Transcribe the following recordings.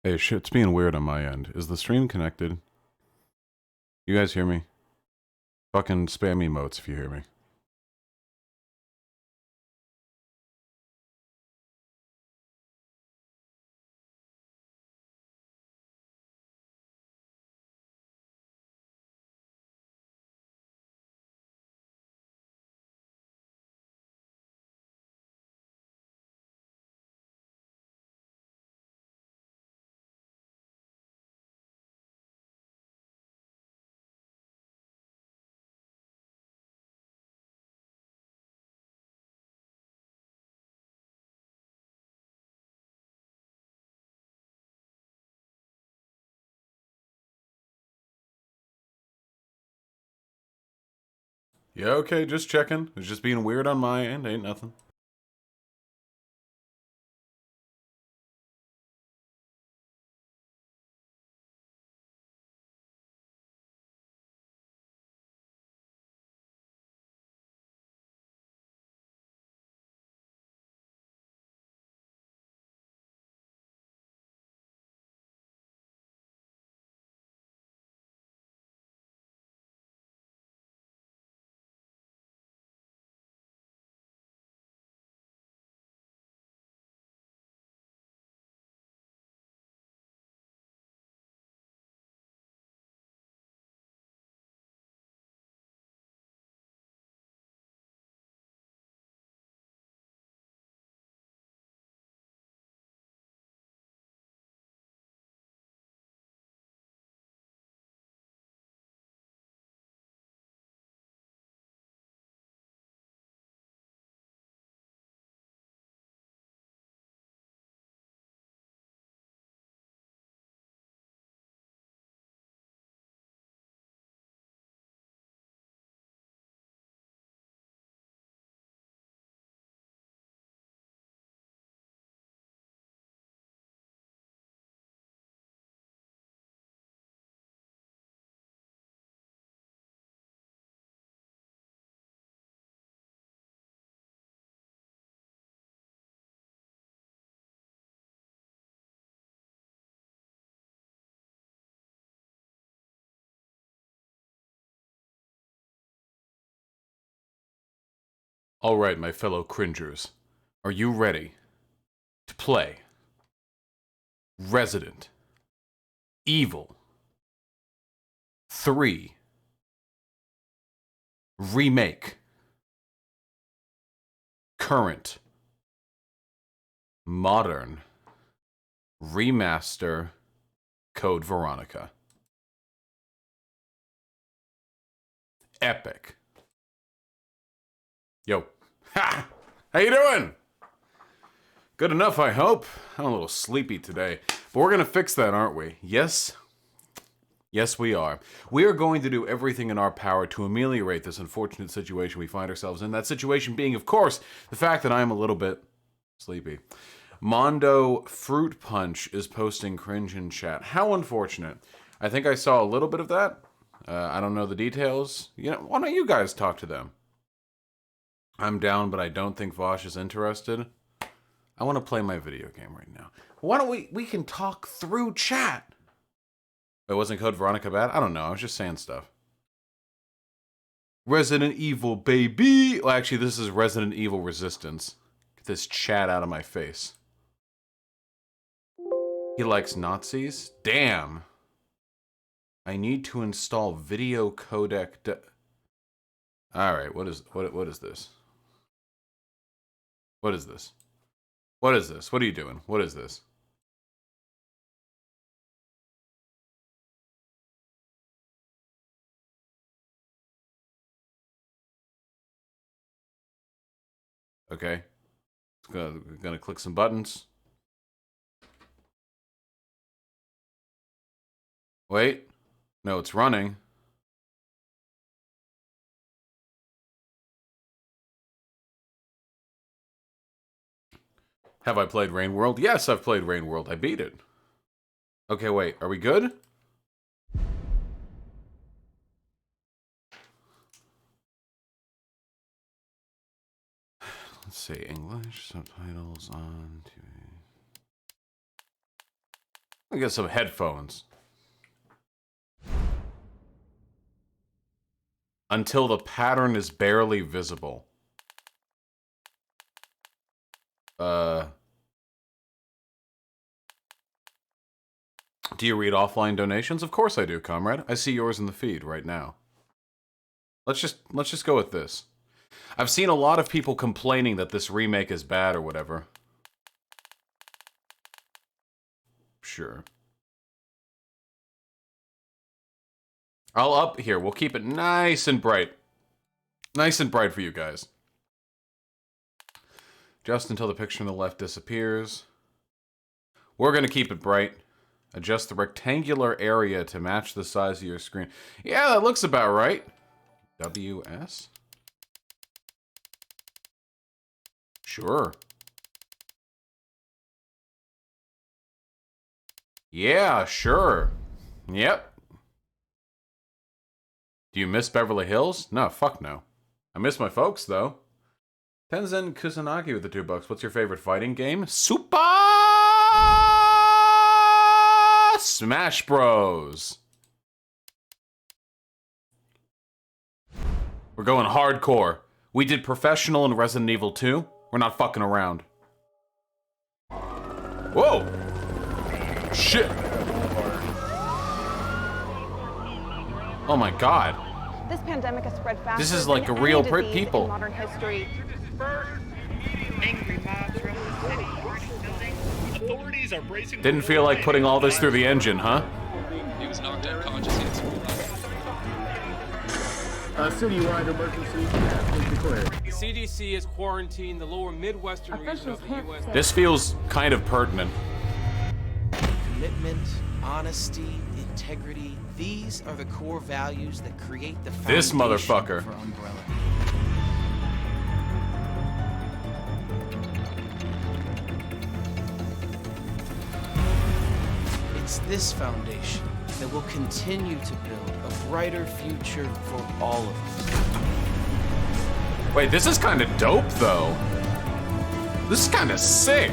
Hey, shit's being weird on my end. Is the stream connected? You guys hear me? Fucking spam emotes if you hear me. Yeah, okay, just checking. It's just being weird on my end, ain't nothing. Alright, my fellow cringers. Are you ready to play Resident Evil 3 Remake? Current, modern, remaster, Code Veronica. Epic. Yo. Ha! How you doing? Good enough, I hope. I'm a little sleepy today. But we're gonna fix that, aren't we? Yes? Yes, we are. We are going to do everything in our power to ameliorate this unfortunate situation we find ourselves in. That situation being, of course, the fact that I am a little bit sleepy. Mondo Fruit Punch is posting cringe in chat. How unfortunate. I think I saw a little bit of that. I don't know the details. You know, why don't you guys talk to them? I'm down, but I don't think Vosh is interested. I want to play my video game right now. Why don't we can talk through chat? It wasn't Code Veronica bad? I don't know. I was just saying stuff. Resident Evil, baby! Well, actually, this is Resident Evil Resistance. Get this chat out of my face. He likes Nazis? Damn. I need to install video codec. Alright, what is this? What is this? What is this? What are you doing? What is this? Okay. Gonna click some buttons. Wait. No, it's running. Have I played Rain World? Yes, I've played Rain World. I beat it. Okay, wait. Are we good? Let's see. English subtitles on TV. Let me get some headphones. Until the pattern is barely visible. Do you read offline donations? Of course I do, comrade. I see yours in the feed right now. Let's just go with this. I've seen a lot of people complaining that this remake is bad or whatever. Sure. I'll up here. We'll keep it nice and bright. Nice and bright for you guys. Just until the picture on the left disappears. We're going to keep it bright. Adjust the rectangular area to match the size of your screen. Yeah, that looks about right. WS? Sure. Yeah, sure. Yep. Do you miss Beverly Hills? No, fuck no. I miss my folks, though. Tenzen Kusanagi with the $2. What's your favorite fighting game? Super Smash Bros. We're going hardcore. We did professional in Resident Evil 2. We're not fucking around. Whoa! Shit! Oh my god. This pandemic has spread faster. This is like a real people. In modern history. Angry mobs roam the city, burning buildings. Authorities are bracing. Didn't feel like putting all this through the engine, huh? He was knocked unconscious. Citywide emergency has been declared. CDC has quarantined the lower Midwestern region of the U.S. This feels kind of pertinent. Commitment, honesty, integrity, these are the core values that create the foundation This motherfucker. for Umbrella. It's this foundation that will continue to build a brighter future for all of us. Wait, this is kind of dope, though. This is kind of sick.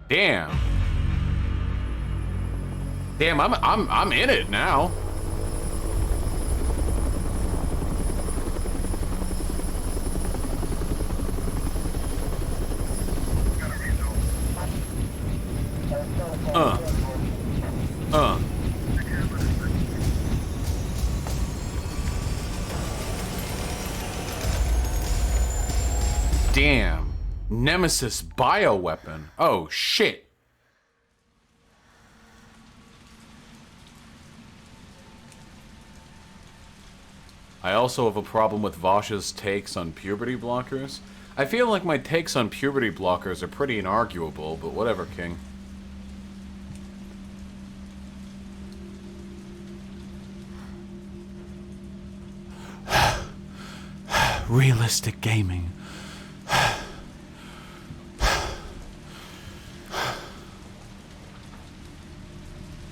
Damn. Damn, I'm in it now. Damn. Nemesis bioweapon. Oh, shit. I also have a problem with Vosh's takes on puberty blockers. I feel like my takes on puberty blockers are pretty inarguable, but whatever, King. Realistic gaming.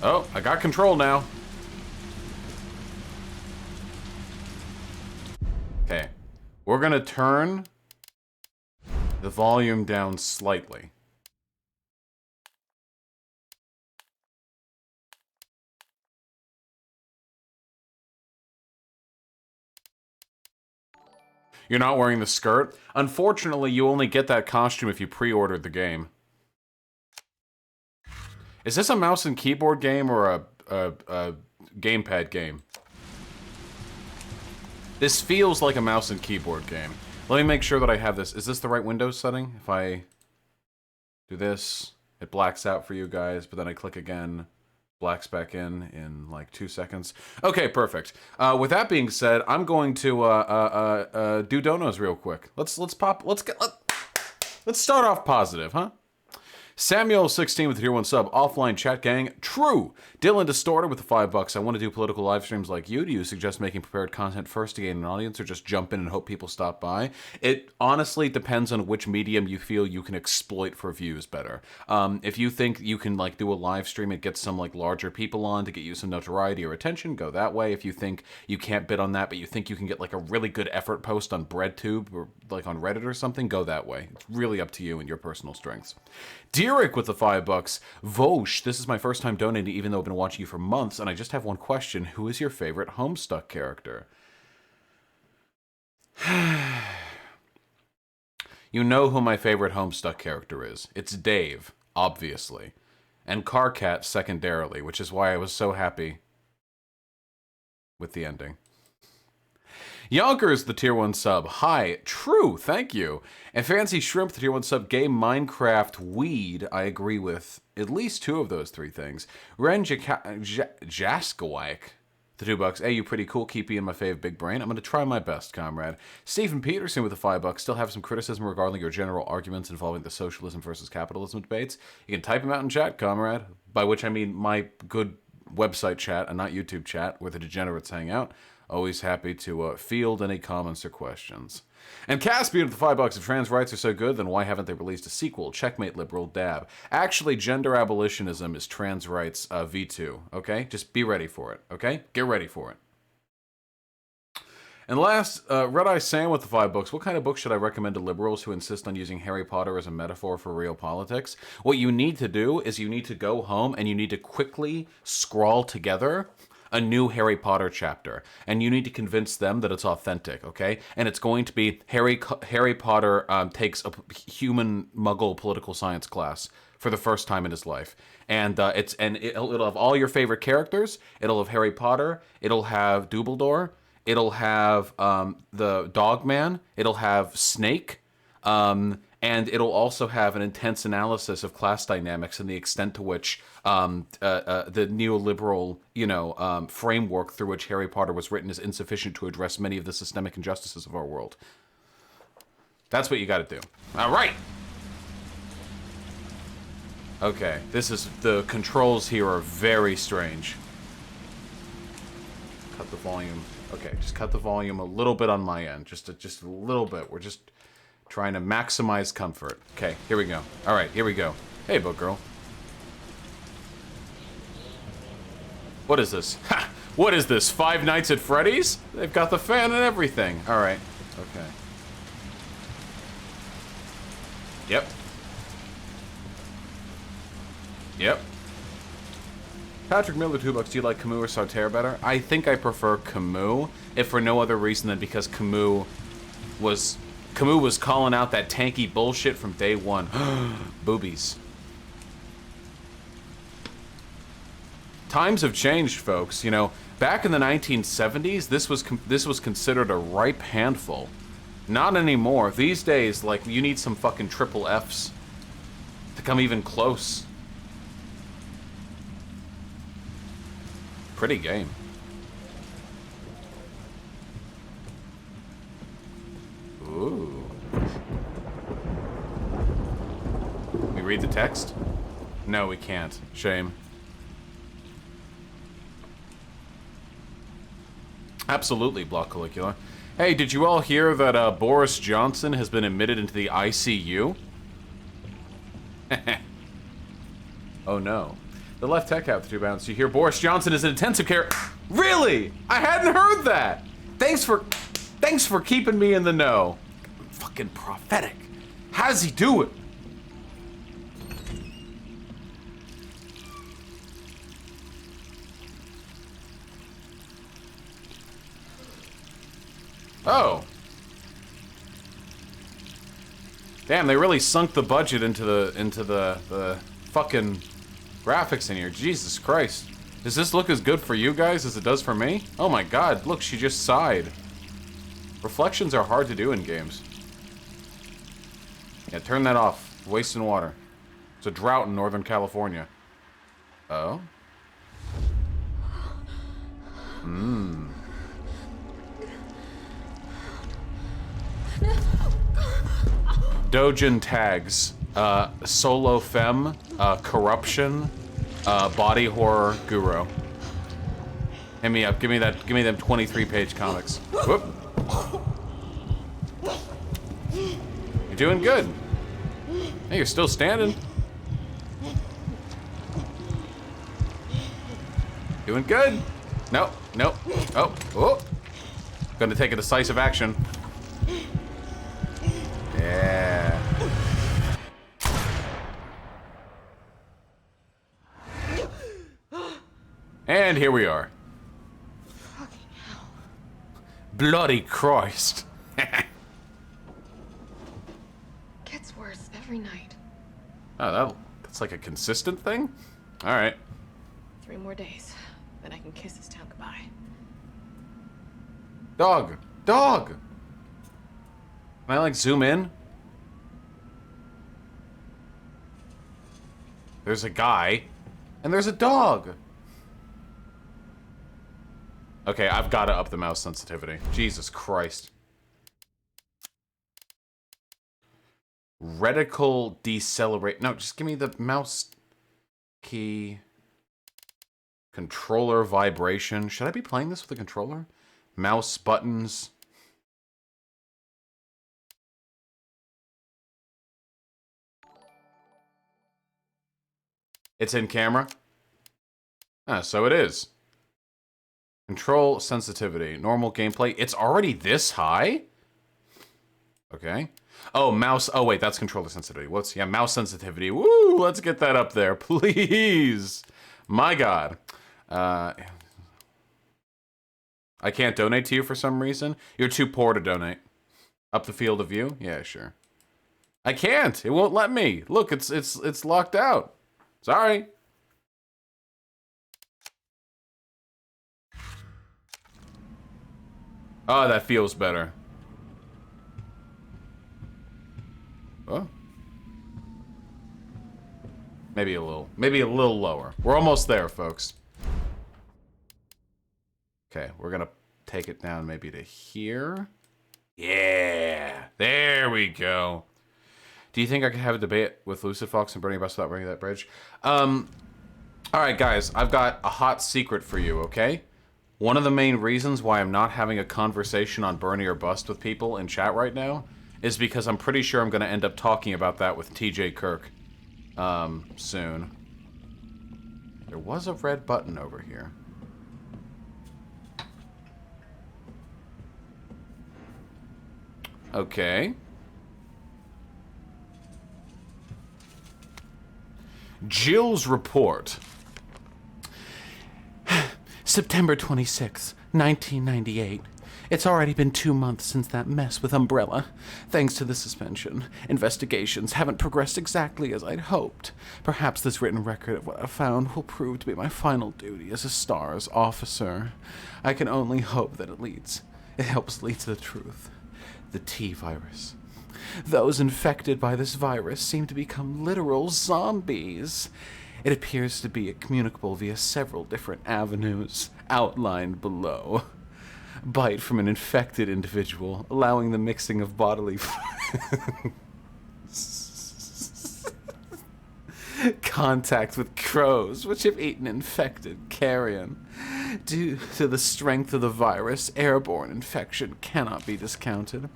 Oh, I got control now. Okay. We're gonna turn the volume down slightly. You're not wearing the skirt? Unfortunately, you only get that costume if you pre-ordered the game. Is this a mouse and keyboard game or a gamepad game? This feels like a mouse and keyboard game. Let me make sure that I have this. Is this the right Windows setting? If I do this, it blacks out for you guys, but then I click again, blacks back in like 2 seconds. Okay, perfect. With that being said, I'm going to do donos real quick. Let's start off positive, huh? Samuel16 with the tier 1 sub. Offline chat gang. True. Dylan Distorted with the $5. I want to do political live streams like you. Do you suggest making prepared content first to gain an audience, or just jump in and hope people stop by? It honestly depends on which medium you feel you can exploit for views better. If you think you can like do a live stream and get some like larger people on to get you some notoriety or attention, go that way. If you think you can't bid on that, but you think you can get like a really good effort post on BreadTube or like on Reddit or something, go that way. It's really up to you and your personal strengths. Derek with the $5. Vosh, this is my first time donating, even though I've been watching you for months, and I just have one question. Who is your favorite Homestuck character? You know who my favorite Homestuck character is. It's Dave, obviously. And Carcat secondarily, which is why I was so happy with the ending. Yonkers, the tier 1 sub. Hi. True, thank you. And Fancy Shrimp, the tier 1 sub. Game Minecraft Weed. I agree with at least 2 of those 3 things. Ren Jaskawike, the $2. Hey, you pretty cool. Keep being my fave big brain. I'm going to try my best, comrade. Stephen Peterson with the $5. Still have some criticism regarding your general arguments involving the socialism versus capitalism debates. You can type them out in chat, comrade. By which I mean my good website chat and not YouTube chat where the degenerates hang out. Always happy to field any comments or questions. And Caspian with the $5. If trans rights are so good, then why haven't they released a sequel? Checkmate, liberal, dab. Actually, gender abolitionism is trans rights V2, okay? Just be ready for it, okay? Get ready for it. And last, Red Eye Sam with the $5. What kind of book should I recommend to liberals who insist on using Harry Potter as a metaphor for real politics? What you need to do is you need to go home and you need to quickly scrawl together a new Harry Potter chapter, and you need to convince them that it's authentic, okay? And it's going to be Harry Potter takes a human Muggle political science class for the first time in his life, and it'll have all your favorite characters. It'll have Harry Potter. It'll have Dumbledore. It'll have the Dogman. It'll have Snake. And it'll also have an intense analysis of class dynamics and the extent to which the neoliberal, framework through which Harry Potter was written is insufficient to address many of the systemic injustices of our world. That's what you got to do. All right. Okay, the controls here are very strange. Cut the volume. Okay, just cut the volume a little bit on my end, just a little bit. We're just trying to maximize comfort. Okay, here we go. All right, here we go. Hey, book girl. What is this? Ha! What is this? Five Nights at Freddy's? They've got the fan and everything. All right. Okay. Yep. Yep. Patrick Miller, $2. Do you like Camus or Sartre better? I think I prefer Camus, if for no other reason than because Camus was calling out that tanky bullshit from day one. Boobies. Times have changed, folks. You know, back in the 1970s, this was considered a ripe handful. Not anymore. These days, like, you need some fucking triple Fs to come even close. Pretty game. Ooh. We read the text? No, we can't. Shame. Absolutely, Block Caligula. Hey, did you all hear that Boris Johnson has been admitted into the ICU? Oh no. The left tech out the 2 bounds. You hear Boris Johnson is in intensive care. Really? I hadn't heard that. Thanks for keeping me in the know. Fucking prophetic. How does he do it? Oh. Damn, they really sunk the budget into the fucking graphics in here. Jesus Christ. Does this look as good for you guys as it does for me? Oh my god, look, she just sighed. Reflections are hard to do in games. Yeah, turn that off. Wasting water. It's a drought in Northern California. Oh? Mmm. Dojin tags. Solo femme, corruption, body horror guru. Hit me up. Give me them 23-page comics. Whoop. You're doing good. Hey, you're still standing. Doing good. Nope. Nope. Oh. Oh. Gonna take a decisive action. Yeah. And here we are. Fucking hell. Bloody Christ. Gets worse every night. Oh, that's like a consistent thing? Alright. 3 more days. Then I can kiss this town goodbye. Dog! Dog! Can I, like, zoom in? There's a guy, and there's a dog! Okay, I've got to up the mouse sensitivity. Jesus Christ. Reticle decelerate. No, just give me the mouse key. Controller vibration. Should I be playing this with a controller? Mouse buttons. It's in camera? Ah, so it is. Control sensitivity. Normal gameplay. It's already this high? Okay. Oh, mouse. Oh, wait, that's controller sensitivity. What's, yeah, mouse sensitivity. Woo, let's get that up there, please. My God. I can't donate to you for some reason. You're too poor to donate. Up the field of view? Yeah, sure. I can't. It won't let me. Look, it's locked out. Sorry. Oh, that feels better. Oh. Maybe a little lower. We're almost there, folks. Okay, we're gonna take it down maybe to here. Yeah, there we go. Do you think I could have a debate with Lucid Fox and Bernie Bust without burning that bridge? All right, guys, I've got a hot secret for you, okay? One of the main reasons why I'm not having a conversation on Bernie or Bust with people in chat right now is because I'm pretty sure I'm going to end up talking about that with TJ Kirk soon. There was a red button over here. Okay. Jill's report. September 26th, 1998. It's already been 2 months since that mess with Umbrella. Thanks to the suspension, investigations haven't progressed exactly as I'd hoped. Perhaps this written record of what I've found will prove to be my final duty as a STARS officer. I can only hope that it helps lead to the truth. The T-virus. Those infected by this virus seem to become literal zombies. It appears to be communicable via several different avenues, outlined below. Bite from an infected individual, allowing the mixing of bodily contact with crows, which have eaten infected carrion. Due to the strength of the virus, airborne infection cannot be discounted.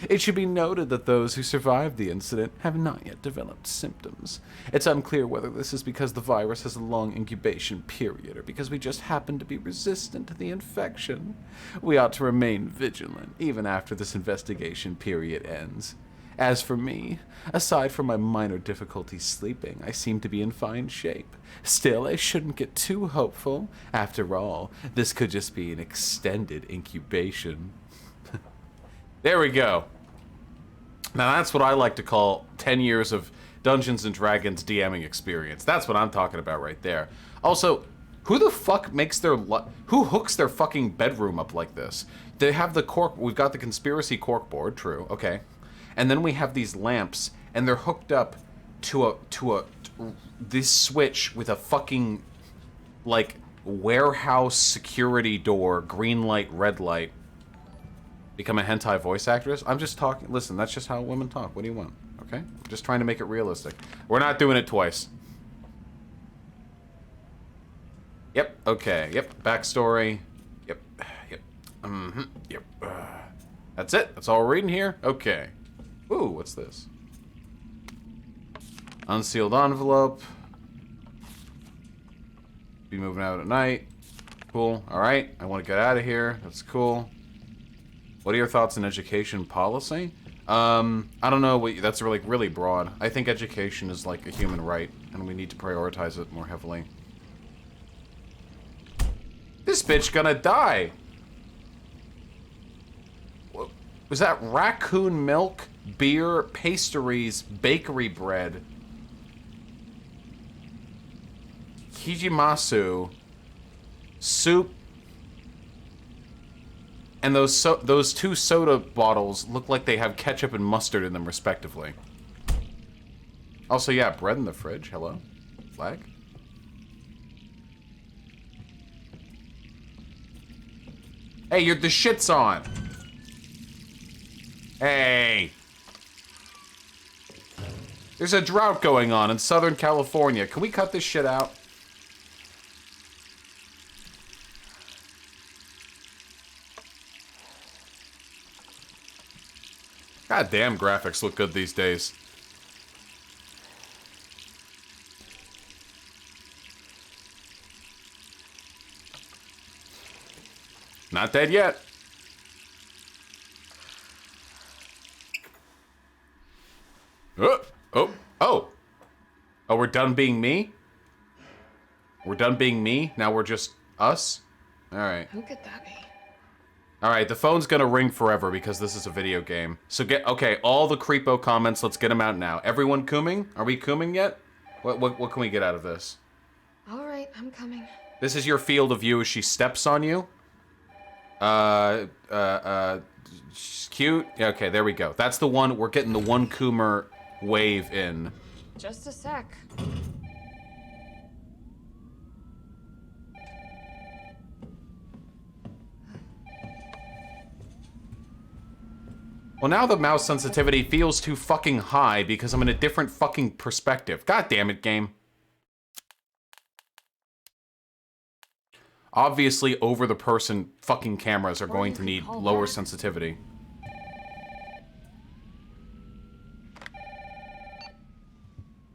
It should be noted that those who survived the incident have not yet developed symptoms. It's unclear whether this is because the virus has a long incubation period or because we just happen to be resistant to the infection. We ought to remain vigilant, even after this investigation period ends. As for me, aside from my minor difficulty sleeping, I seem to be in fine shape. Still, I shouldn't get too hopeful. After all, this could just be an extended incubation. There we go. Now that's what I like to call 10 years of Dungeons & Dragons DMing experience. That's what I'm talking about right there. Also, who the fuck makes who hooks their fucking bedroom up like this? They have the cork, we've got the conspiracy corkboard, true, okay. And then we have these lamps, and they're hooked up to this switch with a fucking, like, warehouse security door, green light, red light. Become a hentai voice actress? I'm just talking, listen, that's just how women talk. What do you want? Okay. Okay, I'm just trying to make it realistic. We're not doing it twice. Yep, okay, yep, backstory. Yep, yep, yep. That's it, that's all we're reading here? Okay. Ooh, what's this? Unsealed envelope. Be moving out at night. Cool, alright, I want to get out of here, that's cool. What are your thoughts on education policy? I don't know, that's really broad. I think education is like a human right, and we need to prioritize it more heavily. This bitch gonna die! Was that raccoon milk, beer, pastries, bakery bread? Kijimasu, soup, and those two soda bottles look like they have ketchup and mustard in them, respectively. Also, yeah, bread in the fridge. Hello? Flag? Hey, the shit's on! Hey! There's a drought going on in Southern California. Can we cut this shit out? God damn, graphics look good these days. Not dead yet. Oh, we're done being me? We're done being me? Now we're just us? Alright. Who could that be? Alright, the phone's gonna ring forever because this is a video game. So okay, all the creepo comments, let's get them out now. Everyone cooming? Are we cooming yet? What can we get out of this? All right, I'm coming. This is your field of view as she steps on you. She's cute. Yeah, okay, there we go. That's the one, we're getting the one coomer wave in. Just a sec. Well, now the mouse sensitivity feels too fucking high because I'm in a different fucking perspective. God damn it, game. Obviously, over-the-person fucking cameras are going to need lower sensitivity.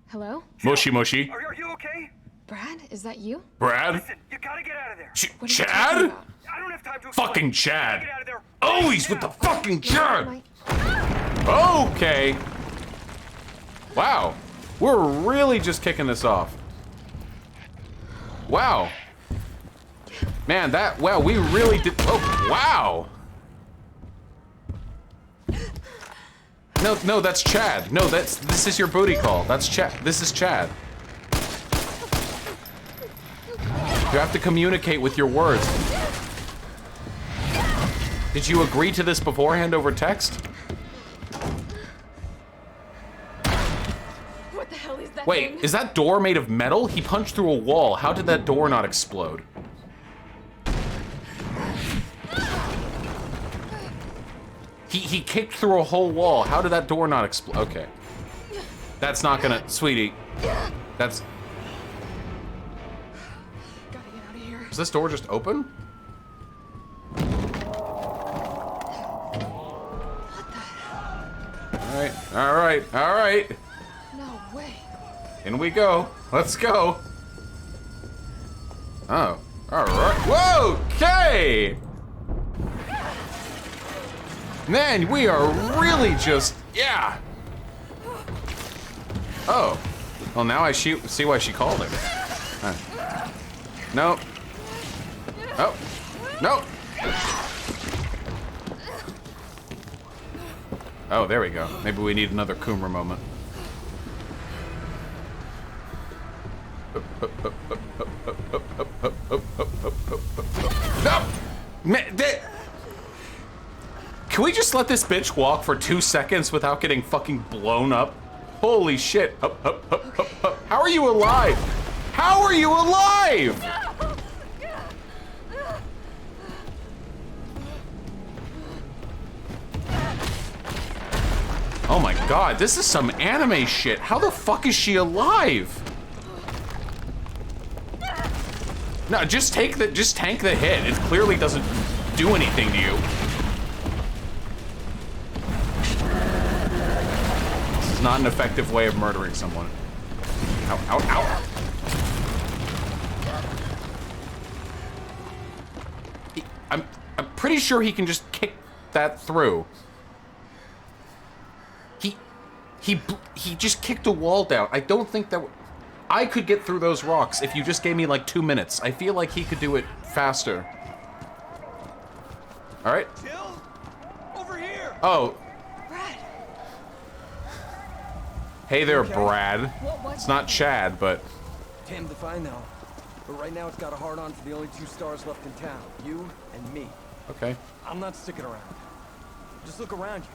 Hello? Mushy mushy. Are you okay? Brad, is that you? Brad? Listen, you gotta get out of there. What are you talking Chad? about? I don't have time to explain. Fucking Chad. Get out of there. Oh, he's with the fucking Chad. Mike. Okay. Wow. We're really just kicking this off. Wow. Man, wow, we really did, oh, wow. No, that's Chad. No, this is your booty call. That's Chad. This is Chad. You have to communicate with your words. Did you agree to this beforehand over text? What the hell is that Wait, thing? is that door made of metal? He punched through a wall. How did that door not explode? He kicked through a whole wall. How did that door not explode? Okay. That's not gonna... Sweetie. That's... Gotta get out of here. Is this door just open? Alright. No way. In we go. Let's go. Oh. Alright. Whoa! Okay! Man, we are really just... Yeah! Oh. Well, now I see why she called him. No. Oh. No! Oh, there we go. Maybe we need another Coomer moment. No! Can we just let this bitch walk for 2 seconds without getting fucking blown up? Holy shit. How are you alive? How are you alive? Oh my god, this is some anime shit. How the fuck is she alive? No, just tank the hit. It clearly doesn't do anything to you. This is not an effective way of murdering someone. Ow, ow, ow. I'm pretty sure he can just kick that through. He just kicked a wall down. I don't think that I could get through those rocks if you just gave me like 2 minutes. I feel like he could do it faster. All right. Jill, over here. Oh. Brad. Hey there, Brad. It's not Chad, but Damned if I know. But right now it's got a hard on for the only 2 stars left in town. You and me. okay. I'm not sticking around. Just look around you.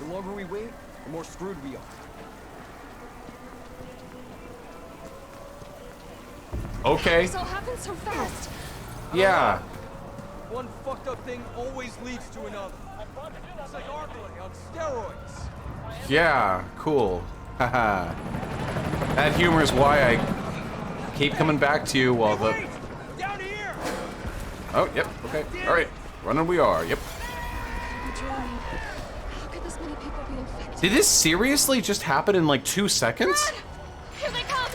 The longer we wait, the more screwed we are. Okay. This all happened so fast. Yeah. One fucked up thing always leads to another. It's like Arklay on steroids. Yeah. Cool. Haha. That humor is why I keep coming back to you while the. Wait! Down here! Oh, yep. Okay. All right. Running we are. Yep. How could this many people be infected? Did this seriously just happen in like 2 seconds? Here they come!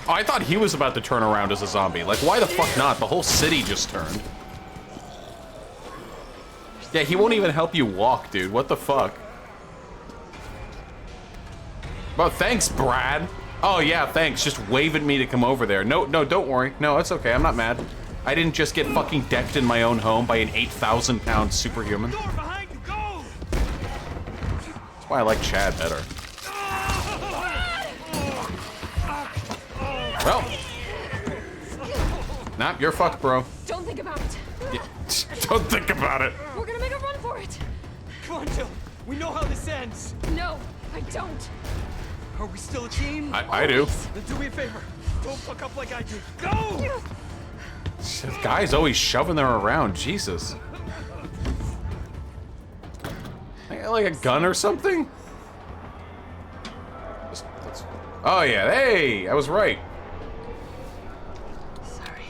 Oh, I thought he was about to turn around as a zombie. Like, why the fuck not? The whole city just turned. Yeah, he won't even help you walk, dude. What the fuck? Well, thanks, Brad. Oh, yeah, thanks. Just waving me to come over there. No, don't worry. No, it's okay. I'm not mad. I didn't just get fucking decked in my own home by an 8,000-pound superhuman. Door behind you, go! That's why I like Chad better. Well. Nah, you're fucked, bro. Don't think about it. Yeah, don't think about it. We're gonna make a run for it. Come on, Jill. We know how this ends. No, I don't. Are we still a team? I do. Then do me a favor. Don't fuck up like I did. Go! This guy's always shoving her around. Jesus. I got like a gun or something? Oh yeah, hey, I was right. Sorry.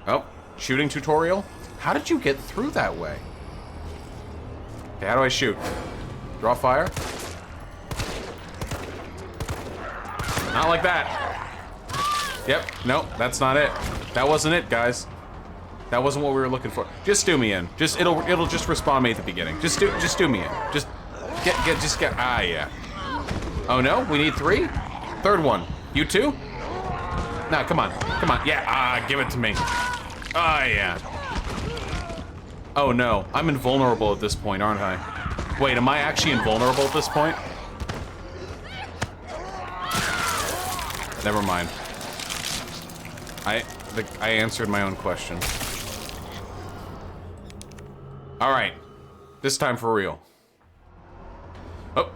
Oh, shooting tutorial? How did you get through that way? Okay, how do I shoot? Draw fire? Not like that. Yep, nope, that's not it. That wasn't it, guys. That wasn't what we were looking for. Just do me in. It'll just respawn me at the beginning. Just do me in. Just get ah yeah. Oh no, we need 3? Third one. You too? No, come on. Yeah, give it to me. Ah yeah. Oh no, I'm invulnerable at this point, aren't I? Wait, am I actually invulnerable at this point? Never mind. I answered my own question. All right, this time for real. Up.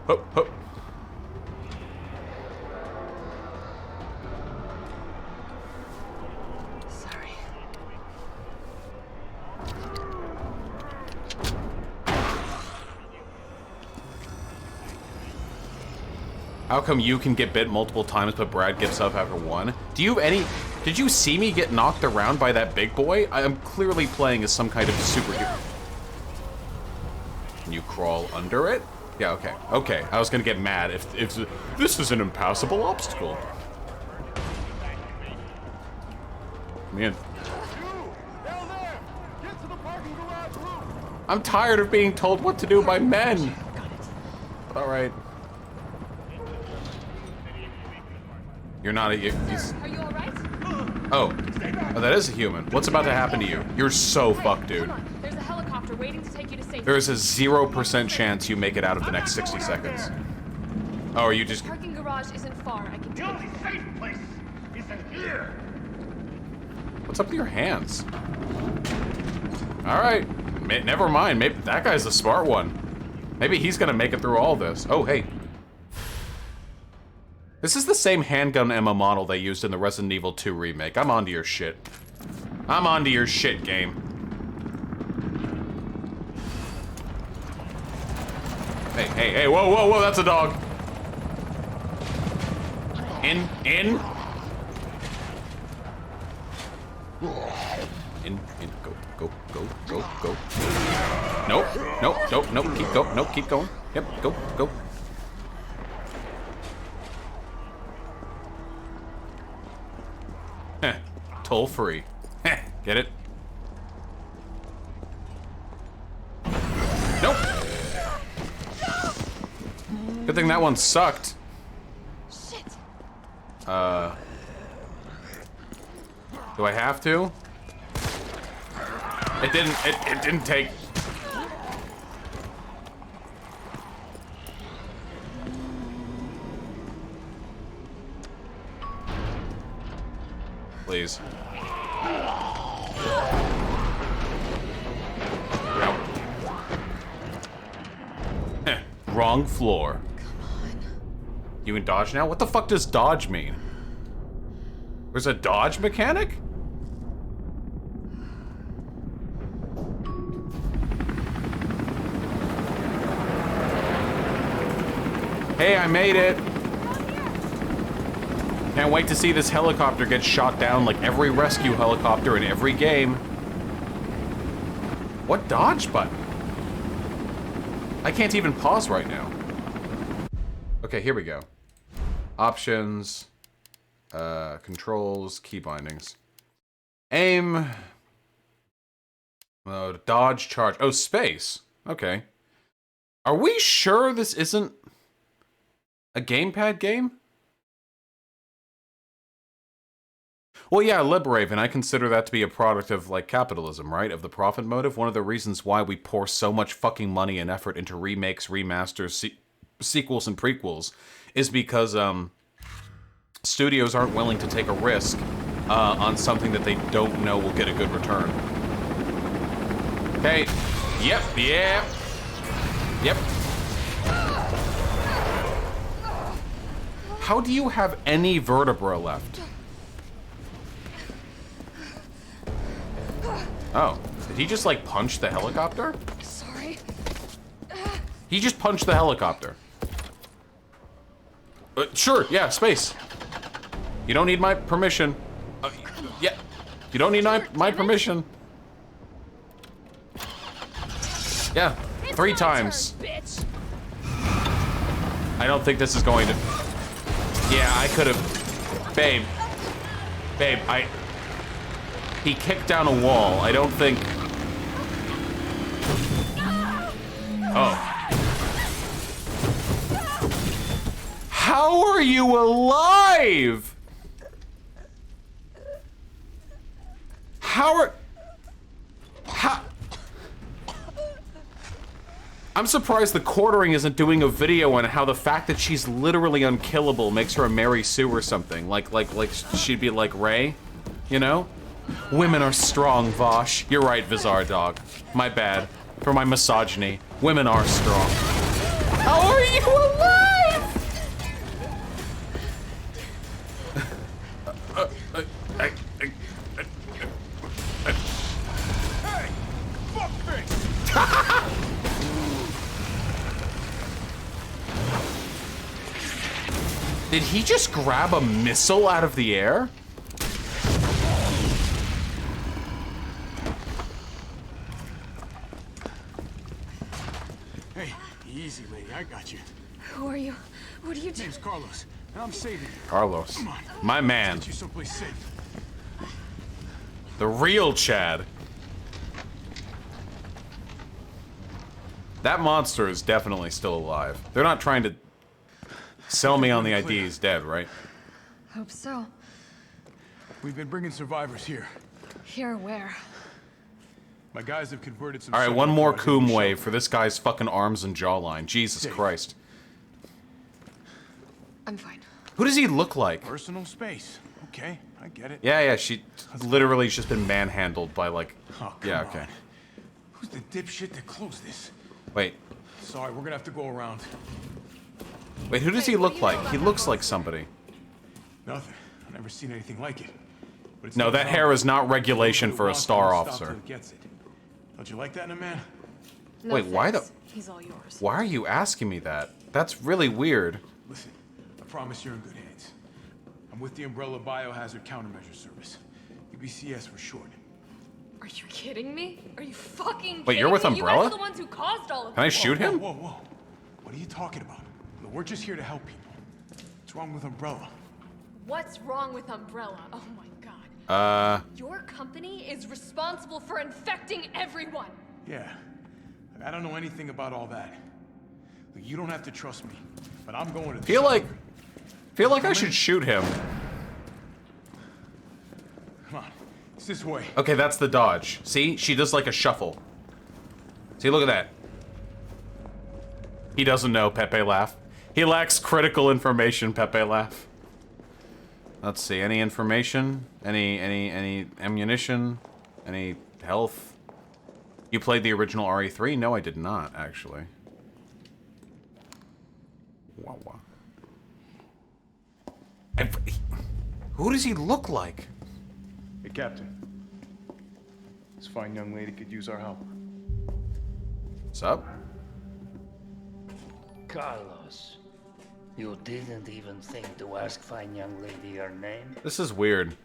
Sorry. How come you can get bit multiple times, but Brad gives up after 1? Did you see me get knocked around by that big boy? I am clearly playing as some kind of superhero. Can you crawl under it? Yeah, okay. Okay, I was gonna get mad if this is an impassable obstacle. Come in. I'm tired of being told what to do by men. All right. You're not a. He's... Are you all right? Oh, that is a human. What's about to happen to you? You're so fucked, dude. Come on. There's a helicopter waiting to take you to safety. There is a 0% chance you make it out of the next 60 seconds. Oh, are you just... Parking garage isn't far. I can The only safe place is in here. What's up with your hands? All right. Never mind. Maybe that guy's the smart one. Maybe he's gonna make it through all this. Oh, hey. This is the same handgun ammo model they used in the Resident Evil 2 remake. I'm onto your shit. I'm onto your shit, game. hey, whoa, whoa, whoa, that's a dog. In. In, go. Nope, keep going, nope, keep going. Yep, go. Heh, toll free. Heh, get it? Nope. Good thing that one sucked. Shit. Do I have to? It didn't take. Please. Nope. Heh, wrong floor. Come on. You in dodge now? What the fuck does dodge mean? There's a dodge mechanic? Hey, I made it. Can't wait to see this helicopter get shot down like every rescue helicopter in every game. What dodge button? I can't even pause right now. Okay, here we go. Options, controls, key bindings. Aim. Dodge, charge. Oh, space. Okay. Are we sure this isn't a gamepad game? Well, yeah, Liberaven, I consider that to be a product of, like, capitalism, right? Of the profit motive. One of the reasons why we pour so much fucking money and effort into remakes, remasters, sequels, and prequels is because, studios aren't willing to take a risk, on something that they don't know will get a good return. Okay. Yep. How do you have any vertebra left? Oh, did he just, like, punch the helicopter? Sorry. He just punched the helicopter. Sure, yeah, space. You don't need my permission. Yeah, you don't need my permission. Yeah, 3 times. I don't think this is going to... Yeah, I could have... Babe, he kicked down a wall. I don't think... Oh. How are you alive? How... I'm surprised the Quartering isn't doing a video on how the fact that she's literally unkillable makes her a Mary Sue or something. Like she'd be like Ray, you know? Women are strong, Vosh. You're right, Vizar Dog. My bad. For my misogyny. Women are strong. How are you alive? Hey! Fuckface! Did he just grab a missile out of the air? Hey, easy, lady. I got you. Who are you? What are you My doing? name's Carlos, and I'm saving you. Carlos. Come on. My man. Get you someplace safe. The real Chad. That monster is definitely still alive. They're not trying to sell me on the idea he's dead, right? Hope so. We've been bringing survivors here. Here, where? My guys have converted some... Alright, one more shelter coom into wave shelter. for this guy's fucking arms and jawline. Jesus Safe. Christ. I'm fine. Who does he look like? Personal space. Okay, I get it. Yeah, she literally has just been manhandled by, like... Oh, come yeah, on. okay. Who's the dipshit that closed this? Wait. Sorry, we're gonna have to go around. Wait, who does he look like? He looks like somebody. Nothing. I've never seen anything like it. But it's No, that hair is not regulation for a star officer. Gets it. Don't you like that in a man? No Wait, why the... thanks. He's all yours. Why are you asking me that? That's really weird. Listen, I promise you're in good hands. I'm with the Umbrella Biohazard Countermeasure Service. UBCS for short. Are you kidding me? Are you fucking kidding Wait, you're with me? Umbrella? You guys are the ones who caused all of Can I this. shoot him? Whoa, whoa, whoa. What are you talking about? Look, we're just here to help people. What's wrong with Umbrella? What's wrong with Umbrella? Oh my god. Uh... Your company is responsible for infecting everyone. Yeah. I don't know anything about all that. Look, you don't have to trust me, but I'm going to the Feel like I Come should in. shoot him. Come on. It's this way. Okay, that's the dodge. See? She does like a shuffle. See, look at that. He doesn't know, Pepe laugh. He lacks critical information, Pepe laugh. Let's see, any information? Any ammunition? Any health? You played the original RE3? No, I did not, actually. Wow, wow. Who does he look like? Hey, Captain. This fine young lady could use our help. What's up? Carlos, you didn't even think to ask fine young lady her name? This is weird.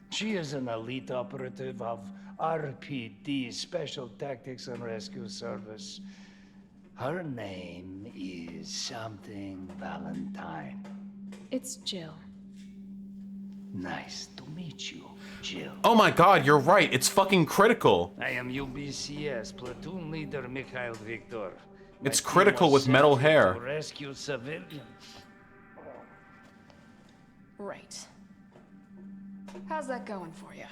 She is an elite operative of RPD, Special Tactics and Rescue Service. Her name is something Valentine. It's Jill. Nice to meet you, Jill. Oh my god, you're right. It's fucking critical. I am UBCS platoon leader Mikhail Victor. It's My team critical was with metal sent here hair. to rescue civilians. Right. How's that going for you?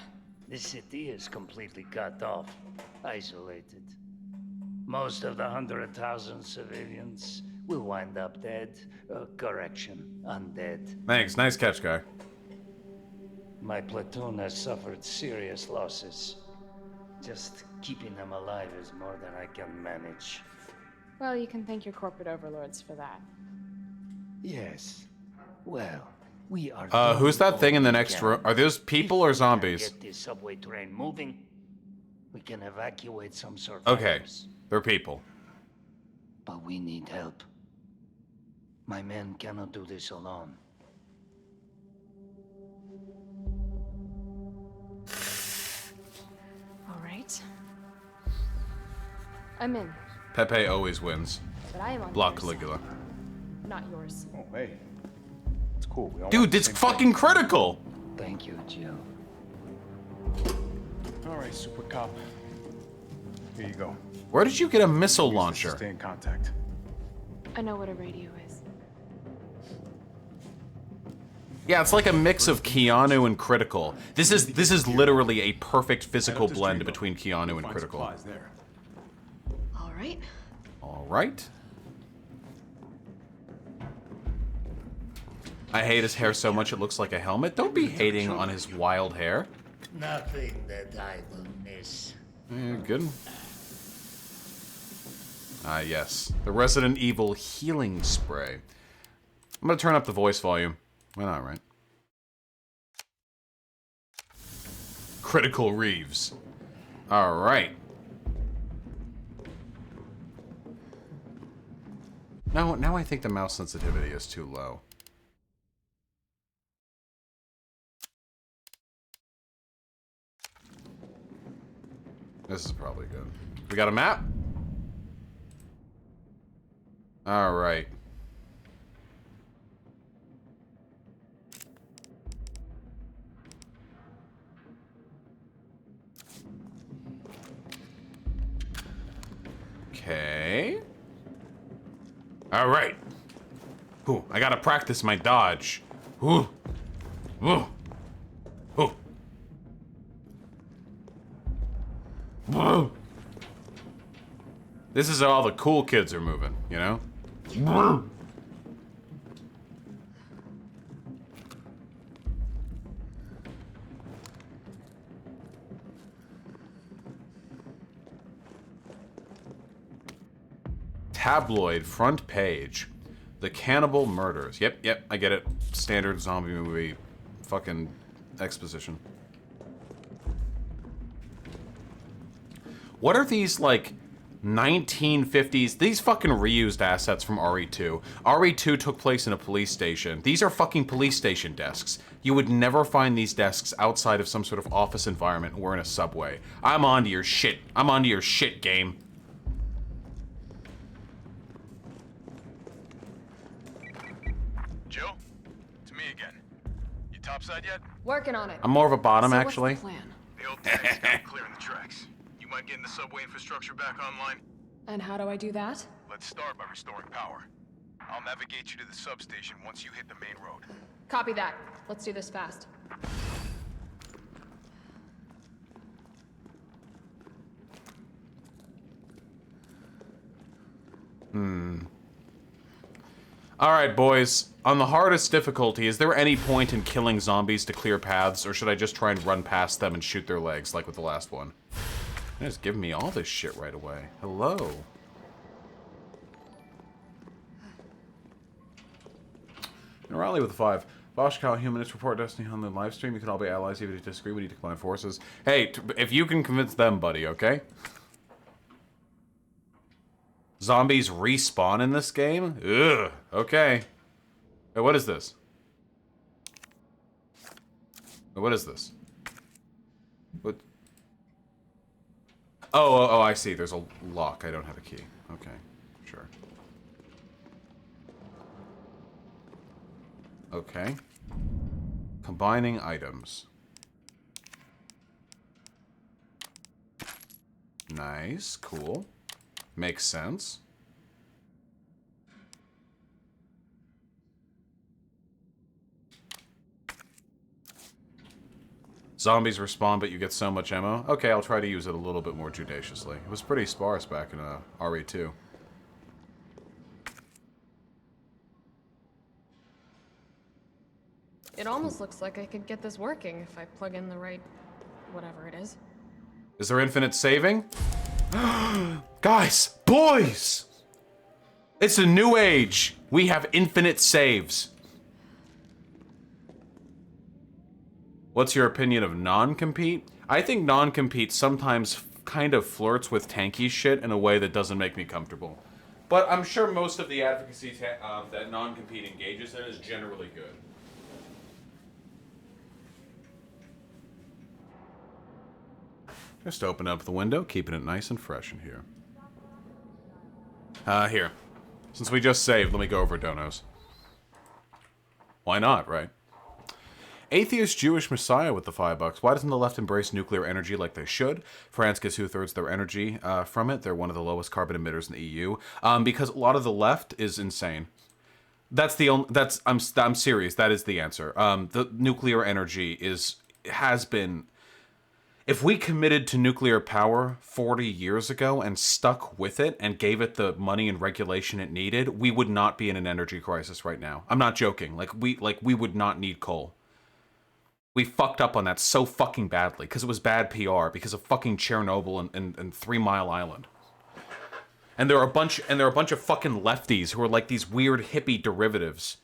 The city is completely cut off, isolated. Most of the 100,000 civilians will wind up dead. Correction, undead. Thanks, nice catch, guy. My platoon has suffered serious losses. Just keeping them alive is more than I can manage. Well, you can thank your corporate overlords for that. Yes. Well, we are... Who's that thing in the next room? Are those people or zombies? Get this subway train moving. We can evacuate some survivors. Okay, they're people. But we need help. My men cannot do this alone. All right. I'm in, Pepe always wins. but I am on Block your Caligula. side, not yours. Oh, hey. It's cool. We all Dude, want the it's same fucking critical! Thank you, Jill. thing. All right, super cop. Here you go. Where did you get a missile Use this to launcher? Stay in contact. I know what a radio is. Yeah, it's like a mix of Keanu and Critical. This is literally a perfect physical blend between Keanu and Critical. There. All right. All right. I hate his hair so much it looks like a helmet. Don't be hating on his wild hair. Nothing that I will miss. Good. Ah, yes. The Resident Evil healing spray. I'm gonna turn up the voice volume. Why not, right? Critical Reeves. Alright. Now I think the mouse sensitivity is too low. This is probably good. We got a map? Alright. Okay. Alright. Ooh, I gotta practice my dodge. Ooh. Ooh. Ooh. Whoa. This is how all the cool kids are moving, you know? Tabloid front page. The Cannibal Murders. Yep, I get it. Standard zombie movie fucking exposition. What are these, like, 1950s. These fucking reused assets from RE2. RE2 took place in a police station. These are fucking police station desks. You would never find these desks outside of some sort of office environment or in a subway. I'm onto your shit. I'm onto your shit, game. Jill? It's me again. You topside yet? Working on it. I'm more of a bottom, So actually. What's the plan? The old tanks got clearing the tracks. You mind getting the subway infrastructure back online? And how do I do that? Let's start by restoring power. I'll navigate you to the substation once you hit the main road. Copy that. Let's do this fast. Alright, boys. On the hardest difficulty, is there any point in killing zombies to clear paths, or should I just try and run past them and shoot their legs, like with the last one? They're just giving me all this shit right away. Hello. In a rally with the 5. Voshkal, Humanist, report Destiny on the live stream. You can all be allies even if you disagree. We need to combine forces. Hey, if you can convince them, buddy, okay? Zombies respawn in this game? Ugh. Okay. Hey, what is this? What is this? What? Oh, I see. There's a lock. I don't have a key. Okay. Sure. Okay. Combining items. Nice. Cool. Makes sense. Zombies respawn, but you get so much ammo. Okay, I'll try to use it a little bit more judiciously. It was pretty sparse back in RE2. It almost looks like I could get this working if I plug in the right... whatever it is. Is there infinite saving? Guys! Boys! It's a new age! We have infinite saves. What's your opinion of non-compete? I think non-compete sometimes kind of flirts with tanky shit in a way that doesn't make me comfortable. But I'm sure most of the advocacy that non-compete engages in is generally good. Just open up the window, keeping it nice and fresh in here. Here. Since we just saved, let me go over donos. Why not, right? Atheist Jewish Messiah with the $5. Why doesn't the left embrace nuclear energy like they should? France gets 2/3 their energy from it. They're one of the lowest carbon emitters in the EU. Because a lot of the left is insane. That's the only. I'm serious. That is the answer. The nuclear energy has been. If we committed to nuclear power 40 years ago and stuck with it and gave it the money and regulation it needed, we would not be in an energy crisis right now. I'm not joking. We would not need coal. We fucked up on that so fucking badly because it was bad PR because of fucking Chernobyl and 3 Mile Island. And there are a bunch of fucking lefties who are like these weird hippie derivatives.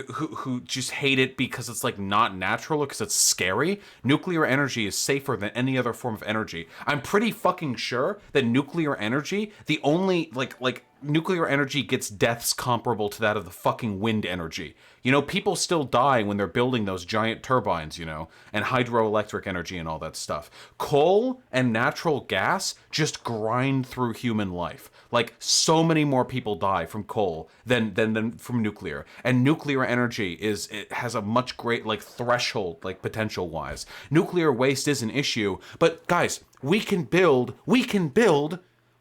Who just hate it because it's like not natural or because it's scary. Nuclear energy is safer than any other form of energy. I'm pretty fucking sure that nuclear energy, the only like nuclear energy gets deaths comparable to that of the fucking wind energy. You know, people still die when they're building those giant turbines, you know, and hydroelectric energy and all that stuff. Coal and natural gas just grind through human life. Like, so many more people die from coal than from nuclear. And nuclear energy it has a much great, like, threshold, like, potential-wise. Nuclear waste is an issue, but, guys, we can build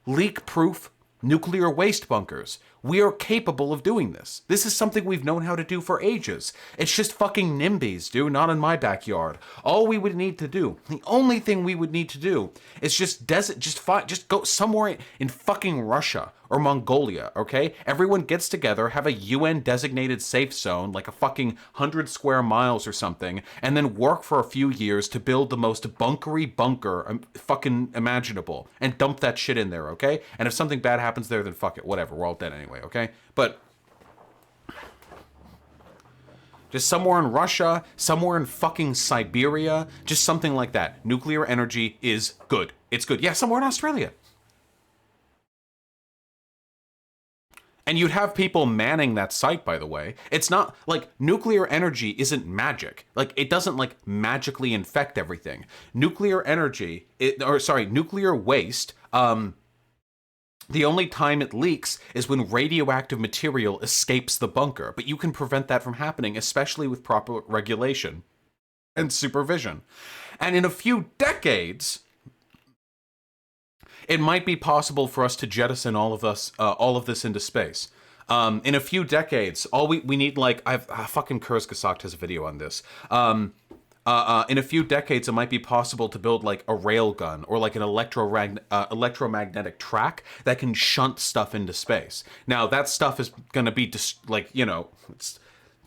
leak-proof nuclear waste bunkers. We are capable of doing this. This is something we've known how to do for ages. It's just fucking NIMBYs, dude, not in my backyard. All we would need to do, the only thing we would need to do is just go somewhere in fucking Russia or Mongolia, okay? Everyone gets together, have a UN designated safe zone, like a fucking 100 square miles or something, and then work for a few years to build the most bunkery bunker fucking imaginable and dump that shit in there, okay? And if something bad happens there, then fuck it, whatever, we're all dead anyway, okay? But just somewhere in Russia, somewhere in fucking Siberia, just something like that. Nuclear energy is good. It's good. Yeah, somewhere in Australia. you'd have people manning that site, by the way. It's not, like, nuclear energy isn't magic. Like, it doesn't, like, magically infect everything. Nuclear energy, nuclear waste, the only time it leaks is when radioactive material escapes the bunker. But you can prevent that from happening, especially with proper regulation and supervision. And in a few decades, it might be possible for us to jettison all of this into space. In a few decades, all we need, like, fucking Kurzgesagt has a video on this. In a few decades, it might be possible to build, like, a rail gun or, like, an electromagnetic track that can shunt stuff into space. Now, that stuff is going to be,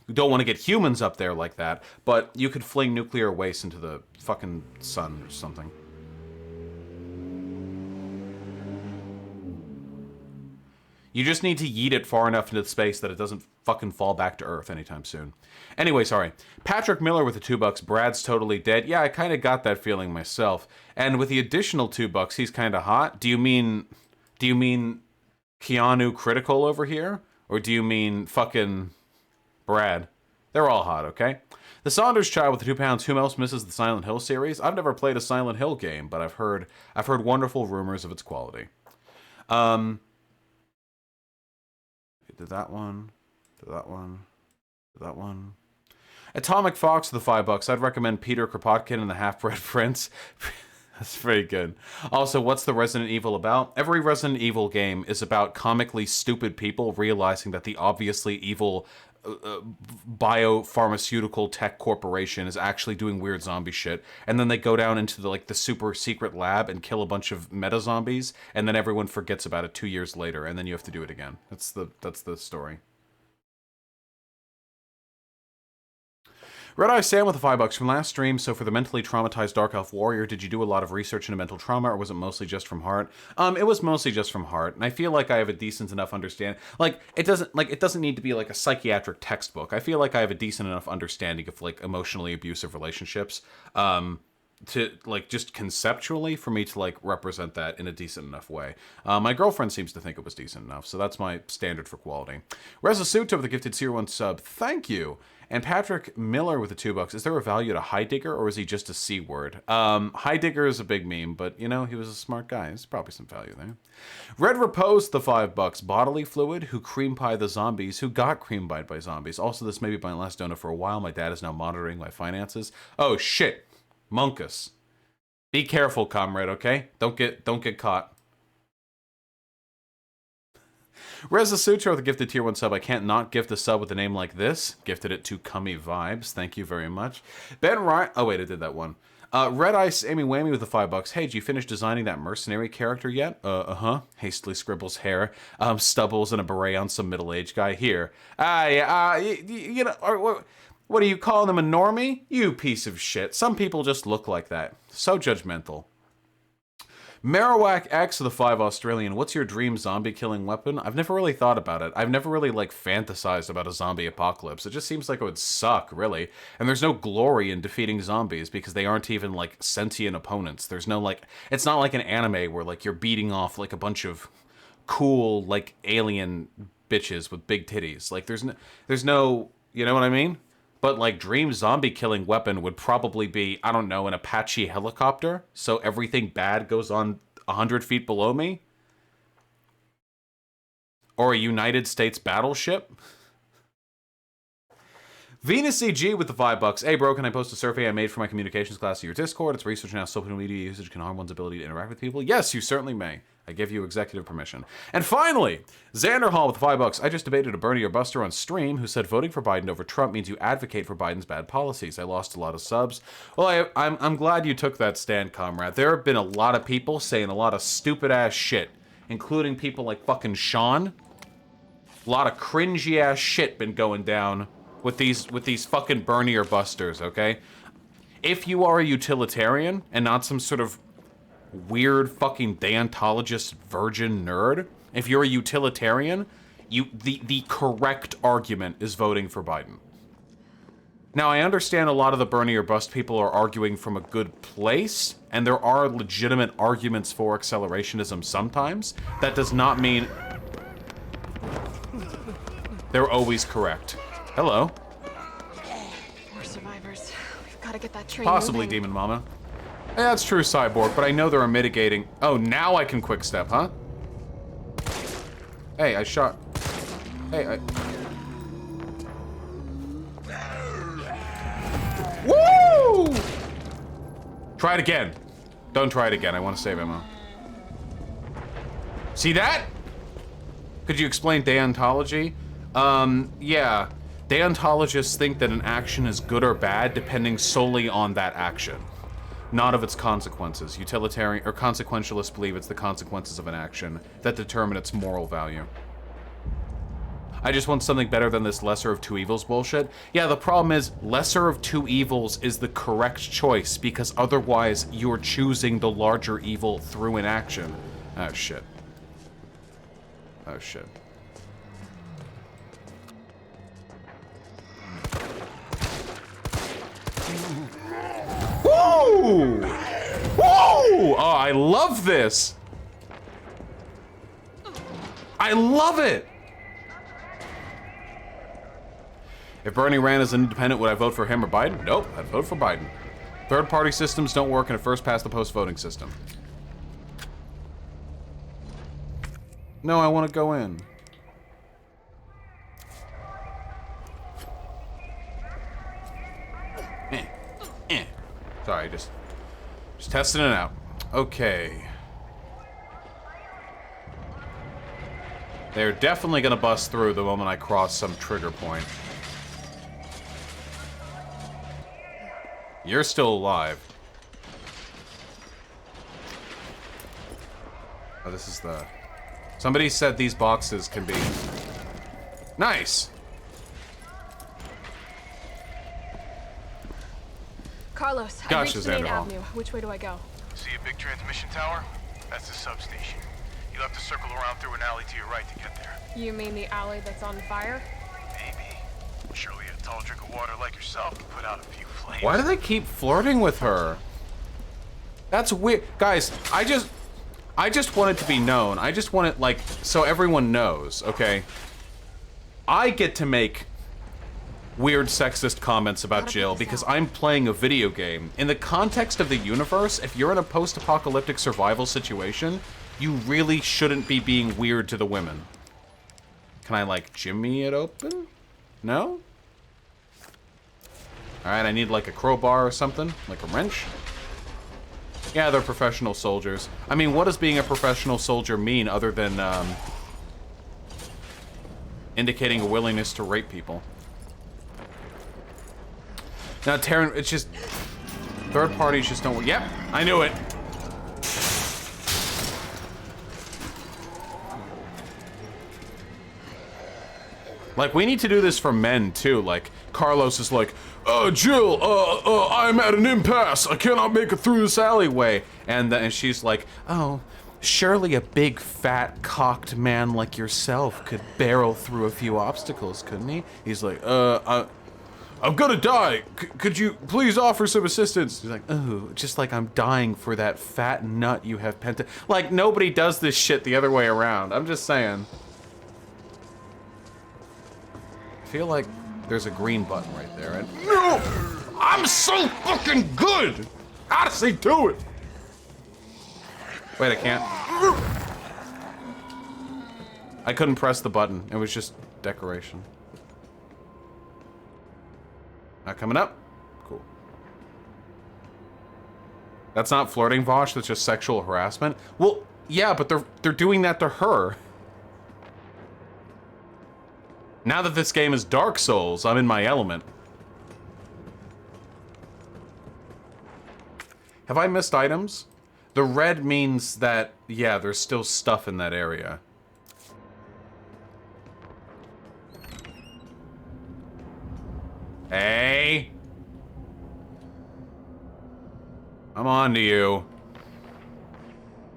we don't want to get humans up there like that, but you could fling nuclear waste into the fucking sun or something. You just need to yeet it far enough into space that it doesn't fucking fall back to Earth anytime soon. Anyway, sorry. Patrick Miller with the $2. Brad's totally dead. Yeah, I kind of got that feeling myself. And with the additional $2, he's kind of hot. Do you mean Keanu Critical over here? Or do you mean fucking Brad? They're all hot, okay? The Saunders child with the £2. Who else misses the Silent Hill series? I've never played a Silent Hill game, but I've heard wonderful rumors of its quality. Did that one. Atomic Fox with the $5. I'd recommend Peter Kropotkin and the Half-Breed Prince. That's very good. Also, what's the Resident Evil about? Every Resident Evil game is about comically stupid people realizing that the obviously evil biopharmaceutical tech corporation is actually doing weird zombie shit, and then they go down into the super secret lab and kill a bunch of meta zombies, and then everyone forgets about it 2 years later, and then you have to do it again. That's the story. Red Eye Sam with the $5 from last stream. So for the mentally traumatized Dark Elf Warrior, did you do a lot of research into mental trauma, or was it mostly just from heart? It was mostly just from heart, and I feel like I have a decent enough understanding. It doesn't need to be like a psychiatric textbook. I feel like I have a decent enough understanding of like emotionally abusive relationships, to like just conceptually for me to like represent that in a decent enough way. My girlfriend seems to think it was decent enough, so that's my standard for quality. Reza Suto with the gifted Tier 1 sub, thank you. And Patrick Miller with the $2. Is there a value to Heidegger, or is he just a C word? Heidegger is a big meme, but you know, he was a smart guy. There's probably some value there. Red Repose, the $5. Bodily fluid, who cream pie the zombies, who got cream pied by zombies. Also, this may be my last donor for a while. My dad is now monitoring my finances. Oh shit, Monkus. Be careful, comrade, okay? Don't get caught. Reza Sutra with the gifted Tier 1 sub. I can't not gift a sub with a name like this. Gifted it to Cummy Vibes. Thank you very much. Ben Ryan. Oh, wait, I did that one. Red Ice Amy Whammy with the $5. Hey, did you finish designing that mercenary character yet? Hastily scribbles hair, stubbles, and a beret on some middle-aged guy. Here. You know, what are you calling them, a normie? You piece of shit. Some people just look like that. So judgmental. Marowak X of the 5 Australian. What's your dream zombie killing weapon? I've never really thought about it. I've never really like fantasized about a zombie apocalypse. It just seems like it would suck, really. And there's no glory in defeating zombies because they aren't even like sentient opponents. There's no like, it's not like an anime where like you're beating off like a bunch of cool like alien bitches with big titties. Like there's no, you know what I mean? But like dream zombie killing weapon would probably be, I don't know, an Apache helicopter. So everything bad goes on 100 feet below me. Or a United States battleship. Venus CG with the $5. Hey bro, can I post a survey I made for my communications class to your Discord? It's researching how social media usage can harm one's ability to interact with people. Yes, you certainly may. I give you executive permission. And finally, Xander Hall with the $5. I just debated a Bernie or Buster on stream who said voting for Biden over Trump means you advocate for Biden's bad policies. I lost a lot of subs. Well, I'm glad you took that stand, comrade. There have been a lot of people saying a lot of stupid-ass shit, including people like fucking Sean. A lot of cringy-ass shit been going down with these fucking Bernie or Busters, okay? If you are a utilitarian and not some sort of weird fucking deontologist virgin nerd, if you're a utilitarian, the correct argument is voting for Biden. Now, I understand a lot of the Bernie or Bust people are arguing from a good place, and there are legitimate arguments for accelerationism sometimes. That does not mean... They're always correct. Hello. More survivors. We've got to get that train Possibly moving. Demon Mama. Yeah, that's true, Cyborg, but I know there are mitigating... Oh, now I can quick step, huh? Hey, I shot... Hey, I... Woo! Try it again. Don't try it again. I want to save ammo. See that? Could you explain deontology? Yeah. Deontologists think that an action is good or bad depending solely on that action, not of its consequences. Utilitarian or consequentialists believe it's the consequences of an action that determine its moral value. I just want something better than this lesser of two evils bullshit. Yeah, the problem is lesser of two evils is the correct choice because otherwise you're choosing the larger evil through an action. Oh shit. Oh shit. Woo! Woo! Oh, I love this. I love it. If Bernie ran as an independent, would I vote for him or Biden? Nope, I'd vote for Biden. Third-party systems don't work in a first-past-the-post voting system. No, I want to go in. Sorry, just testing it out. Okay. They're definitely gonna bust through the moment I cross some trigger point. You're still alive. Oh, this is the... Somebody said these boxes can be... Nice! Carlos, I Gotcha, reached the main Xanderhal. avenue. Which way do I go? See a big transmission tower? That's the substation. You'll have to circle around through an alley to your right to get there. You mean the alley that's on fire? Maybe. Surely a tall drink of water like yourself can put out a few flames. Why do they keep flirting with her? That's weird. Guys, I just want it to be known. I just want it, like, so everyone knows, okay? I get to make weird sexist comments about Jill because I'm playing a video game. In the context of the universe, if you're in a post-apocalyptic survival situation, you really shouldn't be being weird to the women. Can I, like, jimmy it open? No? Alright, I need, like, a crowbar or something. Like a wrench. Yeah, they're professional soldiers. I mean, what does being a professional soldier mean other than, indicating a willingness to rape people? Now, Taryn, it's just... Third parties just don't... Yep, I knew it. Like, we need to do this for men, too. Like, Carlos is like, Jill, I'm at an impasse. I cannot make it through this alleyway. And she's like, oh, surely a big, fat, cocked man like yourself could barrel through a few obstacles, couldn't he? He's like, I'm gonna die. Could you please offer some assistance? He's like, oh, just like I'm dying for that fat nut you have pent. Like, nobody does this shit the other way around. I'm just saying. I feel like there's a green button right there. And no! I'm so fucking good! Honestly, do it! Wait, I can't. I couldn't press the button. It was just decoration. Not coming up? Cool. That's not flirting, Vosh, that's just sexual harassment? Well, yeah, but they're doing that to her. Now that this game is Dark Souls, I'm in my element. Have I missed items? The red means that, yeah, there's still stuff in that area. Hey! I'm on to you.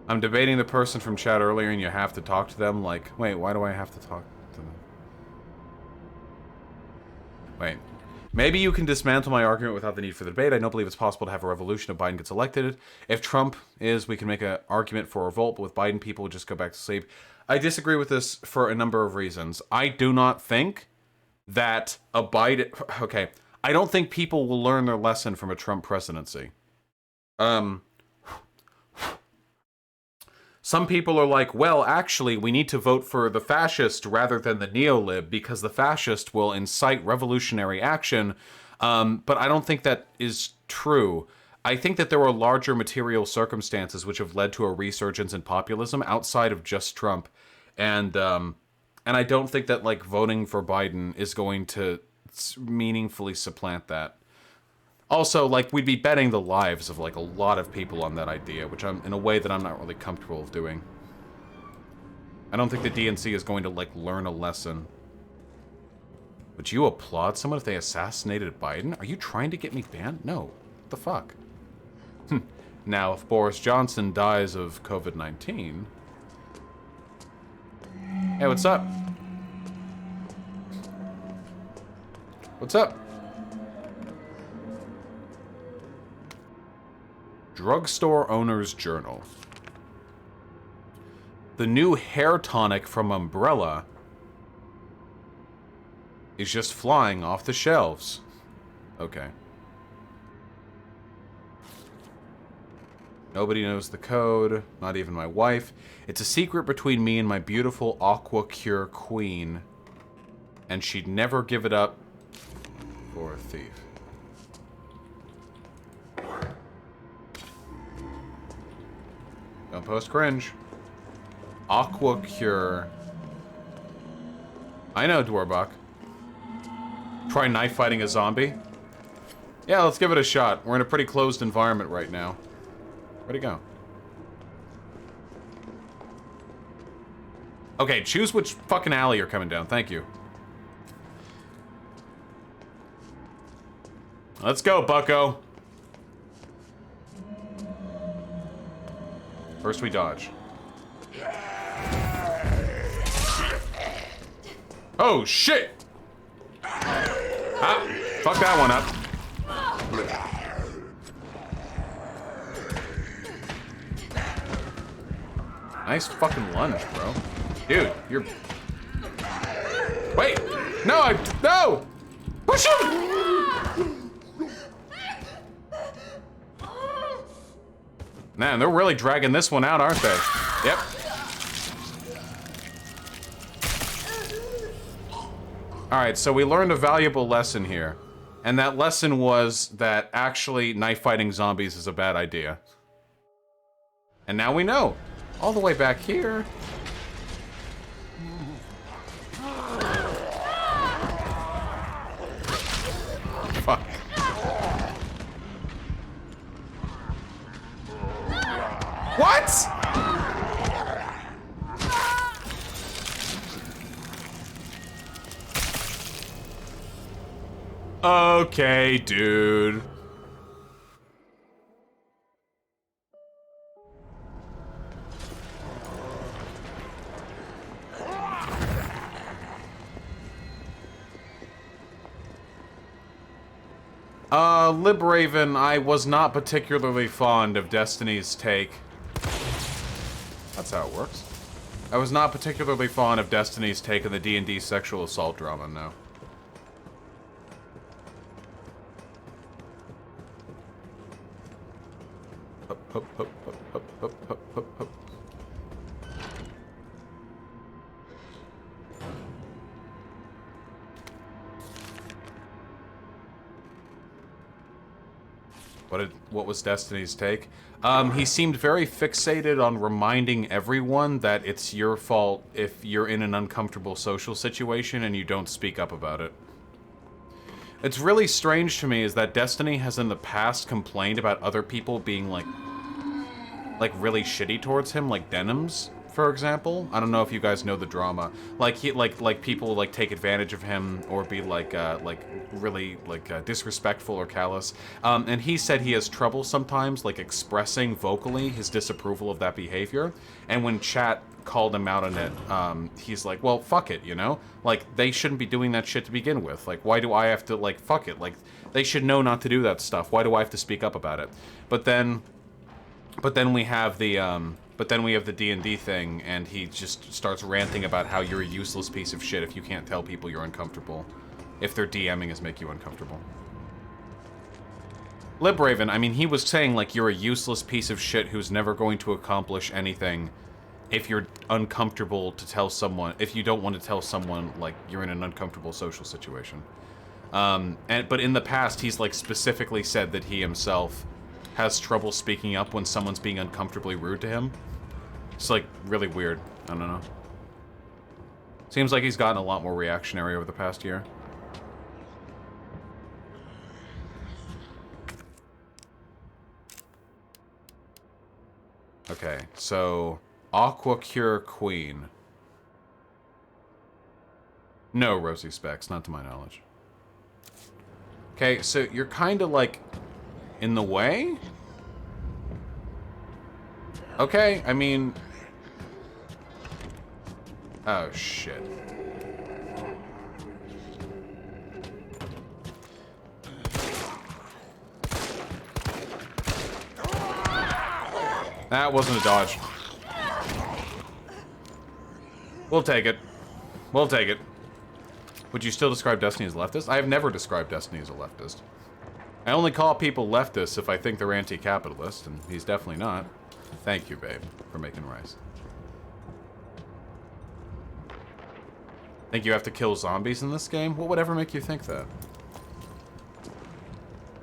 I'm debating the person from chat earlier and you have to talk to them, like, wait, why do I have to talk to them? Wait. Maybe you can dismantle my argument without the need for the debate. I don't believe it's possible to have a revolution if Biden gets elected. If Trump is, we can make an argument for revolt, but with Biden, people would just go back to sleep. I disagree with this for a number of reasons. I do not think that a Biden... Okay, I don't think people will learn their lesson from a Trump presidency. Some people are like, well, actually, we need to vote for the fascist rather than the neolib because the fascist will incite revolutionary action. But I don't think that is true. I think that there were larger material circumstances which have led to a resurgence in populism outside of just Trump. And I don't think that, like, voting for Biden is going to meaningfully supplant that. Also, like, we'd be betting the lives of, like, a lot of people on that idea, which I'm, in a way that I'm not really comfortable with doing. I don't think the DNC is going to, like, learn a lesson. Would you applaud someone if they assassinated Biden? Are you trying to get me banned? No. What the fuck? Now, if Boris Johnson dies of COVID-19... Hey, what's up? What's up? Drugstore Owner's Journal. The new hair tonic from Umbrella is just flying off the shelves. Okay. Nobody knows the code, not even my wife. It's a secret between me and my beautiful Aqua Cure queen. And she'd never give it up for a thief. Don't post cringe. Aqua Cure. I know, Dwarbuck. Try knife fighting a zombie? Yeah, let's give it a shot. We're in a pretty closed environment right now. Where'd he go? Okay, choose which fucking alley you're coming down. Thank you. Let's go, bucko. First we dodge. Oh, shit! Ah, fuck that one up. Nice fucking lunge, bro. Dude, you're... Wait! No, no! Push him! Man, they're really dragging this one out, aren't they? Yep. Alright, so we learned a valuable lesson here. And that lesson was that actually knife fighting zombies is a bad idea. And now we know. All the way back here. Fuck. What? Okay, dude. Libraven, I was not particularly fond of Destiny's take. That's how it works. I was not particularly fond of Destiny's take on the D&D sexual assault drama, no. Hup, hup, hup, hup, hup, hup, hup, hup, hup. What was Destiny's take? He seemed very fixated on reminding everyone that it's your fault if you're in an uncomfortable social situation and you don't speak up about it. It's really strange to me is that Destiny has in the past complained about other people being like really shitty towards him, like Denims, for example. I don't know if you guys know the drama. Like people like take advantage of him or be really disrespectful or callous. And he said he has trouble sometimes like expressing vocally his disapproval of that behavior. And when chat called him out on it, he's like, well, fuck it, you know? Like, they shouldn't be doing that shit to begin with. Like, why do I have to, like, fuck it? Like, they should know not to do that stuff. Why do I have to speak up about it? But then But then we have the D&D thing, and he just starts ranting about how you're a useless piece of shit if you can't tell people you're uncomfortable. If their DMing is make you uncomfortable. Libraven, I mean, he was saying, like, you're a useless piece of shit who's never going to accomplish anything if you're uncomfortable to tell someone, if you don't want to tell someone, like, you're in an uncomfortable social situation. But in the past, he's, like, specifically said that he himself has trouble speaking up when someone's being uncomfortably rude to him. It's, like, really weird. I don't know. Seems like he's gotten a lot more reactionary over the past year. Okay, so... Aqua Cure Queen. No, Rosie Specs, not to my knowledge. Okay, so you're kind of, like, in the way? Okay, I mean... Oh, shit. That wasn't a dodge. We'll take it. We'll take it. Would you still describe Destiny as leftist? I have never described Destiny as a leftist. I only call people leftists if I think they're anti-capitalist, and he's definitely not. Thank you, babe, for making rice. Think you have to kill zombies in this game? What would ever make you think that?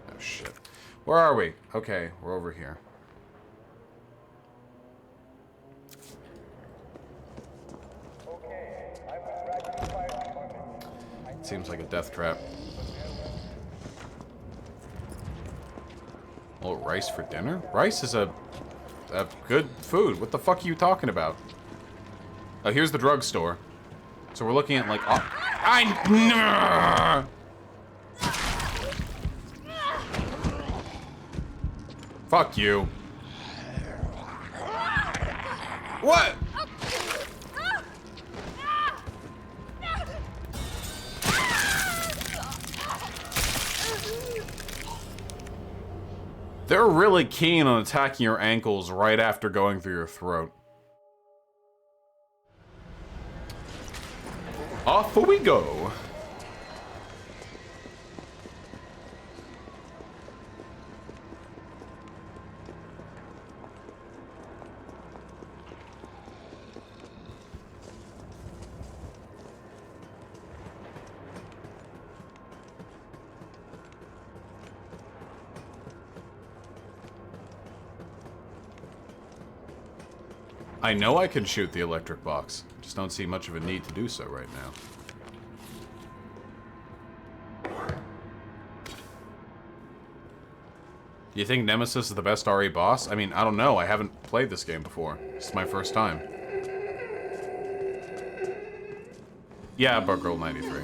Oh, shit. Where are we? Okay, we're over here. Seems like a death trap. Oh, rice for dinner? Rice is a good food. What the fuck are you talking about? Oh, here's the drugstore. So we're looking at like... Fuck you. What? They're really keen on attacking your ankles right after going through your throat. Off we go. I know I can shoot the electric box. Just don't see much of a need to do so right now. Do you think Nemesis is the best RE boss? I mean, I don't know. I haven't played this game before. It's my first time. Yeah, Buggirl 93.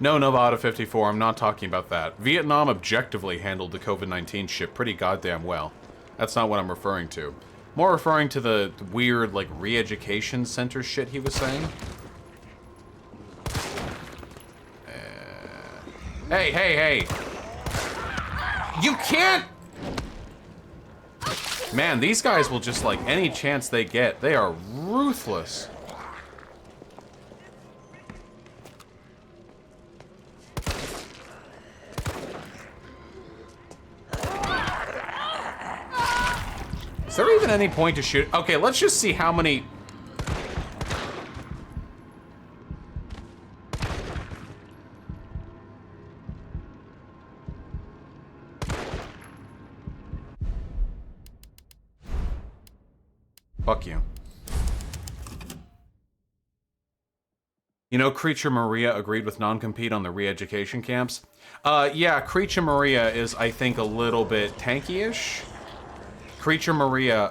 No, Nevada 54, I'm not talking about that. Vietnam objectively handled the COVID-19 shit pretty goddamn well. That's not what I'm referring to. More referring to the weird, like, re-education center shit he was saying. Hey, hey, hey! You can't! Man, these guys will just, like, any chance they get, they are ruthless. Is there even any point to shoot? Okay, let's just see how many... Fuck you. You know, Creature Maria agreed with non-compete on the re-education camps. Yeah, Creature Maria is, I think, a little bit tanky-ish. Creature Maria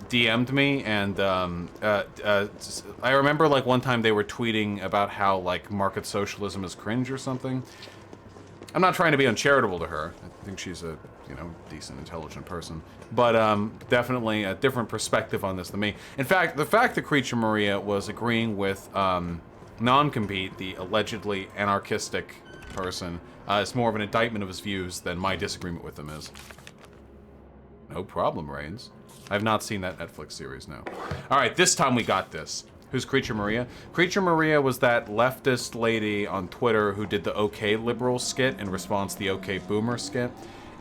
DM'd me, and I remember, like, one time they were tweeting about how, like, market socialism is cringe or something. I'm not trying to be uncharitable to her. I think she's a, you know, decent, intelligent person. But definitely a different perspective on this than me. In fact, the fact that Creature Maria was agreeing with Non-Compete, the allegedly anarchistic person, is more of an indictment of his views than my disagreement with him is. No problem, Reigns. I've not seen that Netflix series, no. All right, this time we got this. Who's Creature Maria? Creature Maria was that leftist lady on Twitter who did the OK Liberal skit in response to the OK Boomer skit.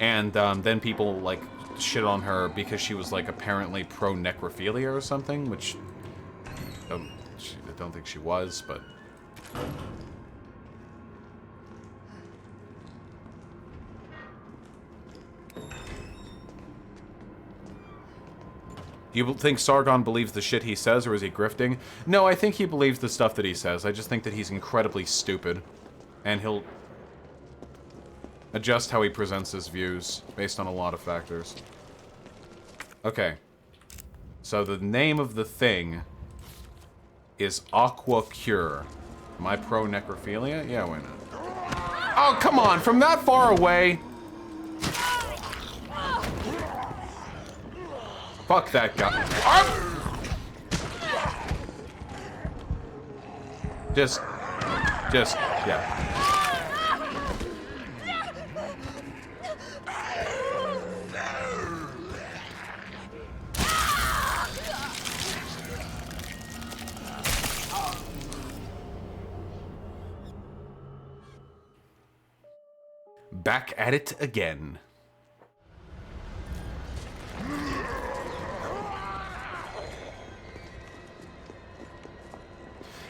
And then people, like, shit on her because she was, like, apparently pro-necrophilia or something, which I don't think she was, but... Do you think Sargon believes the shit he says, or is he grifting? No, I think he believes the stuff that he says. I just think that he's incredibly stupid. And he'll adjust how he presents his views based on a lot of factors. Okay. So the name of the thing is Aqua Cure. Am I pro-necrophilia? Yeah, why not? Oh, come on! From that far away! Fuck that guy. Just, yeah. Back at it again.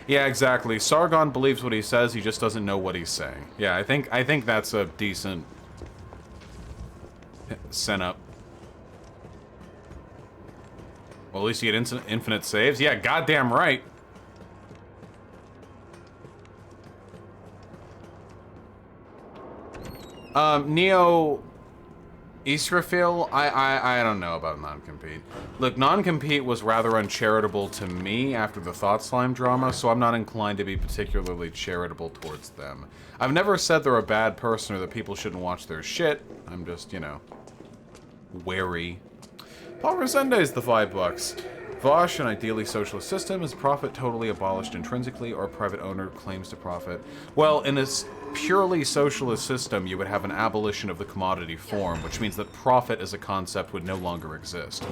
Yeah, exactly. Sargon believes what he says, he just doesn't know what he's saying. Yeah, I think that's a decent setup. Well, at least you get infinite saves. Yeah, goddamn right. Neo Israfil, I don't know about Non-Compete. Look, Non-Compete was rather uncharitable to me after the Thought Slime drama, so I'm not inclined to be particularly charitable towards them. I've never said they're a bad person or that people shouldn't watch their shit. I'm just, you know, wary. Paul Resendez, the $5. Vosh, an ideally socialist system, is profit totally abolished intrinsically or private owner claims to profit. Well, in this purely socialist system, you would have an abolition of the commodity form, which means that profit as a concept would no longer exist.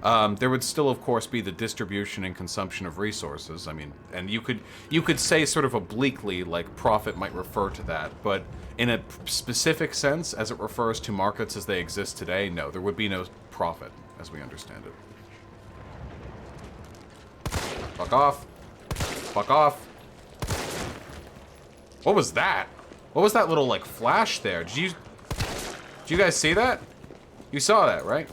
There would still, of course, be the distribution and consumption of resources. I mean, and you could say sort of obliquely, like, profit might refer to that, but in a specific sense, as it refers to markets as they exist today, no, there would be no profit, as we understand it. Fuck off. Fuck off. What was that? What was that little, like, flash there? Did you guys see that? You saw that, right?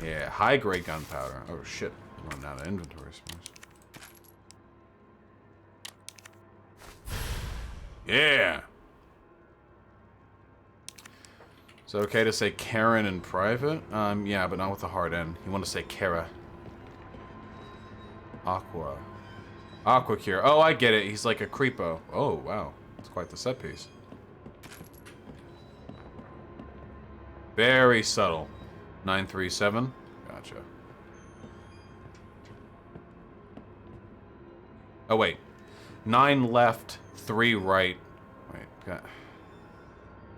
Yeah, high-grade gunpowder. Oh, shit. I'm running out of inventory space. Yeah! Is it okay to say Karen in private? Yeah, but not with the hard N. You want to say Kara. Aqua. Aqua Cure. Oh, I get it. He's like a creepo. Oh, wow. It's quite the set piece. Very subtle. 937. Gotcha. Oh, wait. 9 left, 3 right. Wait, God.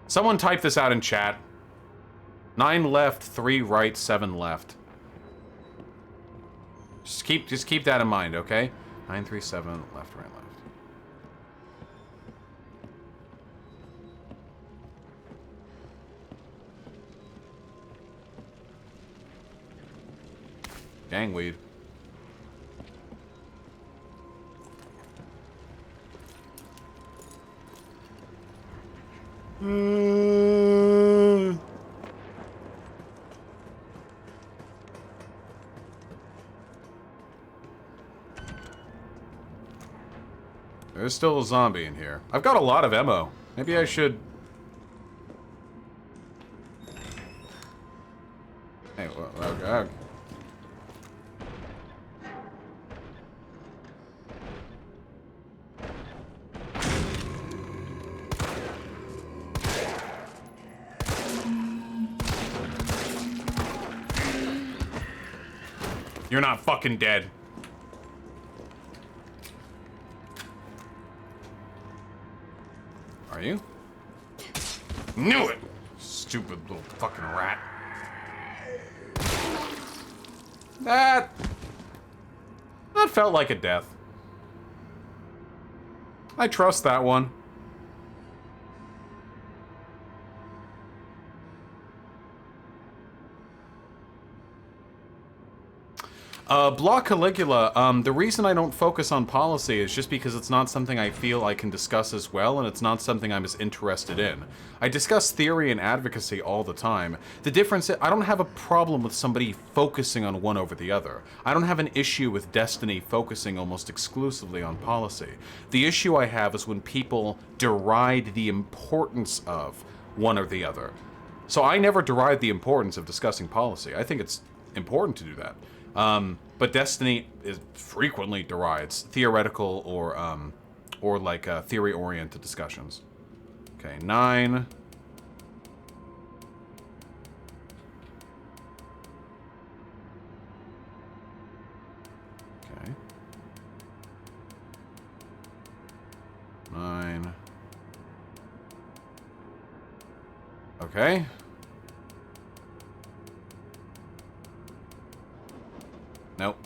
Someone type this out in chat. 9 left, 3 right, 7 left. Just keep that in mind, okay? 937 left, right, left. Gangweed. There's still a zombie in here. I've got a lot of ammo. Maybe I should... Hey, well, okay. You're not fucking dead. Are you? Knew it! Stupid little fucking rat. That felt like a death. I trust that one. Block Caligula, the reason I don't focus on policy is just because it's not something I feel I can discuss as well, and it's not something I'm as interested in. I discuss theory and advocacy all the time. The difference is, I don't have a problem with somebody focusing on one over the other. I don't have an issue with Destiny focusing almost exclusively on policy. The issue I have is when people deride the importance of one or the other. So I never deride the importance of discussing policy. I think it's important to do that. But Destiny is frequently derides theoretical or like theory-oriented discussions. Okay, 9. Okay. 9. Okay. Nope.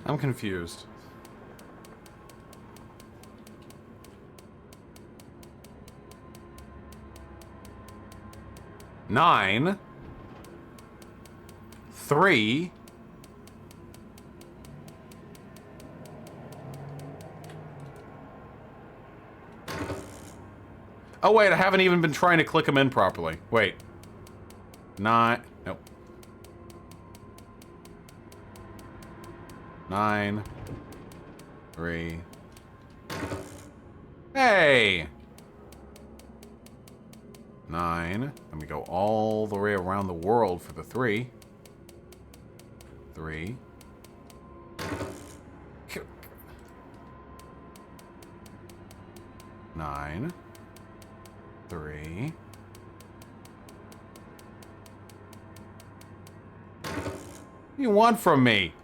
I'm confused. Nine. 3. Oh wait, I haven't even been trying to click them in properly. Wait. 9. Nope. 9. 3. Hey! 9. Let me go all the way around the world for the 3. 3. 9. 3. What do you want from me?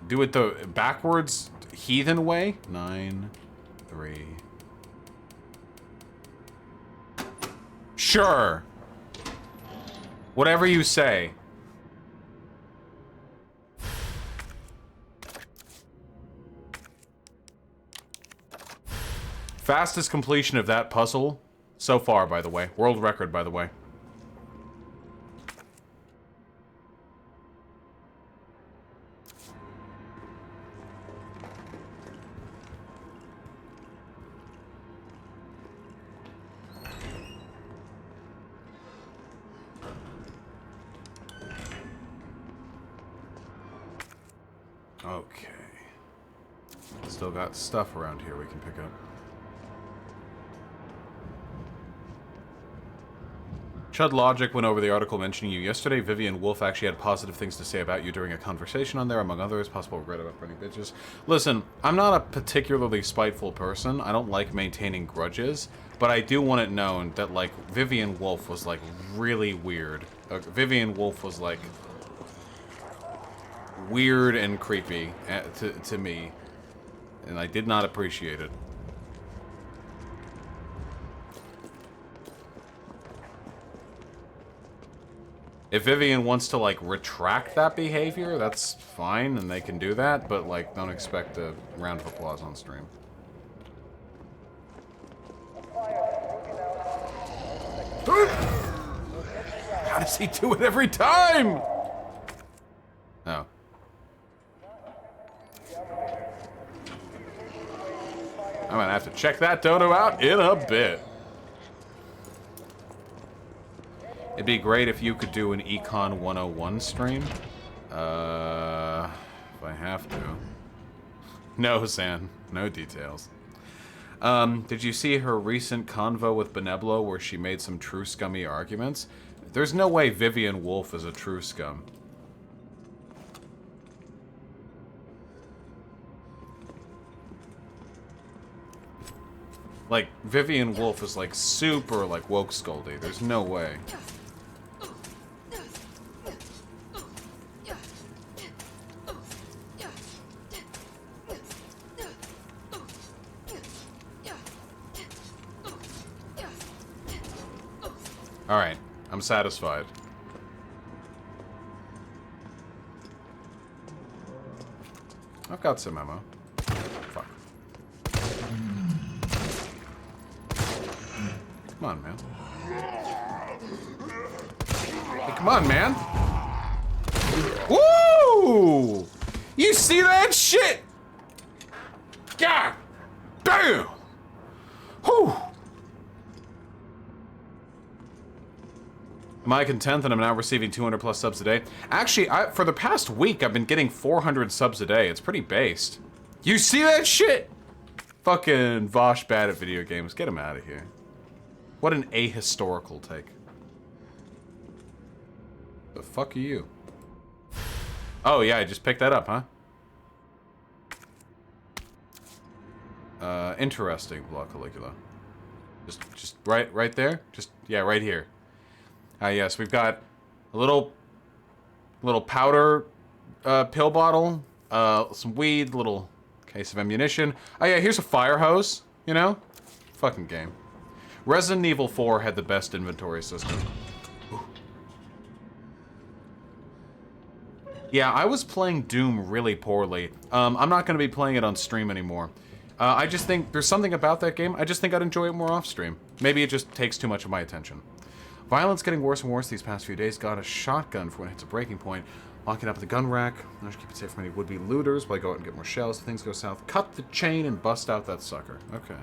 Do it the backwards heathen way? 9. 3. Sure. Whatever you say. Fastest completion of that puzzle so far, by the way. World record, by the way. Okay. Still got stuff around here we can pick up. Chud Logic went over the article mentioning you yesterday. Vivian Wolf actually had positive things to say about you during a conversation on there, among others. Possible regret about burning bitches. Listen, I'm not a particularly spiteful person. I don't like maintaining grudges, but I do want it known that, like, Vivian Wolf was, like, really weird. Vivian Wolf was, like, weird and creepy to me, and I did not appreciate it. If Vivian wants to, like, retract that behavior, that's fine, and they can do that, but, like, don't expect a round of applause on stream. How does he do it every time? gonna have to check that dodo out in a bit. It'd be great if you could do an Econ 101 stream. If I have to. No, Zan. No details. Did you see her recent convo with Beneblo where she made some true scummy arguments? There's no way Vivian Wolf is a true scum. Like, Vivian Wolf is like super like woke scoldy. There's no way. Alright, I'm satisfied. I've got some ammo. Fuck. Come on, man. Hey, come on, man. Woo! You see that shit? God damn! Whew! Am I content that I'm now receiving 200 plus subs a day? Actually, for the past week, I've been getting 400 subs a day. It's pretty based. You see that shit? Fucking Vosh bad at video games. Get him out of here. What an ahistorical take. The fuck are you? Oh yeah, I just picked that up, huh? Interesting, Block Caligula. Just right there? Yeah, right here. Yes, we've got a little powder pill bottle, some weed, little case of ammunition. Oh yeah, here's a fire hose, you know? Fucking game. Resident Evil 4 had the best inventory system. Ooh. Yeah, I was playing Doom really poorly. I'm not going to be playing it on stream anymore. I just think there's something about that game. I just think I'd enjoy it more off stream. Maybe it just takes too much of my attention. Violence getting worse and worse these past few days. Got a shotgun for when it hits a breaking point. Locking up the gun rack. I should keep it safe from any would-be looters while I go out and get more shells. If things go south, cut the chain and bust out that sucker. Okay.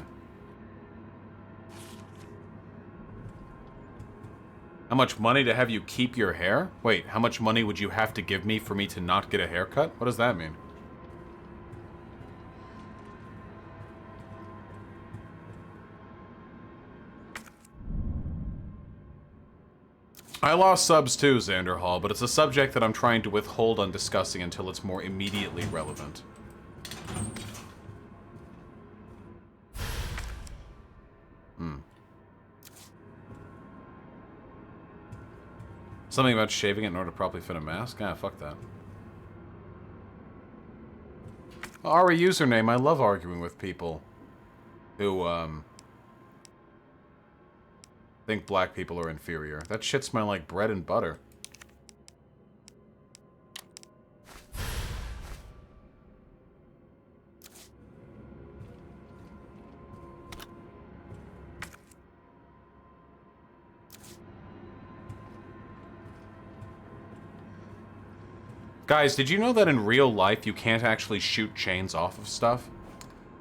How much money to have you keep your hair? Wait, how much money would you have to give me for me to not get a haircut? What does that mean? I lost subs too, Xander Hall, but it's a subject that I'm trying to withhold on discussing until it's more immediately relevant. Something about shaving it in order to properly fit a mask? Ah, fuck that. Ari username, I love arguing with people who, think black people are inferior. That shit smell like bread and butter. Guys, did you know that in real life you can't actually shoot chains off of stuff?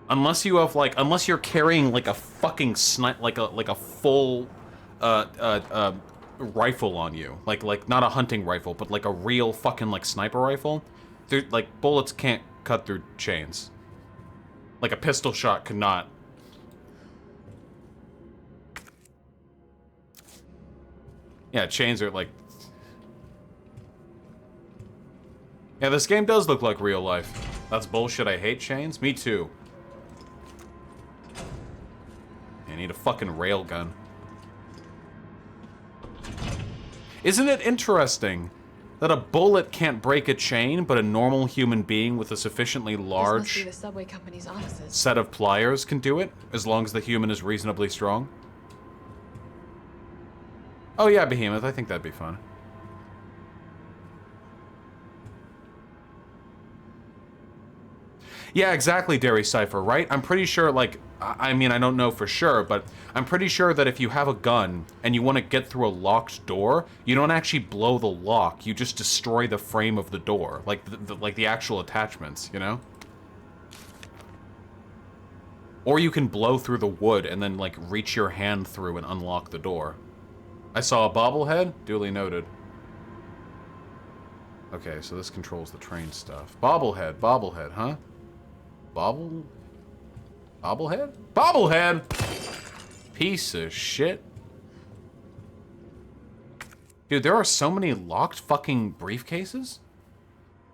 Unless you have like, unless you're carrying like a fucking snipe, like a full rifle on you, like not a hunting rifle, but like a real fucking like sniper rifle. Like bullets can't cut through chains. Like a pistol shot could not. Yeah, chains are like. Yeah, this game does look like real life. That's bullshit. I hate chains. Me too. I need a fucking railgun. Isn't it interesting that a bullet can't break a chain, but a normal human being with a sufficiently large the subway company's offices. Set of pliers can do it, as long as the human is reasonably strong? Oh yeah, Behemoth, I think that'd be fun. Yeah, exactly, Dairy Cypher, right? I'm pretty sure, like, I mean, I don't know for sure, but I'm pretty sure that if you have a gun and you want to get through a locked door, you don't actually blow the lock, you just destroy the frame of the door, like the actual attachments, you know? Or you can blow through the wood and then, like, reach your hand through and unlock the door. I saw a bobblehead. Duly noted. Okay, so this controls the train stuff. Bobblehead, huh? Bobblehead? Bobblehead! Piece of shit. Dude, there are so many locked fucking briefcases?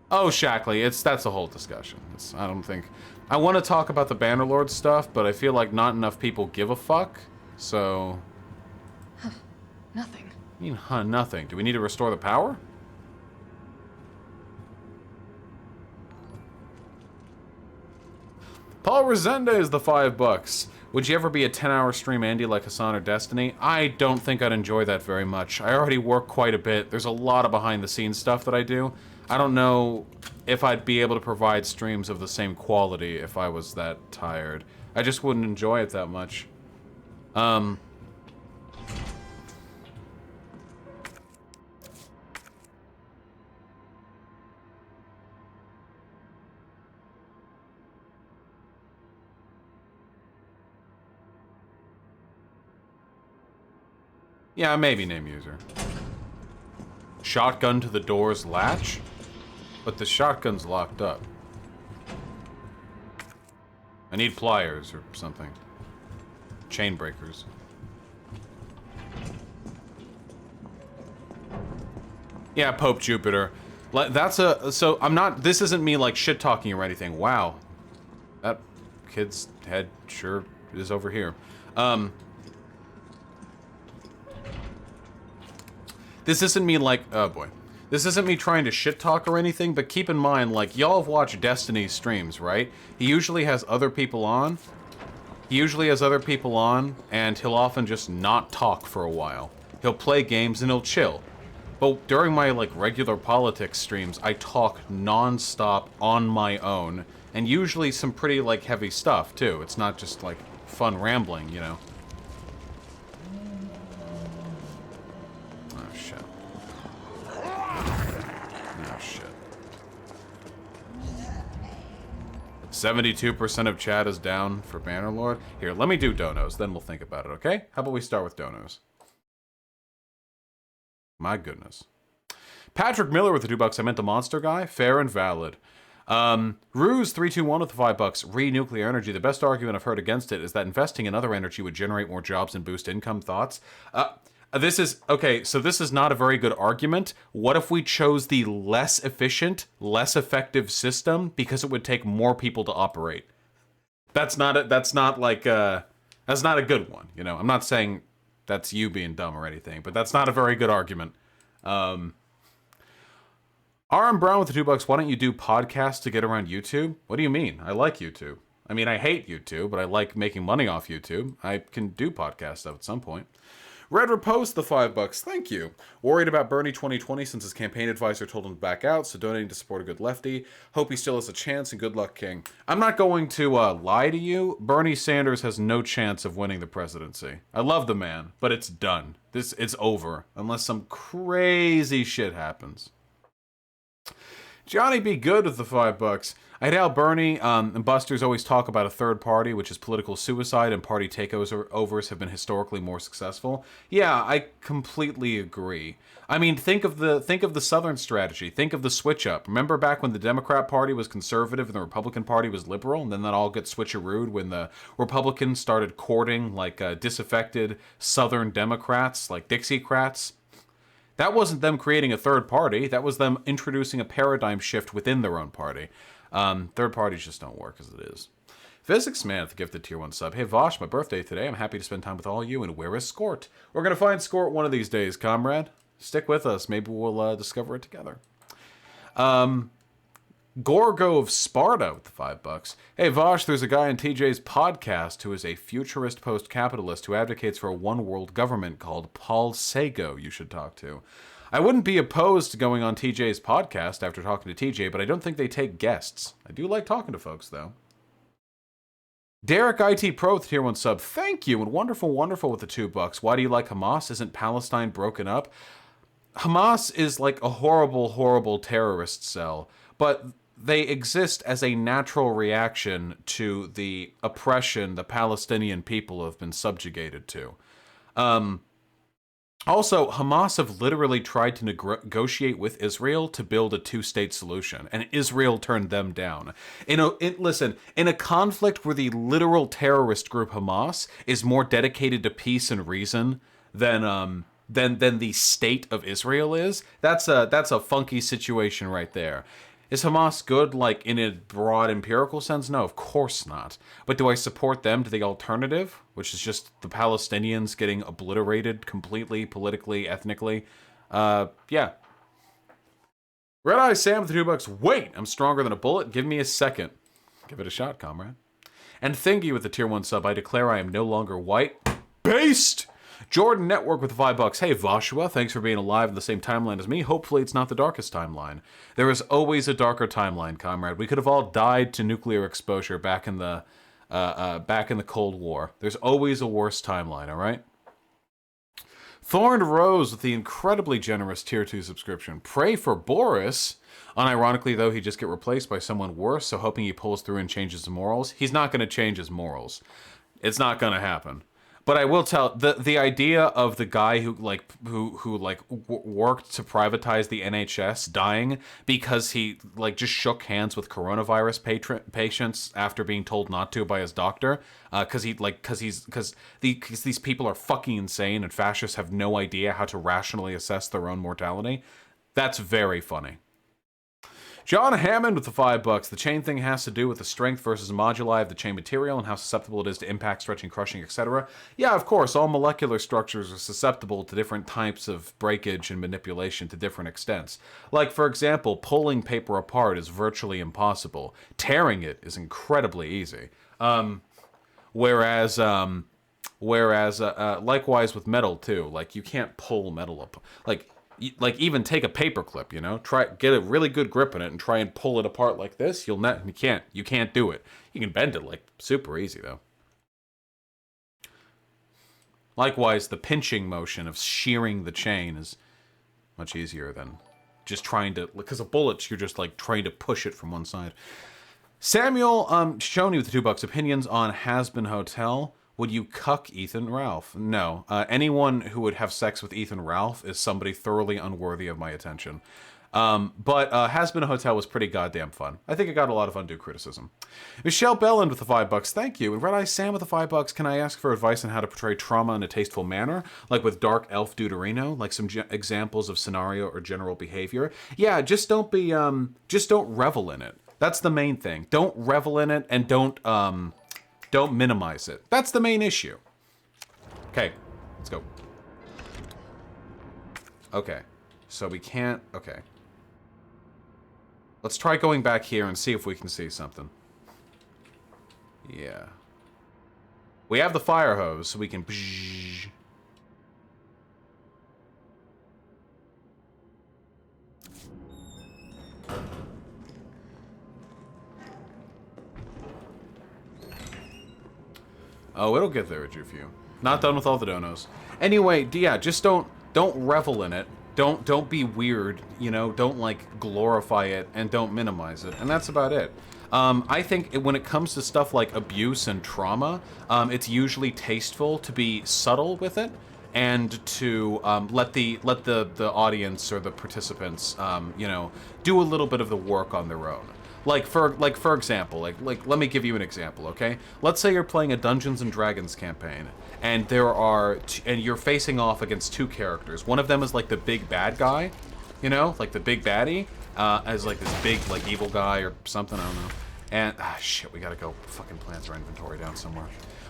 Oh, Shackley, that's a whole discussion. I don't think... I want to talk about the Bannerlord stuff, but I feel like not enough people give a fuck, so... Nothing. I mean, nothing. Do we need to restore the power? Paul Resende is the $5. Would you ever be a 10-hour stream Andy like Hassan or Destiny? I don't think I'd enjoy that very much. I already work quite a bit. There's a lot of behind-the-scenes stuff that I do. I don't know if I'd be able to provide streams of the same quality if I was that tired. I just wouldn't enjoy it that much. Yeah, maybe name user. Shotgun to the door's latch? But the shotgun's locked up. I need pliers or something. Chain breakers. Yeah, Pope Jupiter. So I'm not, this isn't me like shit talking or anything. Wow. That kid's head sure is over here. This isn't me like, oh boy. This isn't me trying to shit talk or anything, but keep in mind, like, y'all have watched Destiny's streams, right? He usually has other people on. And he'll often just not talk for a while. He'll play games and he'll chill. But during my, like, regular politics streams, I talk non-stop on my own. And usually some pretty, like, heavy stuff, too. It's not just, like, fun rambling, you know? Oh, shit. 72% of chat is down for Bannerlord. Here, let me do donos, then we'll think about it, okay? How about we start with donos? My goodness. Patrick Miller with the $2. I meant the monster guy. Fair and valid. Ruse321 with the $5. Re-nuclear energy. The best argument I've heard against it is that investing in other energy would generate more jobs and boost income. Thoughts? This is, okay, so this is not a very good argument. What if we chose the less efficient, less effective system because it would take more people to operate? That's not a good one, you know? I'm not saying that's you being dumb or anything, but that's not a very good argument. RM Brown with the $2. Why don't you do podcasts to get around YouTube? What do you mean? I like YouTube. I mean, I hate YouTube, but I like making money off YouTube. I can do podcast stuff at some point. Red Repost the $5. Thank you. Worried about Bernie 2020 since his campaign advisor told him to back out, so donating to support a good lefty. Hope he still has a chance, and good luck, King. I'm not going to lie to you. Bernie Sanders has no chance of winning the presidency. I love the man, but it's done. It's over, unless some crazy shit happens. Johnny B. Good with the $5. I doubt Bernie and Buster's always talk about a third party, which is political suicide, and party takeovers have been historically more successful. Yeah, I completely agree. I mean, think of the Southern strategy. Think of the switch up. Remember back when the Democrat Party was conservative and the Republican Party was liberal, and then that all gets switcherooed when the Republicans started courting like disaffected Southern Democrats, like Dixiecrats. That wasn't them creating a third party. That was them introducing a paradigm shift within their own party. Third parties just don't work as it is. Physics Man, the gifted tier 1 sub. Hey Vosh, my birthday today. I'm happy to spend time with all you. And where is Skort? We're going to find Skort one of these days, comrade. Stick with us. Maybe we'll discover it together. Gorgo of Sparta with the $5. Hey Vosh, there's a guy in TJ's podcast who is a futurist post-capitalist who advocates for a one-world government called Paul Sago you should talk to. I wouldn't be opposed to going on TJ's podcast after talking to TJ, but I don't think they take guests. I do like talking to folks, though. Derek IT Pro with tier 1 sub. Thank you, and wonderful with the $2. Why do you like Hamas? Isn't Palestine broken up? Hamas is like a horrible terrorist cell, but they exist as a natural reaction to the oppression the Palestinian people have been subjugated to. Also, Hamas have literally tried to negotiate with Israel to build a two-state solution, and Israel turned them down. Listen, in a conflict where the literal terrorist group Hamas is more dedicated to peace and reason than the state of Israel is, that's a funky situation right there. Is Hamas good, like, in a broad empirical sense? No, of course not. But do I support them to the alternative, which is just the Palestinians getting obliterated completely, politically, ethnically? Yeah. Red Eye Sam with the $2. Wait, I'm stronger than a bullet. Give me a second. Give it a shot, comrade. And Thingy with the tier 1 sub. I declare I am no longer white. Based! Jordan Network with the $5. Hey, Voshua, thanks for being alive in the same timeline as me. Hopefully it's not the darkest timeline. There is always a darker timeline, comrade. We could have all died to nuclear exposure back in the Cold War. There's always a worse timeline, all right? Thorned Rose with the incredibly generous tier 2 subscription. Pray for Boris. Unironically, though, he'd just get replaced by someone worse, so hoping he pulls through and changes his morals. He's not going to change his morals. It's not going to happen. But I will tell the idea of the guy who worked to privatize the NHS dying because he just shook hands with coronavirus patients after being told not to by his doctor because these people are fucking insane and fascists have no idea how to rationally assess their own mortality. That's very funny. John Hammond with the $5. The chain thing has to do with the strength versus moduli of the chain material and how susceptible it is to impact, stretching, crushing, etc. Yeah, of course, all molecular structures are susceptible to different types of breakage and manipulation to different extents. Like, for example, pulling paper apart is virtually impossible. Tearing it is incredibly easy. Whereas likewise with metal too. Like, you can't pull metal up. Like even take a paper clip, you know, get a really good grip in it and try and pull it apart like this. You can't do it. You can bend it like super easy though. Likewise, the pinching motion of shearing the chain is much easier than just trying to, because of bullets, you're just like trying to push it from one side. Samuel Shoney with the $2. Opinions on Has-Been Hotel. Would you cuck Ethan Ralph? No. Anyone who would have sex with Ethan Ralph is somebody thoroughly unworthy of my attention. But Has-Been Hotel was pretty goddamn fun. I think it got a lot of undue criticism. Michelle Belland with the $5. Thank you. And Red Eye Sam with the $5. Can I ask for advice on how to portray trauma in a tasteful manner? Like with Dark Elf Deuterino? Like some examples of scenario or general behavior? Yeah, just don't revel in it. That's the main thing. Don't revel in it and don't minimize it. That's the main issue. Okay, let's go. Okay, so we can't... Okay. Let's try going back here and see if we can see something. Yeah. We have the fire hose, so we can... Oh, it'll get there, Jufu. Not done with all the donos. Anyway, yeah, just don't revel in it. Don't be weird, you know, don't like glorify it and don't minimize it. And that's about it. I think when it comes to stuff like abuse and trauma, it's usually tasteful to be subtle with it and to let the audience or the participants, you know, do a little bit of the work on their own. Like for example, let me give you an example, okay? Let's say you're playing a Dungeons and Dragons campaign, and you're facing off against two characters. One of them is like the big bad guy, you know, like the big baddie, as like this big like evil guy or something, I don't know. And shit, we gotta go fucking plant our inventory down somewhere.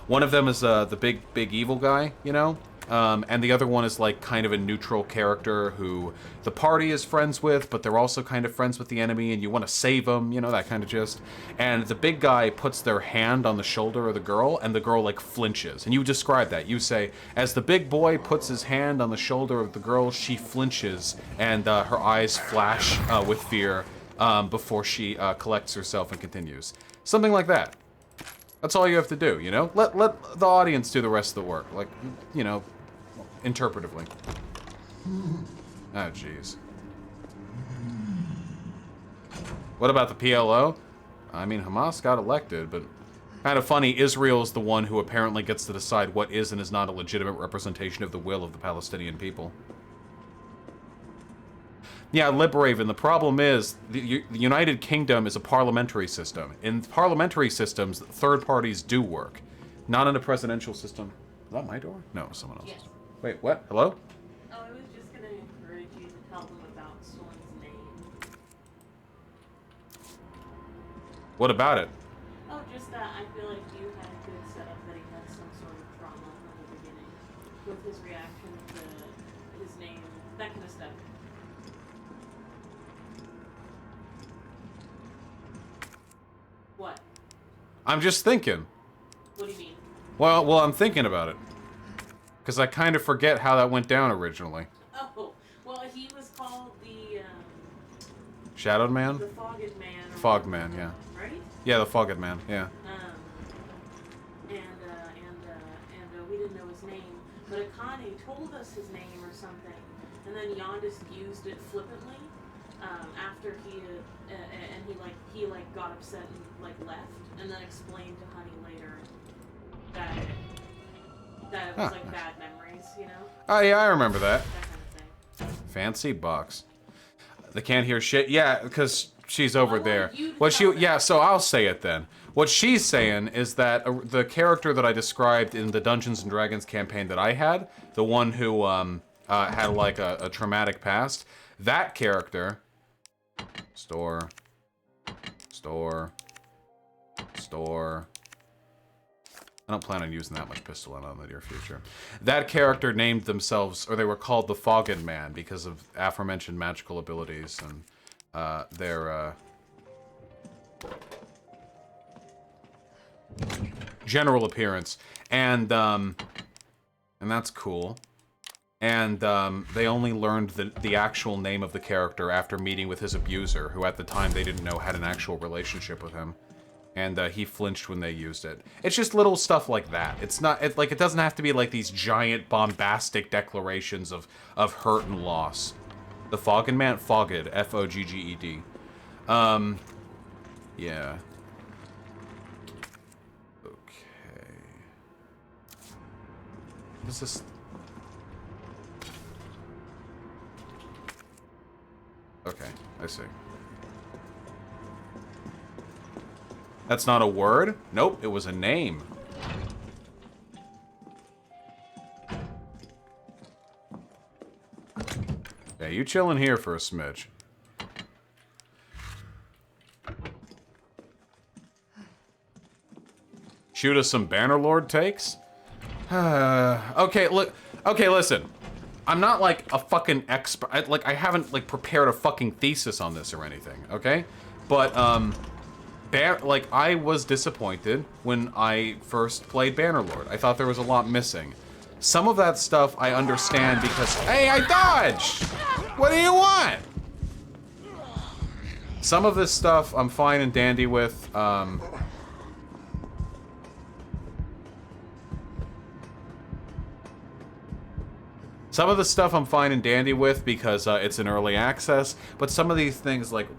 One of them is the big evil guy, you know. And the other one is like kind of a neutral character who the party is friends with, but they're also kind of friends with the enemy and you want to save them, you know, that kind of gist. And the big guy puts their hand on the shoulder of the girl and the girl like flinches. And you describe that. You say, as the big boy puts his hand on the shoulder of the girl, she flinches and her eyes flash with fear before she collects herself and continues. Something like that. That's all you have to do, you know? Let the audience do the rest of the work. Like, you know, interpretively. Oh, jeez. What about the PLO? I mean, Hamas got elected, but kind of funny, Israel's the one who apparently gets to decide what is and is not a legitimate representation of the will of the Palestinian people. Yeah, Libraven, the problem is, the United Kingdom is a parliamentary system. In parliamentary systems, third parties do work. Not in a presidential system. Is that my door? No, someone else's. Yes. Wait, what? Hello? Oh, I was just gonna encourage you to tell them about Soren's name. What about it? Oh, just that I feel like you had a good setup that he had some sort of trauma from the beginning. With his reaction to his name, that kind of stuff. What? I'm just thinking. What do you mean? Well, I'm thinking about it. Because I kind of forget how that went down originally. Oh, well, he was called the, Shadowed Man? the Fogged Man. Fog Man, yeah. Right? Yeah, the Fogged Man, yeah. And we didn't know his name, but Akane told us his name or something, and then Yondas used it flippantly, after he got upset and, left, and then explained to Honey later that it was, bad memories, you know? Oh, yeah, I remember that. That kind of thing. Fancy box. They can't hear shit. Yeah, because she's over there. So I'll say it then. What she's saying is that the character that I described in the Dungeons & Dragons campaign that I had, the one who had a traumatic past, that character... Store. I don't plan on using that much pistol in the near future. That character named themselves, or they were called the Fogged Man because of aforementioned magical abilities and their general appearance, and that's cool. And they only learned the actual name of the character after meeting with his abuser, who at the time they didn't know had an actual relationship with him. And he flinched when they used it. It's just little stuff like that. It's not, it doesn't have to be like these giant bombastic declarations of hurt and loss. The Fogged Man? Fogged. F-O-G-G-E-D. Yeah. Okay. What is this? Okay, I see. That's not a word? Nope, it was a name. Yeah, you chillin' here for a smidge. Shoot us some Bannerlord takes? Okay, look. Okay, listen. I'm not like a fucking expert. I haven't like prepared a fucking thesis on this or anything, okay? But I was disappointed when I first played Bannerlord. I thought there was a lot missing. Some of that stuff I understand because, hey, I dodged! What do you want? Some of this stuff I'm fine and dandy with. Some of the stuff I'm fine and dandy with because it's an early access, but some of these things like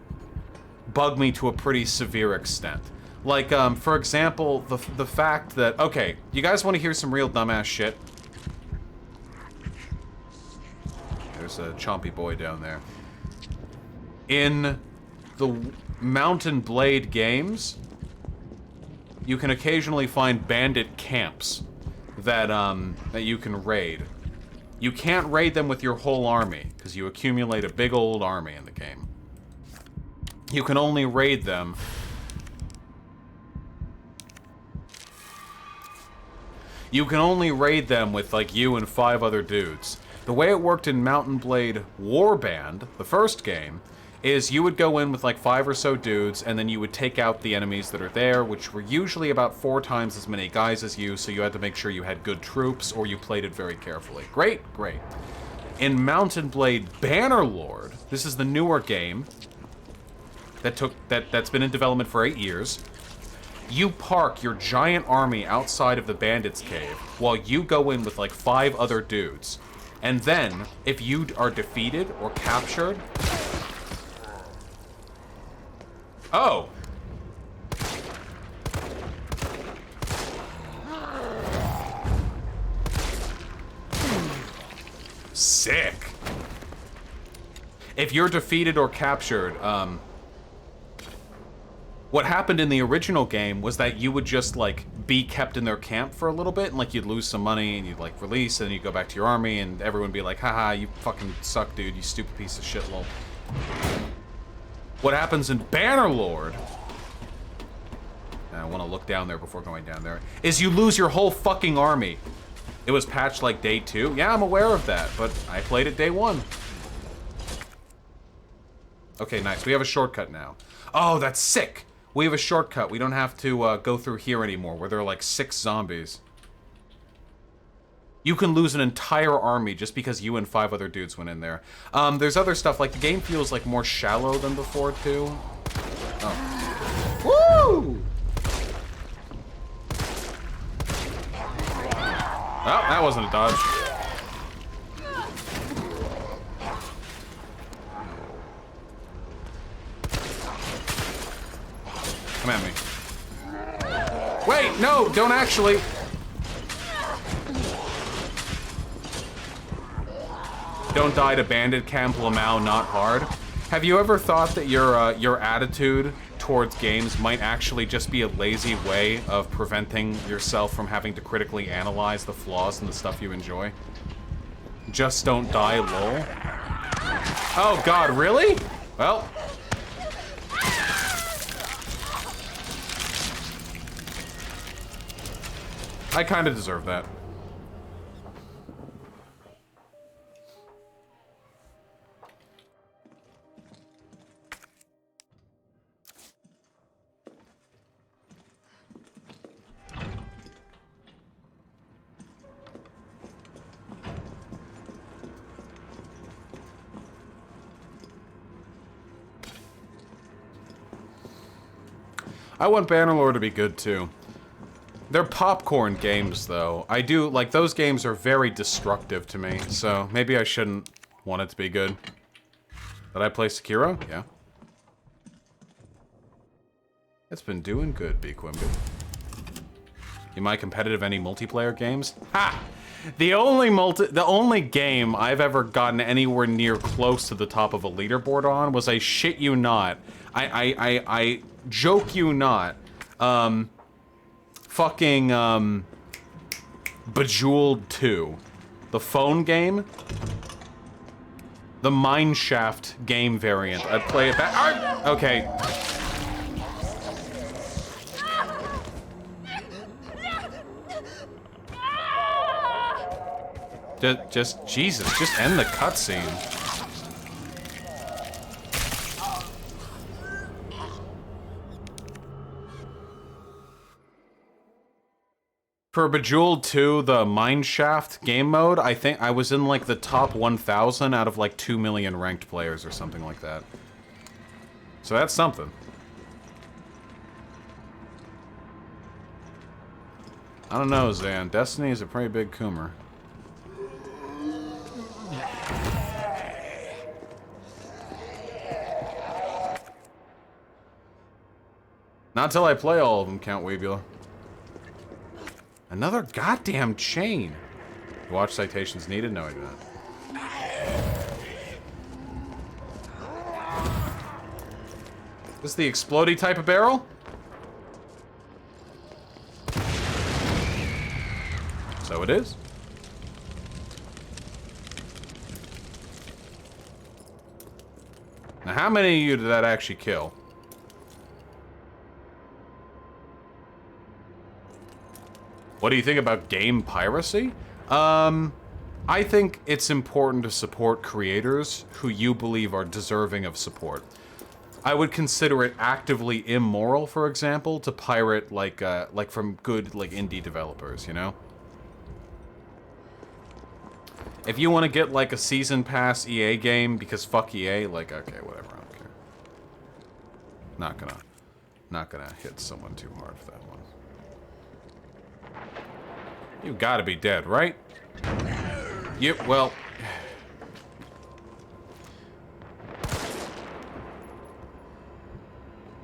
bug me to a pretty severe extent. Like, for example, the fact that, okay, you guys want to hear some real dumbass shit? There's a chompy boy down there. In the Mountain Blade games, you can occasionally find bandit camps that you can raid. You can't raid them with your whole army, because you accumulate a big old army in the game. You can only raid them... You can only raid them with, like, you and 5 other dudes. The way it worked in Mountain Blade Warband, the first game, is you would go in with like 5 or so dudes, and then you would take out the enemies that are there, which were usually about 4 times as many guys as you, so you had to make sure you had good troops, or you played it very carefully. Great, great. In Mountain Blade Bannerlord, this is the newer game that's been in development for 8 years. You park your giant army outside of the bandits' cave while you go in with like 5 other dudes. And then, if you are defeated or captured, Oh! Sick. If you're defeated or captured, what happened in the original game was that you would just, like, be kept in their camp for a little bit, and, like, you'd lose some money, and you'd, like, release, and then you'd go back to your army, and everyone would be like, haha, you fucking suck, dude, you stupid piece of shit, lol. What happens in Bannerlord, and I want to look down there before going down there, is you lose your whole fucking army. It was patched, like, day 2. Yeah, I'm aware of that, but I played it day 1. Okay, nice. We have a shortcut now. Oh, that's sick! We have a shortcut. We don't have to go through here anymore, where there are like 6 zombies. You can lose an entire army just because you and 5 other dudes went in there. There's other stuff, like the game feels like more shallow than before, too. Oh. Woo! Oh, that wasn't a dodge. Come at me. Wait, no, don't actually. Don't die to Bandit Camp Lamau, not hard. Have you ever thought that your attitude towards games might actually just be a lazy way of preventing yourself from having to critically analyze the flaws in the stuff you enjoy? Just don't die, lol. Oh god, really? Well. I kind of deserve that. I want Bannerlord to be good too. They're popcorn games, though. I do, like, those games are very destructive to me, so maybe I shouldn't want it to be good. Did I play Sekiro? Yeah. It's been doing good, B-Quimby. You might competitive any multiplayer games? Ha! The only game I've ever gotten anywhere near close to the top of a leaderboard on was, I shit you not, I joke you not, fucking, Bejeweled 2. The phone game? The Mineshaft game variant. I'd play it back. Okay. Just, Jesus, just end the cutscene. For Bejeweled 2, the Mineshaft game mode, I think I was in like the top 1,000 out of like 2 million ranked players or something like that. So that's something. I don't know, Zan. Destiny is a pretty big coomer. Not till I play all of them, Count Weebula. Another goddamn chain. Watch citations needed? No, I do not. This is the explodey type of barrel? So it is. Now, how many of you did that actually kill? What do you think about game piracy? I think it's important to support creators who you believe are deserving of support. I would consider it actively immoral, for example, to pirate like from good like indie developers, you know? If you want to get like a season pass EA game because fuck EA, like okay, whatever, I don't care. Not gonna hit someone too hard for that one. You gotta be dead, right? Well...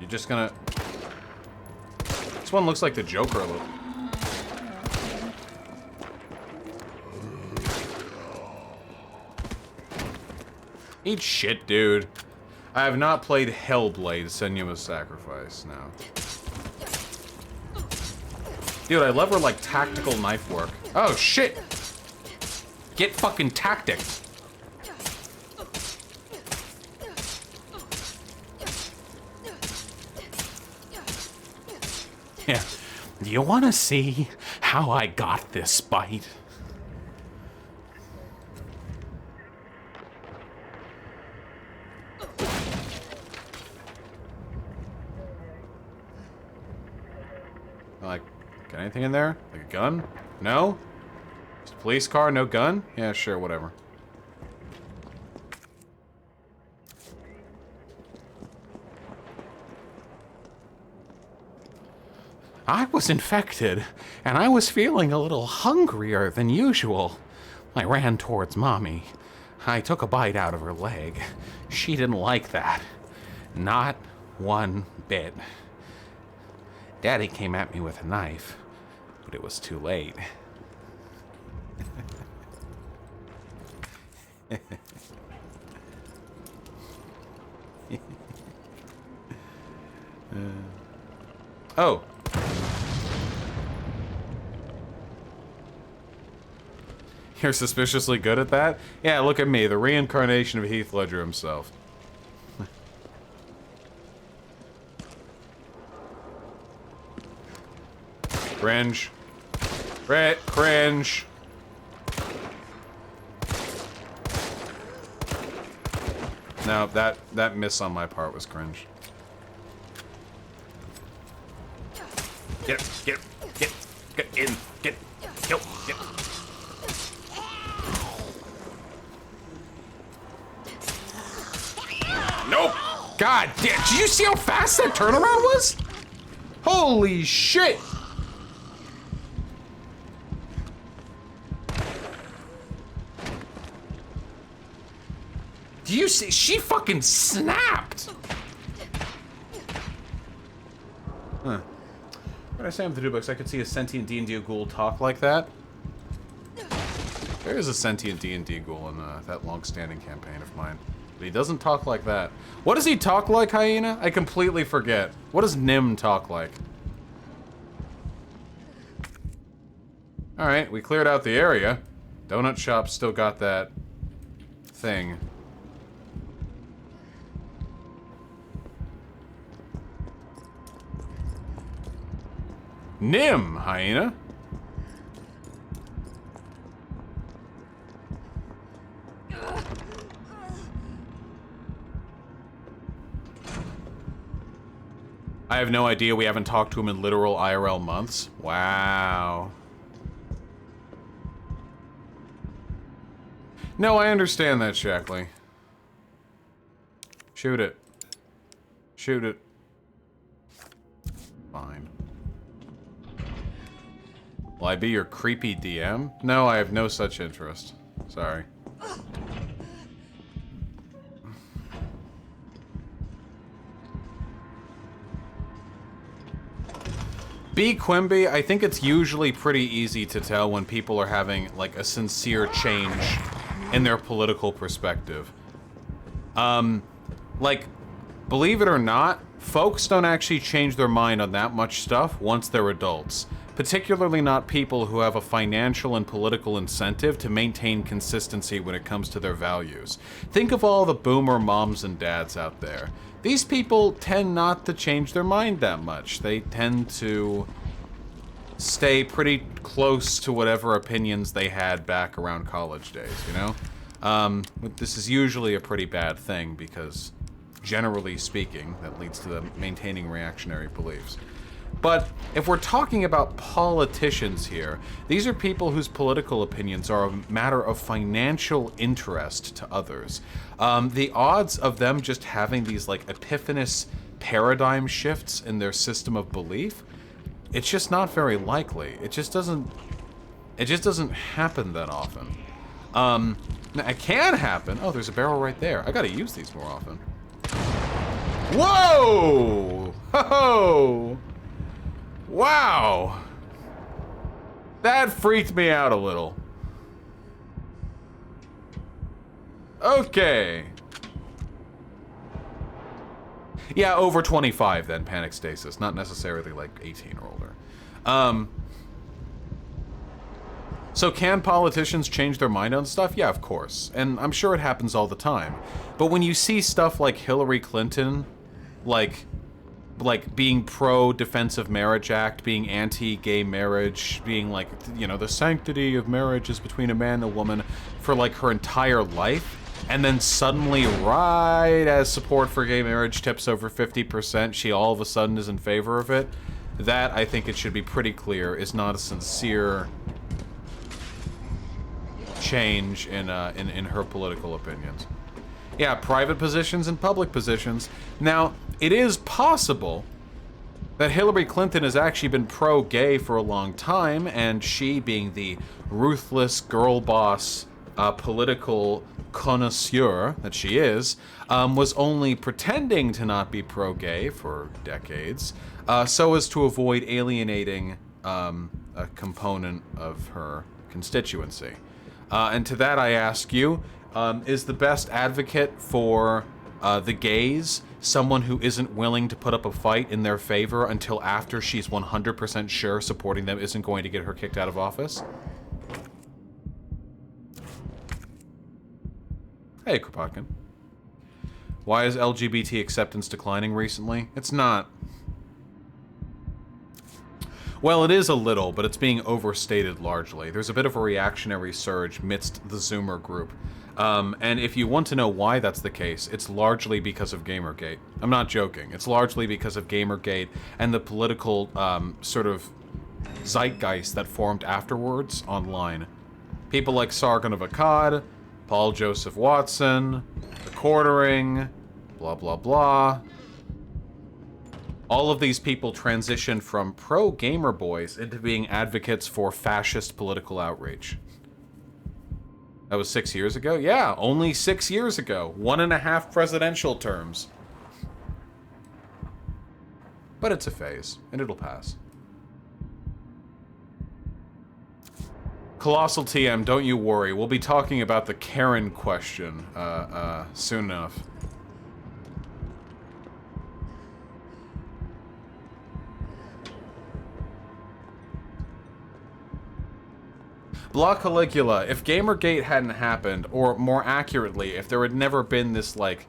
just gonna... This one looks like the Joker a little. Eat shit, dude. I have not played Hellblade: Senua's Sacrifice, no. Dude, I love her, like, tactical knife work. Oh, shit! Get fucking tactic. Yeah. Do you want to see how I got this bite? Like, got anything in there? Like a gun? No? Just a police car, no gun? Yeah, sure, whatever. I was infected, and I was feeling a little hungrier than usual. I ran towards Mommy. I took a bite out of her leg. She didn't like that. Not one bit. Daddy came at me with a knife, but it was too late. Oh. You're suspiciously good at that? Yeah, look at me, the reincarnation of Heath Ledger himself. Cringe. Cringe. No, that miss on my part was cringe. Get in, get. Nope! God damn, did you see how fast that turnaround was? Holy shit! Do you see? She fucking snapped! Huh. What did I say on the Dubux? I could see a sentient D&D ghoul talk like that. There is a sentient D&D ghoul in that long-standing campaign of mine. But he doesn't talk like that. What does he talk like, Hyena? I completely forget. What does Nim talk like? Alright, we cleared out the area. Donut shop still got that thing. Nim, Hyena. I have no idea. We haven't talked to him in literal IRL months. Wow. No, I understand that, Shackley. Shoot it. Shoot it. Fine. Will I be your creepy DM? No, I have no such interest. Sorry. B. Quimby, I think it's usually pretty easy to tell when people are having, like, a sincere change in their political perspective. Like, believe it or not, folks don't actually change their mind on that much stuff once they're adults. Particularly not people who have a financial and political incentive to maintain consistency when it comes to their values. Think of all the boomer moms and dads out there. These people tend not to change their mind that much. They tend to stay pretty close to whatever opinions they had back around college days, you know? But this is usually a pretty bad thing because, generally speaking, that leads to them maintaining reactionary beliefs. But if we're talking about politicians here, these are people whose political opinions are a matter of financial interest to others. The odds of them just having these like epiphanous paradigm shifts in their system of belief, it's just not very likely. It just doesn't happen that often. It can happen. Oh, there's a barrel right there. I gotta use these more often. Whoa! Oh! Wow! That freaked me out a little. Okay. Yeah, over 25 then, panic stasis. Not necessarily like 18 or older. So can politicians change their mind on stuff? Yeah, of course. And I'm sure it happens all the time. But when you see stuff like Hillary Clinton, like being pro-Defense of Marriage Act, being anti-gay marriage, being like, you know, the sanctity of marriage is between a man and a woman for like her entire life, and then suddenly, right as support for gay marriage tips over 50%, she all of a sudden is in favor of it. That, I think it should be pretty clear, is not a sincere change in her political opinions. Yeah, private positions and public positions. Now, it is possible that Hillary Clinton has actually been pro-gay for a long time, and she, being the ruthless girl boss political connoisseur that she is, was only pretending to not be pro-gay for decades, so as to avoid alienating a component of her constituency. And to that I ask you, is the best advocate for the gays someone who isn't willing to put up a fight in their favor until after she's 100% sure supporting them isn't going to get her kicked out of office? Hey, Kropotkin. Why is LGBT acceptance declining recently? It's not. Well, it is a little, but it's being overstated largely. There's a bit of a reactionary surge midst the Zoomer group. And if you want to know why that's the case, it's largely because of Gamergate. I'm not joking. It's largely because of Gamergate and the political sort of zeitgeist that formed afterwards online. People like Sargon of Akkad, Paul Joseph Watson, the Quartering, blah blah blah. All of these people transitioned from pro-gamer boys into being advocates for fascist political outrage. That was 6 years ago? Yeah, only 6 years ago. 1.5 presidential terms. But it's a phase, and it'll pass. Colossal TM, don't you worry. We'll be talking about the Karen question soon enough. Block Caligula, if Gamergate hadn't happened, or more accurately, if there had never been this, like,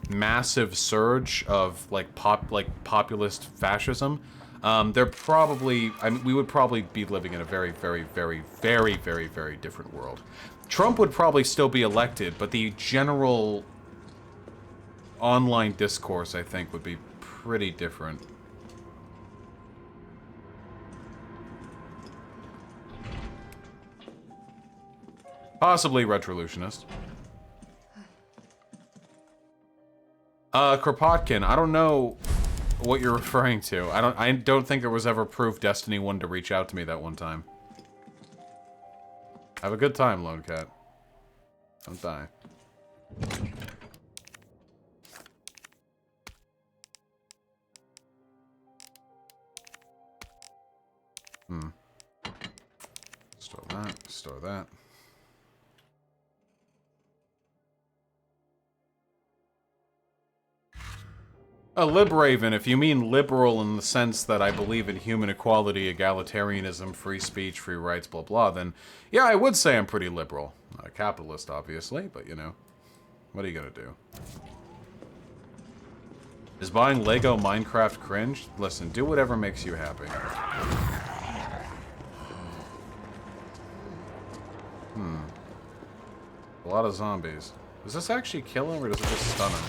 massive surge of, like, populist fascism, there probably, I mean, we would probably be living in a very, very, very, very, very, very different world. Trump would probably still be elected, but the general online discourse, I think, would be pretty different. Possibly Retrolutionist. Kropotkin, I don't know what you're referring to. I don't think there was ever proof Destiny wanted to reach out to me that one time. Have a good time, Lone Cat. Don't die. Store that, store that. A Libraven, if you mean liberal in the sense that I believe in human equality, egalitarianism, free speech, free rights, blah blah, then yeah, I would say I'm pretty liberal. Not a capitalist, obviously, but you know, what are you gonna do? Is buying Lego Minecraft cringe? Listen, do whatever makes you happy. A lot of zombies. Does this actually kill him, or does it just stun him?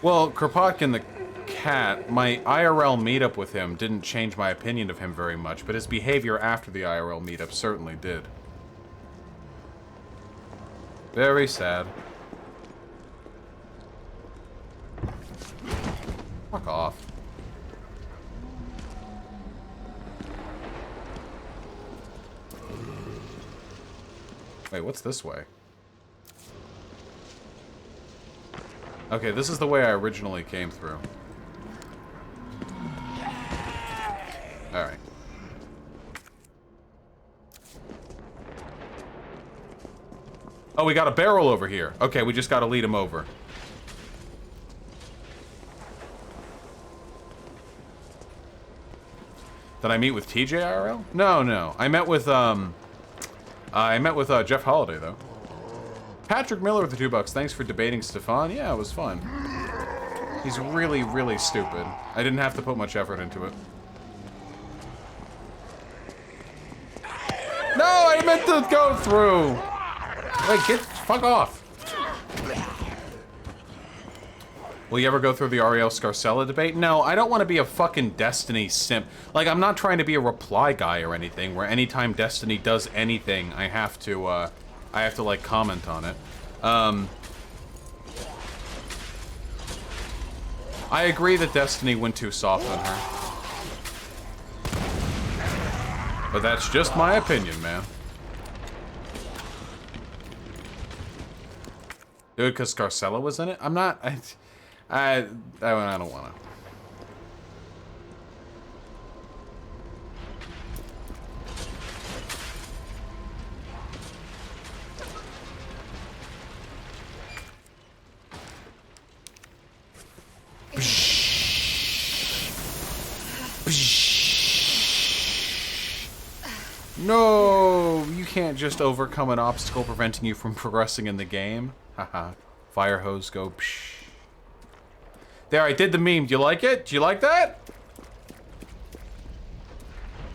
Well, Kropotkin the cat, my IRL meetup with him didn't change my opinion of him very much, but his behavior after the IRL meetup certainly did. Very sad. Fuck off. Wait, what's this way? Okay, this is the way I originally came through. Alright. Oh, we got a barrel over here. Okay, we just gotta lead him over. Did I meet with TJ IRL? No, no. I met with Jeff Holiday, though. Patrick Miller with the $2. Thanks for debating Stefan. Yeah, it was fun. He's really, really stupid. I didn't have to put much effort into it. No, I meant to go through. Wait, fuck off. Will you ever go through the Ariel Scarcella debate? No, I don't want to be a fucking Destiny simp. Like, I'm not trying to be a reply guy or anything, where anytime Destiny does anything, I have to, like, comment on it. I agree that Destiny went too soft on her. But that's just my opinion, man. Dude, because Scarcella was in it? I'm not... I don't want to. No, you can't just overcome an obstacle preventing you from progressing in the game. Haha. Fire hose go psh. There, I did the meme. Do you like it? Do you like that?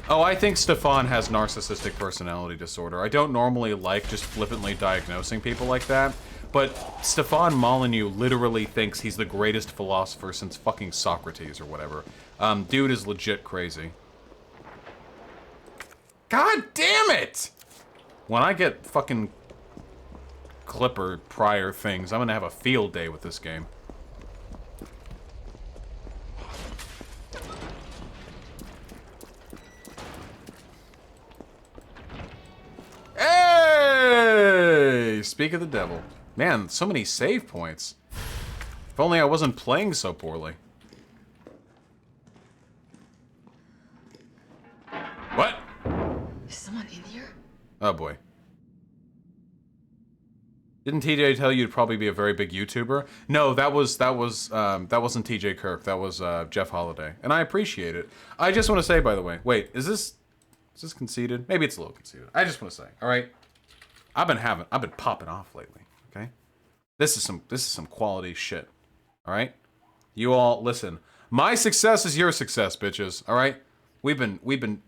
Oh, I think Stefan has narcissistic personality disorder. I don't normally like just flippantly diagnosing people like that, but Stefan Molyneux literally thinks he's the greatest philosopher since fucking Socrates or whatever. Dude is legit crazy. God damn it! When I get fucking Clipper prior things, I'm gonna have a field day with this game. Hey! Speak of the devil. Man, so many save points. If only I wasn't playing so poorly. What? Is someone in here? Oh boy. Didn't TJ tell you to probably be a very big YouTuber? No, that wasn't TJ Kirk. That was Jeff Holiday, and I appreciate it. I just want to say, by the way, wait, is this conceited? Maybe it's a little conceited. I just want to say, all right, I've been popping off lately. Okay, this is some quality shit. All right, you all listen. My success is your success, bitches. All right, we've been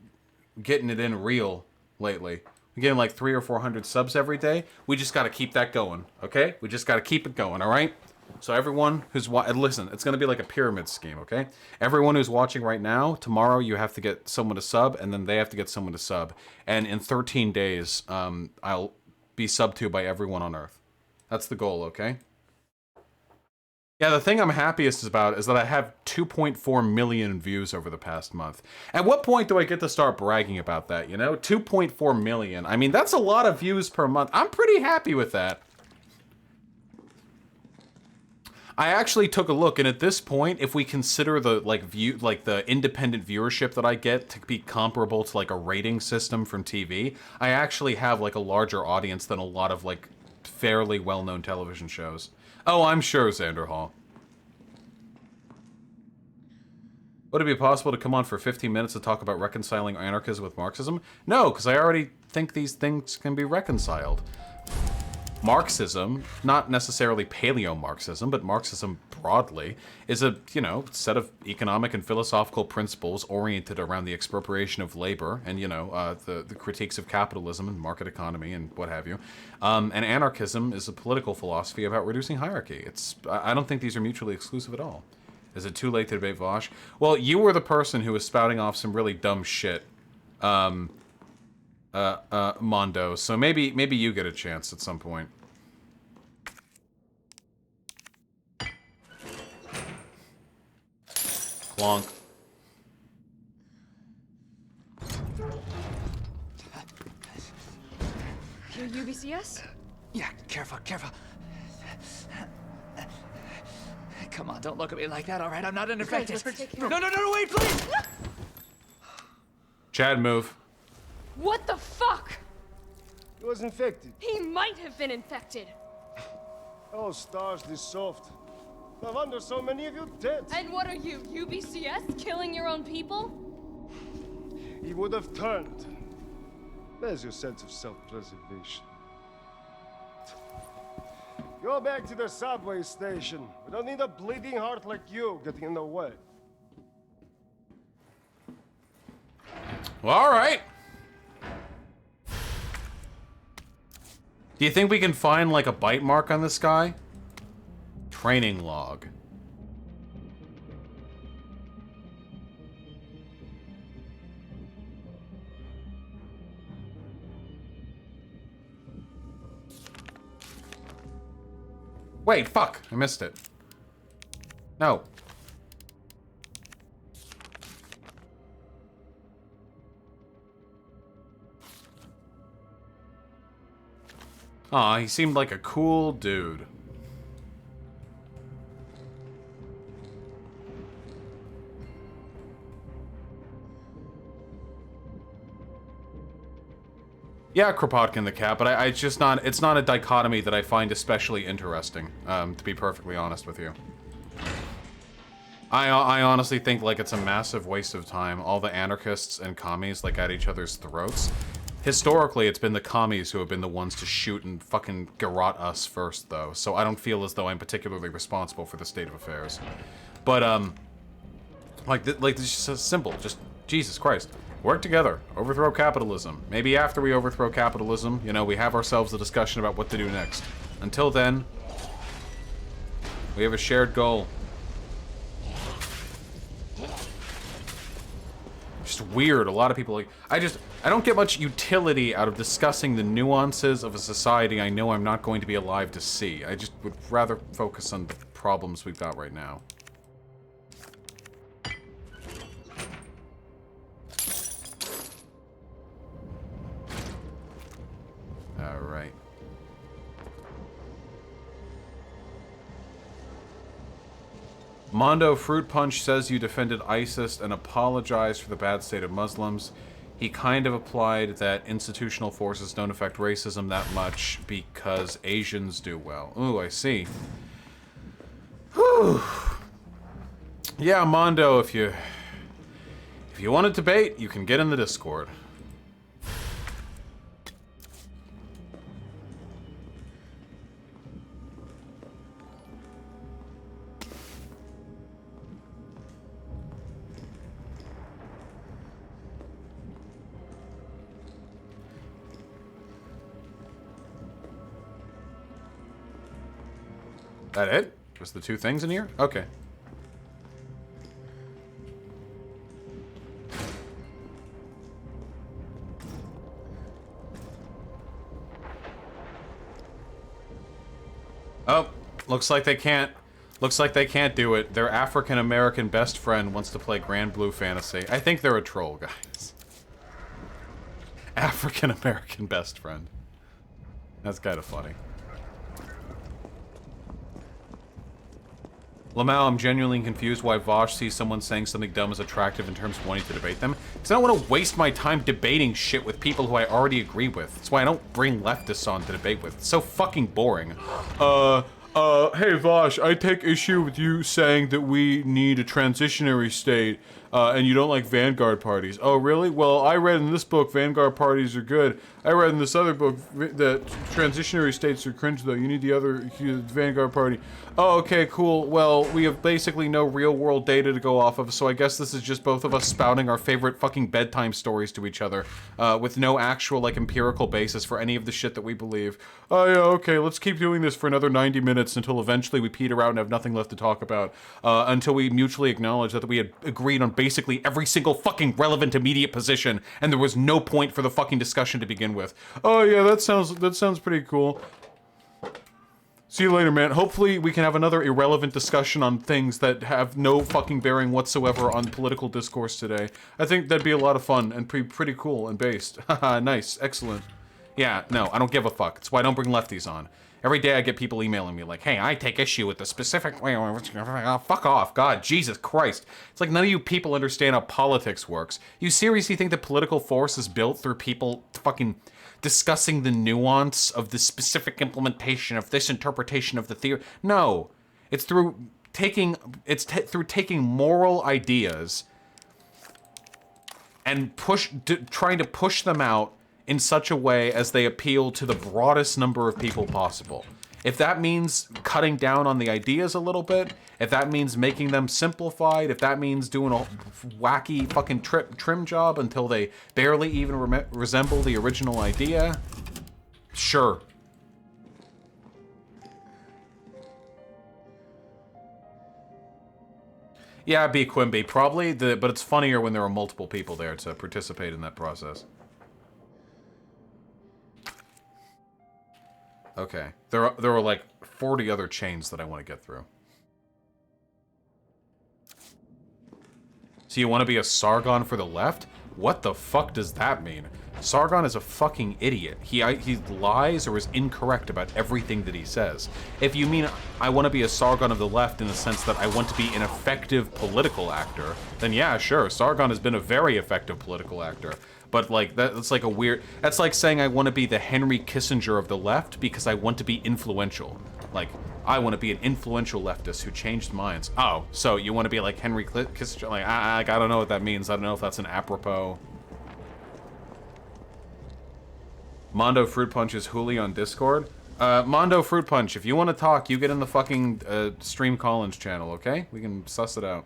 getting it in real lately. We're getting like 300 or 400 subs every day. We just got to keep that going, okay? We just got to keep it going, all right? So everyone who's listen, it's going to be like a pyramid scheme, okay? Everyone who's watching right now, tomorrow you have to get someone to sub, and then they have to get someone to sub. And in 13 days, I'll be subbed to by everyone on Earth. That's the goal, okay? Yeah, the thing I'm happiest about is that I have 2.4 million views over the past month. At what point do I get to start bragging about that, you know? 2.4 million. I mean, that's a lot of views per month. I'm pretty happy with that. I actually took a look, and at this point, if we consider the the independent viewership that I get to be comparable to like a rating system from TV, I actually have like a larger audience than a lot of like fairly well-known television shows. Oh, I'm sure, Xander Hall. Would it be possible to come on for 15 minutes to talk about reconciling anarchism with Marxism? No, because I already think these things can be reconciled. Marxism, not necessarily paleo-Marxism, but Marxism broadly, is a, you know, set of economic and philosophical principles oriented around the expropriation of labor and, you know, the critiques of capitalism and market economy and what have you. And anarchism is a political philosophy about reducing hierarchy. I don't think these are mutually exclusive at all. Is it too late to debate Vosh? Well, you were the person who was spouting off some really dumb shit, Mondo, so maybe you get a chance at some point. Clonk. Here, you UBCS? Yeah, careful, careful. Come on, don't look at me like that, all right? I'm not an infected. No, wait, please! Chad, move. What the fuck? He was infected. He might have been infected. Oh, stars, this soft. No wonder so many of you dead. And what are you, UBCS? Killing your own people? He would have turned. There's your sense of self-preservation. Go back to the subway station. We don't need a bleeding heart like you getting in the way. Well, all right. Do you think we can find, like, a bite mark on this guy? Training log. Wait, fuck. I missed it. No. Aw, he seemed like a cool dude. Yeah, Kropotkin the cat, but it's not a dichotomy that I find especially interesting, to be perfectly honest with you. I honestly think, like, it's a massive waste of time. All the anarchists and commies, like, at each other's throats. Historically, it's been the commies who have been the ones to shoot and fucking garrote us first, though, so I don't feel as though I'm particularly responsible for the state of affairs. But, it's just simple, just, Jesus Christ. Work together. Overthrow capitalism. Maybe after we overthrow capitalism, you know, we have ourselves a discussion about what to do next. Until then, we have a shared goal. Just weird. A lot of people, like, I don't get much utility out of discussing the nuances of a society I know I'm not going to be alive to see. I just would rather focus on the problems we've got right now. Alright. Mondo Fruit Punch says you defended ISIS and apologized for the bad state of Muslims. He kind of applied that institutional forces don't affect racism that much because Asians do well. Ooh, I see. Whew. Yeah, Mondo, if you want to debate, you can get in the Discord. That it? Just the two things in here? Okay. Oh, looks like they can't. Looks like they can't do it. Their African-American best friend wants to play Grand Blue Fantasy. I think they're a troll, guys. African-American best friend. That's kind of funny. Lamau, I'm genuinely confused why Vosh sees someone saying something dumb as attractive in terms of wanting to debate them. Because I don't want to waste my time debating shit with people who I already agree with. That's why I don't bring leftists on to debate with. It's so fucking boring. Hey Vosh, I take issue with you saying that we need a transitionary state, and you don't like vanguard parties. Oh, really? Well, I read in this book vanguard parties are good. I read in this other book that transitionary states are cringe, though. You need the other vanguard party. Oh, okay, cool. Well, we have basically no real-world data to go off of, so I guess this is just both of us spouting our favorite fucking bedtime stories to each other, with no actual, like, empirical basis for any of the shit that we believe. Oh, yeah, okay, let's keep doing this for another 90 minutes until eventually we peter out and have nothing left to talk about, until we mutually acknowledge that we had agreed on basically every single fucking relevant immediate position, and there was no point for the fucking discussion to begin with. Oh, yeah, that sounds pretty cool. See you later, man. Hopefully we can have another irrelevant discussion on things that have no fucking bearing whatsoever on political discourse today. I think that'd be a lot of fun and pretty cool and based. Haha, nice. Excellent. Yeah, no, I don't give a fuck. That's why I don't bring lefties on. Every day I get people emailing me like, hey, I take issue with the specific way. Oh, fuck off. God, Jesus Christ. It's like none of you people understand how politics works. You seriously think the political force is built through people fucking discussing the nuance of the specific implementation of this interpretation of the theory? No. It's through taking, through taking moral ideas and trying to push them out in such a way as they appeal to the broadest number of people possible. If that means cutting down on the ideas a little bit, if that means making them simplified, if that means doing a wacky fucking trim job until they barely even resemble the original idea, sure. Yeah, B. Quimby, probably, but it's funnier when there are multiple people there to participate in that process. Okay, there are like 40 other chains that I want to get through. So you want to be a Sargon for the left? What the fuck does that mean? Sargon is a fucking idiot. He lies or is incorrect about everything that he says. If you mean I want to be a Sargon of the left in the sense that I want to be an effective political actor, then yeah, sure, Sargon has been a very effective political actor. But like that's like a weird. That's like saying I want to be the Henry Kissinger of the left because I want to be influential. Like I want to be an influential leftist who changed minds. Oh, so you want to be like Henry Kissinger? Like I don't know what that means. I don't know if that's an apropos. Mondo Fruit Punch is Hooli on Discord. Mondo Fruit Punch, if you want to talk, you get in the fucking Stream Collins channel, okay? We can suss it out.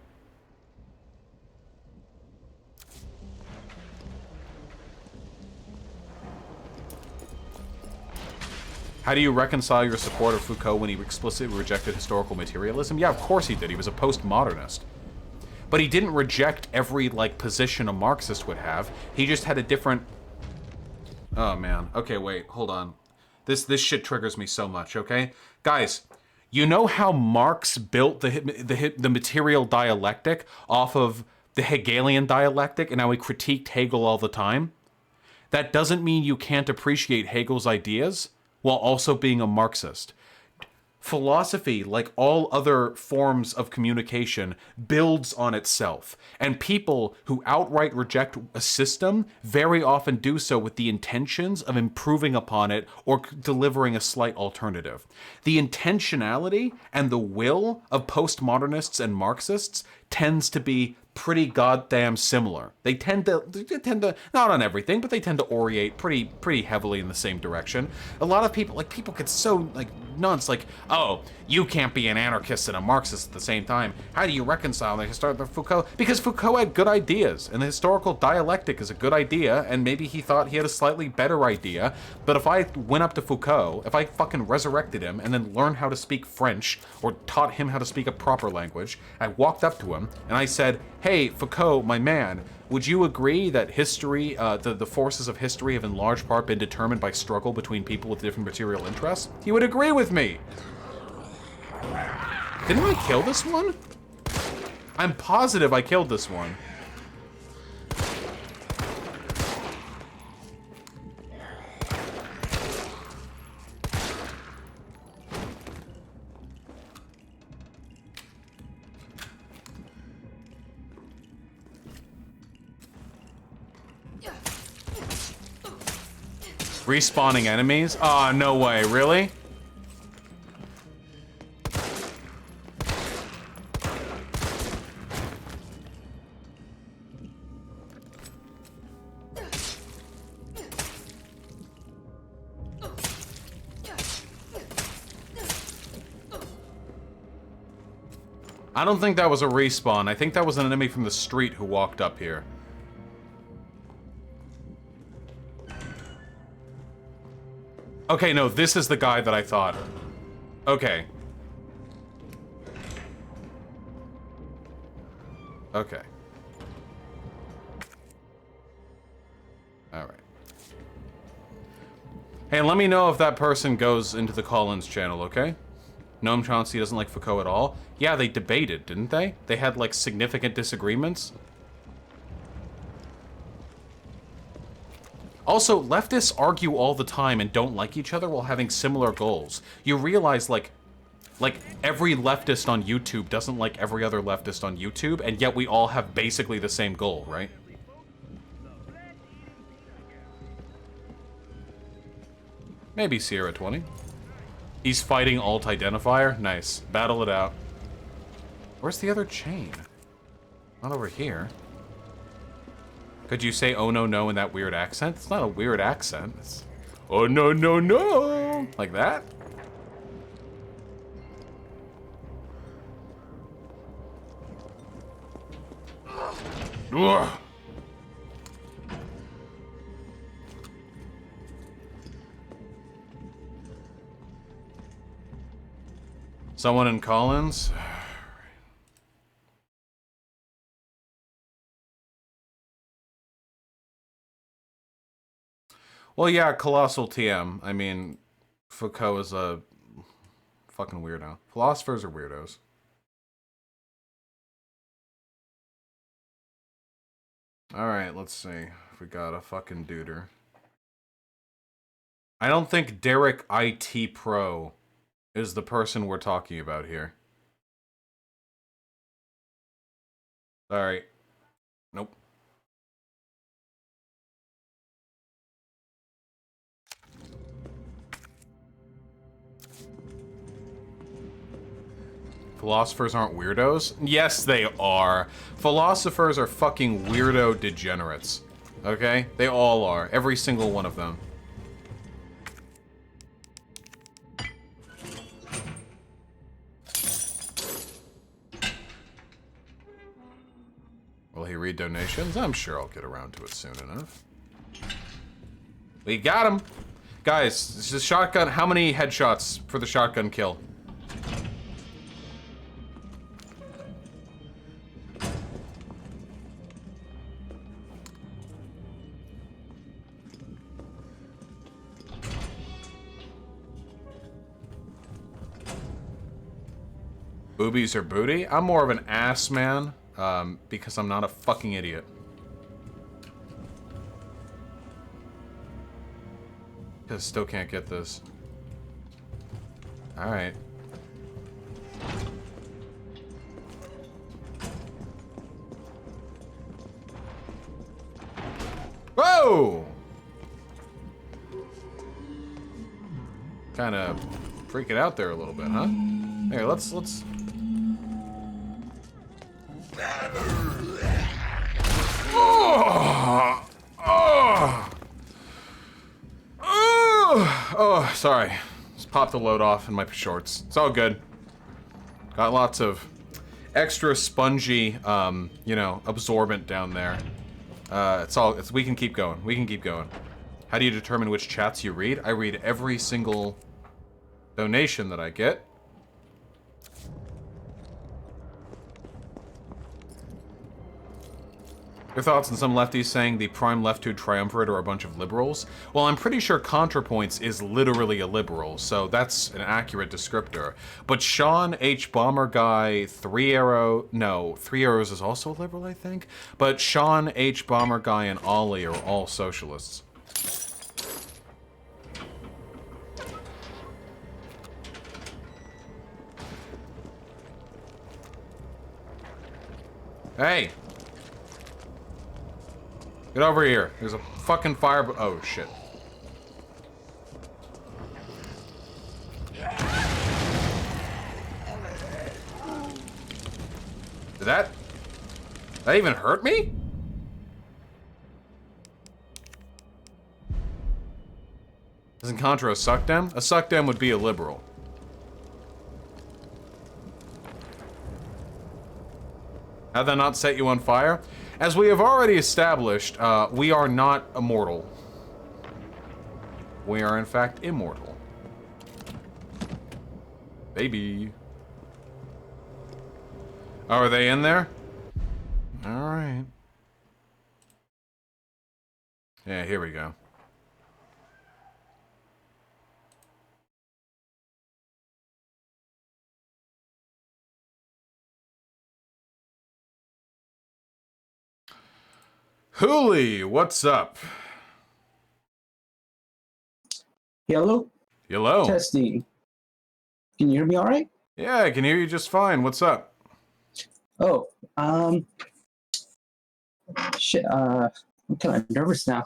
How do you reconcile your support of Foucault when he explicitly rejected historical materialism? Yeah, of course he did. He was a postmodernist. But he didn't reject every, like, position a Marxist would have. He just had a different... Oh, man. Okay, wait. Hold on. This shit triggers me so much, okay? Guys, you know how Marx built the material dialectic off of the Hegelian dialectic and how he critiqued Hegel all the time? That doesn't mean you can't appreciate Hegel's ideas while also being a Marxist. Philosophy, like all other forms of communication, builds on itself. And people who outright reject a system very often do so with the intentions of improving upon it or delivering a slight alternative. The intentionality and the will of postmodernists and Marxists tends to be pretty goddamn similar. They tend to, not on everything, but they tend to orient pretty heavily in the same direction. A lot of people, like, people get so, like, nuts, like, oh, you can't be an anarchist and a Marxist at the same time. How do you reconcile the historical Foucault? Because Foucault had good ideas, and the historical dialectic is a good idea, and maybe he thought he had a slightly better idea, but if I went up to Foucault, if I fucking resurrected him and then learned how to speak French, or taught him how to speak a proper language, I walked up to him, and I said, hey, Foucault, my man, would you agree that history, the forces of history have in large part been determined by struggle between people with different material interests? He would agree with me. Didn't I kill this one? I'm positive I killed this one. Respawning enemies? Oh, no way, really? I don't think that was a respawn. I think that was an enemy from the street who walked up here. Okay, no, this is the guy that I thought. Okay. Okay. Alright. Hey, let me know if that person goes into the Collins channel, okay? Noam Chomsky doesn't like Foucault at all. Yeah, they debated, didn't they? They had, like, significant disagreements. Also, leftists argue all the time and don't like each other while having similar goals. You realize, like every leftist on YouTube doesn't like every other leftist on YouTube, and yet we all have basically the same goal, right? Maybe Sierra 20. He's fighting alt-identifier? Nice. Battle it out. Where's the other chain? Not over here. Could you say "oh no no" in that weird accent? It's not a weird accent. It's "oh no no no" like that. Ugh. Someone in Collins? Well, yeah, Colossal TM. I mean, Foucault is a fucking weirdo. Philosophers are weirdos. Alright, let's see if we got a fucking duder. I don't think Derek IT Pro is the person we're talking about here. Sorry. Nope. Philosophers aren't weirdos? Yes, they are. Philosophers are fucking weirdo degenerates. Okay? They all are. Every single one of them. Will he read donations? I'm sure I'll get around to it soon enough. We got him! Guys, this is shotgun. How many headshots for the shotgun kill? Boobies or booty? I'm more of an ass man, because I'm not a fucking idiot. Because still can't get this. Alright. Whoa! Kind of freak it out there a little bit, huh? Here, let's... Oh, sorry. Just popped the load off in my shorts. It's all good. Got lots of extra spongy, you know, absorbent down there. We can keep going. We can keep going. How do you determine which chats you read? I read every single donation that I get. Your thoughts on some lefties saying the prime left-hood triumvirate are a bunch of liberals? Well, I'm pretty sure ContraPoints is literally a liberal, so that's an accurate descriptor. But Sean H. Bomber Guy, 3 Arrows is also a liberal, I think? But Sean H. Bomber Guy and Ollie are all socialists. Hey! Get over here. There's a fucking fire. Oh, shit. Did that even hurt me? Isn't Contra a suck-dem? A suck-dem would be a liberal. How'd that not set you on fire? As we have already established, we are not immortal. We are, in fact, immortal. Baby. Oh, are they in there? Alright. Yeah, here we go. Hooli, what's up? Hello? Hello. Testing. Can you hear me all right? Yeah, I can hear you just fine. What's up? Oh, shit, I'm kind of nervous now.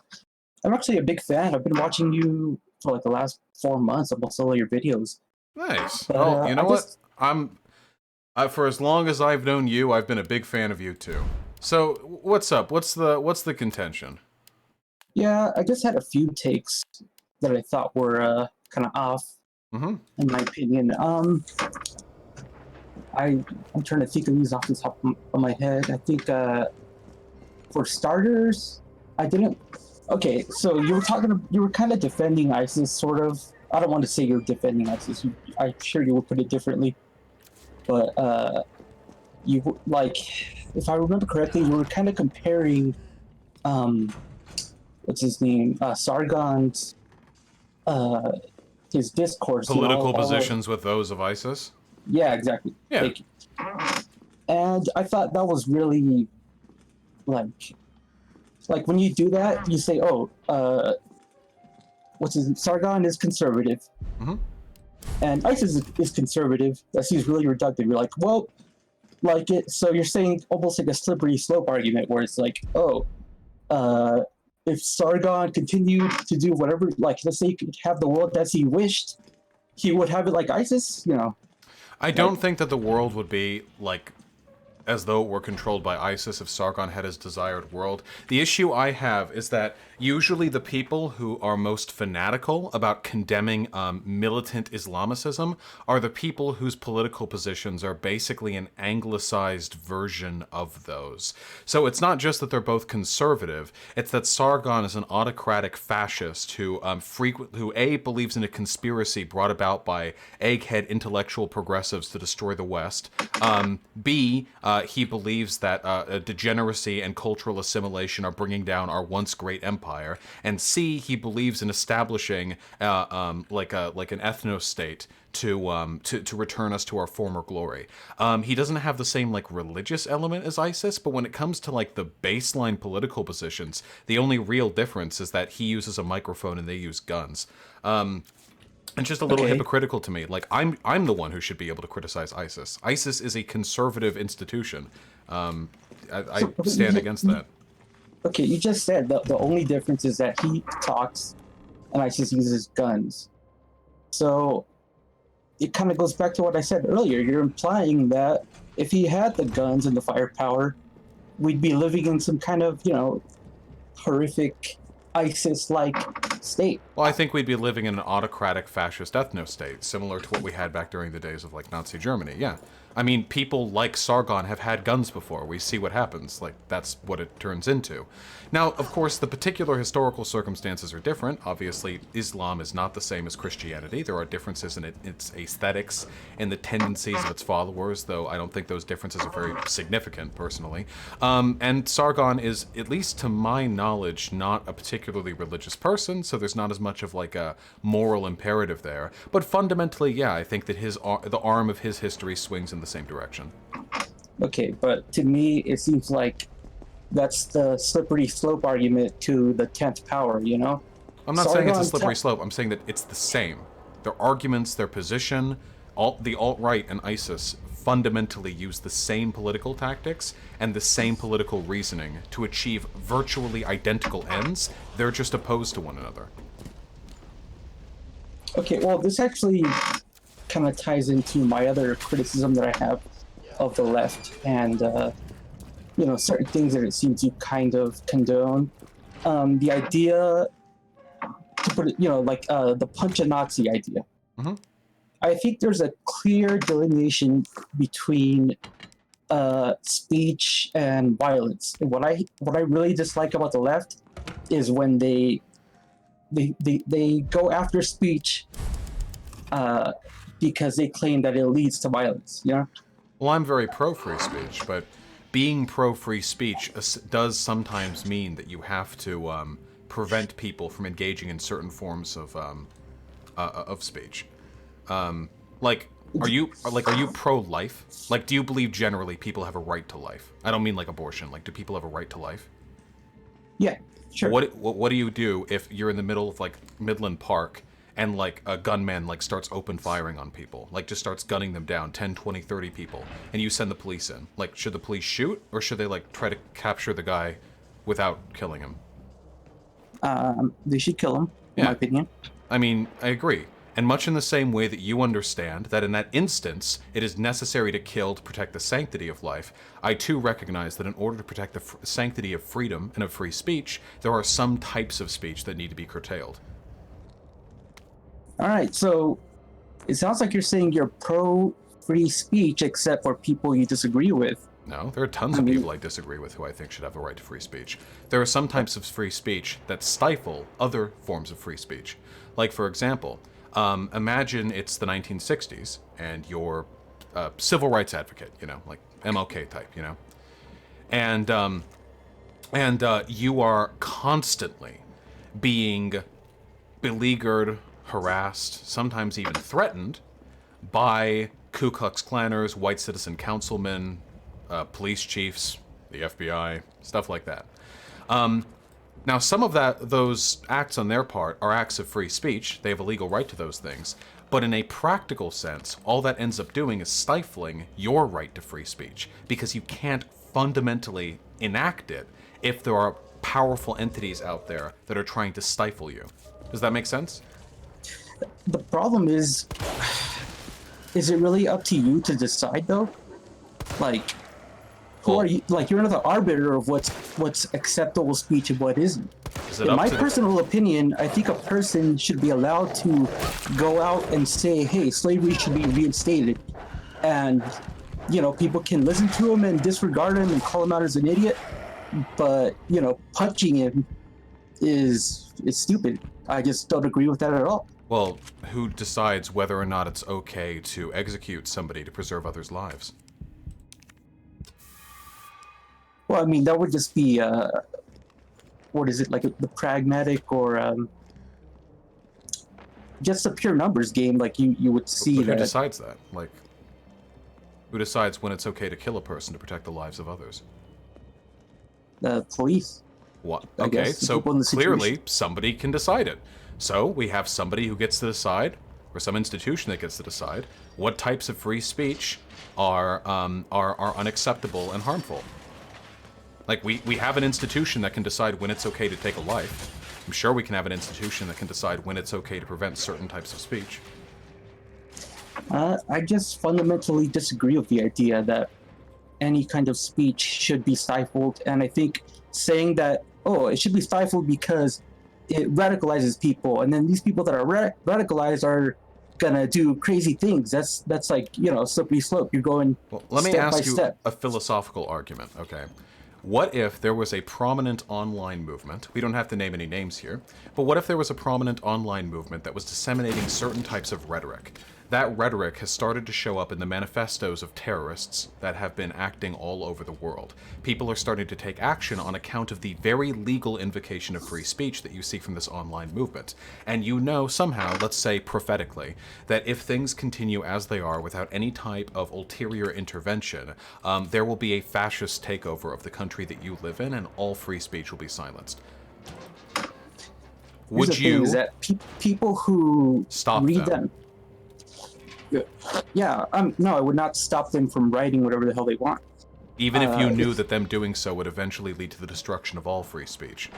I'm actually a big fan. I've been watching you for like the last 4 months, almost all of your videos. Nice. But, Well, you know I what? just- For as long as I've known you, I've been a big fan of you too. So, what's up? What's the contention? Yeah, I just had a few takes that I thought were kind of off, in my opinion. I'm trying to think of these off the top of my head. I think for starters, I didn't. Okay, so you were kind of defending ISIS, sort of. I don't want to say you're defending ISIS. I'm sure you would put it differently, but you like, if I remember correctly, you were kind of comparing, what's his name, Sargon's, his discourse, Political positions with those of ISIS? Yeah, exactly. Yeah. Thank you. And I thought that was really, like when you do that, you say, oh, Sargon is conservative, and ISIS is conservative. That seems really reductive. You're like, well, like it. So you're saying almost like a slippery slope argument, where it's like, oh, if Sargon continued to do whatever, like let's say he could have the world as he wished, he would have it like ISIS, I don't think that the world would be like as though it were controlled by ISIS if Sargon had his desired world. The issue I have is that usually the people who are most fanatical about condemning militant Islamicism are the people whose political positions are basically an anglicized version of those. So it's not just that they're both conservative, it's that Sargon is an autocratic fascist who who A, believes in a conspiracy brought about by egghead intellectual progressives to destroy the West, B, he believes that degeneracy and cultural assimilation are bringing down our once great empire, and C, he believes in establishing like an ethno-state to return us to our former glory. He doesn't have the same like religious element as ISIS, but when it comes to like the baseline political positions, the only real difference is that he uses a microphone and they use guns. It's just a little hypocritical to me. Like, I'm the one who should be able to criticize ISIS. ISIS is a conservative institution. I stand against that. Okay, you just said the only difference is that he talks and ISIS uses guns. So it kind of goes back to what I said earlier. You're implying that if he had the guns and the firepower, we'd be living in some kind of, horrific ISIS-like state. Well, I think we'd be living in an autocratic fascist ethno-state, similar to what we had back during the days of, like, Nazi Germany, yeah. I mean, people like Sargon have had guns before. We see what happens. Like, that's what it turns into. Now, of course, the particular historical circumstances are different. Obviously, Islam is not the same as Christianity. There are differences in its aesthetics and the tendencies of its followers, though I don't think those differences are very significant, personally. And Sargon is, at least to my knowledge, not a particularly religious person, so there's not as much of, like, a moral imperative there. But fundamentally, yeah, I think that the arm of his history swings in the same direction. Okay, but to me, it seems like that's the slippery slope argument to the 10th power, I'm not saying it's a slippery slope. I'm saying that it's the same. Their arguments, their position, the alt-right and ISIS fundamentally use the same political tactics and the same political reasoning to achieve virtually identical ends. They're just opposed to one another. Okay, well, this actually kind of ties into my other criticism that I have of the left and, certain things that it seems you kind of condone. The idea, to put it, the punch-a-Nazi idea. I think there's a clear delineation between speech and violence. And what I really dislike about the left is when they go after speech because they claim that it leads to violence, Well, I'm very pro-free speech, but being pro-free speech does sometimes mean that you have to prevent people from engaging in certain forms of speech. Like, are you pro-life? Like, do you believe generally people have a right to life? I don't mean like abortion. Like, do people have a right to life? Yeah, sure. What do you do if you're in the middle of like Midland Park and like a gunman like starts open firing on people, like just starts gunning them down, 10, 20, 30 people, and you send the police in. Like, should the police shoot, or should they like try to capture the guy without killing him? They should kill him, in my opinion. I mean, I agree. And much in the same way that you understand that in that instance, it is necessary to kill to protect the sanctity of life, I too recognize that in order to protect the sanctity of freedom and of free speech, there are some types of speech that need to be curtailed. All right, so it sounds like you're saying you're pro-free speech except for people you disagree with. No, there are tons of people I disagree with who I think should have a right to free speech. There are some types of free speech that stifle other forms of free speech. Like, for example, imagine it's the 1960s and you're a civil rights advocate, you know, like MLK type, you know, and you are constantly being beleaguered, harassed, sometimes even threatened by Ku Klux Klanners, white citizen councilmen, police chiefs, the FBI, stuff like that. Now, some of those acts on their part are acts of free speech. They have a legal right to those things. But in a practical sense, all that ends up doing is stifling your right to free speech, because you can't fundamentally enact it if there are powerful entities out there that are trying to stifle you. Does that make sense? The problem is it really up to you to decide, though? Like, who are you? Like, you're not the arbiter of what's acceptable speech and what isn't. In my personal opinion, I think a person should be allowed to go out and say, hey, slavery should be reinstated. And, you know, people can listen to him and disregard him and call him out as an idiot. But, you know, punching him is stupid. I just don't agree with that at all. Well, who decides whether or not it's okay to execute somebody to preserve others' lives? Well, I mean, that would just be, what is it, like the pragmatic or just a pure numbers game, like you would see but that. who decides that? Like, who decides when it's okay to kill a person to protect the lives of others? The police. What? I Okay, guess, so situation. clearly somebody can decide it. So we have somebody who gets to decide, or some institution that gets to decide, what types of free speech are unacceptable and harmful. Like, we have an institution that can decide when it's okay to take a life. I'm sure we can have an institution that can decide when it's okay to prevent certain types of speech. I just fundamentally disagree with the idea that any kind of speech should be stifled, and I think saying that, oh, it should be stifled because it radicalizes people, and then these people that are radicalized are gonna do crazy things. That's like, you know, slippery slope. You're going Let me step by ask you step. a philosophical argument, okay? What if there was a prominent online movement, we don't have to name any names here, but what if there was a prominent online movement that was disseminating certain types of rhetoric? That rhetoric has started to show up in the manifestos of terrorists that have been acting all over the world. People are starting to take action on account of the very legal invocation of free speech that you see from this online movement. And you know somehow, let's say prophetically, that if things continue as they are without any type of ulterior intervention, there will be a fascist takeover of the country that you live in, and all free speech will be silenced. Would Here's the you thing is that people who stop read them? Yeah, no, I would not stop them from writing whatever the hell they want. Even if you knew that them doing so would eventually lead to the destruction of all free speech.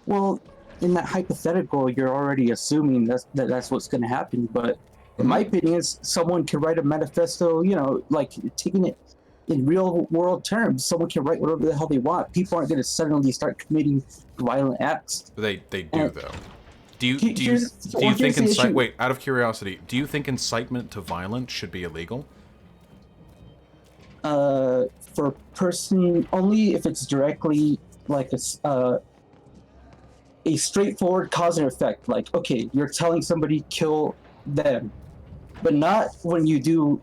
Well, in that hypothetical, you're already assuming that's what's going to happen. But in my opinion, someone can write a manifesto, you know, like taking it in real world terms. Someone can write whatever the hell they want. People aren't going to suddenly start committing violent acts. They do though. Do you think wait, out of curiosity, do you think incitement to violence should be illegal? For a person, only if it's directly like a straightforward cause and effect. Like, okay, you're telling somebody kill them, but not when you do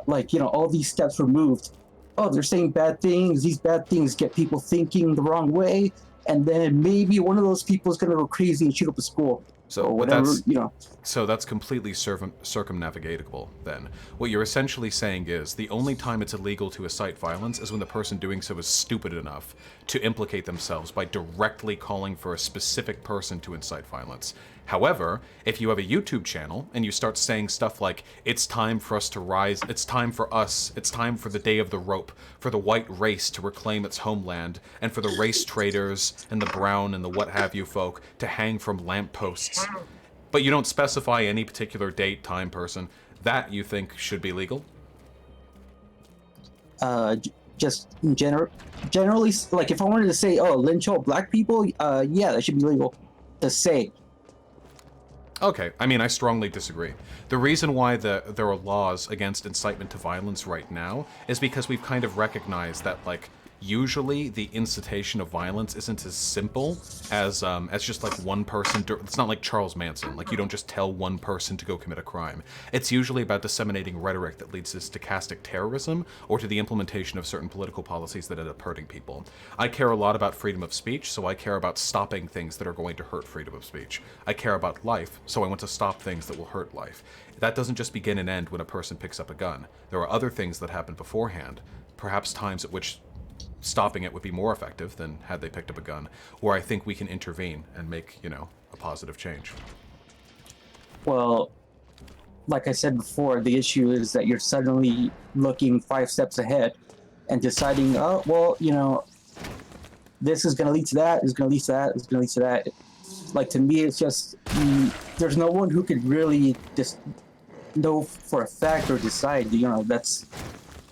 like, you know, all these steps removed. Oh, they're saying bad things. These bad things get people thinking the wrong way, and then maybe one of those people is gonna go crazy and shoot up a school. So or but whatever, that's, you know. so that's completely circumnavigatable then. What you're essentially saying is the only time it's illegal to incite violence is when the person doing so is stupid enough to implicate themselves by directly calling for a specific person to incite violence. However, if you have a YouTube channel and you start saying stuff like, it's time for us to rise, it's time for us, it's time for the day of the rope, for the white race to reclaim its homeland, and for the race traders and the brown and the what have you folk to hang from lampposts, but you don't specify any particular date, time, person, that you think should be legal? Just in generally, like if I wanted to say, oh, lynch all black people, yeah, that should be legal to say. Okay, I mean, I strongly disagree. The reason why there are laws against incitement to violence right now is because we've kind of recognized that, like, usually the incitation of violence isn't as simple as just like one person. It's not like Charles Manson. Like, you don't just tell one person to go commit a crime. It's usually about disseminating rhetoric that leads to stochastic terrorism or to the implementation of certain political policies that end up hurting people. I care a lot about freedom of speech, so I care about stopping things that are going to hurt freedom of speech. I care about life, so I want to stop things that will hurt life. That doesn't just begin and end when a person picks up a gun. There are other things that happen beforehand, perhaps times at which stopping it would be more effective than had they picked up a gun, or I think we can intervene and make, you know, a positive change. Well, like I said before, the issue is that you're suddenly looking 5 steps ahead and deciding, oh, well, you know, this is going to lead to that, it's going to lead to that, it's going to lead to that. Like, to me, it's just, there's no one who could really just know for a fact or decide, you know, that's,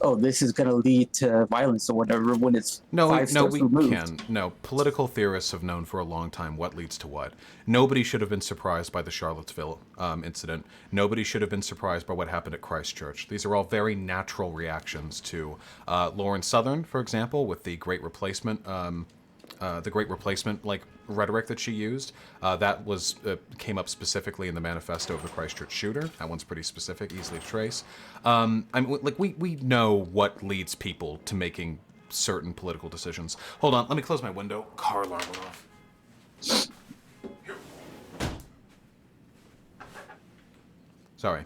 oh, this is going to lead to violence or whatever when it's five steps removed. No, political theorists have known for a long time what leads to what. Nobody should have been surprised by the Charlottesville incident. Nobody should have been surprised by what happened at Christchurch. These are all very natural reactions to Lauren Southern, for example, with the Great Replacement, like rhetoric that she used. That was came up specifically in the manifesto of the Christchurch shooter. That one's pretty specific, easily to trace. I mean, like, we know what leads people to making certain political decisions. Hold on, let me close my window. Car alarm went off. Sorry.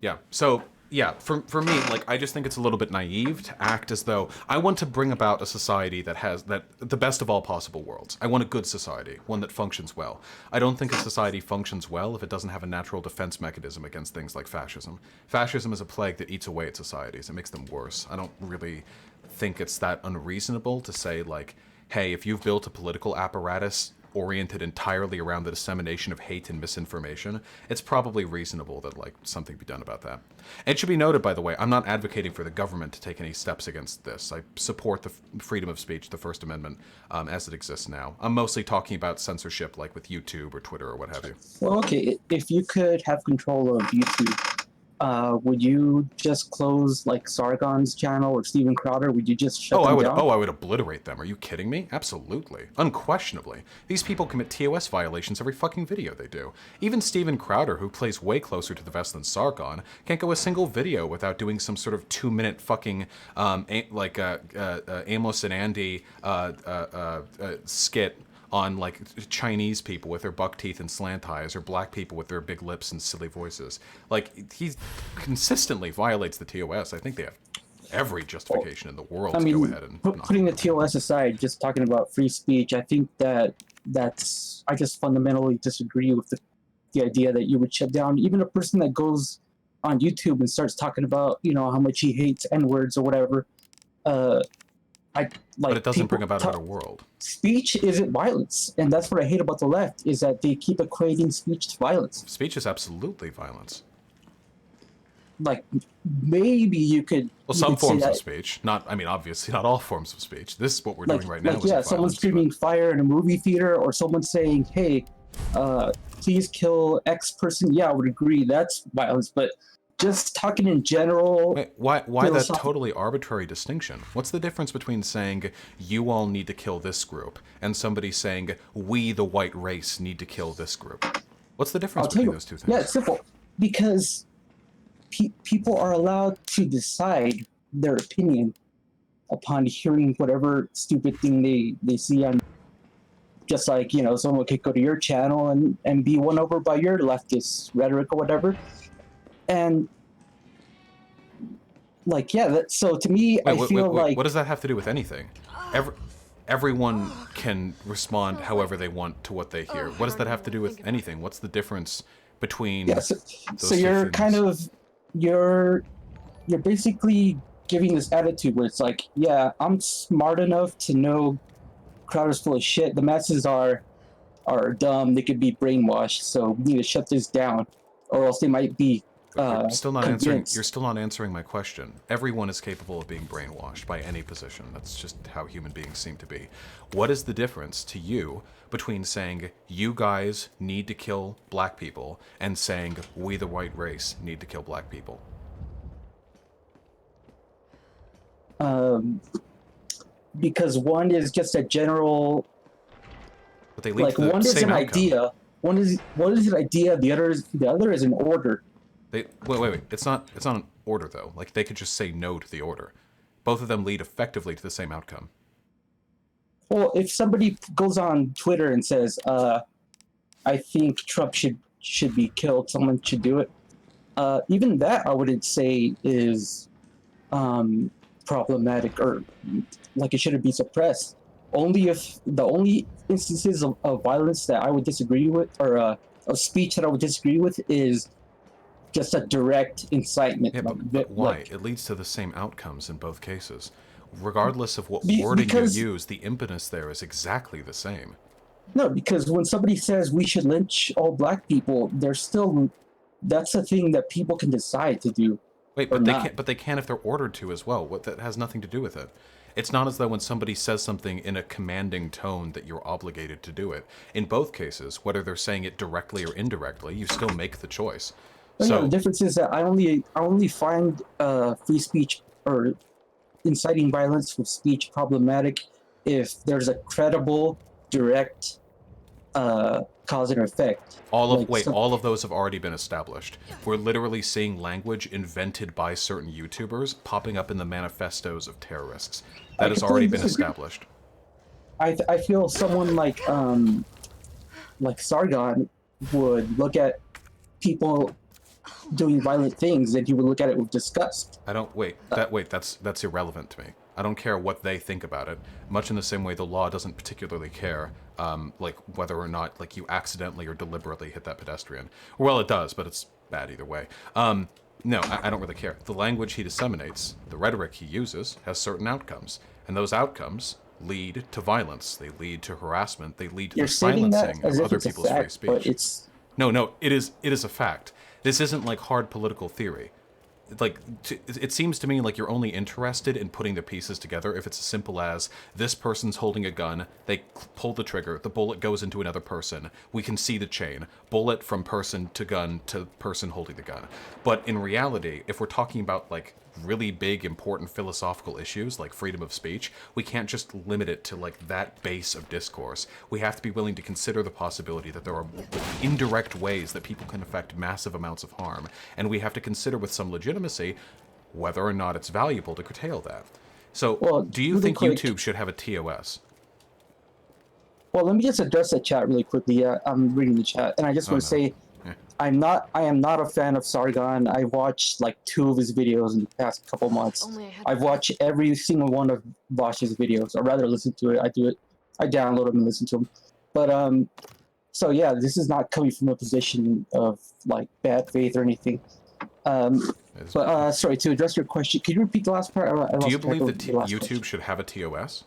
Yeah. So, yeah, for me, like, I just think it's a little bit naive to act as though I want to bring about a society that has the best of all possible worlds. I want a good society, one that functions well. I don't think a society functions well if it doesn't have a natural defense mechanism against things like fascism. Fascism is a plague that eats away at societies. It makes them worse. I don't really think it's that unreasonable to say, like, hey, if you've built a political apparatus oriented entirely around the dissemination of hate and misinformation, it's probably reasonable that, like, something be done about that. It should be noted, by the way, I'm not advocating for the government to take any steps against this. I support the freedom of speech, the First Amendment, as it exists now. I'm mostly talking about censorship, like with YouTube or Twitter or what have you. Well, okay, if you could have control of YouTube, would you just close, like, Sargon's channel or Steven Crowder? Would you just shut them down? I would obliterate them. Are you kidding me? Absolutely. Unquestionably. These people commit TOS violations every fucking video they do. Even Steven Crowder, who plays way closer to the vest than Sargon, can't go a single video without doing some sort of 2-minute fucking, Amos and Andy skit on, like, Chinese people with their buck teeth and slant eyes, or black people with their big lips and silly voices. Like, he consistently violates the TOS. I think they have every justification in the world to go ahead and... Putting the TOS aside, just talking about free speech, I think I just fundamentally disagree with the idea that you would shut down even a person that goes on YouTube and starts talking about, you know, how much he hates N-words or whatever. But it doesn't bring about a better world. Speech isn't violence, and that's what I hate about the left, is that they keep equating speech to violence. Speech is absolutely violence. Like, maybe you could... Well, some forms of speech. Obviously not all forms of speech. This is what we're doing right now. Yeah, someone screaming fire in a movie theater, or someone saying, hey, please kill X person. Yeah, I would agree, that's violence, but just talking in general... Wait, why that totally arbitrary distinction? What's the difference between saying, you all need to kill this group, and somebody saying, we, the white race, need to kill this group? What's the difference between those two things? Yeah, it's simple. Because people are allowed to decide their opinion upon hearing whatever stupid thing they see on... just like, you know, someone could go to your channel and be won over by your leftist rhetoric or whatever. And like, yeah, so to me, I feel like... What does that have to do with anything? Everyone can respond however they want to what they hear. What does that have to do with anything? What's the difference between so you're kind of, you're basically giving this attitude where it's like, yeah, I'm smart enough to know crowd is full of shit. The masses are dumb. They could be brainwashed. So we need to shut this down, or else they might be. You're still not answering my question. Everyone is capable of being brainwashed by any position. That's just how human beings seem to be. What is the difference to you between saying you guys need to kill black people and saying we the white race need to kill black people? Because one is just a general, but they lead to the one is same an outcome. idea. One is an idea. The other is an order. Wait. It's not an order though. Like they could just say no to the order. Both of them lead effectively to the same outcome. Well, if somebody goes on Twitter and says, "I think Trump should be killed," someone should do it. Even that I wouldn't say is problematic or like it shouldn't be suppressed. Only if the only instances of violence that I would disagree with, or of speech that I would disagree with, is just a direct incitement. Yeah, but why? It leads to the same outcomes in both cases. Regardless of what wording you use, the impetus there is exactly the same. No, because when somebody says we should lynch all black people, that's a thing that people can decide to do. Wait, but they can't if they're ordered to as well. That has nothing to do with it. It's not as though when somebody says something in a commanding tone that you're obligated to do it. In both cases, whether they're saying it directly or indirectly, you still make the choice. So the difference is that I only find free speech or inciting violence with speech problematic if there's a credible, direct cause and effect. All of those have already been established. We're literally seeing language invented by certain YouTubers popping up in the manifestos of terrorists. That has already been established. I feel someone like Sargon would look at people doing violent things and he would look at it with disgust. That's irrelevant to me. I don't care what they think about it. Much in the same way the law doesn't particularly care, like whether or not like you accidentally or deliberately hit that pedestrian. Well, it does, but it's bad either way. No, I don't really care. The language he disseminates, the rhetoric he uses, has certain outcomes, and those outcomes lead to violence. They lead to harassment. They lead to the silencing of other people's free speech. No, it is a fact. This isn't like hard political theory. Like, it seems to me like you're only interested in putting the pieces together if it's as simple as this person's holding a gun, they pull the trigger, the bullet goes into another person, we can see the chain, bullet from person to gun to person holding the gun. But in reality, if we're talking about like really big, important philosophical issues like freedom of speech, we can't just limit it to like that base of discourse. We have to be willing to consider the possibility that there are indirect ways that people can affect massive amounts of harm, and we have to consider with some legitimacy whether or not it's valuable to curtail that. So, do you think YouTube should have a TOS? Well, let me just address the chat really quickly. I'm reading the chat, and I just want to say, I am not a fan of Sargon. I watched like 2 of his videos in the past couple months. I've watched every single one of Vosh's videos, or rather listen to it. I download them and listen to them. But so yeah, this is not coming from a position of like bad faith or anything. But sorry, to address your question, can you repeat the last part? Do you believe that YouTube should have a TOS?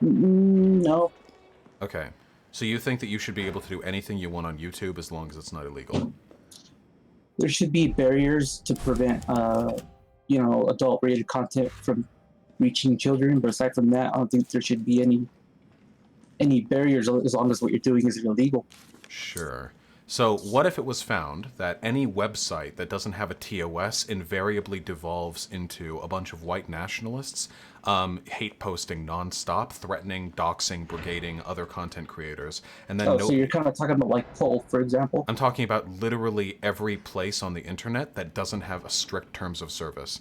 No. Okay. So you think that you should be able to do anything you want on YouTube as long as it's not illegal? There should be barriers to prevent, adult-rated content from reaching children. But aside from that, I don't think there should be any barriers as long as what you're doing is illegal. Sure. So what if it was found that any website that doesn't have a TOS invariably devolves into a bunch of white nationalists, hate posting nonstop, threatening, doxing, brigading other content creators, and then so you're kind of talking about like Poll, for example? I'm talking about literally every place on the internet that doesn't have a strict terms of service.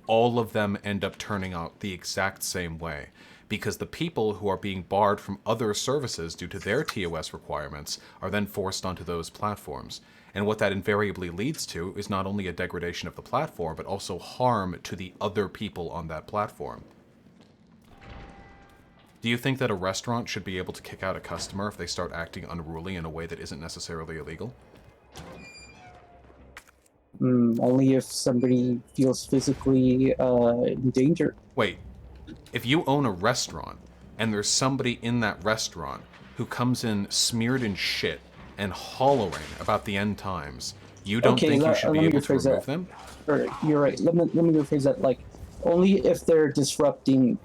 all of them end up turning out the exact same way. Because the people who are being barred from other services due to their TOS requirements are then forced onto those platforms. And what that invariably leads to is not only a degradation of the platform, but also harm to the other people on that platform. Do you think that a restaurant should be able to kick out a customer if they start acting unruly in a way that isn't necessarily illegal? Only if somebody feels physically in danger. Wait, if you own a restaurant and there's somebody in that restaurant who comes in smeared in shit and hollering about the end times, you don't think you should be able to remove them? Or, you're right. Let me rephrase that. Like, only if they're disrupting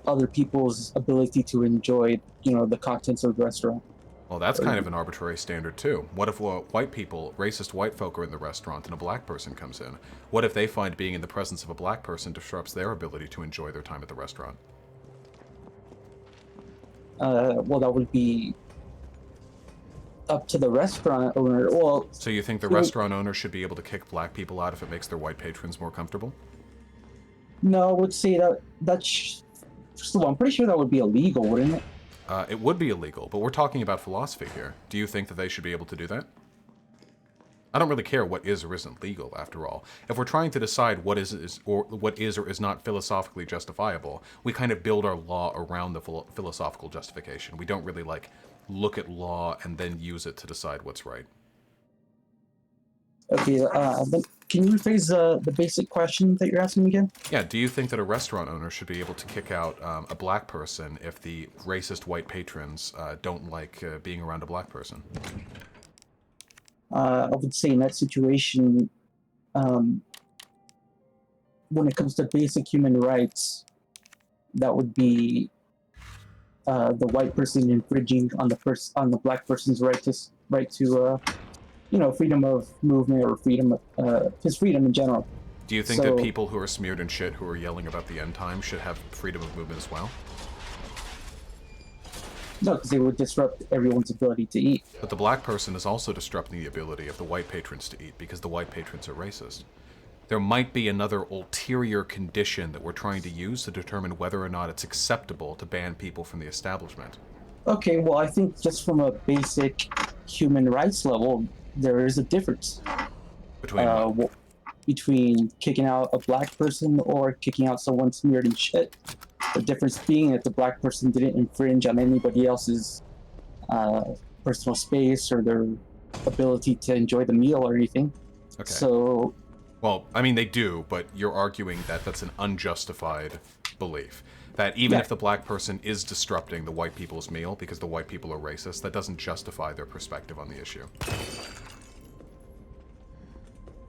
other people's ability to enjoy, the contents of the restaurant. Well, that's kind of an arbitrary standard, too. What if white people, racist white folk, are in the restaurant and a black person comes in? What if they find being in the presence of a black person disrupts their ability to enjoy their time at the restaurant? Well, that would be up to the restaurant owner. Well, so you think the restaurant owner should be able to kick black people out if it makes their white patrons more comfortable? No, I would say that's... First of all, I'm pretty sure that would be illegal, wouldn't it? It would be illegal, but we're talking about philosophy here. Do you think that they should be able to do that? I don't really care what is or isn't legal, after all. If we're trying to decide what is or is not philosophically justifiable, we kind of build our law around the philosophical justification. We don't really, look at law and then use it to decide what's right. Okay, then can you rephrase the basic question that you're asking again? Yeah, do you think that a restaurant owner should be able to kick out a black person if the racist white patrons don't like being around a black person? I would say in that situation, when it comes to basic human rights, that would be the white person infringing on the black person's right to freedom of movement or his freedom in general. Do you think that people who are smeared in shit, who are yelling about the end times, should have freedom of movement as well? No, because they would disrupt everyone's ability to eat. But the black person is also disrupting the ability of the white patrons to eat, because the white patrons are racist. There might be another ulterior condition that we're trying to use to determine whether or not it's acceptable to ban people from the establishment. Okay, well, I think just from a basic human rights level, there is a difference. Between kicking out a black person or kicking out someone smeared in shit. The difference being that the black person didn't infringe on anybody else's personal space or their ability to enjoy the meal or anything. Okay. So... Well, I mean, they do, but you're arguing that that's an unjustified belief. That even if the black person is disrupting the white people's meal because the white people are racist, that doesn't justify their perspective on the issue.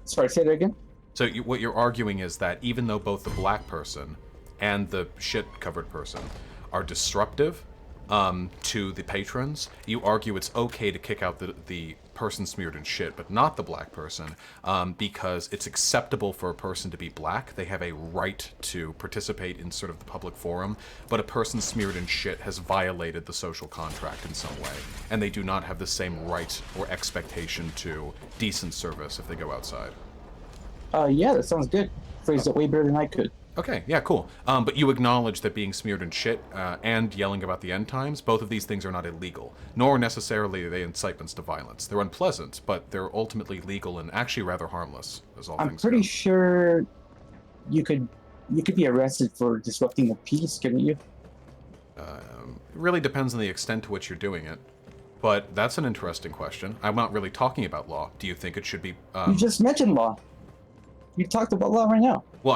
Sorry, say that again? So what you're arguing is that even though both the black person and the shit-covered person are disruptive to the patrons, you argue it's okay to kick out the person smeared in shit, but not the black person, because it's acceptable for a person to be black. They have a right to participate in sort of the public forum, but a person smeared in shit has violated the social contract in some way, and they do not have the same right or expectation to decent service if they go outside. Yeah, that sounds good. Phrased it way better than I could. Okay, yeah, cool. But you acknowledge that being smeared in shit and yelling about the end times, both of these things are not illegal, nor necessarily are they incitements to violence. They're unpleasant, but they're ultimately legal and actually rather harmless, as all things go. I'm pretty sure you could be arrested for disrupting the peace, couldn't you? It really depends on the extent to which you're doing it. But that's an interesting question. I'm not really talking about law. Do you think it should be... You just mentioned law. You talked about law right now. Well,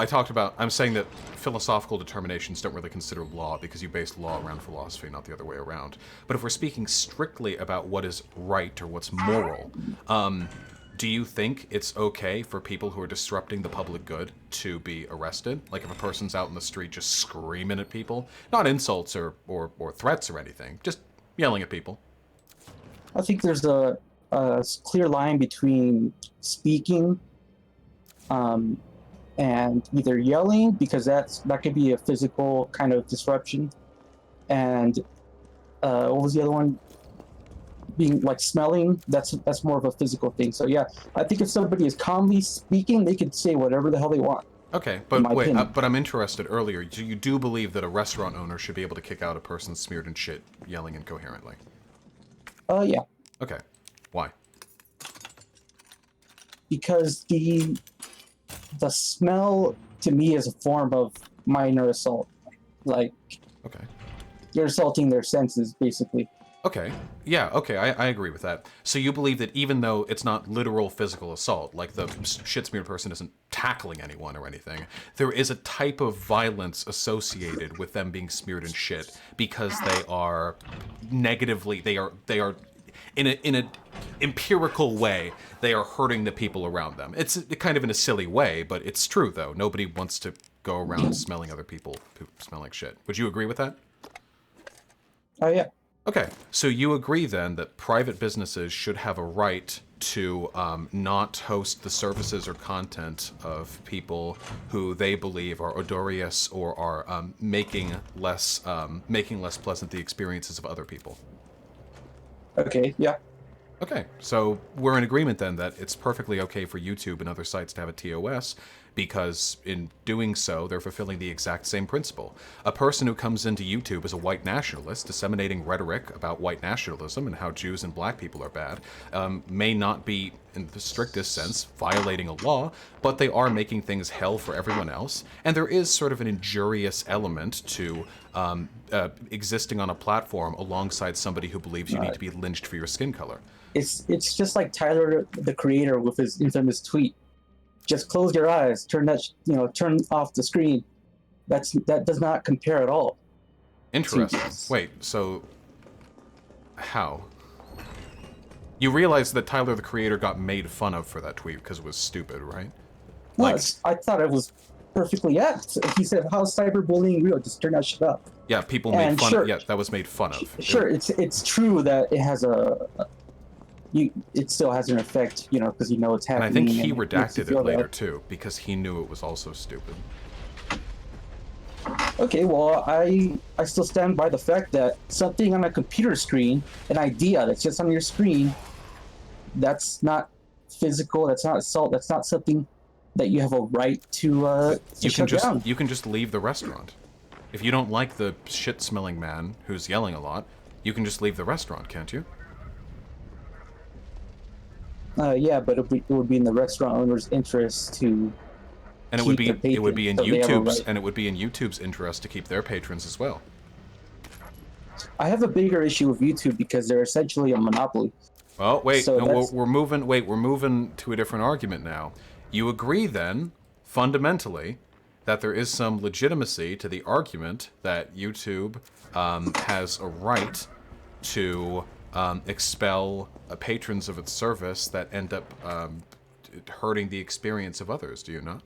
I'm saying that philosophical determinations don't really consider law because you base law around philosophy, not the other way around. But if we're speaking strictly about what is right or what's moral, do you think it's okay for people who are disrupting the public good to be arrested? Like if a person's out in the street just screaming at people, not insults or threats or anything, just yelling at people. I think there's a clear line between speaking and either yelling, because that could be a physical kind of disruption, and what was the other one? Being like smelling, that's more of a physical thing. So yeah, I think if somebody is calmly speaking, they could say whatever the hell they want. Okay, but wait, opinion. but I'm interested earlier. You do believe that a restaurant owner should be able to kick out a person smeared in shit, yelling incoherently? Yeah. Okay. Why? Because the smell to me is a form of minor assault. Like, okay, you're assaulting their senses, basically. Okay. Yeah, okay, I agree with that. So you believe that even though it's not literal physical assault, like the shit-smeared person isn't tackling anyone or anything, there is a type of violence associated with them being smeared in shit because they are negatively, they are in a empirical way, they are hurting the people around them. It's kind of in a silly way, but it's true though. Nobody wants to go around smelling other people who smell like shit. Would you agree with that? Oh, yeah. Okay, so you agree then that private businesses should have a right to not host the services or content of people who they believe are odorious or are making less pleasant the experiences of other people. Okay, yeah. Okay, so we're in agreement then that it's perfectly okay for YouTube and other sites to have a TOS because in doing so, they're fulfilling the exact same principle. A person who comes into YouTube as a white nationalist, disseminating rhetoric about white nationalism and how Jews and black people are bad, may not be, in the strictest sense, violating a law, but they are making things hell for everyone else, and there is sort of an injurious element to existing on a platform alongside somebody who believes you need to be lynched for your skin color. It's just like Tyler, the creator, with his infamous tweet. Just close your eyes, turn off the screen. That does not compare at all. Interesting. Wait, so how? You realize that Tyler, the creator, got made fun of for that tweet because it was stupid, right? No, I thought it was perfectly apt. He said, "How's cyberbullying real? Just turn that shit up." Yeah, people made fun of. Yeah, that was made fun of. Sure, it's true that it has it still has an effect, because it's happening. And I think he redacted it later too, because he knew it was also stupid. Okay, well, I still stand by the fact that something on a computer screen, an idea that's just on your screen, that's not physical, that's not assault, that's not something that you have a right to shut down. You can just leave the restaurant. If you don't like the shit-smelling man who's yelling a lot, you can just leave the restaurant, can't you? Yeah, but it would be in the restaurant owner's interest to. And it would be in YouTube's interest to keep their patrons as well. I have a bigger issue with YouTube because they're essentially a monopoly. Oh wait, so no, we're moving to a different argument now. You agree then, fundamentally, that there is some legitimacy to the argument that YouTube has a right to expel patrons of its service that end up hurting the experience of others, do you not?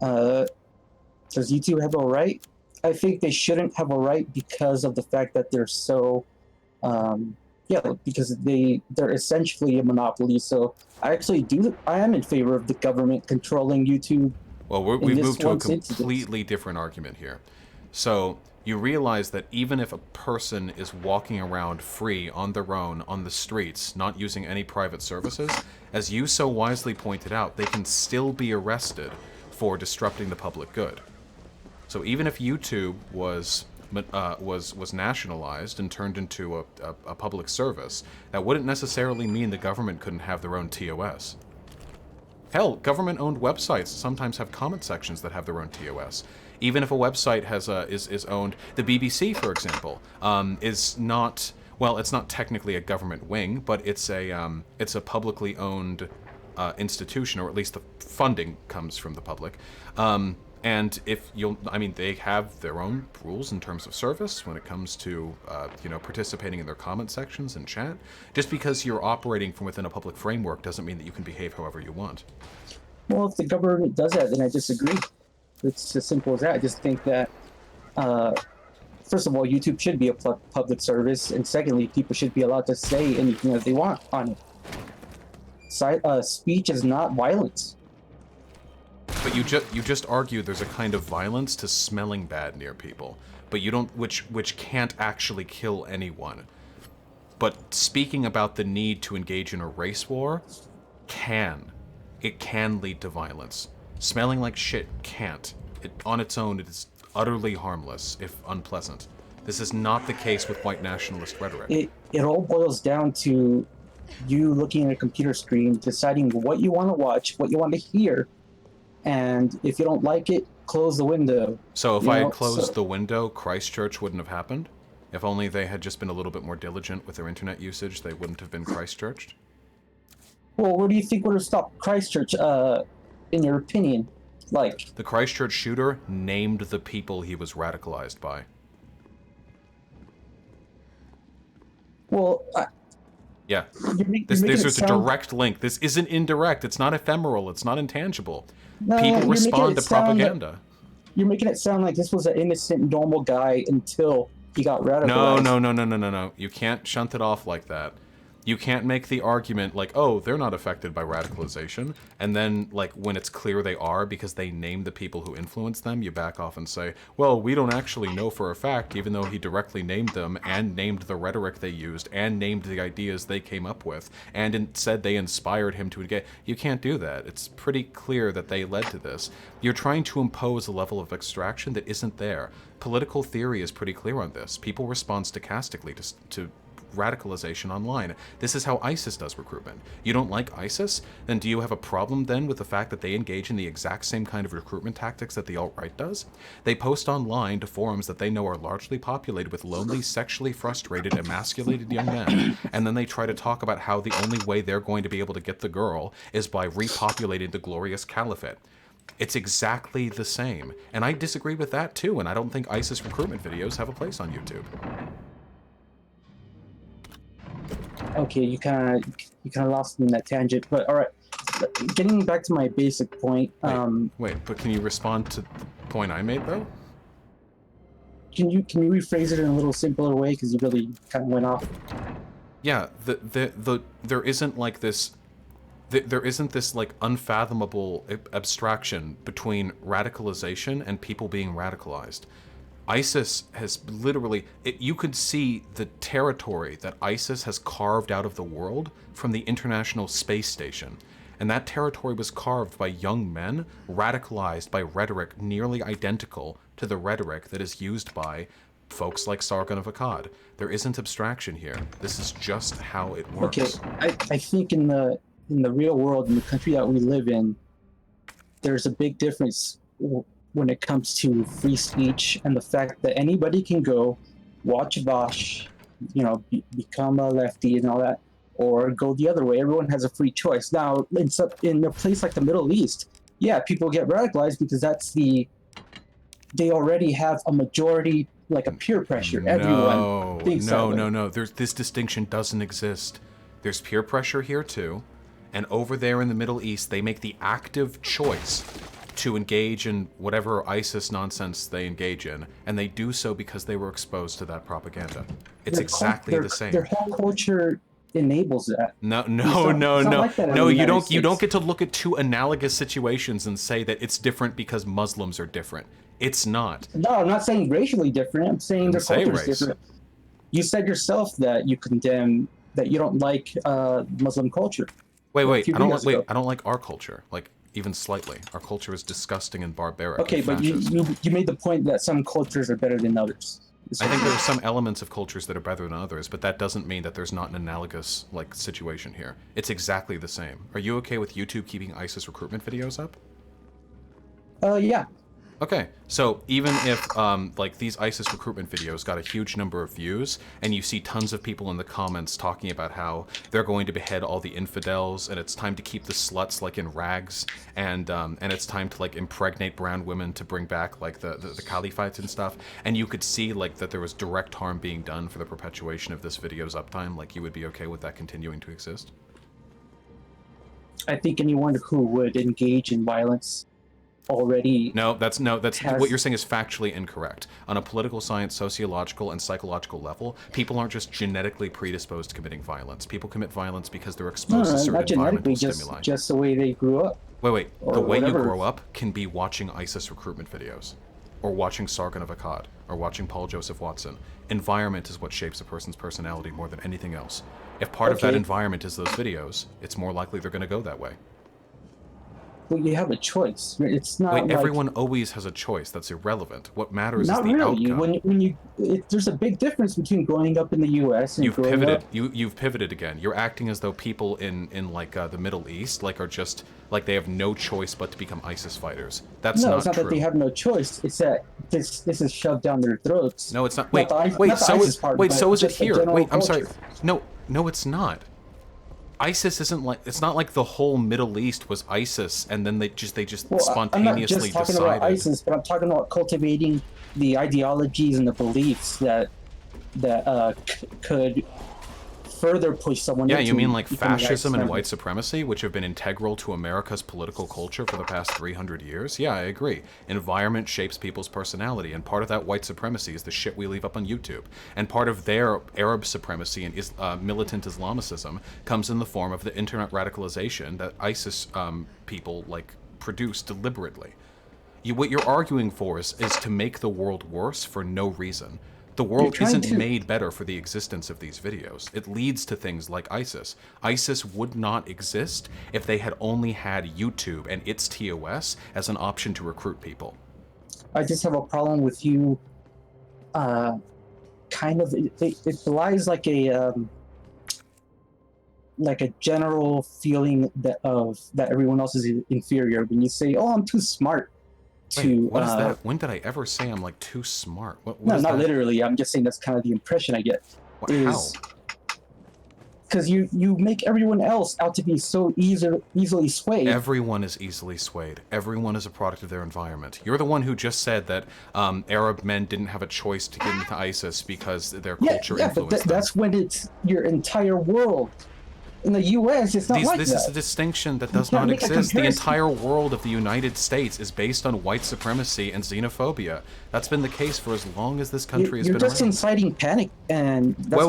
Does YouTube have a right? I think they shouldn't have a right because of the fact that they're so, because they're essentially a monopoly. So I am in favor of the government controlling YouTube. Well, we've moved to a completely different argument here. So you realize that even if a person is walking around free on their own on the streets, not using any private services, as you so wisely pointed out, they can still be arrested for disrupting the public good. So even if YouTube was nationalized and turned into a public service, that wouldn't necessarily mean the government couldn't have their own TOS. Hell, government-owned websites sometimes have comment sections that have their own TOS. Even if a website has is owned, the BBC, for example, is not, well, it's not technically a government wing, but it's a publicly owned institution, or at least the funding comes from the public. And they have their own rules in terms of service when it comes to, participating in their comment sections and chat. Just because you're operating from within a public framework doesn't mean that you can behave however you want. Well, if the government does that, then I disagree. It's as simple as that. I just think that, first of all, YouTube should be a public service, and secondly, people should be allowed to say anything that they want on it. Speech is not violence. But you just argued there's a kind of violence to smelling bad near people, but you don't, which can't actually kill anyone. But speaking about the need to engage in a race war can. it can lead to violence. Smelling like shit can't. On its own, it is utterly harmless, if unpleasant. This is not the case with white nationalist rhetoric. It all boils down to you looking at a computer screen, deciding what you want to watch, what you want to hear, and if you don't like it, close the window. So if I had closed the window, Christchurch wouldn't have happened? If only they had just been a little bit more diligent with their internet usage, they wouldn't have been Christchurched? Well, where do you think would have stopped Christchurch, in your opinion? Like... The Christchurch shooter named the people he was radicalized by. Well, yeah. There's a direct link. This isn't indirect. It's not ephemeral. It's not intangible. No, people respond to propaganda. You're making it sound like this was an innocent, normal guy until he got radicalized. No. You can't shunt it off like that. You can't make the argument like, oh, they're not affected by radicalization, and then, like, when it's clear they are because they name the people who influence them, you back off and say, well, we don't actually know for a fact, even though he directly named them, and named the rhetoric they used, and named the ideas they came up with, and said they inspired him to engage. You can't do that. It's pretty clear that they led to this. You're trying to impose a level of abstraction that isn't there. Political theory is pretty clear on this. People respond stochastically to radicalization online. This is how ISIS does recruitment. You don't like ISIS? Then do you have a problem then with the fact that they engage in the exact same kind of recruitment tactics that the alt-right does? They post online to forums that they know are largely populated with lonely, sexually frustrated, emasculated young men, and then they try to talk about how the only way they're going to be able to get the girl is by repopulating the glorious caliphate. It's exactly the same. And I disagree with that too, and I don't think ISIS recruitment videos have a place on YouTube. Okay, you kind of lost me in that tangent, but all right. Getting back to my basic point. Wait, but can you respond to the point I made though? Can you rephrase it in a little simpler way, because you really kind of went off? Yeah, there isn't like this. There isn't this like unfathomable abstraction between radicalization and people being radicalized. ISIS has literally, you could see the territory that ISIS has carved out of the world from the International Space Station. And that territory was carved by young men radicalized by rhetoric nearly identical to the rhetoric that is used by folks like Sargon of Akkad. There isn't abstraction here. This is just how it works. Okay, I think in the real world, in the country that we live in, there's a big difference when it comes to free speech and the fact that anybody can go watch Vosh, become a lefty and all that, or go the other way. Everyone has a free choice. Now, in a place like the Middle East, yeah, people get radicalized because they already have a majority, like a peer pressure. Everyone thinks that way. No. This distinction doesn't exist. There's peer pressure here too, and over there in the Middle East, they make the active choice to engage in whatever ISIS nonsense they engage in, and they do so because they were exposed to that propaganda. It's exactly the same. Their whole culture enables that. No. You don't get to look at two analogous situations and say that it's different because Muslims are different. It's not. No, I'm not saying racially different. I'm saying their culture is different. You said yourself that you condemn, that you don't like Muslim culture. Wait. I don't like our culture. Like, even slightly. Our culture is disgusting and barbaric. Okay, but you made the point that some cultures are better than others. I think there are some elements of cultures that are better than others, but that doesn't mean that there's not an analogous situation here. It's exactly the same. Are you okay with YouTube keeping ISIS recruitment videos up? Yeah. Okay, so even if these ISIS recruitment videos got a huge number of views, and you see tons of people in the comments talking about how they're going to behead all the infidels, and it's time to keep the sluts in rags, and it's time to impregnate brown women to bring back the caliphites and stuff, and you could see that there was direct harm being done for the perpetuation of this video's uptime, you would be okay with that continuing to exist? I think anyone who would engage in violence already that's what you're saying is factually incorrect. On a political science, sociological, and psychological level, people aren't just genetically predisposed to committing violence. People commit violence because they're exposed to certain environmental stimuli. Just the way they grew up. Wait. The way you grow up can be watching ISIS recruitment videos, or watching Sargon of Akkad, or watching Paul Joseph Watson. Environment is what shapes a person's personality more than anything else. If part of that environment is those videos, it's more likely they're going to go that way. well, you have a choice. It's not Wait, like, everyone always has a choice. That's irrelevant. What matters not is the really. outcome. There's a big difference between growing up in the U.S. and You've growing pivoted. up. You've pivoted again. You're acting as though people in like the Middle East like are just like they have no choice but to become ISIS fighters. That's No, not it's not true. that they have no choice. It's that this is shoved down their throats. No, it's not. Not Wait, the wait. not the So ISIS is part, wait. but So is it just the here? general Wait, I'm sorry. culture. No, it's not. ISIS isn't like it's not like the whole Middle East was ISIS and then they just Well, I'm not spontaneously just talking decided. about ISIS, but I'm talking about cultivating the ideologies and the beliefs that could further push someone. Yeah, into you mean like becoming fascism and ISIS white supremacy, which have been integral to America's political culture for the past 300 years? Yeah, I agree. Environment shapes people's personality, and part of that white supremacy is the shit we leave up on YouTube. And part of their Arab supremacy and militant Islamicism comes in the form of the internet radicalization that ISIS people like produce deliberately. What you're arguing for is to make the world worse for no reason. The world isn't made better for the existence of these videos. It leads to things like ISIS. ISIS would not exist if they had only had YouTube and its TOS as an option to recruit people. I just have a problem with you. Kind of, it belies like a general feeling that everyone else is inferior when you say, "Oh, I'm too smart." Wait, what is that? When did I ever say I'm like too smart? What no, is not that? literally. I'm just saying that's kind of the impression I get. How? Because you make everyone else out to be so easily swayed. Everyone is easily swayed. Everyone is a product of their environment. You're the one who just said that Arab men didn't have a choice to get into ISIS because their culture influenced them. That's when it's your entire world. In the U.S., it's not like this that. is a distinction that does can't not make a exist. The comparison. entire world of the United States is based on white supremacy and xenophobia. That's been the case for as long as this country has You're been just around. inciting panic, and that's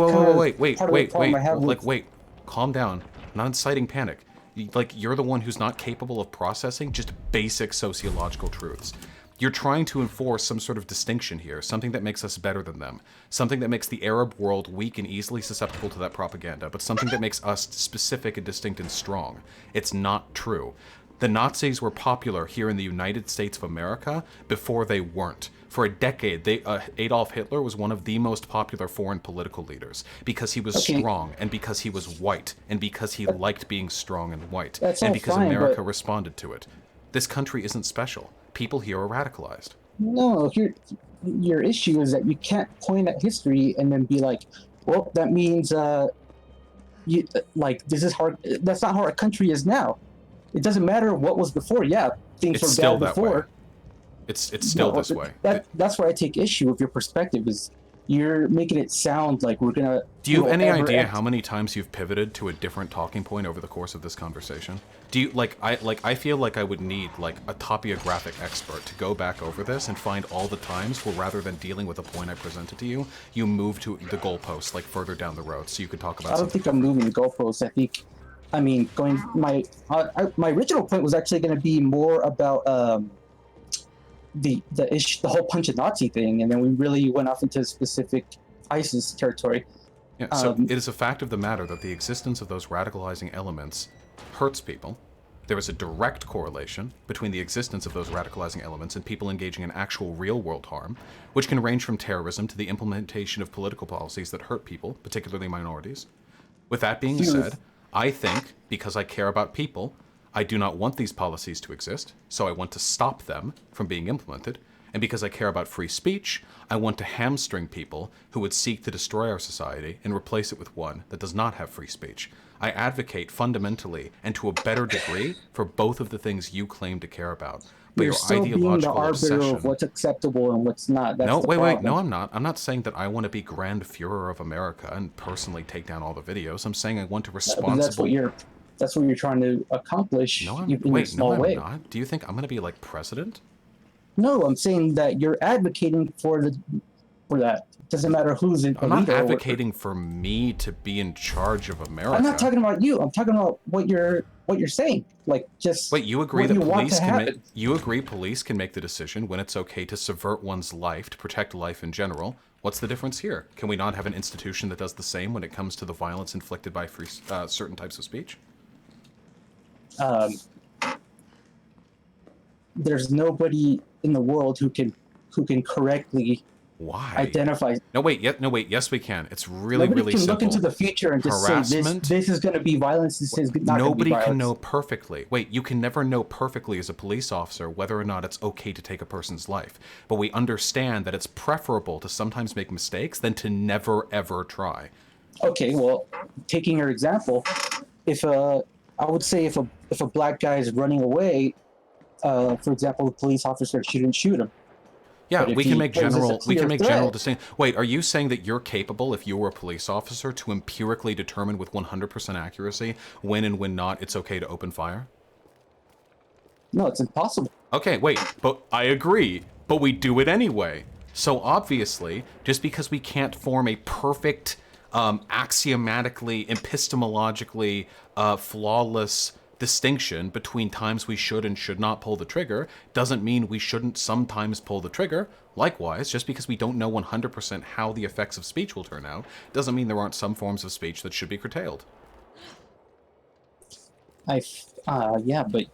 Wait, calm down. I'm not inciting panic. You're the one who's not capable of processing just basic sociological truths. You're trying to enforce some sort of distinction here, something that makes us better than them, something that makes the Arab world weak and easily susceptible to that propaganda, but something that makes us specific and distinct and strong. It's not true. The Nazis were popular here in the United States of America before they weren't. For a decade, Adolf Hitler was one of the most popular foreign political leaders because he was strong and because he was white and because he liked being strong and white and because America responded to it. This country isn't special. People here are radicalized. No, your issue is that you can't point at history and then be like, well, that means this is hard. That's not how our country is now. It doesn't matter what was before. Yeah, things were bad before. It's still this way. That's where I take issue with your perspective. Is you're making it sound like we're gonna. Do you have any idea how many times you've pivoted to a different talking point over the course of this conversation? Do you I feel like I would need like a topographic expert to go back over this and find all the times where rather than dealing with a point I presented to you, you move to the goalpost like further down the road so you could talk about. I don't think I'm moving the goalposts. I mean, my original point was actually going to be more about the whole punch a Nazi thing, and then we really went off into specific ISIS territory. Yeah, so it is a fact of the matter that the existence of those radicalizing elements hurts people. There is a direct correlation between the existence of those radicalizing elements and people engaging in actual real-world harm, which can range from terrorism to the implementation of political policies that hurt people, particularly minorities. With that being said, I think, because I care about people, I do not want these policies to exist, so I want to stop them from being implemented. And because I care about free speech, I want to hamstring people who would seek to destroy our society and replace it with one that does not have free speech. I advocate fundamentally and to a better degree for both of the things you claim to care about. But You're still being the arbiter of what's acceptable and what's not. That's wait, no, I'm not. I'm not saying that I want to be Grand Führer of America and personally take down all the videos. I'm saying I want to responsible... That's what you're trying to accomplish in a small way. I'm not. Do you think I'm going to be like president? No, I'm saying that you're advocating for that. It doesn't matter who's in. I'm not advocating for me to be in charge of America. I'm not talking about you. I'm talking about what you're saying. Like just wait, you agree that police can make the decision when it's okay to subvert one's life to protect life in general. What's the difference here? Can we not have an institution that does the same when it comes to the violence inflicted by certain types of speech? there's nobody in the world who can correctly identify. No wait, yes we can. It's really Nobody really can simple. look into the future and just Harassment, say this is going to be violence. This is not going to be nobody violence. can know perfectly. Wait, you can never know perfectly as a police officer whether or not it's okay to take a person's life. But we understand that it's preferable to sometimes make mistakes than to never ever try. Okay, well, taking your example, I would say if a black guy is running away, for example, the police officer shouldn't shoot him. Yeah, But if we can he make poses a general clear general threat- distinction. Wait, are you saying that you're capable, if you were a police officer, to empirically determine with 100% accuracy when and when not it's okay to open fire? No, it's impossible. Okay, wait, but I agree, but we do it anyway. So obviously, just because we can't form a perfect, axiomatically, epistemologically flawless distinction between times we should and should not pull the trigger, doesn't mean we shouldn't sometimes pull the trigger. Likewise, just because we don't know 100% how the effects of speech will turn out, doesn't mean there aren't some forms of speech that should be curtailed. Yeah, but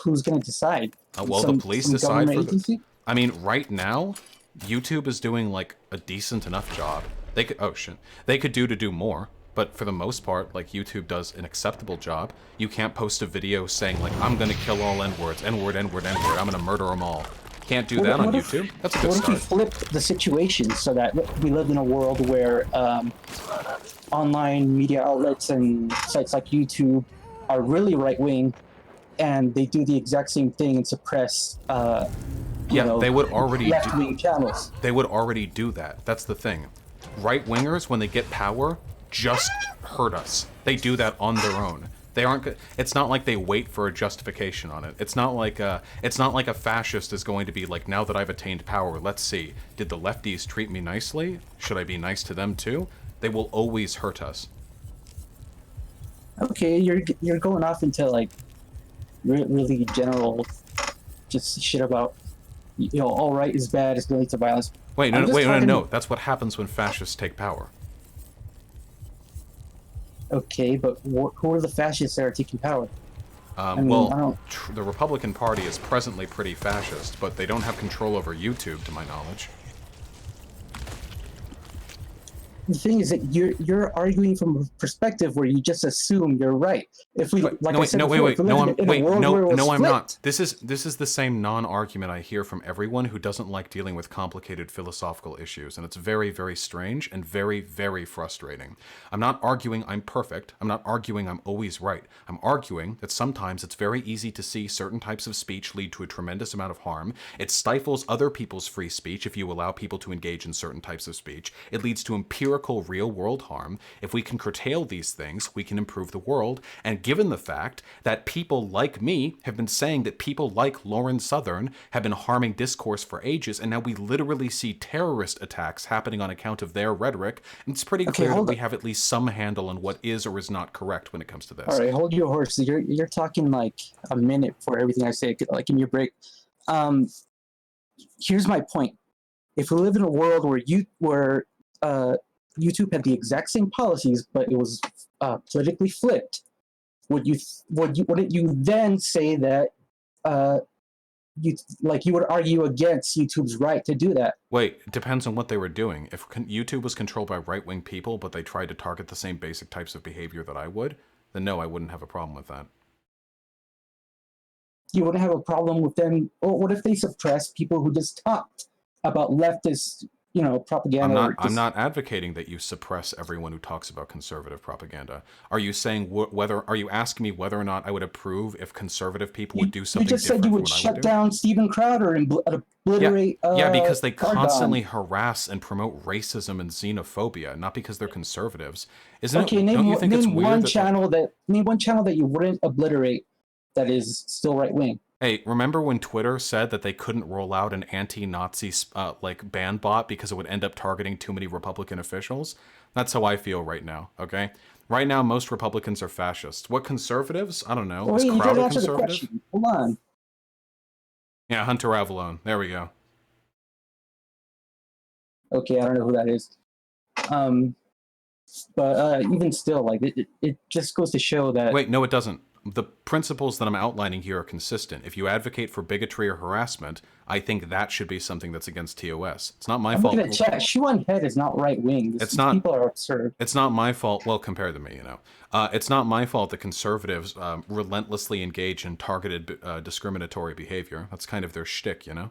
who's going to decide? Well, the police some decide government for the... agency? I mean, right now, YouTube is doing, like, a decent enough job. They could... Oh, shit. They could do more. But for the most part, like, YouTube does an acceptable job. You can't post a video saying, like, I'm gonna kill all N-words, N-word, N-word, N-word, I'm gonna murder them all. Can't do that on YouTube. That's a good start. What if we flip the situation so that we live in a world where online media outlets and sites like YouTube are really right-wing, and they do the exact same thing and suppress they would already left-wing channels. They would already do that. That's the thing. Right-wingers, when they get power, just hurt us. They do that on their own. They aren't. It's not like they wait for a justification on it. It's not like a fascist is going to be like, now that I've attained power, let's see, did the lefties treat me nicely? Should I be nice to them too? They will always hurt us. Okay, you're going off into like really general, just shit about, all right is bad, it's going to violence. Wait, no. That's what happens when fascists take power. Okay, but who are the fascists that are taking power? The Republican Party is presently pretty fascist, but they don't have control over YouTube, to my knowledge. The thing is that you're arguing from a perspective where you just assume you're right. If we, I'm not. This is the same non-argument I hear from everyone who doesn't like dealing with complicated philosophical issues, and it's very, very strange and very, very frustrating. I'm not arguing I'm perfect. I'm not arguing I'm always right. I'm arguing that sometimes it's very easy to see certain types of speech lead to a tremendous amount of harm. It stifles other people's free speech if you allow people to engage in certain types of speech. It leads to empirical real-world harm. If we can curtail these things, we can improve the world. And given the fact that people like me have been saying that people like Lauren Southern have been harming discourse for ages, and now we literally see terrorist attacks happening on account of their rhetoric, it's pretty clear that we have at least some handle on what is or is not correct when it comes to this. All right, hold your horse. You're talking like a minute for everything I say. Like, give me a break. Here's my point. If we live in a world where YouTube had the exact same policies, but it was politically flipped, wouldn't you then say that you would argue against YouTube's right to do that? Wait, it depends on what they were doing. If YouTube was controlled by right-wing people, but they tried to target the same basic types of behavior that I would, then no, I wouldn't have a problem with that. You wouldn't have a problem with them? Or what if they suppress people who just talked about leftist propaganda? I'm not advocating that you suppress everyone who talks about conservative propaganda. Are you saying are you asking me whether or not I would approve if conservative people would do something different? You just said you would shut down Steven Crowder and obliterate. Yeah, because they constantly harass and promote racism and xenophobia, not because they're conservatives. Don't you think it's weird? Name one channel that you wouldn't obliterate that is still right wing. Hey, remember when Twitter said that they couldn't roll out an anti-Nazi ban bot because it would end up targeting too many Republican officials? That's how I feel right now, okay? Right now, most Republicans are fascists. What conservatives? I don't know. Is Crowder conservative? Hold on. Yeah, Hunter Avallone. There we go. Okay, I don't know who that is. But even still, like, it just goes to show that... Wait, no, it doesn't. the principles that I'm outlining here are consistent. If you advocate for bigotry or harassment, I think that should be something that's against TOS. It's not my fault. I'm looking at chat. Shoe on head is not right wing. It's not. People are absurd. It's not my fault. Well, compared to me, you know, it's not my fault that conservatives relentlessly engage in targeted discriminatory behavior. That's kind of their shtick, you know.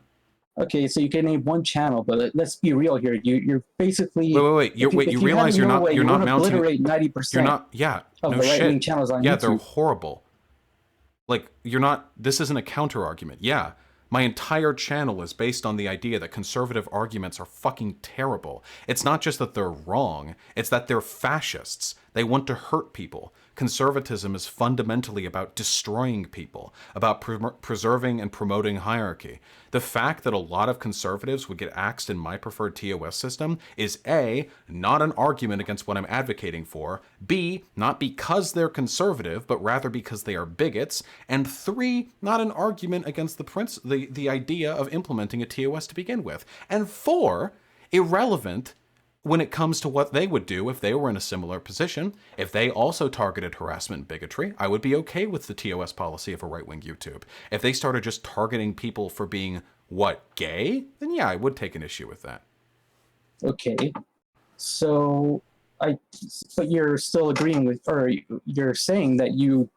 Okay, so you can name one channel, but let's be real here. You're basically wait. You realize you're not mounting. Obliterate 90%. You're not. Yeah. Of no the shit. right-wing channels on yeah, YouTube. they're horrible. Like, you're not. This isn't a counter argument. Yeah. My entire channel is based on the idea that conservative arguments are fucking terrible. It's not just that they're wrong, it's that they're fascists. They want to hurt people. Conservatism is fundamentally about destroying people, about preserving and promoting hierarchy. The fact that a lot of conservatives would get axed in my preferred TOS system is A, not an argument against what I'm advocating for, B, not because they're conservative, but rather because they are bigots, and 3, not an argument against the idea of implementing a TOS to begin with, and 4, irrelevant when it comes to what they would do if they were in a similar position. If they also targeted harassment and bigotry, I would be okay with the TOS policy of a right-wing YouTube. If they started just targeting people for being, what, gay? Then yeah, I would take an issue with that. Okay. So, but you're still agreeing with, or you're saying that you,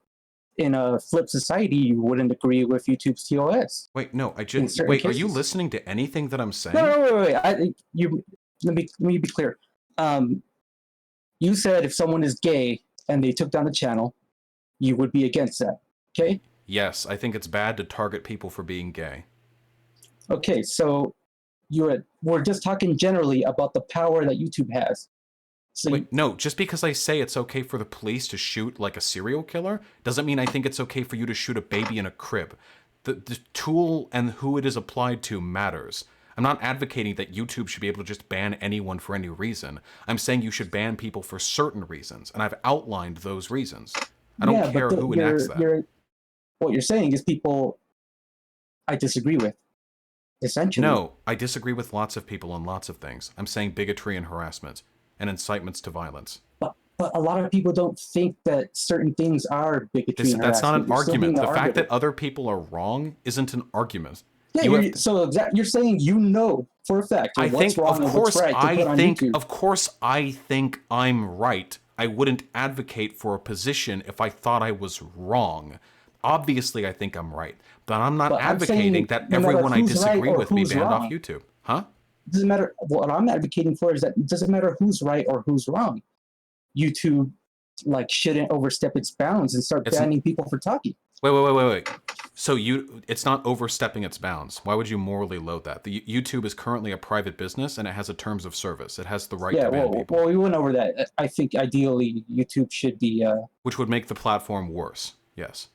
in a flip society, you wouldn't agree with YouTube's TOS. Wait, no, I just, wait, cases. Are you listening to anything that I'm saying? No, wait. Let me be clear. You said if someone is gay and they took down the channel, you would be against that. Okay? Yes, I think it's bad to target people for being gay. Okay, so we're just talking generally about the power that YouTube has. So wait, no, just because I say it's okay for the police to shoot like a serial killer doesn't mean I think it's okay for you to shoot a baby in a crib. The tool and who it is applied to matters. I'm not advocating that YouTube should be able to just ban anyone for any reason. I'm saying you should ban people for certain reasons, and I've outlined those reasons. I don't care who enacts that. What you're saying is people I disagree with, essentially. No, I disagree with lots of people on lots of things. I'm saying bigotry and harassment and incitements to violence. But a lot of people don't think that certain things are bigotry and harassment. That's not an argument. The fact that other people are wrong isn't an argument. Yeah, you're saying you know for a fact what's wrong and what's right to put on YouTube. Of course I think I'm right. I wouldn't advocate for a position if I thought I was wrong. Obviously, I think I'm right. But I'm not advocating that everyone I disagree with be banned off YouTube. Huh? It doesn't matter. What I'm advocating for is that it doesn't matter who's right or who's wrong. YouTube shouldn't overstep its bounds and start banning people for talking. Wait. So it's not overstepping its bounds. Why would you morally load that? The YouTube is currently a private business and it has a terms of service. It has the right to ban people. Well, we went over that. I think ideally YouTube should be... Which would make the platform worse, yes.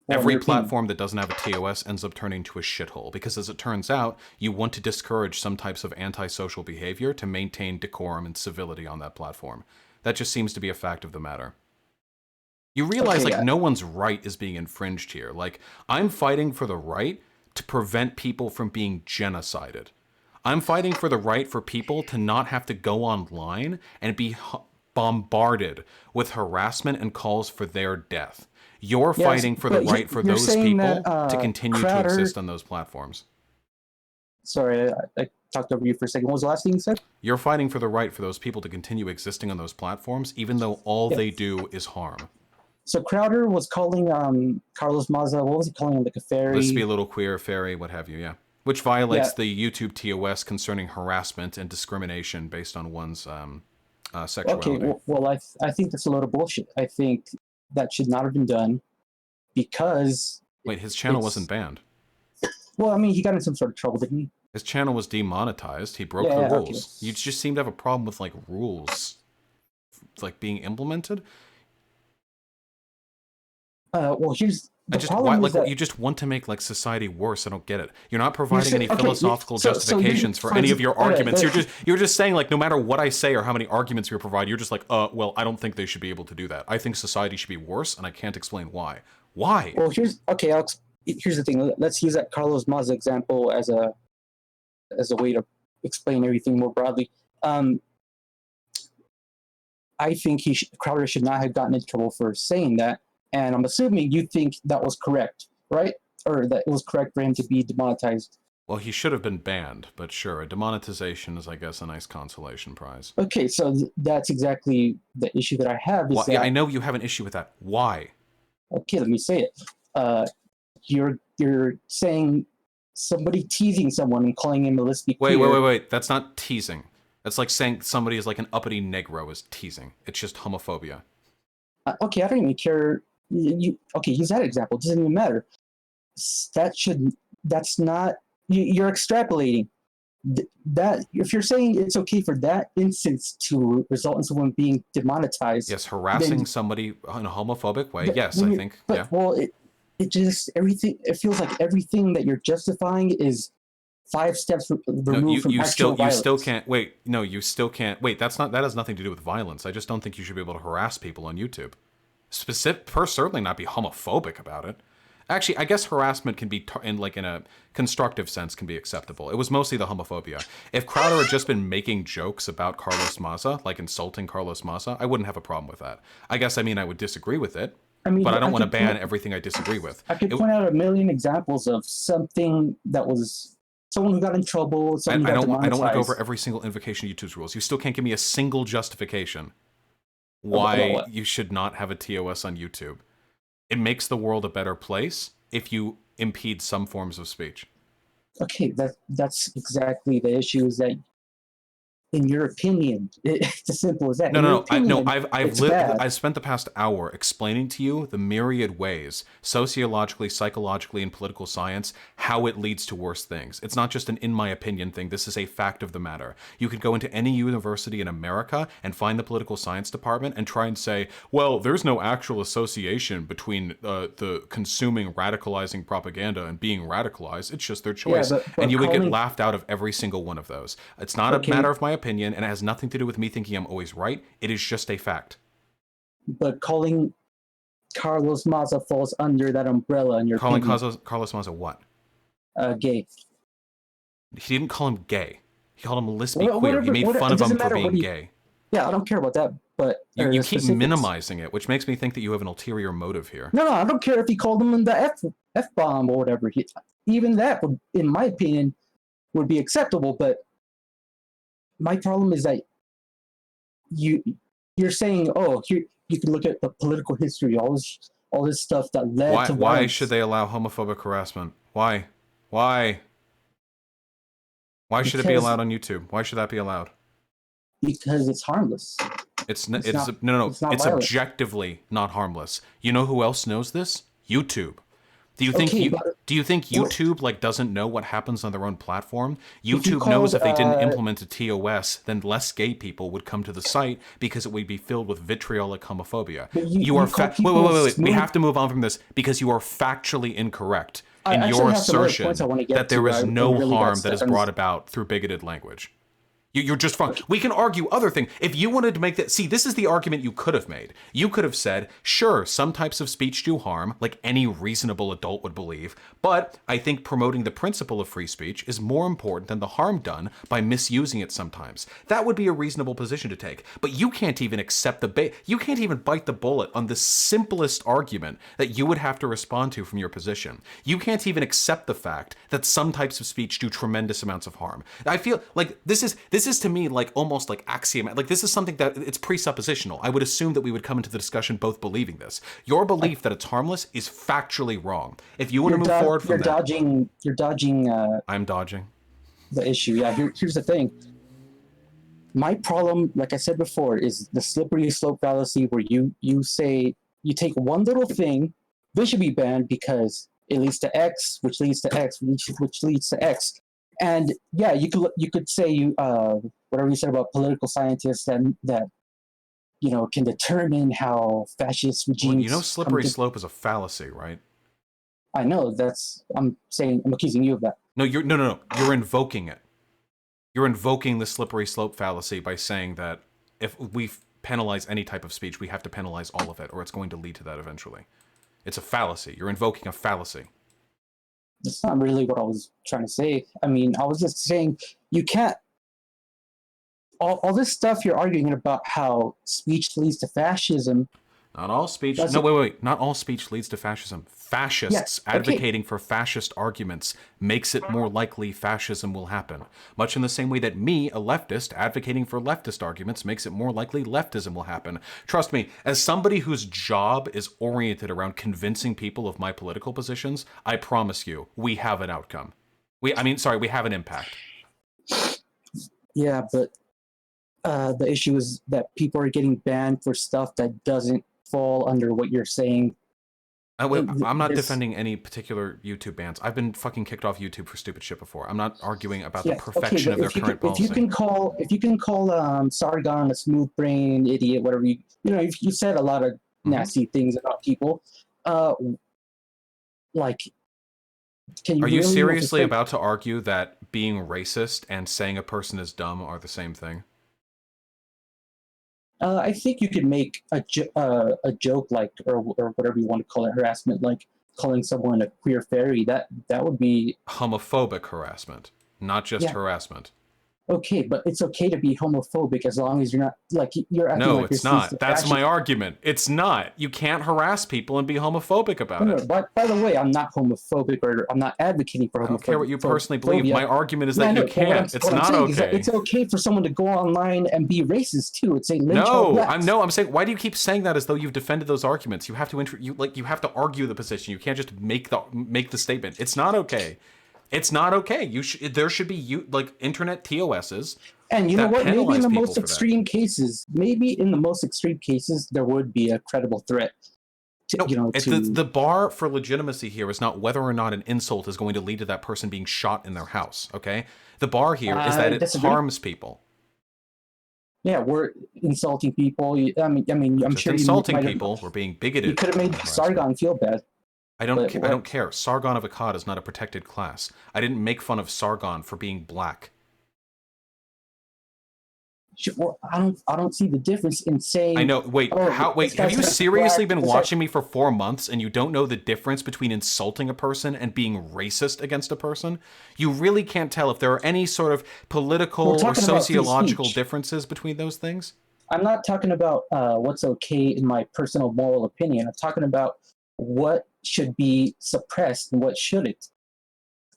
Every platform that doesn't have a TOS ends up turning to a shithole because, as it turns out, you want to discourage some types of antisocial behavior to maintain decorum and civility on that platform. That just seems to be a fact of the matter. You realize, no one's right is being infringed here. I'm fighting for the right to prevent people from being genocided. I'm fighting for the right for people to not have to go online and be bombarded with harassment and calls for their death. You're fighting for the right for those people to continue to exist on those platforms. Sorry, I talked over you for a second. What was the last thing you said? You're fighting for the right for those people to continue existing on those platforms, even though all they do is harm. So Crowder was calling Carlos Maza, what was he calling him, like a fairy? Let's be a little queer, fairy, what have you, yeah. Which violates the YouTube TOS concerning harassment and discrimination based on one's sexuality. Okay, well I think that's a load of bullshit. I think that should not have been done because... Wait, his channel wasn't banned. Well, I mean, he got in some sort of trouble, didn't he? His channel was demonetized. He broke the rules. Okay. You just seem to have a problem with, rules, being implemented. Well, here's the problem is that you just want to make society worse. I don't get it. You're not providing any philosophical justifications for any of your arguments. You're just saying no matter what I say or how many arguments you provide, you're just well, I don't think they should be able to do that. I think society should be worse, and I can't explain why. Why? Well, here's the thing. Let's use that Carlos Maza example as a way to explain everything more broadly. I think Crowder should not have gotten in trouble for saying that, And I'm assuming you think that was correct, right? Or that it was correct for him to be demonetized. Well, he should have been banned, but sure, a demonetization is, I guess, a nice consolation prize. Okay, so that's exactly the issue that I have. Is well, that, yeah, I know you have an issue with that. Why? Okay, let me say it. You're saying somebody teasing someone and calling him a lesbian. Wait. That's not teasing. That's like saying somebody is like an uppity Negro is teasing. It's just homophobia. Okay, I don't even care. Okay, use that example. It doesn't even matter. That's not. You're extrapolating. That if you're saying it's okay for that instance to result in someone being demonetized. Yes, harassing somebody in a homophobic way. Yes, I think. But, yeah. Well, it just everything. It feels like everything that you're justifying is 5 steps removed from actual violence. You still can't. Wait, no, you still can't. Wait, that has nothing to do with violence. I just don't think you should be able to harass people on YouTube. Certainly not be homophobic about it. Actually, I guess harassment can be in a constructive sense can be acceptable. It was mostly the homophobia. If Crowder had just been making jokes about Carlos Maza, like insulting Carlos Maza, I wouldn't have a problem with that. I guess I would disagree with it, but I don't want to ban everything I disagree with. I could point out a million examples of something that was someone who got in trouble. I don't want to go over every single invocation of YouTube's rules. You still can't give me a single justification why you should not have a TOS on YouTube. It makes the world a better place if you impede some forms of speech. Okay, that's exactly the issue. Is that, in your opinion, it's as simple as that. No. I've spent the past hour explaining to you the myriad ways, sociologically, psychologically, and political science, how it leads to worse things. It's not just an in my opinion thing. This is a fact of the matter. You could go into any university in America and find the political science department and try and say, well, there's no actual association between the consuming radicalizing propaganda and being radicalized. It's just their choice. But and you would get laughed out of every single one of those. It's not a matter of my opinion, and it has nothing to do with me thinking I'm always right. It is just a fact. But calling Carlos Maza falls under that umbrella in your opinion. Carlos Maza what? Gay. He didn't call him gay. He called him lesbian queer. He made fun of him for being gay. Yeah, I don't care about that, but... You keep minimizing it, which makes me think that you have an ulterior motive here. No, I don't care if he called him the F-bomb or whatever. Even that, would, in my opinion, would be acceptable, but my problem is that you're saying, oh, here you can look at the political history, all this stuff that led to violence. Why should they allow homophobic harassment? Why should it be allowed on YouTube? Why should that be allowed? Because it's harmless. It's objectively not harmless. You know who else knows this? YouTube. Do you think YouTube doesn't know what happens on their own platform? YouTube knows if they didn't implement a TOS, then less gay people would come to the site because it would be filled with vitriolic homophobia. Wait. We have to move on from this because you are factually incorrect in your assertion that there is no harm that is brought about through bigoted language. You're just wrong. We can argue other things. If you wanted to make that... See, this is the argument you could have made. You could have said, sure, some types of speech do harm, like any reasonable adult would believe, but I think promoting the principle of free speech is more important than the harm done by misusing it sometimes. That would be a reasonable position to take. But you can't even accept you can't even bite the bullet on the simplest argument that you would have to respond to from your position. You can't even accept the fact that some types of speech do tremendous amounts of harm. I feel like this is to me like almost like axiomatic. Like this is something that it's presuppositional. I would assume that we would come into the discussion both believing this. Your belief that it's harmless is factually wrong. If you want to move forward from that, you're dodging. I'm dodging the issue. Yeah. Here's the thing. My problem, like I said before, is the slippery slope fallacy, where you say you take one little thing, this should be banned because it leads to X, which leads to X, which leads to X. And yeah, you could say whatever you said about political scientists that can determine how fascist regimes. Well, slippery slope is a fallacy, right? I know. I'm accusing you of that. No, you're invoking it. You're invoking the slippery slope fallacy by saying that if we penalize any type of speech, we have to penalize all of it, or it's going to lead to that eventually. It's a fallacy. You're invoking a fallacy. That's not really what I was trying to say. I mean, I was just saying you can't... All this stuff you're arguing about how speech leads to fascism, Not all speech. That's No, wait. Not all speech leads to fascism. Fascists Yeah, okay. advocating for fascist arguments makes it more likely fascism will happen. Much in the same way that me, a leftist, advocating for leftist arguments makes it more likely leftism will happen. Trust me, as somebody whose job is oriented around convincing people of my political positions, I promise you, we have an outcome. We have an impact. Yeah, but the issue is that people are getting banned for stuff that doesn't fall under what you're saying. I'm not defending any particular YouTube bans. I've been fucking kicked off YouTube for stupid shit before. I'm not arguing about the perfection of their current policy. If you can call Sargon a smooth brain idiot, whatever you you said a lot of nasty things about people. Like, can you? Are you really seriously about to argue that being racist and saying a person is dumb are the same thing? I think you could make a joke like, or whatever you want to call it, harassment, like calling someone a queer fairy. That would be homophobic harassment, not just harassment. Okay, but it's okay to be homophobic as long as you're not like you're acting no, like it's not. That's my argument. It's not. You can't harass people and be homophobic about it. By the way, I'm not homophobic or I'm not advocating for homophobia. I don't care what you personally believe. My argument is that you can't. It's not okay. It's okay for someone to go online and be racist too. It's saying I'm saying, why do you keep saying that as though you've defended those arguments? You have to you have to argue the position. You can't just make the statement. It's not okay. It's not okay. There should be internet TOSs. And you know what? Maybe in the most extreme cases, there would be a credible threat. The bar for legitimacy here is not whether or not an insult is going to lead to that person being shot in their house. Okay, the bar here is that it harms people. Yeah, we're insulting people. I mean, I'm sure insulting people. We're being bigoted. You could have made Sargon feel bad. I don't care. Sargon of Akkad is not a protected class. I didn't make fun of Sargon for being black. Well, I don't see the difference in saying. I know. Wait. Have you seriously been watching me for 4 months and you don't know the difference between insulting a person and being racist against a person? You really can't tell if there are any sort of political or sociological differences between those things? I'm not talking about what's okay in my personal moral opinion. I'm talking about what should be suppressed and what shouldn't.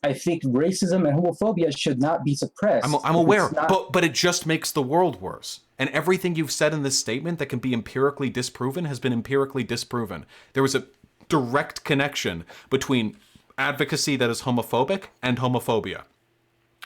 I think racism and homophobia should not be suppressed. I'm aware, but it just makes the world worse. And everything you've said in this statement that can be empirically disproven has been empirically disproven. There was a direct connection between advocacy that is homophobic and homophobia.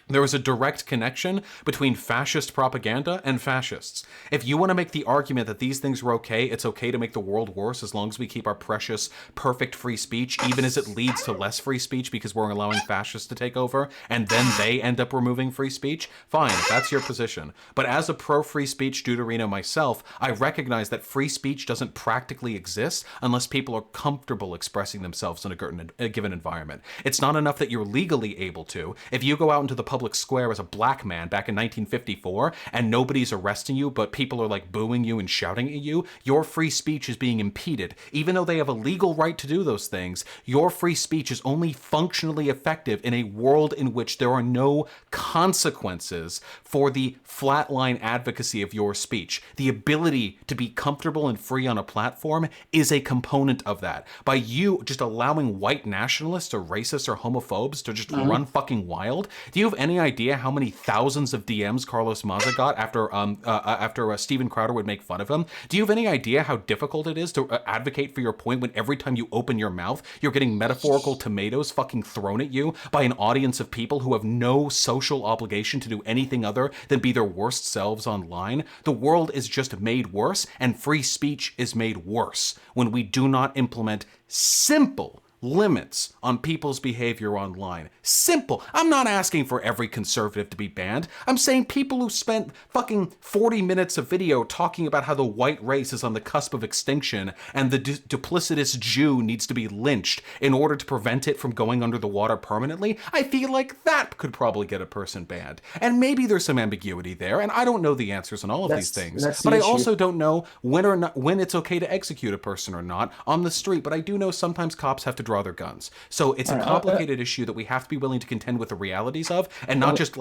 There was a direct connection between fascist propaganda and fascists. If you want to make the argument that these things are okay, it's okay to make the world worse as long as we keep our precious, perfect free speech, even as it leads to less free speech because we're allowing fascists to take over, and then they end up removing free speech, fine, if that's your position. But as a pro-free speech deuterino myself, I recognize that free speech doesn't practically exist unless people are comfortable expressing themselves in a given environment. It's not enough that you're legally able to. If you go out into the public square as a black man back in 1954 and nobody's arresting you but people are like booing you and shouting at you, your free speech is being impeded. Even though they have a legal right to do those things, your free speech is only functionally effective in a world in which there are no consequences for the flatline advocacy of your speech. The ability to be comfortable and free on a platform is a component of that. By you just allowing white nationalists or racists or homophobes to just run fucking wild, do you have any idea how many thousands of DMs Carlos Maza got after Steven Crowder would make fun of him? Do you have any idea how difficult it is to advocate for your point when every time you open your mouth, you're getting metaphorical tomatoes fucking thrown at you by an audience of people who have no social obligation to do anything other than be their worst selves online? The world is just made worse, and free speech is made worse when we do not implement simple limits on people's behavior online. Simple. I'm not asking for every conservative to be banned. I'm saying people who spent fucking 40 minutes of video talking about how the white race is on the cusp of extinction and the duplicitous Jew needs to be lynched in order to prevent it from going under the water permanently, I feel like that could probably get a person banned. And maybe there's some ambiguity there, and I don't know the answers on all of these things. But I also don't know when it's okay to execute a person or not on the street, but I do know sometimes cops have to draw their guns. So it's a complicated issue that we have to be willing to contend with the realities of, and not just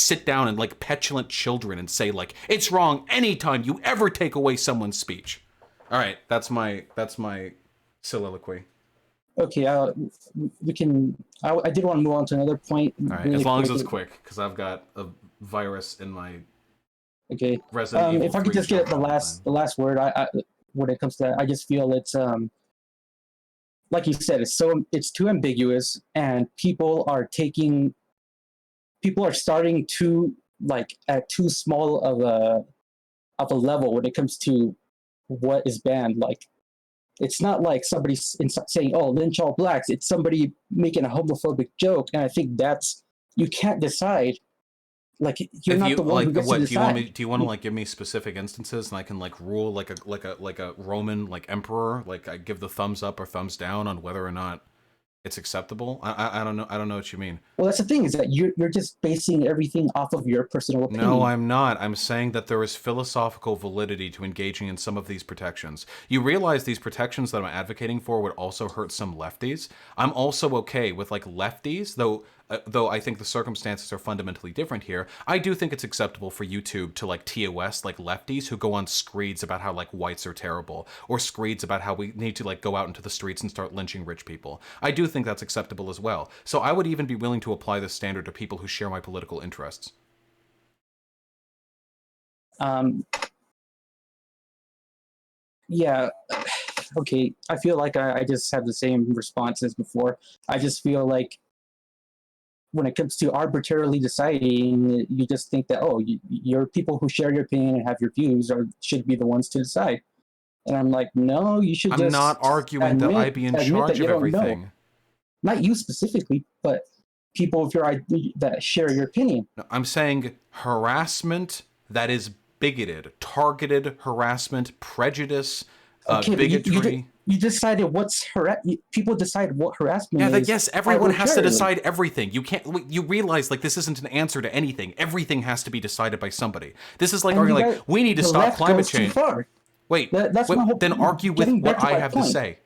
sit down and like petulant children and say like, it's wrong anytime you ever take away someone's speech. All right, that's my soliloquy. Okay, we can. I did want to move on to another point. All right, as long as it's quick, because I've got a virus in my. Okay. Resident Evil if I could 3 just get the shotgun last word, I when it comes to that, I just feel it's like you said, it's too ambiguous, and people are starting to like at too small of a level when it comes to what is banned. Like, it's not like somebody saying, "Oh, lynch all blacks." It's somebody making a homophobic joke, and I think that's you can't decide. Like, you're not the one who gets to decide. Do you want to like give me specific instances, and I can like rule like a Roman like emperor, like I give the thumbs up or thumbs down on whether or not it's acceptable? I don't know. I don't know what you mean. Well, that's the thing, is that you're just basing everything off of your personal opinion. No, I'm not. I'm saying that there is philosophical validity to engaging in some of these protections. You realize these protections that I'm advocating for would also hurt some lefties. I'm also okay with like lefties, though I think the circumstances are fundamentally different here. I do think it's acceptable for YouTube to like TOS like lefties who go on screeds about how like whites are terrible, or screeds about how we need to like go out into the streets and start lynching rich people. I do think that's acceptable as well. So I would even be willing to apply this standard to people who share my political interests. Yeah. Okay. I feel like I just have the same response as before. I just feel like when it comes to arbitrarily deciding, you just think that, oh, you're people who share your opinion and have your views should be the ones to decide. And I'm like, no, you should just. I'm not arguing that I be in charge of everything. Not you specifically, but people of your ID that share your opinion. I'm saying harassment that is bigoted, targeted harassment, prejudice, bigotry. You decided people decide what harassment is. Yes, everyone has to decide everything. You can't. You realize like this isn't an answer to anything. Everything has to be decided by somebody. This is like arguing like we need to stop climate change. Wait, then argue with what I have to say.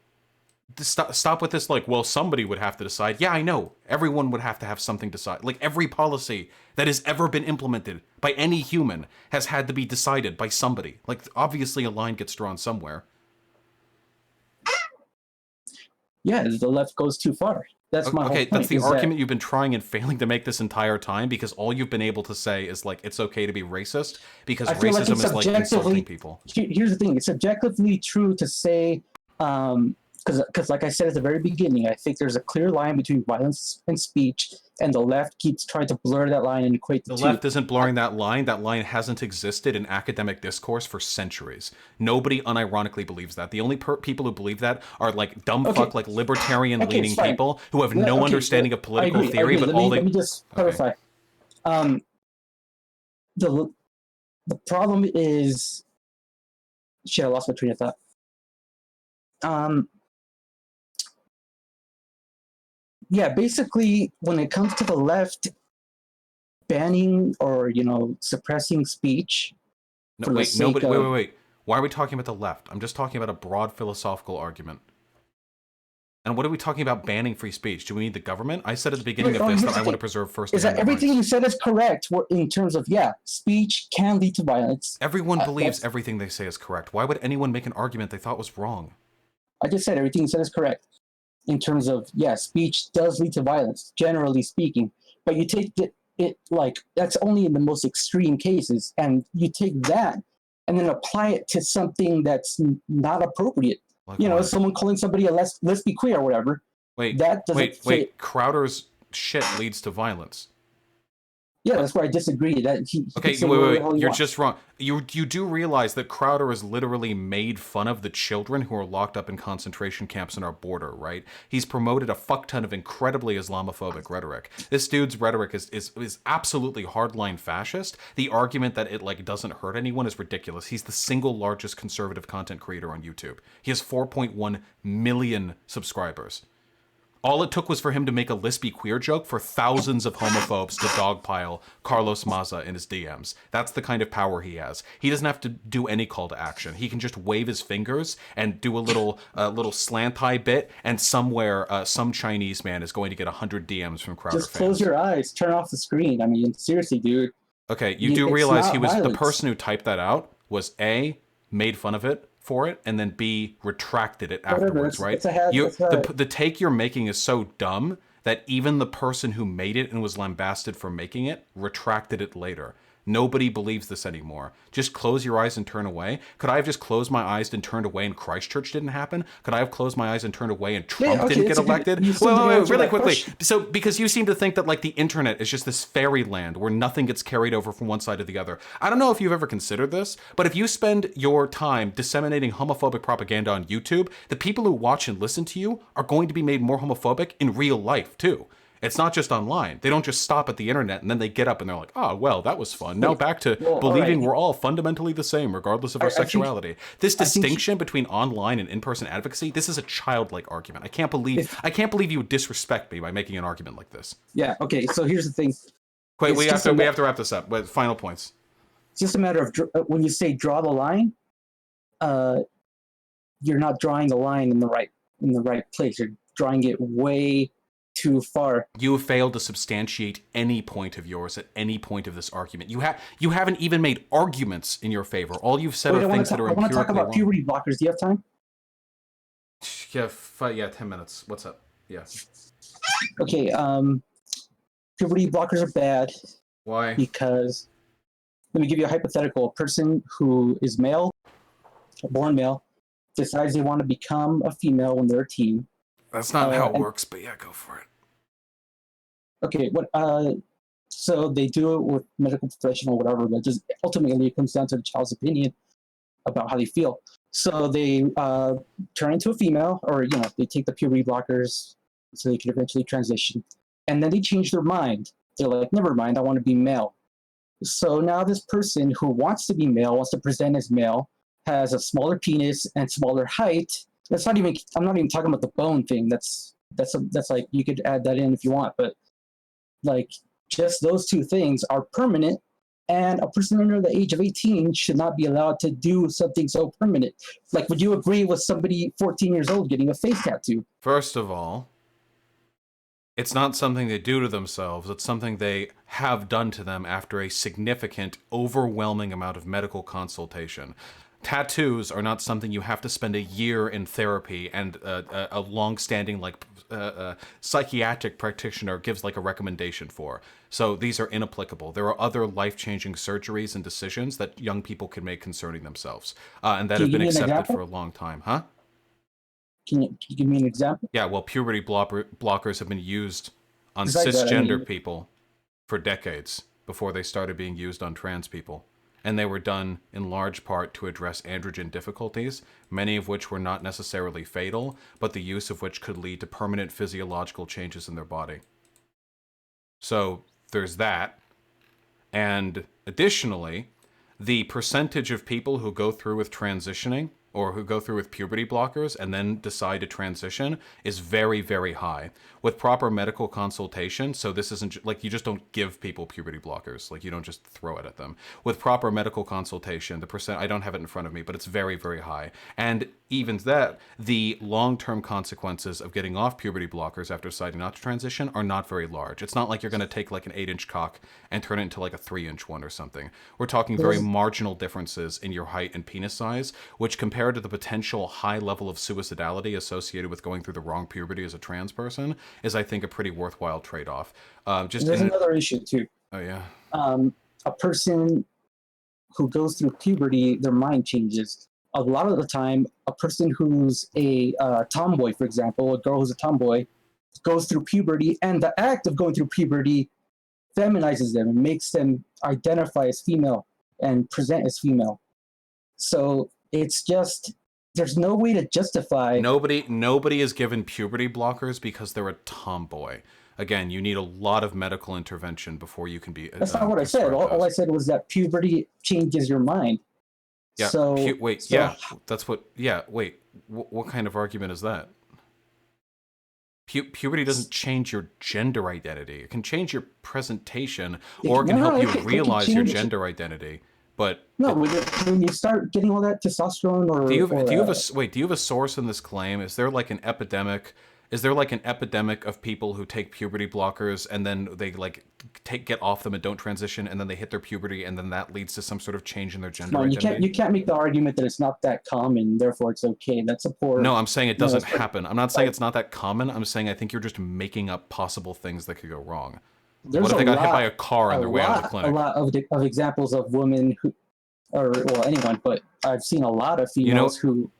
Stop with this like, well, somebody would have to decide. Yeah, I know. Everyone would have to have something to decide. Like every policy that has ever been implemented by any human has had to be decided by somebody. Like obviously a line gets drawn somewhere. Yeah, the left goes too far. That's my whole point. That's the argument you've been trying and failing to make this entire time, because all you've been able to say is like it's okay to be racist because racism is like insulting people. Here's the thing: it's objectively true to say, because like I said at the very beginning, I think there's a clear line between violence and speech, and the left keeps trying to blur that line and equate the two. The left isn't blurring that line. That line hasn't existed in academic discourse for centuries. Nobody unironically believes that. The only people who believe that are like dumb fuck, like libertarian-leaning people who have no understanding of political theory, but all they... Let me just clarify. The problem is... Shit, I lost my train of thought. Yeah, basically, when it comes to the left banning or, suppressing speech... Wait. Why are we talking about the left? I'm just talking about a broad philosophical argument. And what are we talking about banning free speech? Do we need the government? I said at the beginning of this that I want to preserve First Amendment rights. Everything you said is correct in terms of, speech can lead to violence. Everyone believes everything they say is correct. Why would anyone make an argument they thought was wrong? I just said everything you said is correct. In terms of, speech does lead to violence, generally speaking. But you take it like, that's only in the most extreme cases. And you take that and then apply it to something that's not appropriate. Like someone calling somebody let's be queer or whatever. Wait, Crowder's shit leads to violence. Yeah, that's where I disagree. That wait. You're just wrong. You do realize that Crowder has literally made fun of the children who are locked up in concentration camps on our border, right? He's promoted a fuck ton of incredibly Islamophobic rhetoric. This dude's rhetoric is absolutely hardline fascist. The argument that it like doesn't hurt anyone is ridiculous. He's the single largest conservative content creator on YouTube. He has 4.1 million subscribers. All it took was for him to make a lispy queer joke for thousands of homophobes to dogpile Carlos Maza in his DMs. That's the kind of power he has. He doesn't have to do any call to action. He can just wave his fingers and do a little slant eye bit, and somewhere some Chinese man is going to get 100 DMs from Crowder Just close your eyes, turn off the screen. I mean, seriously, dude. Okay, you do realize he was the person who typed that out was A, made fun of it, for it, and then B, retracted it Whatever, afterwards, right? The take you're making is so dumb that even the person who made it and was lambasted for making it retracted it later. Nobody believes this anymore. Just close your eyes and turn away. Could I have just closed my eyes and turned away and Christchurch didn't happen? Could I have closed my eyes and turned away and Trump didn't get elected? Wait, really quickly. So, because you seem to think that like the internet is just this fairyland where nothing gets carried over from one side to the other. I don't know if you've ever considered this, but if you spend your time disseminating homophobic propaganda on YouTube, the people who watch and listen to you are going to be made more homophobic in real life too. It's not just online. They don't just stop at the internet and then they get up and they're like, oh, well, that was fun. Now back to believing we're all fundamentally the same, regardless of our sexuality. This distinction between online and in-person advocacy, this is a childlike argument. I can't believe you would disrespect me by making an argument like this. Yeah, okay, so here's the thing. Wait, we have to wrap this up. But final points. It's just a matter of, when you say draw the line, you're not drawing the line in the right place. You're drawing it way too far. You have failed to substantiate any point of yours at any point of this argument. You haven't even made arguments in your favor. All you've said are things that are empirically wrong. I want to talk about puberty blockers. Do you have time? Yeah, 10 minutes. What's up? Yeah. Okay, puberty blockers are bad. Why? Because, let me give you a hypothetical. A person who is male, born male, decides they want to become a female when they're a teen. That's not how it works, but yeah, go for it. Okay, so they do it with medical professional, whatever, but just ultimately it comes down to the child's opinion about how they feel. So they turn into a female, or they take the puberty blockers so they can eventually transition, and then they change their mind. They're like, never mind, I want to be male. So now this person who wants to be male, wants to present as male, has a smaller penis and smaller height. I'm not even talking about the bone thing. That's like, you could add that in if you want, but like just those two things are permanent, and a person under the age of 18 should not be allowed to do something so permanent. Like, would you agree with somebody 14 years old getting a face tattoo? First of all, it's not something they do to themselves. It's something they have done to them after a significant, overwhelming amount of medical consultation. Tattoos are not something you have to spend a year in therapy and a long-standing psychiatric practitioner gives like a recommendation for. So these are inapplicable. There are other life-changing surgeries and decisions that young people can make concerning themselves, and that have been accepted for a long time. Huh? Can you give me an example? Yeah, well, puberty blockers have been used on cisgender people for decades before they started being used on trans people. And they were done in large part to address androgen difficulties, many of which were not necessarily fatal, but the use of which could lead to permanent physiological changes in their body. So there's that. And additionally, the percentage of people who go through with transitioning or who go through with puberty blockers and then decide to transition is very, very high. With proper medical consultation, so this isn't like you just don't give people puberty blockers, like you don't just throw it at them. With proper medical consultation, the percent, I don't have it in front of me, but it's very, very high. And even that, the long-term consequences of getting off puberty blockers after deciding not to transition are not very large. It's not like you're gonna take like an 8-inch cock and turn it into like a 3-inch one or something. We're talking very marginal differences in your height and penis size, which compared to the potential high level of suicidality associated with going through the wrong puberty as a trans person is, I think, a pretty worthwhile trade-off. There's another issue too. Oh yeah. A person who goes through puberty, their mind changes. A lot of the time, a person who's a tomboy, for example, a girl who's a tomboy, goes through puberty, and the act of going through puberty feminizes them and makes them identify as female and present as female. So it's just, there's no way to justify. Nobody is given puberty blockers because they're a tomboy. Again, you need a lot of medical intervention before you can be. That's not what I said. All I said was that puberty changes your mind. Yeah. So, that's what. Yeah. Wait. What kind of argument is that? Puberty doesn't change your gender identity. It can change your presentation, or it can help you realize your gender identity. But no, when you start getting all that testosterone, or do you have a source in this claim? Is there like an epidemic Is there like an epidemic of people who take puberty blockers and then they like get off them and don't transition, and then they hit their puberty, and then that leads to some sort of change in their gender identity? You can't make the argument that it's not that common, therefore it's okay. That's a poor. No, I'm saying it doesn't happen. I'm not saying it's not that common. I'm saying I think you're just making up possible things that could go wrong. What if they got hit by a car on their way out of the clinic? A lot of examples of women who, or well, anyone, but I've seen a lot of females who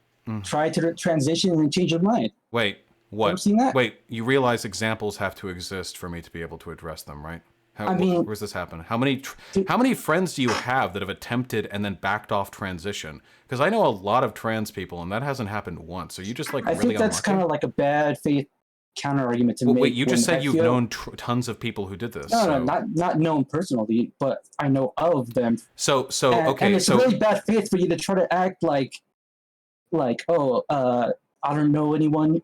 try to transition and change their mind. Wait, what? Ever seen that? Wait, you realize examples have to exist for me to be able to address them, right? Where's this happen? How many friends do you have that have attempted and then backed off transition? Because I know a lot of trans people, and that hasn't happened once. So you just like I think that's kind of like a bad faith counter argument to make. Wait, you just said you've known tons of people who did this. No, not known personally, but I know of them. Okay, and it's really bad faith for you to try to act like I don't know anyone.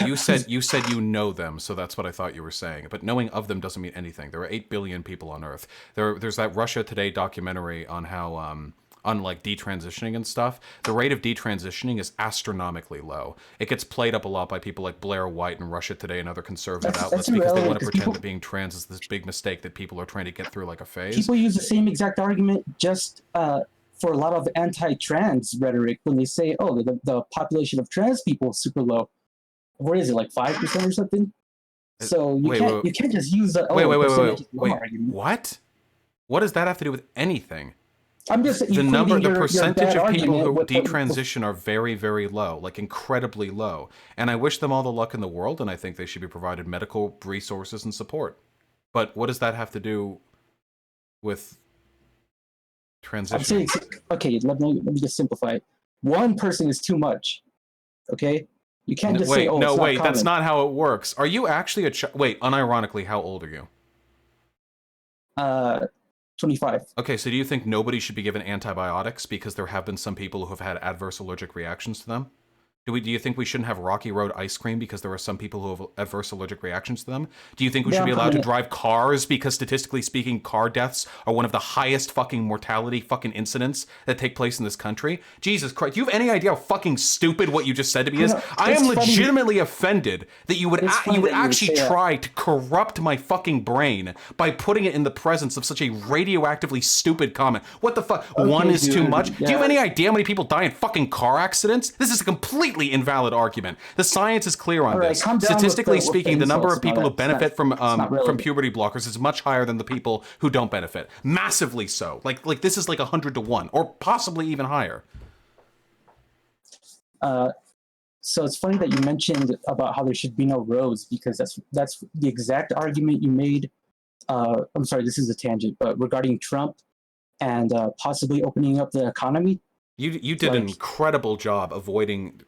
You said you know them, so that's what I thought you were saying. But knowing of them doesn't mean anything. There are 8 billion people on Earth. There's that Russia Today documentary on how on like detransitioning and stuff. The rate of detransitioning is astronomically low. It gets played up a lot by people like Blair White and Russia Today and other conservative outlets because they want to pretend that being trans is this big mistake that people are trying to get through like a phase. People use the same exact argument just for a lot of anti-trans rhetoric when they say, "Oh, the population of trans people is super low." What is it, like 5% or something? So you can't just use the wait. What? What does that have to do with anything? I'm just the percentage of people who detransition are very, very low, like incredibly low. And I wish them all the luck in the world, and I think they should be provided medical resources and support. But what does that have to do with transition? I'm saying, okay, let me just simplify it. One person is too much. Okay. You can't just say, "Oh, no, it's wait, not that's common." not how it works. Are you actually wait, unironically, how old are you? 25. Okay, so do you think nobody should be given antibiotics because there have been some people who have had adverse allergic reactions to them? Do you think we shouldn't have Rocky Road ice cream because there are some people who have adverse allergic reactions to them? Do you think we should be allowed to drive cars because statistically speaking, car deaths are one of the highest fucking mortality fucking incidents that take place in this country? Jesus Christ, do you have any idea how fucking stupid what you just said to me is? I am legitimately offended that you would actually try to corrupt my fucking brain by putting it in the presence of such a radioactively stupid comment. What the fuck? Okay, one is too much? Yeah. Do you have any idea how many people die in fucking car accidents? This is a completely invalid argument. The science is clear on this. Statistically speaking, the number of people who benefit from puberty blockers is much higher than the people who don't benefit. Massively so. Like this is like 100 to 1, or possibly even higher. So it's funny that you mentioned about how there should be no roads, because that's the exact argument you made. I'm sorry, this is a tangent, but regarding Trump and possibly opening up the economy. You did an incredible job avoiding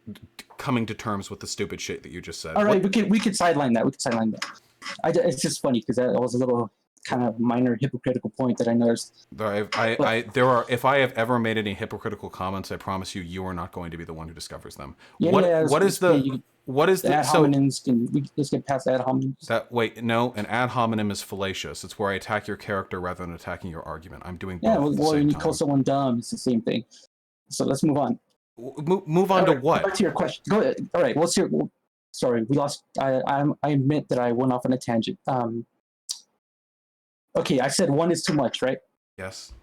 coming to terms with the stupid shit that you just said. All right, we could sideline that. It's just funny because that was a little kind of minor hypocritical point that I noticed. If I have ever made any hypocritical comments, I promise you are not going to be the one who discovers them. Let's get past ad hominems. An ad hominem is fallacious. It's where I attack your character rather than attacking your argument. I'm doing both. Yeah, well, when you call someone dumb, it's the same thing. So let's move on. Move on to what? Back to your question. Go ahead. All right. Sorry, we lost. I admit that I went off on a tangent. Okay, I said one is too much, right? Yes.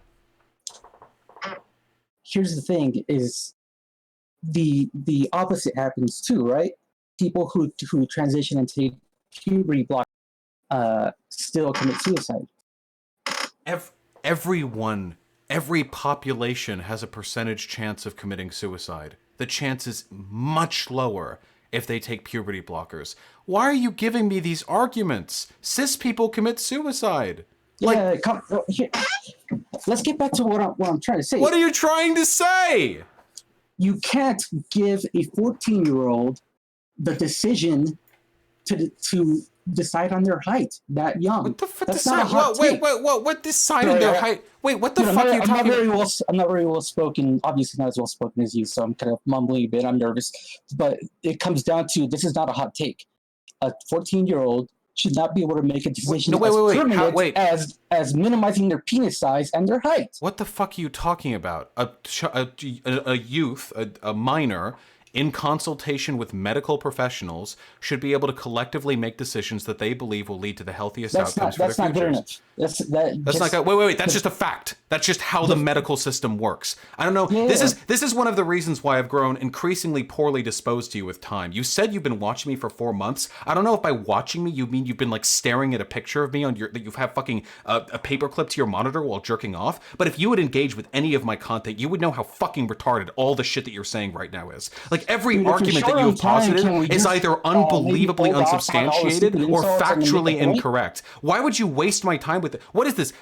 Here's the thing: is the opposite happens too, right? People who transition and take puberty block still commit suicide. Every population has a percentage chance of committing suicide. The chance is much lower if they take puberty blockers. Why are you giving me these arguments? Cis people commit suicide. Yeah, let's get back to what I'm trying to say. What are you trying to say? You can't give a 14-year-old the decision to decide on their height that young. What the fuck? What decide on their height? Wait, what the fuck are you talking about? I'm not very well spoken, obviously not as well spoken as you, so I'm kind of mumbling a bit. I'm nervous. But it comes down to, this is not a hot take. A 14-year-old should not be able to make a decision as minimizing their penis size and their height. What the fuck are you talking about? A youth, a minor, in consultation with medical professionals, should be able to collectively make decisions that they believe will lead to the healthiest outcomes for their futures. That's not good enough. That's not good. Wait. That's just a fact. That's just how the medical system works. I don't know. Yeah. This is one of the reasons why I've grown increasingly poorly disposed to you with time. You said you've been watching me for 4 months. I don't know if by watching me you mean you've been like staring at a picture of me on that you have fucking a paperclip to your monitor while jerking off. But if you would engage with any of my content, you would know how fucking retarded all the shit that you're saying right now is. Like every argument that you have posited is either unbelievably unsubstantiated or factually incorrect. Why would you waste my time with it? What is this?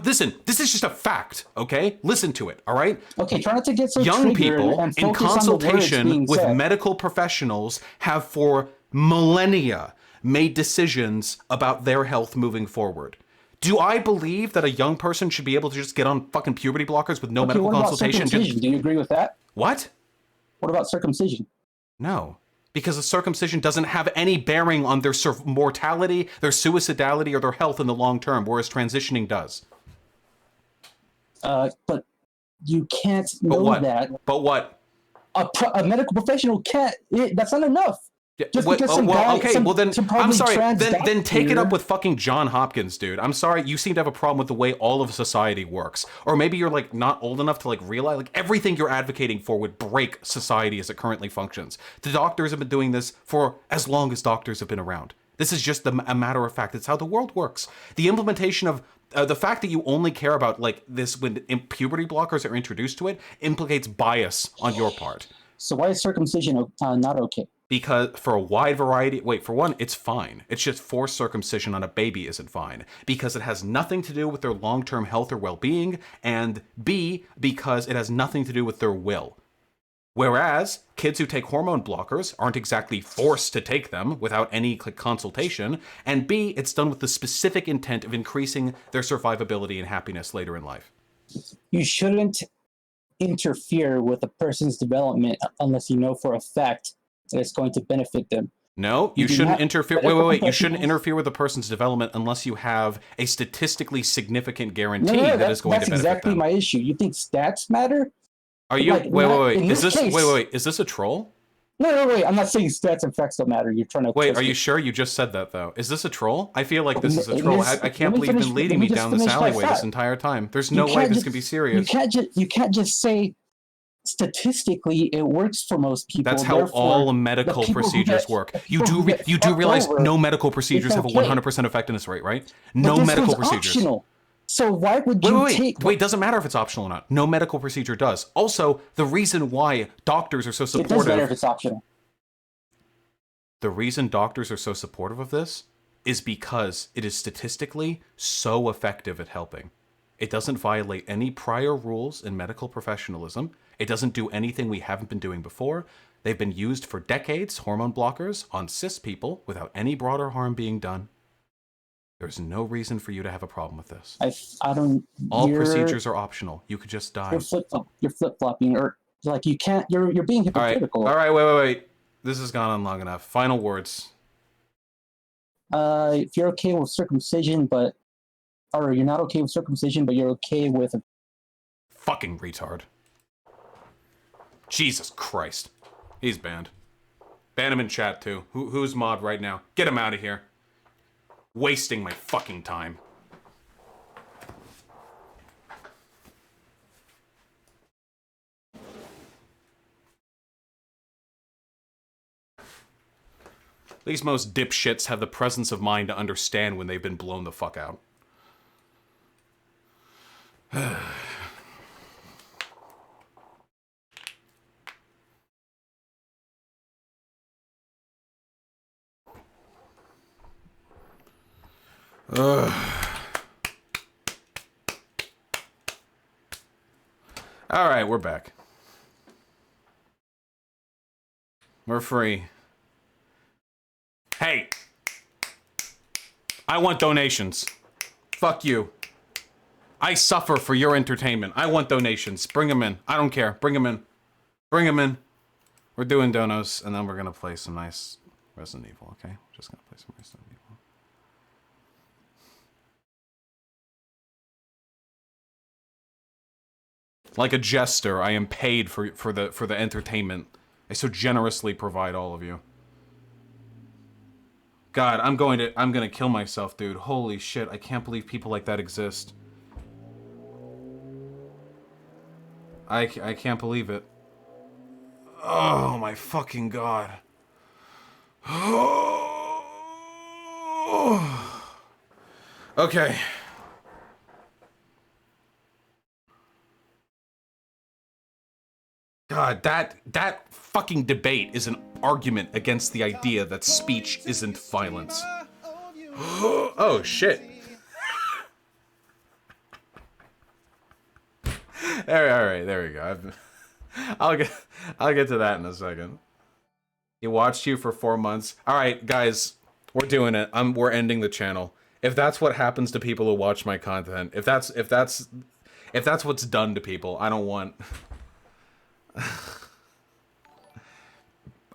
Listen, this is just a fact, okay? Listen to it, all right? Okay, try not to get so young triggered people and in focus on the words consultation being with said. medical professionals have for millennia made decisions about their health moving forward. Do I believe that a young person should be able to just get on fucking puberty blockers with no medical consultation? Do you agree with that? What? What about circumcision? No. Because the circumcision doesn't have any bearing on their mortality, their suicidality, or their health in the long term, whereas transitioning does. But you can't know that. But what? A medical professional can't. That's not enough. Just because then I'm sorry. Then take it up here. with fucking John Hopkins, dude. I'm sorry. You seem to have a problem with the way all of society works, or maybe you're like not old enough to like realize like everything you're advocating for would break society as it currently functions. The doctors have been doing this for as long as doctors have been around. This is just a matter of fact. It's how the world works. The implementation of the fact that you only care about like this when puberty blockers are introduced to it implicates bias on your part. So why is circumcision not okay? Because for a wide variety, for one, it's fine. It's just forced circumcision on a baby isn't fine. Because it has nothing to do with their long-term health or well-being, and B, because it has nothing to do with their will. Whereas, kids who take hormone blockers aren't exactly forced to take them without any consultation, and B, it's done with the specific intent of increasing their survivability and happiness later in life. You shouldn't interfere with a person's development unless you know for a fact that it's going to benefit them. No, you shouldn't interfere. Wait. You shouldn't interfere with a person's development unless you have a statistically significant guarantee that is going to benefit them. That's exactly my issue. You think stats matter? Are you? Like, wait. Is this Is this a troll? No, wait. I'm not saying stats and facts don't matter. You're trying to. Wait, are you sure you just said that though? Is this a troll? I feel like this is a troll. I can't believe you've been leading me down this alleyway this entire time. There's no way this can be serious. You can't just say statistically it works for most people. That's how all medical procedures work. You do realize no medical procedures have a 100% effectiveness rate, right? No medical procedures. Optional. So why would you take... Wait, doesn't matter if it's optional or not. No medical procedure does. Also, the reason why doctors are so supportive... It does matter if it's optional. The reason doctors are so supportive of this is because it is statistically so effective at helping. It doesn't violate any prior rules in medical professionalism. It doesn't do anything we haven't been doing before. They've been used for decades, hormone blockers, on cis people without any broader harm being done. There's no reason for you to have a problem with this. I don't... All procedures are optional. You could just die. You're flip-flopping, or like you can't... You're being hypocritical. All right, wait. This has gone on long enough. Final words. If you're okay with circumcision, or you're not okay with circumcision, but you're okay with... Fucking retard. Jesus Christ. He's banned. Ban him in chat, too. Who's mod right now? Get him out of here. Wasting my fucking time. At least most dipshits have the presence of mind to understand when they've been blown the fuck out. All right, we're back. We're free. Hey, I want donations. Fuck you. I suffer for your entertainment. I want donations. Bring them in. I don't care. Bring them in. Bring them in. We're doing donos, and then we're gonna play some nice Resident Evil, okay? We're just gonna play some Resident Evil. Like a jester, I am paid for the entertainment I so generously provide all of you. God, I'm gonna kill myself, dude. Holy shit, I can't believe people like that exist. I can't believe it. Oh my fucking God. Okay. God, that fucking debate is an argument against the idea that speech isn't violence. Oh shit. All right, there we go. I'll get to that in a second. He watched you for 4 months. All right, guys, we're doing it. We're ending the channel. If that's what happens to people who watch my content, if that's what's done to people, I don't want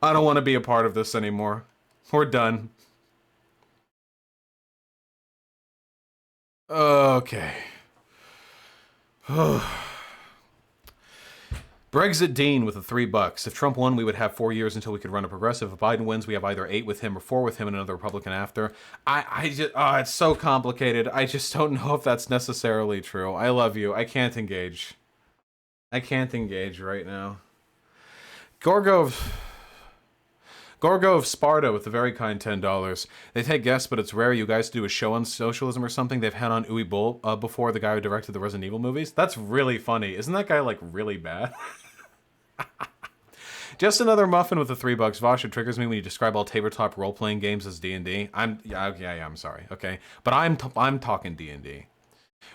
to be a part of this anymore. We're done. Okay. Brexit Dean with the $3. If Trump won, we would have 4 years until we could run a progressive. If Biden wins, we have either 8 with him or 4 with him and another Republican after. It's so complicated. I just don't know if that's necessarily true. I love you. I can't engage. I can't engage right now. Gorgo of Sparta with the very kind $10. They take guests, but it's rare you guys do a show on socialism or something. They've had on Uwe Boll before, the guy who directed the Resident Evil movies. That's really funny. Isn't that guy, like, really bad? Just another muffin with the $3. Vosh, it triggers me when you describe all tabletop role-playing games as D&D. I'm sorry, okay? But I'm talking D&D.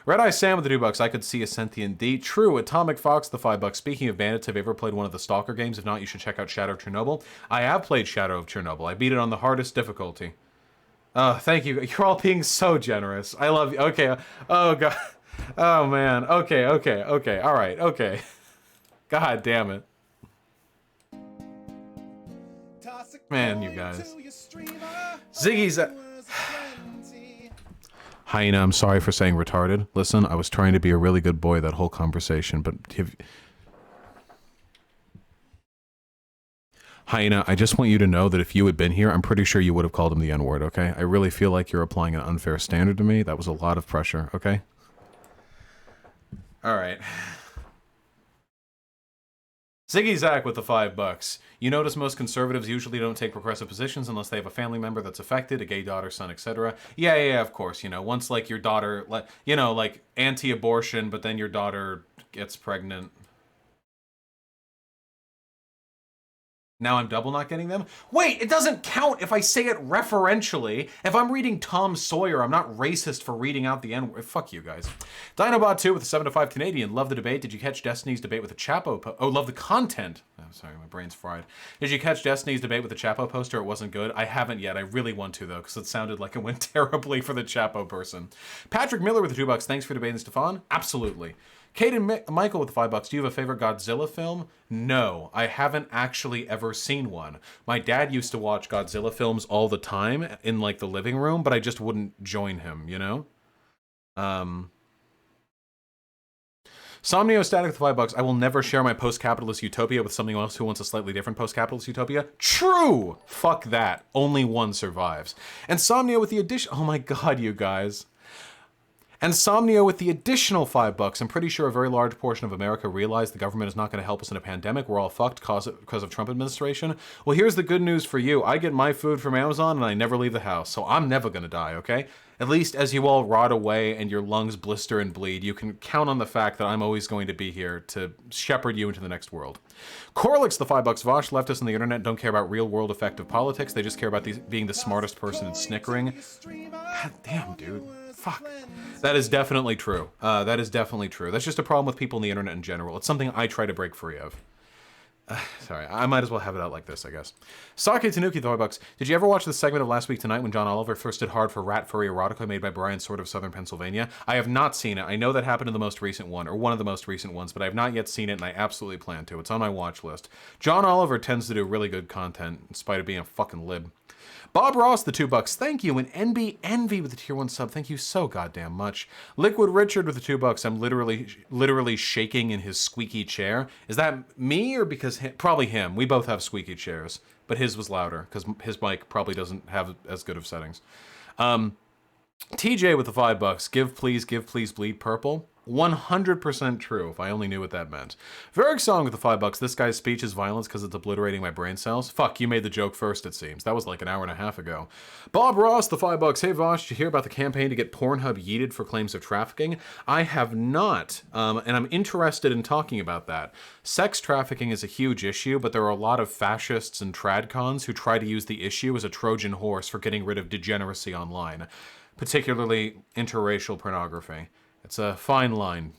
Red Eye Sam with the $2. I could see a sentient D. True. Atomic Fox the $5. Speaking of bandits, have you ever played one of the Stalker games? If not, you should check out Shadow of Chernobyl. I have played Shadow of Chernobyl. I beat it on the hardest difficulty. Thank you. You're all being so generous. I love you. Okay. Oh god. Oh man. Okay. All right. Okay. God damn it. Man, you guys. Ziggy's. Hyena, I'm sorry for saying retarded. Listen, I was trying to be a really good boy that whole conversation, but Hyena, I just want you to know that if you had been here, I'm pretty sure you would have called him the N-word, okay? I really feel like you're applying an unfair standard to me. That was a lot of pressure, okay? All right. Ziggy Zach with the $5. You notice most conservatives usually don't take progressive positions unless they have a family member that's affected, a gay daughter, son, etc. Yeah, of course. You know, once like your daughter, like anti-abortion, but then your daughter gets pregnant. Now I'm double not getting them? Wait, it doesn't count if I say it referentially. If I'm reading Tom Sawyer, I'm not racist for reading out the N-word. Fuck you guys. Dinobot 2 with a 7 to 5 Canadian. Love the debate. Did you catch Destiny's debate with the Chapo Oh, love the content. I'm sorry, my brain's fried. Did you catch Destiny's debate with the Chapo poster? It wasn't good. I haven't yet. I really want to, though, because it sounded like it went terribly for the Chapo person. Patrick Miller with the $2. Thanks for debating, Stefan. Absolutely. Caden Michael with the $5. Do you have a favorite Godzilla film? No, I haven't actually ever seen one. My dad used to watch Godzilla films all the time in like the living room, but I just wouldn't join him, you know? Somnio Static with the $5. I will never share my post-capitalist utopia with someone else who wants a slightly different post-capitalist utopia. True! Fuck that. Only one survives. And Somnio with the addition. Oh my god, you guys. And Somnio with the additional $5. I'm pretty sure a very large portion of America realized the government is not going to help us in a pandemic. We're all fucked because of Trump administration. Well, here's the good news for you. I get my food from Amazon and I never leave the house, so I'm never going to die, okay? At least as you all rot away and your lungs blister and bleed, you can count on the fact that I'm always going to be here to shepherd you into the next world. Corlix, the $5. Vosh, leftists on the internet don't care about real-world effective politics. They just care about being the smartest person and snickering. God damn, dude. Fuck. That is definitely true. That is definitely true. That's just a problem with people on the internet in general. It's something I try to break free of. Sorry, I might as well have it out like this, I guess. Sake Tanuki, the $5. Did you ever watch the segment of Last Week Tonight when John Oliver thirsted hard for rat furry erotica made by Brian Sword of Southern Pennsylvania? I have not seen it. I know that happened in the most recent one, or one of the most recent ones, but I have not yet seen it, and I absolutely plan to. It's on my watch list. John Oliver tends to do really good content, in spite of being a fucking lib. Bob Ross, the $2. Thank you. And NB Envy with the tier 1 sub. Thank you so goddamn much. Liquid Richard with the $2. I'm literally shaking in his squeaky chair. Is that me or because probably him? We both have squeaky chairs, but his was louder because his mic probably doesn't have as good of settings. TJ with the $5. Give please bleed purple. 100% true, if I only knew what that meant. Varric Song with the $5. This guy's speech is violence because it's obliterating my brain cells. Fuck, you made the joke first, it seems. That was like an hour and a half ago. Bob Ross, the $5. Hey Vosh, did you hear about the campaign to get Pornhub yeeted for claims of trafficking? I have not, and I'm interested in talking about that. Sex trafficking is a huge issue, but there are a lot of fascists and tradcons who try to use the issue as a Trojan horse for getting rid of degeneracy online, particularly interracial pornography. It's a fine line.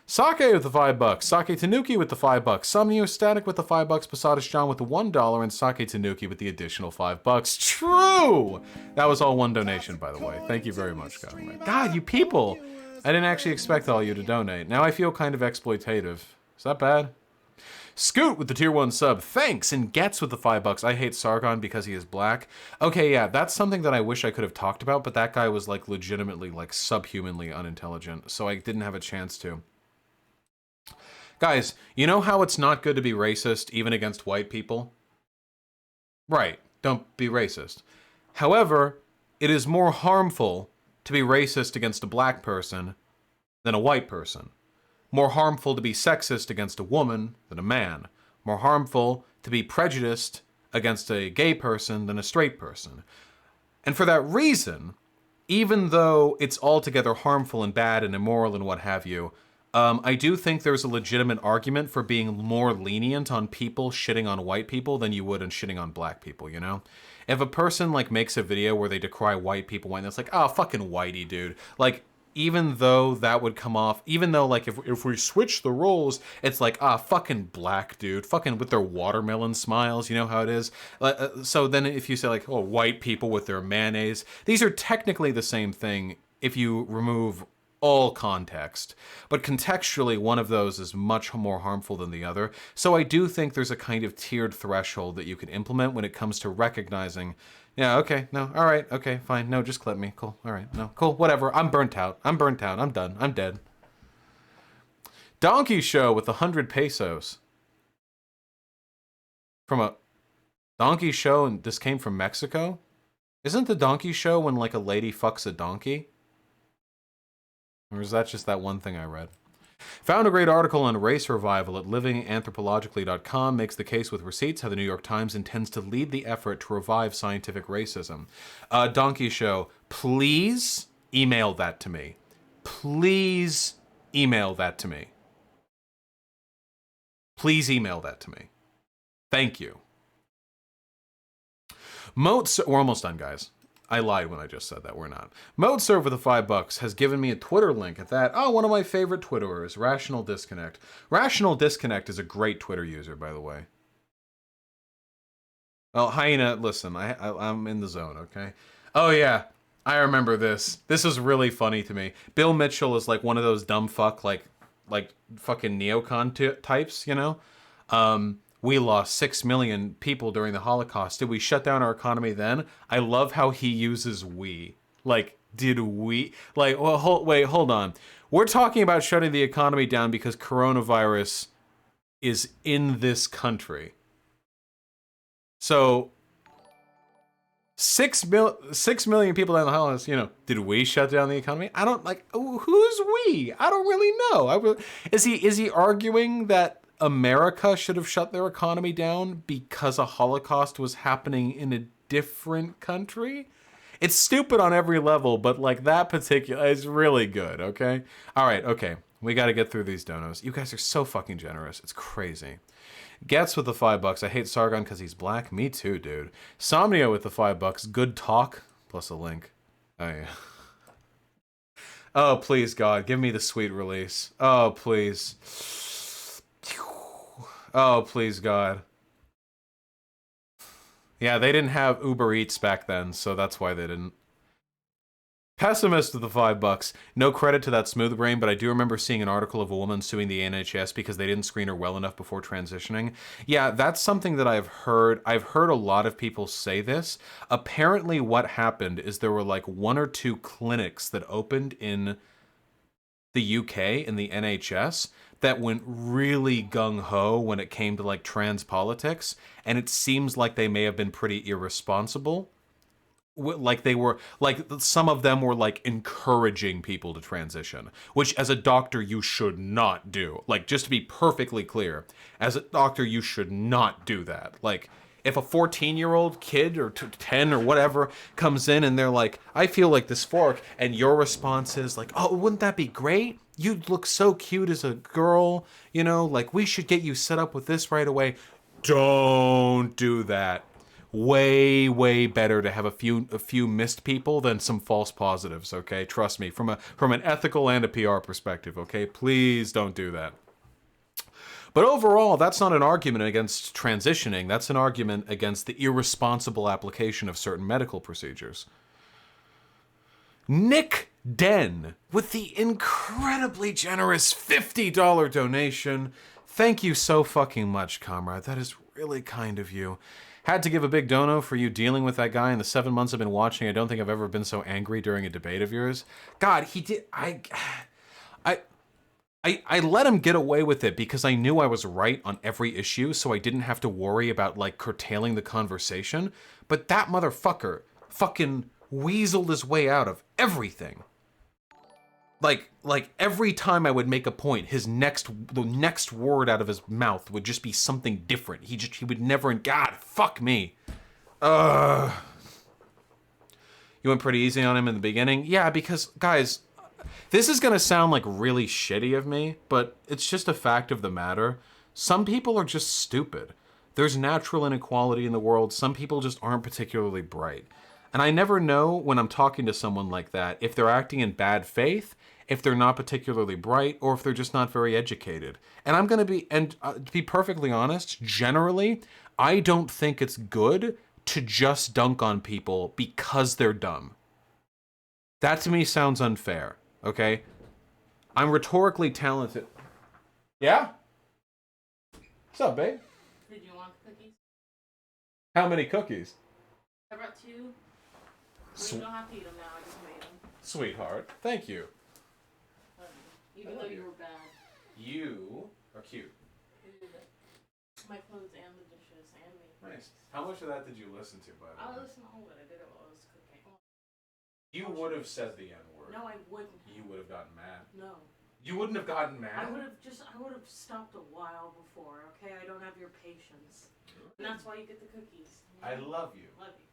Sake with the $5. Sake Tanuki with the $5. Somnio Static with the $5. Posadish John with the $1. And Sake Tanuki with the additional $5. True! That was all one donation, by the way. Thank you very much, God. God, you people! I didn't actually expect all you to donate. Now I feel kind of exploitative. Is that bad? Scoot with the tier 1 sub. Thanks! And Getz with the $5. I hate Sargon because he is black. Okay, yeah, that's something that I wish I could have talked about, but that guy was like legitimately like subhumanly unintelligent, so I didn't have a chance to. Guys, you know how it's not good to be racist even against white people? Right, don't be racist. However, it is more harmful to be racist against a black person than a white person. More harmful to be sexist against a woman than a man. More harmful to be prejudiced against a gay person than a straight person. And for that reason, even though it's altogether harmful and bad and immoral and what have you, I do think there's a legitimate argument for being more lenient on people shitting on white people than you would on shitting on black people, you know? If a person, like, makes a video where they decry white people, and it's like, oh, fucking whitey, dude. Like, even though that would come off, even though, like, if we switch the roles, it's like, ah, fucking black dude, fucking with their watermelon smiles, you know how it is? So then if you say, like, oh, white people with their mayonnaise, these are technically the same thing if you remove all context. But contextually, one of those is much more harmful than the other. So I do think there's a kind of tiered threshold that you can implement when it comes to recognizing, yeah, okay, no, all right, okay, fine, no, just clip me, cool, all right, no, cool, whatever, I'm burnt out, I'm done, I'm dead. Donkey Show with 100 pesos. From a donkey show, and this came from Mexico? Isn't the donkey show when, like, a lady fucks a donkey? Or is that just that one thing I read? Found a great article on race revival at livinganthropologically.com, makes the case with receipts how the New York Times intends to lead the effort to revive scientific racism. Donkey Show, please email that to me. Please email that to me. Please email that to me. Thank you. We're almost done, guys. I lied when I just said that. We're not. ModeServe with the $5 has given me a Twitter link at that. Oh, one of my favorite Twitterers, Rational Disconnect. Rational Disconnect is a great Twitter user, by the way. Well, Hyena, listen, I'm in the zone, okay? Oh, yeah. I remember this. This is really funny to me. Bill Mitchell is like one of those dumb fuck, like fucking neocon types, you know? We lost 6 million people during the Holocaust. Did we shut down our economy then? I love how he uses we. Like, did we? Like, well, hold on. We're talking about shutting the economy down because coronavirus is in this country. So, 6 million people down the Holocaust, you know, did we shut down the economy? I don't, like, who's we? I don't really know. Is he arguing that America should have shut their economy down because a Holocaust was happening in a different country? It's stupid on every level, but like that particular is really good, okay? All right, okay. We got to get through these donos. You guys are so fucking generous. It's crazy. Getz with the $5. I hate Sargon because he's black. Me too, dude. Somnio with the $5. Good talk. Plus a link. Oh, yeah. Oh, please, God. Give me the sweet release. Oh, please. Oh, please, God. Yeah, they didn't have Uber Eats back then, so that's why they didn't. Pessimist with the $5. No credit to that smooth brain, but I do remember seeing an article of a woman suing the NHS because they didn't screen her well enough before transitioning. Yeah, that's something that I've heard. I've heard a lot of people say this. Apparently what happened is there were like 1 or 2 clinics that opened in the UK in the NHS that went really gung-ho when it came to like trans politics, and it seems like they may have been pretty irresponsible. Like they were, like some of them were like encouraging people to transition, which as a doctor you should not do. Like, just to be perfectly clear, as a doctor you should not do that. Like, if a 14-year-old kid or 10 or whatever comes in and they're like, I feel like this fork, and your response is like, oh, wouldn't that be great? You look so cute as a girl, you know, like we should get you set up with this right away. Don't do that. Way, way better to have a few missed people than some false positives, okay? Trust me, from an ethical and a PR perspective, okay? Please don't do that. But overall, that's not an argument against transitioning. That's an argument against the irresponsible application of certain medical procedures. Nick Den with the incredibly generous $50 donation. Thank you so fucking much, comrade. That is really kind of you. Had to give a big dono for you dealing with that guy in the 7 months I've been watching. I don't think I've ever been so angry during a debate of yours. God, he did... I let him get away with it because I knew I was right on every issue, so I didn't have to worry about, like, curtailing the conversation. But that motherfucker fucking weaseled his way out of everything. Like every time I would make a point, the next word out of his mouth would just be something different. He would never, God, fuck me. You went pretty easy on him in the beginning? Yeah, because, guys, this is gonna sound like really shitty of me, but it's just a fact of the matter. Some people are just stupid. There's natural inequality in the world. Some people just aren't particularly bright. And I never know when I'm talking to someone like that if they're acting in bad faith, if they're not particularly bright, or if they're just not very educated. And I'm going to be, to be perfectly honest, generally, I don't think it's good to just dunk on people because they're dumb. That to me sounds unfair, okay? I'm rhetorically talented. Yeah? What's up, babe? Did you want cookies? How many cookies? I brought 2. You don't have to eat them now, I just made them. Sweetheart, thank you. Even though you were bad. You are cute. My clothes and the dishes and me. Nice. How much of that did you listen to, by the way? I listened to all of it. I did it while I was cooking. You would have said the N-word. No, I wouldn't. You would have gotten mad. No. You wouldn't have gotten mad? I would have stopped a while before, okay? I don't have your patience. And that's why you get the cookies. I love you. Love you.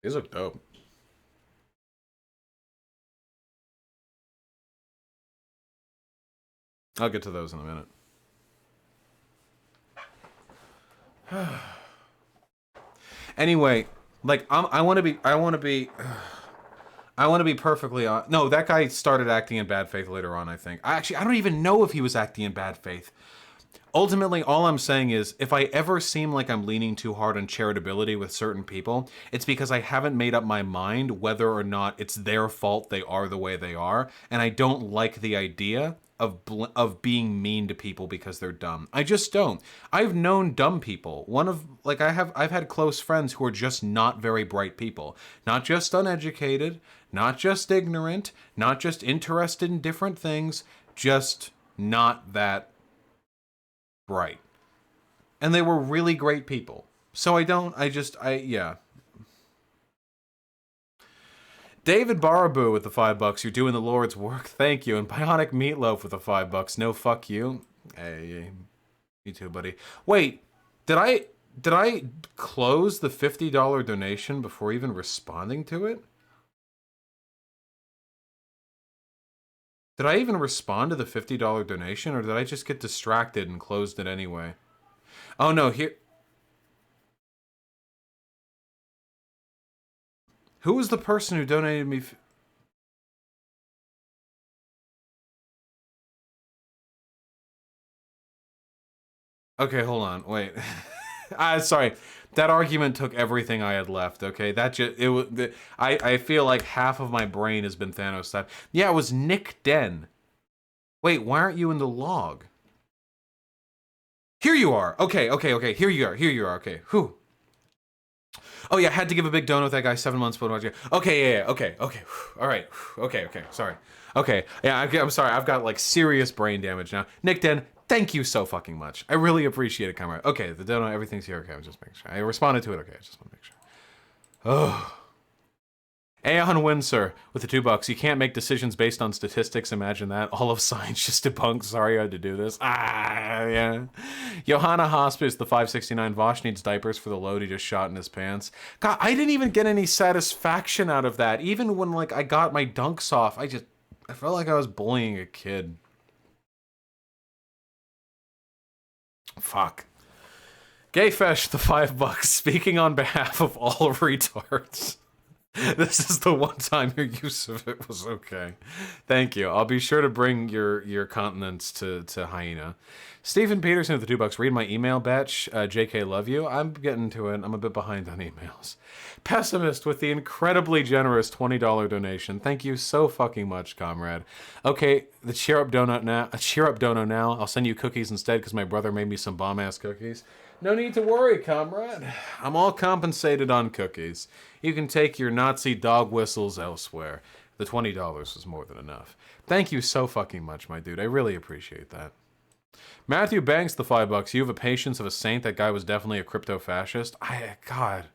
These look dope. I'll get to those in a minute. Anyway, like I want to be perfectly honest. No, that guy started acting in bad faith later on, I think. I don't even know if he was acting in bad faith. Ultimately, all I'm saying is, if I ever seem like I'm leaning too hard on charitability with certain people, it's because I haven't made up my mind whether or not it's their fault they are the way they are, and I don't like the idea of being mean to people because they're dumb. I just don't. I've known dumb people. I've had close friends who are just not very bright people. Not just uneducated, not just ignorant, not just interested in different things, just not that bright. And they were really great people. So yeah. David Baraboo with the $5. You're doing the Lord's work. Thank you. And Bionic Meatloaf with the $5. No, fuck you. Hey, you too, buddy. Wait, did I close the $50 donation before even responding to it? Did I even respond to the $50 donation, or did I just get distracted and closed it anyway? Oh no, here... Who was the person who donated me... Okay, hold on. Wait. Sorry. That argument took everything I had left, okay? That just, it was, I feel like half of my brain has been Thanos type. Yeah, it was Nick Den. Wait, why aren't you in the log? Here you are. Okay. Here you are. Okay. Whew. Oh yeah, had to give a big donut with that guy 7 months ago. Okay, yeah. Okay. All right. Okay. Sorry. Okay. Yeah, I'm sorry. I've got like serious brain damage now. Nick Den, thank you so fucking much. I really appreciate it, comrade. Okay, the donut, everything's here. Okay, I'm just making sure. I responded to it. Okay, I just want to make sure. Oh. Aeon Windsor with the $2. You can't make decisions based on statistics. Imagine that. All of science just debunked. Sorry I had to do this. Yeah. Johanna Hospice, the 569. Vosh needs diapers for the load he just shot in his pants. God, I didn't even get any satisfaction out of that. Even when, like, I got my dunks off, I felt like I was bullying a kid. Fuck. Gayfesh, the $5. Speaking on behalf of all retards. This is the one time your use of it was okay. Thank you. I'll be sure to bring your continence to Hyena. Stephen Peterson with the $2. Read my email, batch. JK, love you. I'm getting to it. I'm a bit behind on emails. Pessimist with the incredibly generous $20 donation. Thank you so fucking much, comrade. Okay, the cheer up donut now. I'll send you cookies instead because my brother made me some bomb-ass cookies. No need to worry, comrade. I'm all compensated on cookies. You can take your Nazi dog whistles elsewhere. The $20 was more than enough. Thank you so fucking much, my dude. I really appreciate that. Matthew Banks, the $5. You have a patience of a saint. That guy was definitely a crypto-fascist. God.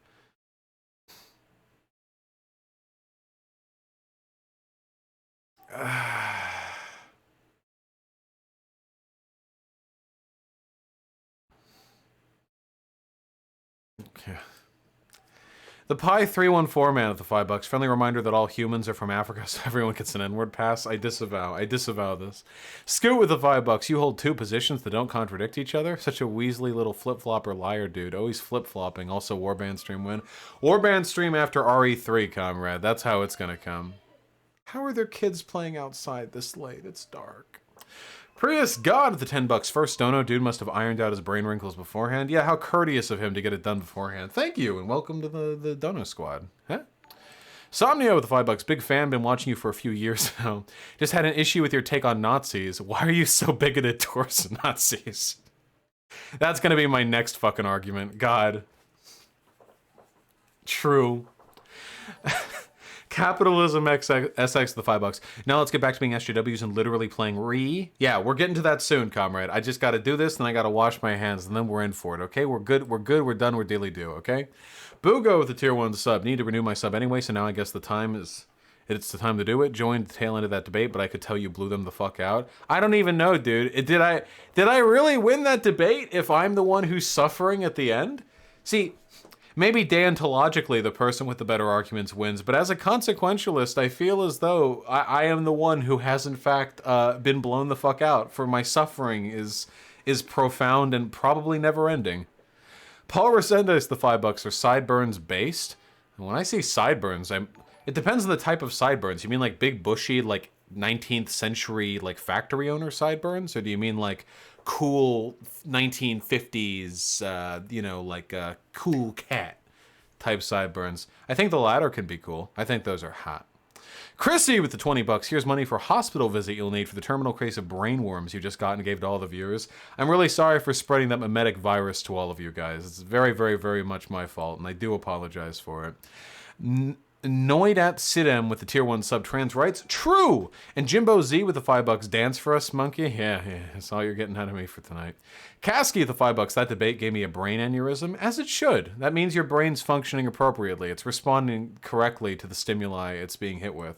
Okay. The Pi 314 man at the $5. Friendly reminder that all humans are from Africa, so everyone gets an N-word pass. I disavow this. Scoot with the $5. You hold two positions that don't contradict each other. Such a Weasley little flip-flopper liar, dude. Always flip-flopping. Also, Warband stream win. Warband stream after RE3, comrade. That's how it's gonna come. How are there kids playing outside this late? It's dark. Prius God at the $10. First dono, dude must have ironed out his brain wrinkles beforehand. Yeah, how courteous of him to get it done beforehand. Thank you, and welcome to the dono squad. Huh? Somnio with the $5. Big fan, been watching you for a few years now. Just had an issue with your take on Nazis. Why are you so bigoted towards Nazis? That's gonna be my next fucking argument. God. True. Capitalism SX the $5. Now let's get back to being SJWs and literally playing Re. Yeah, we're getting to that soon, comrade. I just got to do this, and I got to wash my hands, and then we're in for it, okay? We're good, we're done, we're dilly-do, okay? Boogo with the tier 1 sub. Need to renew my sub anyway, so now I guess it's the time to do it. Joined the tail end of that debate, but I could tell you blew them the fuck out. I don't even know, dude. Did I really win that debate if I'm the one who's suffering at the end? See, maybe deontologically the person with the better arguments wins, but as a consequentialist, I feel as though I am the one who has in fact been blown the fuck out, for my suffering is profound and probably never ending. Paul Resendez, the $5. Are sideburns based? And when I say sideburns, it depends on the type of sideburns. You mean like big bushy, like 19th century like factory owner sideburns, or do you mean like cool 1950s, you know, like cool cat type sideburns? I think the latter can be cool. I think those are hot. Chrissy with the $20. Here's money for a hospital visit you'll need for the terminal case of brainworms you just got and gave to all the viewers. I'm really sorry for spreading that mimetic virus to all of you guys. It's very, very, very much my fault, and I do apologize for it. Noidat Sidem with the tier 1 sub. Trans rights? True! And Jimbo Z with the $5. Dance for us, monkey? Yeah, that's all you're getting out of me for tonight. Kasky with the $5. That debate gave me a brain aneurysm, as it should. That means your brain's functioning appropriately. It's responding correctly to the stimuli it's being hit with.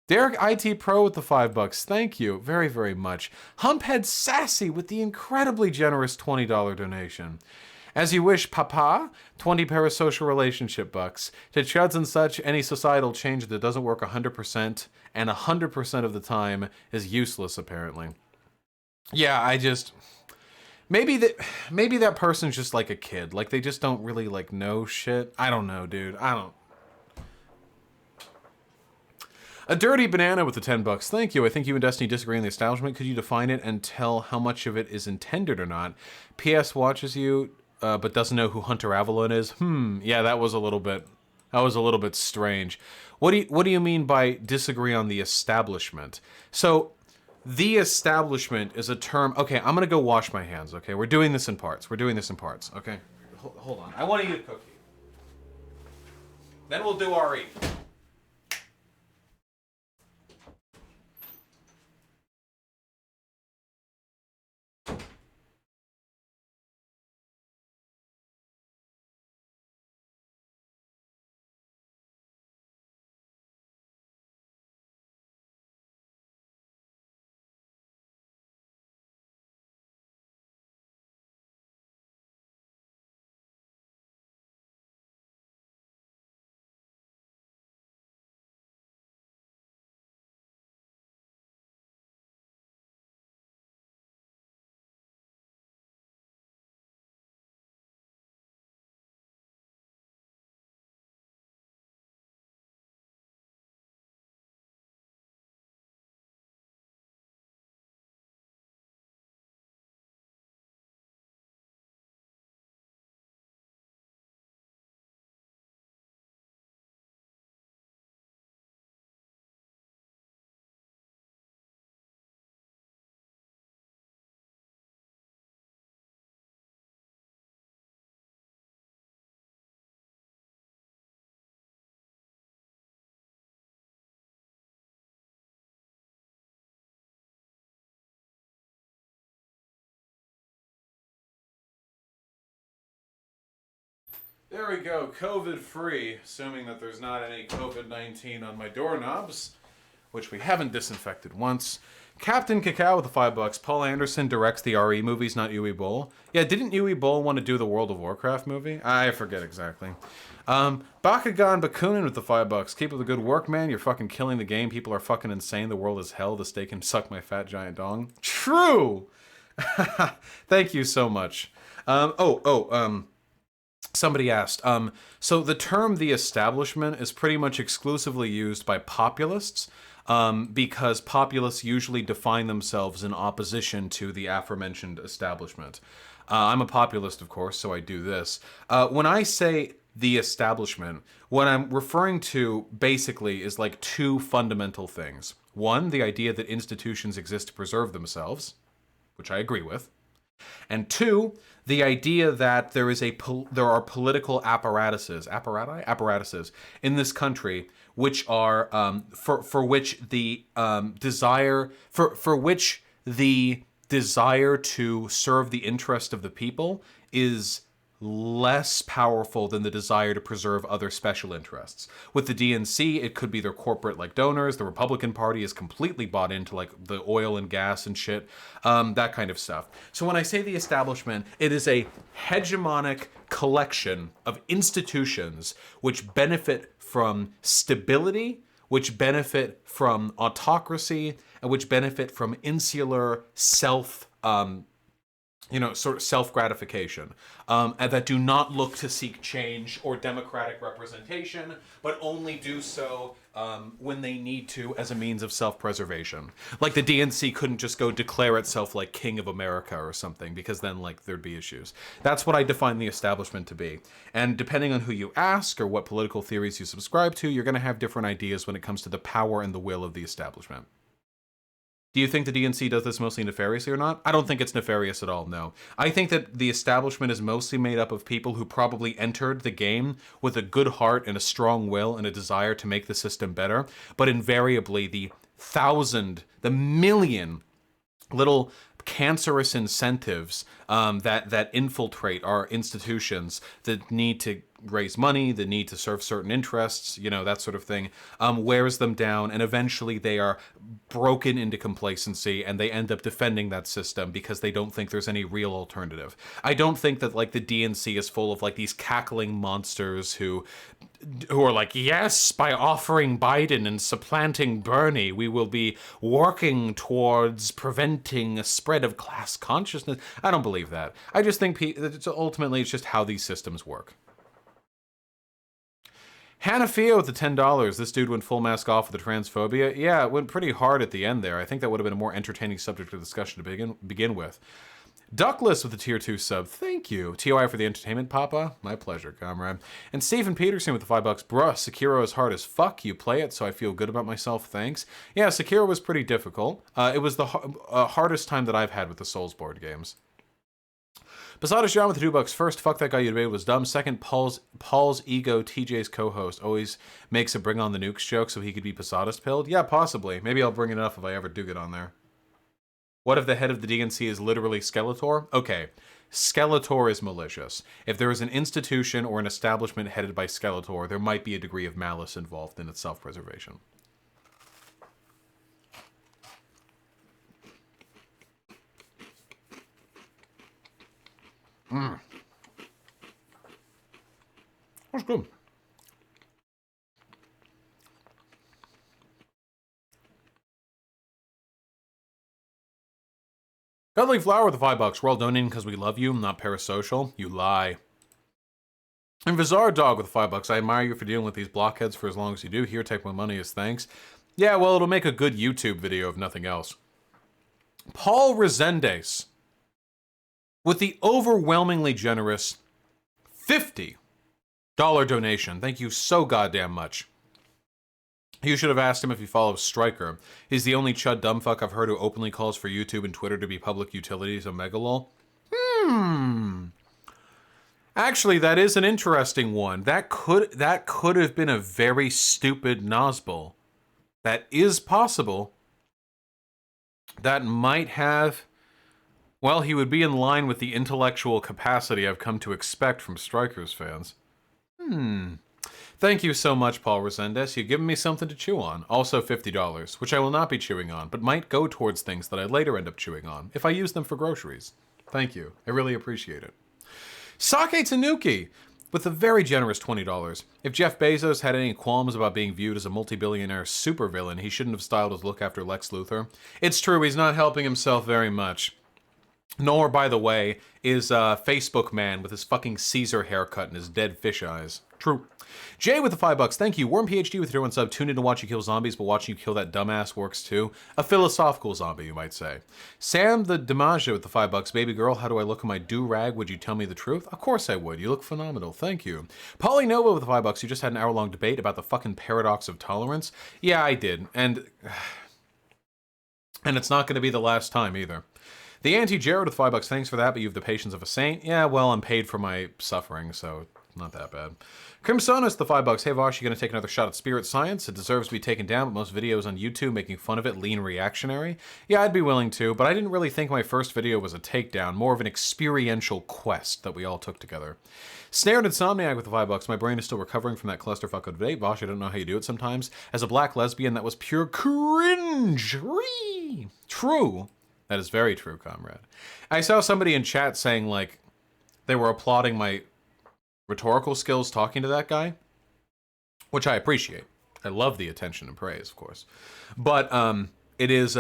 Derek IT Pro with the $5. Thank you very, very much. Humphead Sassy with the incredibly generous $20 donation. As you wish, Papa, 20 parasocial relationship bucks. To chuds and such, any societal change that doesn't work 100% and 100% of the time is useless, apparently. Yeah, maybe that person's just like a kid. Like, they just don't really, like, know shit. I don't know, dude. A dirty banana with the 10 bucks. Thank you. I think you and Destiny disagree on the establishment. Could you define it and tell how much of it is intended or not? PS watches you, but doesn't know who Hunter Avalon is. Yeah, that was a little bit strange. What do you mean by disagree on the establishment? So, the establishment is a term. Okay, I'm gonna go wash my hands. Okay, we're doing this in parts. Okay, hold on. I want to eat a cookie. Then we'll do RE. There we go, COVID-free, assuming that there's not any COVID-19 on my doorknobs, which we haven't disinfected once. Captain Cacao with the $5. Paul Anderson directs the RE movies, not Uwe Boll. Yeah, didn't Uwe Boll want to do the World of Warcraft movie? I forget exactly. Bakugan Bakunin with the $5. Keep up the good work, man. You're fucking killing the game. People are fucking insane. The world is hell. The steak can suck my fat giant dong. True! Thank you so much. Somebody asked, so the term the establishment is pretty much exclusively used by populists because populists usually define themselves in opposition to the aforementioned establishment. I'm a populist, of course, so I do this. When I say the establishment, what I'm referring to basically is like two fundamental things. One, the idea that institutions exist to preserve themselves, which I agree with. And two, the idea that there are political apparatuses in this country which are for which the desire to serve the interest of the people is less powerful than the desire to preserve other special interests. With the DNC, it could be their corporate like donors. The Republican Party is completely bought into like the oil and gas and shit, that kind of stuff. So when I say the establishment, it is a hegemonic collection of institutions which benefit from stability, which benefit from autocracy, and which benefit from insular sort of self-gratification, and that do not look to seek change or democratic representation, but only do so when they need to as a means of self-preservation. Like the DNC couldn't just go declare itself like King of America or something, because then like there'd be issues. That's what I define the establishment to be. And depending on who you ask or what political theories you subscribe to, you're going to have different ideas when it comes to the power and the will of the establishment. Do you think the DNC does this mostly nefariously or not? I don't think it's nefarious at all, no. I think that the establishment is mostly made up of people who probably entered the game with a good heart and a strong will and a desire to make the system better, but invariably the million little cancerous incentives that infiltrate our institutions that need to raise money, the need to serve certain interests, that sort of thing, wears them down, and eventually they are broken into complacency and they end up defending that system because they don't think there's any real alternative. I don't think that like the DNC is full of like these cackling monsters who are like, yes, by offering Biden and supplanting Bernie, we will be working towards preventing a spread of class consciousness. I don't believe that. I just think ultimately it's just how these systems work. Hanafia with the $10. This dude went full mask off with the transphobia. Yeah, it went pretty hard at the end there. I think that would have been a more entertaining subject of discussion to begin with. Duckless with the tier 2 sub. Thank you. TOI for the entertainment, Papa. My pleasure, comrade. And Stephen Peterson with the $5. Bruh, Sekiro is hard as fuck. You play it, so I feel good about myself. Thanks. Yeah, Sekiro was pretty difficult. It was the hardest time that I've had with the Soulsborne games. Posadas John with the $2. First, fuck that guy you debated was dumb. Second, Paul's ego, TJ's co-host, always makes a bring on the nukes joke so he could be Posadas pilled. Yeah, possibly. Maybe I'll bring it up if I ever do get on there. What if the head of the DNC is literally Skeletor? Okay, Skeletor is malicious. If there is an institution or an establishment headed by Skeletor, there might be a degree of malice involved in its self-preservation. That's good. Cuddly Flower with the $5. We're all donating because we love you, not parasocial. You lie. And Vizar Dog with the $5. I admire you for dealing with these blockheads for as long as you do. Here, take my money as thanks. Yeah, well, it'll make a good YouTube video if nothing else. Paul Resendes with the overwhelmingly generous $50 donation. Thank you so goddamn much. You should have asked him if he follows Stryker. He's the only chud dumbfuck I've heard who openly calls for YouTube and Twitter to be public utilities, a megalol. Actually, that is an interesting one. That could have been a very stupid Nosball. That is possible. That might have... Well, he would be in line with the intellectual capacity I've come to expect from Strikers fans. Thank you so much, Paul Resendes. You've given me something to chew on. Also $50, which I will not be chewing on, but might go towards things that I later end up chewing on, if I use them for groceries. Thank you. I really appreciate it. Sake Tanuki, with a very generous $20. If Jeff Bezos had any qualms about being viewed as a multi-billionaire supervillain, he shouldn't have styled his look after Lex Luthor. It's true, he's not helping himself very much. Nor, by the way, is Facebook man with his fucking Caesar haircut and his dead fish eyes. True. Jay with the $5. Thank you. Worm PhD with your 1 sub. Tune in to watch you kill zombies, but watching you kill that dumbass works too. A philosophical zombie, you might say. Sam the Dimaja with the $5. Baby girl, how do I look in my do-rag? Would you tell me the truth? Of course I would. You look phenomenal. Thank you. Polynova with the $5. You just had an hour-long debate about the fucking paradox of tolerance. Yeah, I did. And it's not going to be the last time either. The Anti-Jared with $5. Thanks for that, but you have the patience of a saint. Yeah, well, I'm paid for my suffering, so not that bad. Crimsonus, the $5. Hey, Vosh, you gonna take another shot at spirit science? It deserves to be taken down, but most videos on YouTube making fun of it lean reactionary. Yeah, I'd be willing to, but I didn't really think my first video was a takedown, more of an experiential quest that we all took together. Snared Insomniac with the $5. My brain is still recovering from that clusterfuck of debate. Vosh, I don't know how you do it sometimes. As a black lesbian, that was pure cringe. True. That is very true, comrade. I saw somebody in chat saying, like, they were applauding my rhetorical skills talking to that guy, which I appreciate. I love the attention and praise, of course. But it is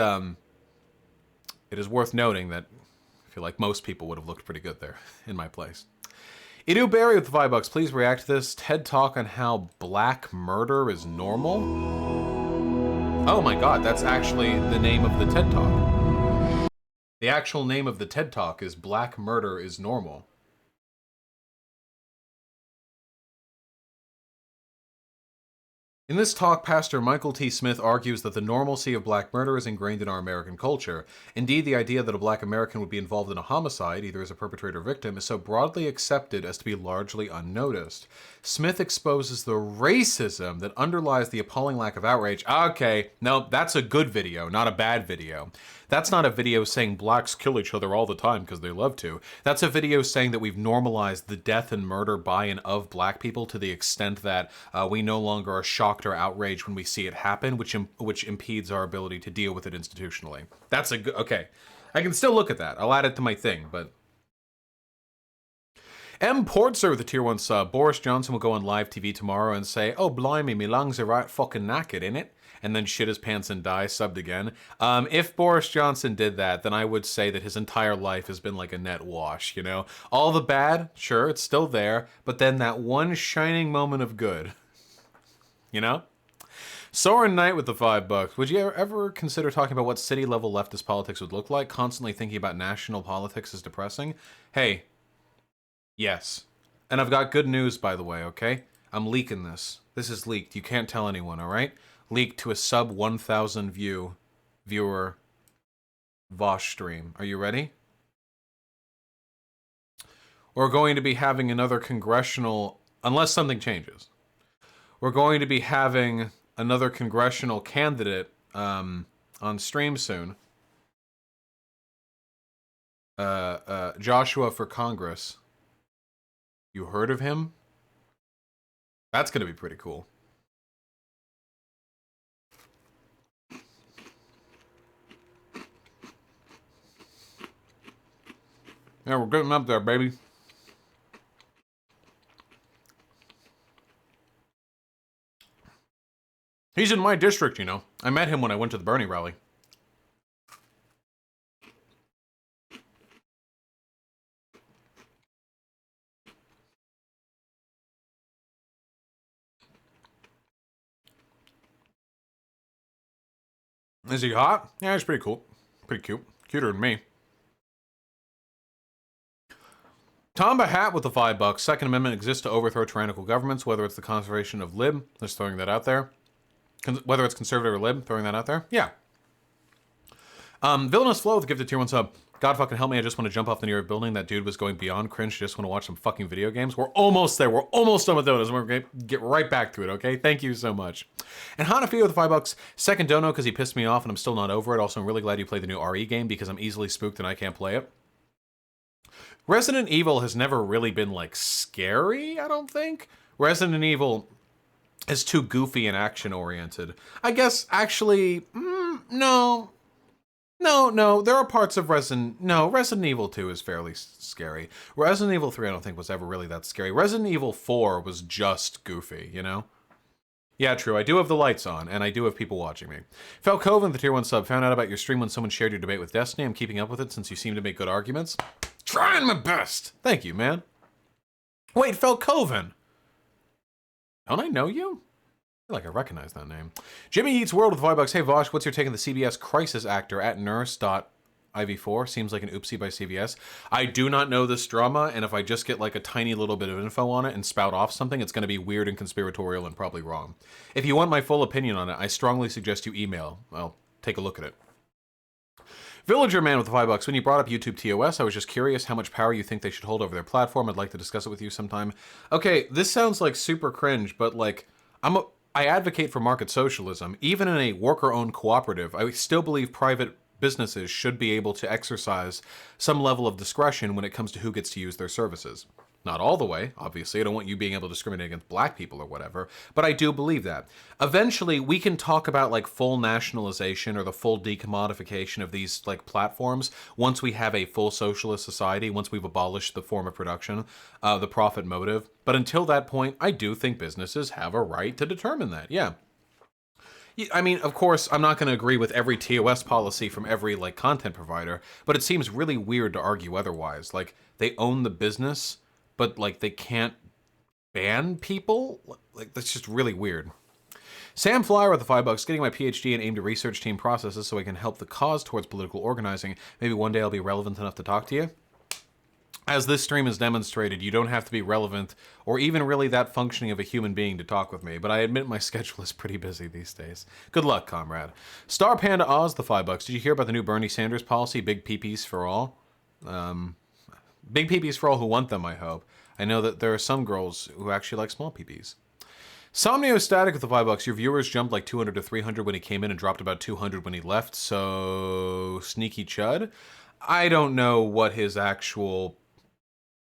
worth noting that I feel like most people would have looked pretty good there in my place. Edu Barry with the $5. Please react to this TED Talk on how black murder is normal. Oh my god, that's actually the name of the TED Talk. The actual name of the TED Talk is Black Murder is Normal. In this talk, Pastor Michael T. Smith argues that the normalcy of black murder is ingrained in our American culture. Indeed, the idea that a black American would be involved in a homicide, either as a perpetrator or victim, is so broadly accepted as to be largely unnoticed. Smith exposes the racism that underlies the appalling lack of outrage. Okay, no, that's a good video, not a bad video. That's not a video saying blacks kill each other all the time because they love to. That's a video saying that we've normalized the death and murder by and of black people to the extent that we no longer are shocked or outraged when we see it happen, which impedes our ability to deal with it institutionally. That's a good... Okay. I can still look at that. I'll add it to my thing, but... M. Portser with the tier 1 sub. Boris Johnson will go on live TV tomorrow and say, oh, blimey, me lungs are right fucking knackered, innit? And then shit his pants and die, subbed again. If Boris Johnson did that, then I would say that his entire life has been like a net wash, you know? All the bad, sure, it's still there, but then that one shining moment of good. You know? Soren Knight with the $5. Would you ever consider talking about what city-level leftist politics would look like? Constantly thinking about national politics is depressing. Hey, yes. And I've got good news, by the way, okay? I'm leaking this. This is leaked. You can't tell anyone, all right? Leaked to a sub 1,000 viewer Vosh stream. Are you ready? We're going to be having another congressional, unless something changes. We're going to be having another congressional candidate on stream soon. Joshua for Congress. You heard of him? That's going to be pretty cool. Yeah, we're getting up there, baby. He's in my district, you know. I met him when I went to the Bernie rally. Is he hot? Yeah, he's pretty cool. Pretty cute. Cuter than me. Tomba Hat with the $5. Second Amendment exists to overthrow tyrannical governments, whether it's the conservation of lib. Just throwing that out there. Whether it's conservative or lib, throwing that out there. Yeah. Villainous Flow with the gifted tier 1 sub. God fucking help me, I just want to jump off the New York building. That dude was going beyond cringe. Just want to watch some fucking video games. We're almost there. We're almost done with donuts. We're going to get right back to it, okay? Thank you so much. And Hanafi with the $5. Second dono because he pissed me off and I'm still not over it. Also, I'm really glad you played the new RE game because I'm easily spooked and I can't play it. Resident Evil has never really been, like, scary, I don't think. Resident Evil is too goofy and action-oriented. I guess, actually, no. No, there are parts of Resident Evil 2 is fairly scary. Resident Evil 3 I don't think was ever really that scary. Resident Evil 4 was just goofy, you know? Yeah, true, I do have the lights on, and I do have people watching me. Falcoven, the tier 1 sub, found out about your stream when someone shared your debate with Destiny. I'm keeping up with it since you seem to make good arguments. Trying my best! Thank you, man. Wait, Falcoven! Don't I know you? I feel like I recognize that name. Jimmy Eats World with $5. Hey Vosh, what's your take on the CBS crisis actor at nurse.iv4? Seems like an oopsie by CBS. I do not know this drama, and if I just get like a tiny little bit of info on it and spout off something, it's going to be weird and conspiratorial and probably wrong. If you want my full opinion on it, I strongly suggest you email. I'll take a look at it. Villager Man with the $5. When you brought up YouTube TOS, I was just curious how much power you think they should hold over their platform. I'd like to discuss it with you sometime. Okay, this sounds like super cringe, but like, I advocate for market socialism. Even in a worker-owned cooperative, I still believe private businesses should be able to exercise some level of discretion when it comes to who gets to use their services. Not all the way, obviously. I don't want you being able to discriminate against black people or whatever, but I do believe that. Eventually, we can talk about like full nationalization or the full decommodification of these like platforms once we have a full socialist society, once we've abolished the form of production, the profit motive. But until that point, I do think businesses have a right to determine that, yeah. I mean, of course, I'm not going to agree with every TOS policy from every like content provider, but it seems really weird to argue otherwise. Like, they own the business, but like they can't ban people? Like, that's just really weird. Sam Flyer with the $5, getting my PhD and aim to research team processes so I can help the cause towards political organizing. Maybe one day I'll be relevant enough to talk to you. As this stream has demonstrated, you don't have to be relevant or even really that functioning of a human being to talk with me, but I admit my schedule is pretty busy these days. Good luck, comrade. Star Panda Oz, the $5. Did you hear about the new Bernie Sanders policy, big peepees for all? Big peepees for all who want them, I hope. I know that there are some girls who actually like small peepees. Somniostatic with the $5. Your viewers jumped like 200 to 300 when he came in and dropped about 200 when he left, so sneaky chud. I don't know what his actual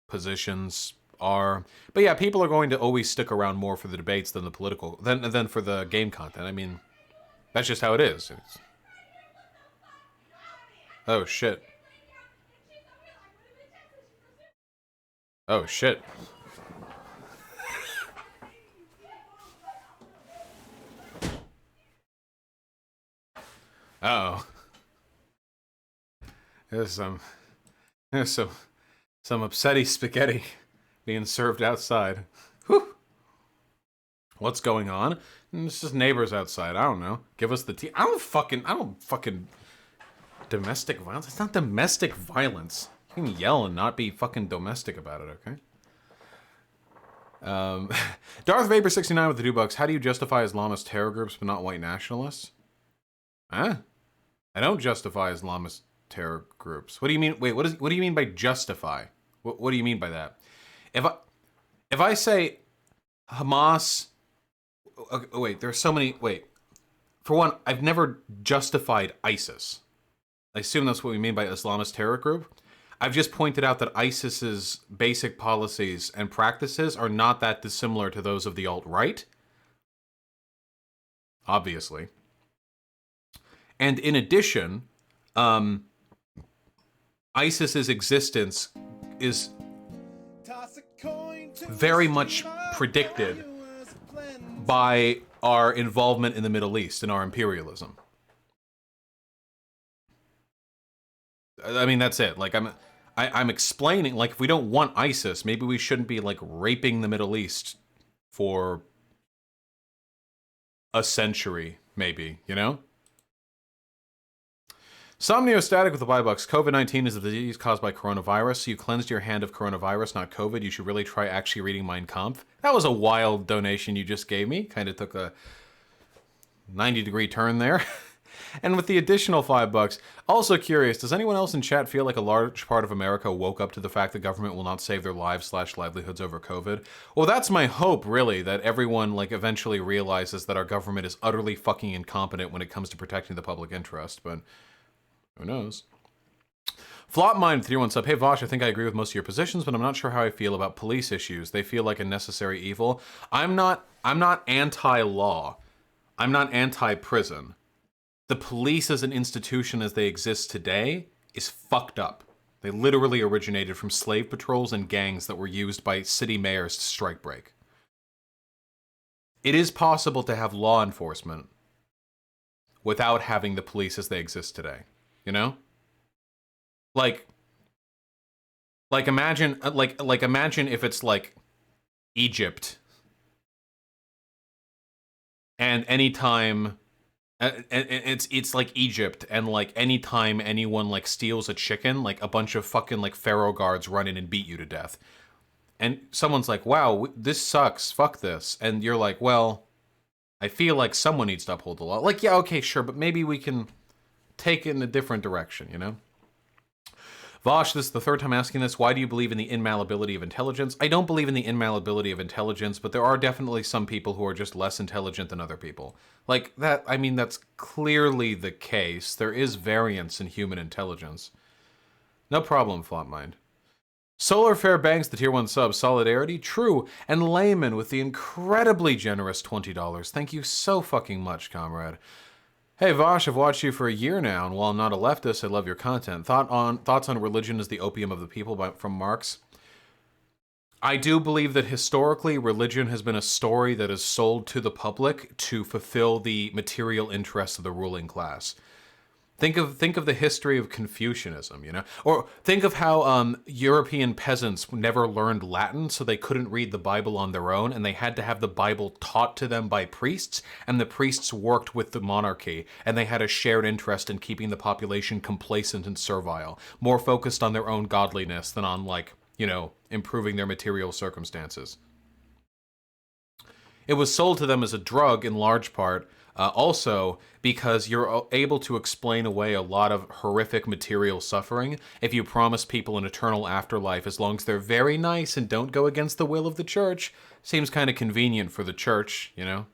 positions are, but yeah, people are going to always stick around more for the debates than the political, than for the game content. I mean, that's just how it is. Oh shit. Oh shit. Uh-oh. There's some upsetty spaghetti being served outside. Whew. What's going on? It's just neighbors outside. I don't know. Give us the tea. I don't fucking domestic violence. It's not domestic violence. You can yell and not be fucking domestic about it, okay? Darth Vapor 69 with the $2. How do you justify Islamist terror groups but not white nationalists? Huh? I don't justify Islamist terror groups. What do you mean? Wait, what do you mean by justify? What do you mean by that? If I say Hamas, okay, wait, there's so many. Wait, for one, I've never justified ISIS. I assume that's what we mean by Islamist terror group. I've just pointed out that ISIS's basic policies and practices are not that dissimilar to those of the alt-right. Obviously. And in addition, ISIS's existence is very much predicted by our involvement in the Middle East and our imperialism. I mean, that's it. Like, I'm explaining, like, if we don't want ISIS, maybe we shouldn't be, like, raping the Middle East for a century, maybe, you know? Somniostatic with the $5. COVID-19 is a disease caused by coronavirus. So you cleansed your hand of coronavirus, not COVID. You should really try actually reading Mein Kampf. That was a wild donation you just gave me. Kind of took a 90-degree turn there. And with the additional $5, also curious, does anyone else in chat feel like a large part of America woke up to the fact that government will not save their lives/livelihoods over COVID? Well, that's my hope, really, that everyone, like, eventually realizes that our government is utterly fucking incompetent when it comes to protecting the public interest, but who knows? Flopmind 31 sub. Hey Vosh, I think I agree with most of your positions, but I'm not sure how I feel about police issues. They feel like a necessary evil. I'm not anti-law. I'm not anti-prison. The police as an institution as they exist today is fucked up. They literally originated from slave patrols and gangs that were used by city mayors to strike break. It is possible to have law enforcement without having the police as they exist today. You know? Like imagine imagine if it's like Egypt and anytime it's like Egypt, and like anytime anyone like steals a chicken, like a bunch of fucking like pharaoh guards run in and beat you to death. And someone's like, wow, this sucks, fuck this. And you're like, well, I feel like someone needs to uphold the law. Like, yeah, okay, sure, but maybe we can take it in a different direction, you know? Vosh, this is the third time asking this. Why do you believe in the inmalleability of intelligence? I don't believe in the inmalleability of intelligence, but there are definitely some people who are just less intelligent than other people. Like, that, I mean, that's clearly the case. There is variance in human intelligence. No problem, Flopmind. Solar Fair Banks, the tier 1 sub. Solidarity, true. And Layman with the incredibly generous $20. Thank you so fucking much, comrade. Hey Vosh, I've watched you for a year now, and while I'm not a leftist, I love your content. Thoughts on religion as the opium of the people from Marx? I do believe that historically, religion has been a story that is sold to the public to fulfill the material interests of the ruling class. Think of the history of Confucianism, you know? Or think of how European peasants never learned Latin, so they couldn't read the Bible on their own, and they had to have the Bible taught to them by priests, and the priests worked with the monarchy, and they had a shared interest in keeping the population complacent and servile, more focused on their own godliness than on, like, you know, improving their material circumstances. It was sold to them as a drug in large part, also because you're able to explain away a lot of horrific material suffering if you promise people an eternal afterlife as long as they're very nice and don't go against the will of the church. Seems kind of convenient for the church, you know?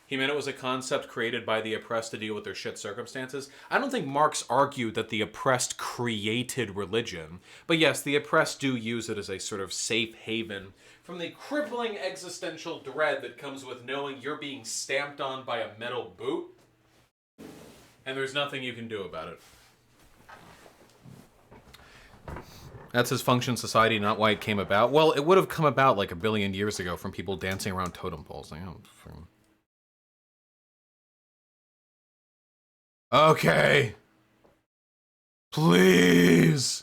He meant it was a concept created by the oppressed to deal with their shit circumstances. I don't think Marx argued that the oppressed created religion, but yes, the oppressed do use it as a sort of safe haven from the crippling existential dread that comes with knowing you're being stamped on by a metal boot, and there's nothing you can do about it. That's his function society, not why it came about. Well, it would have come about like a billion years ago from people dancing around totem poles. Okay. Please.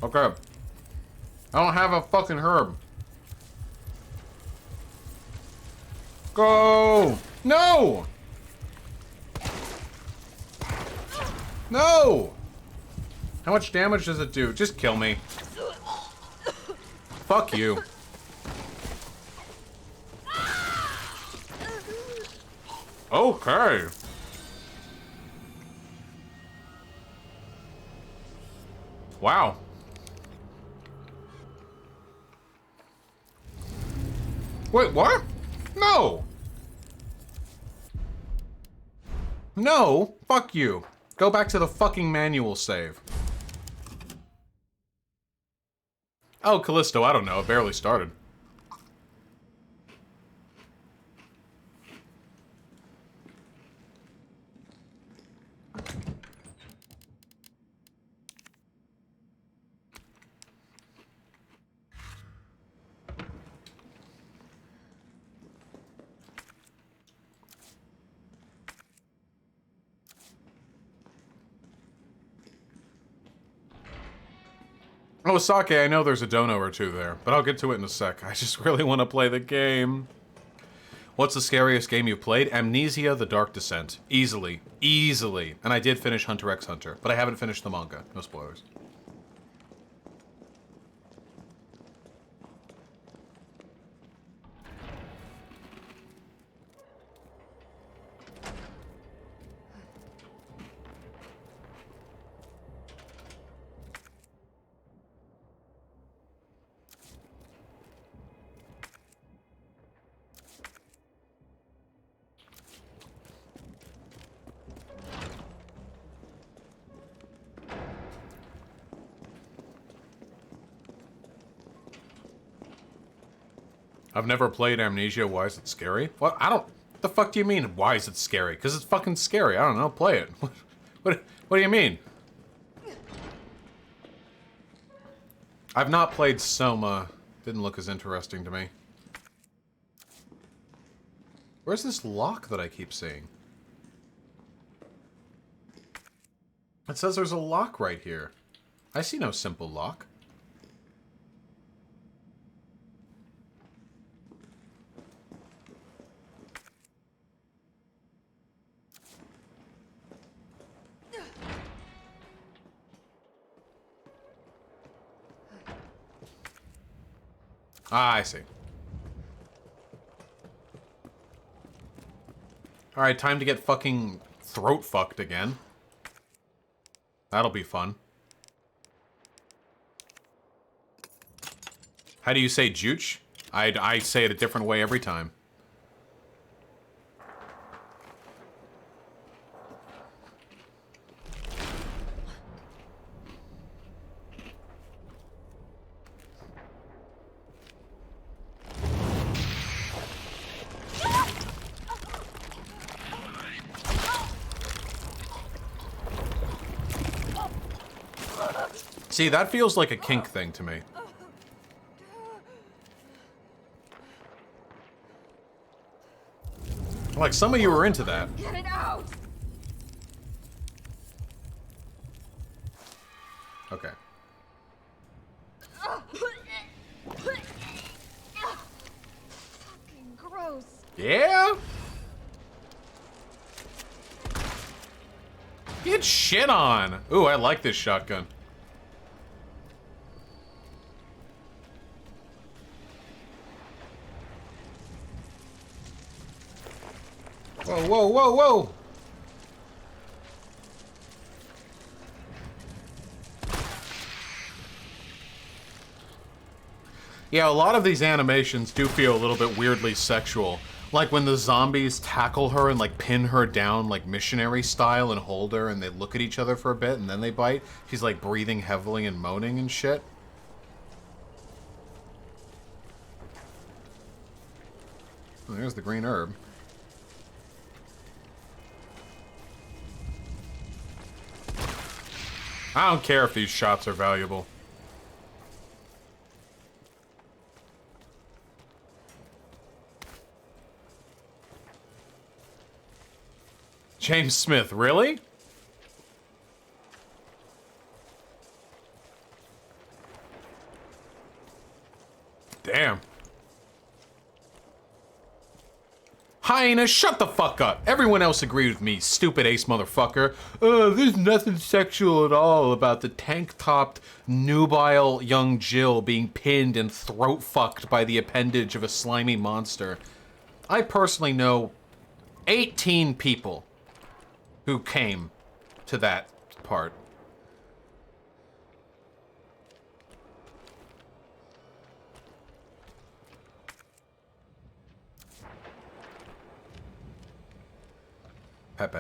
Okay. I don't have a fucking herb. Go! No! No! How much damage does it do? Just kill me. Fuck you. Okay. Wow. Wait, what? No! No! Fuck you. Go back to the fucking manual save. Oh, Callisto, I don't know. It barely started. Oh, Sake, I know there's a dono or two there, but I'll get to it in a sec. I just really want to play the game. What's the scariest game you played? Amnesia: The Dark Descent. Easily. Easily. And I did finish Hunter x Hunter, but I haven't finished the manga. No spoilers. I've never played Amnesia. Why is it scary? What? I don't... What the fuck do you mean, why is it scary? Because it's fucking scary. I don't know. Play it. What do you mean? I've not played Soma. Didn't look as interesting to me. Where's this lock that I keep seeing? It says there's a lock right here. I see no simple lock. Ah, I see. Alright, time to get fucking throat fucked again. That'll be fun. How do you say jooch? I say it a different way every time. See, that feels like a kink thing to me. Like, some of you were into that. Get it out! Okay. Fucking gross. Yeah? Get shit on! Ooh, I like this shotgun. Whoa, whoa, whoa, whoa! Yeah, a lot of these animations do feel a little bit weirdly sexual. Like when the zombies tackle her and like pin her down like missionary style and hold her and they look at each other for a bit and then they bite. She's like breathing heavily and moaning and shit. Oh, there's the green herb. I don't care if these shots are valuable. James Smith, really? Damn. Hyena, shut the fuck up. Everyone else agreed with me, stupid ace motherfucker. There's nothing sexual at all about the tank-topped, nubile young Jill being pinned and throat-fucked by the appendage of a slimy monster. I personally know 18 people who came to that part. Pepe.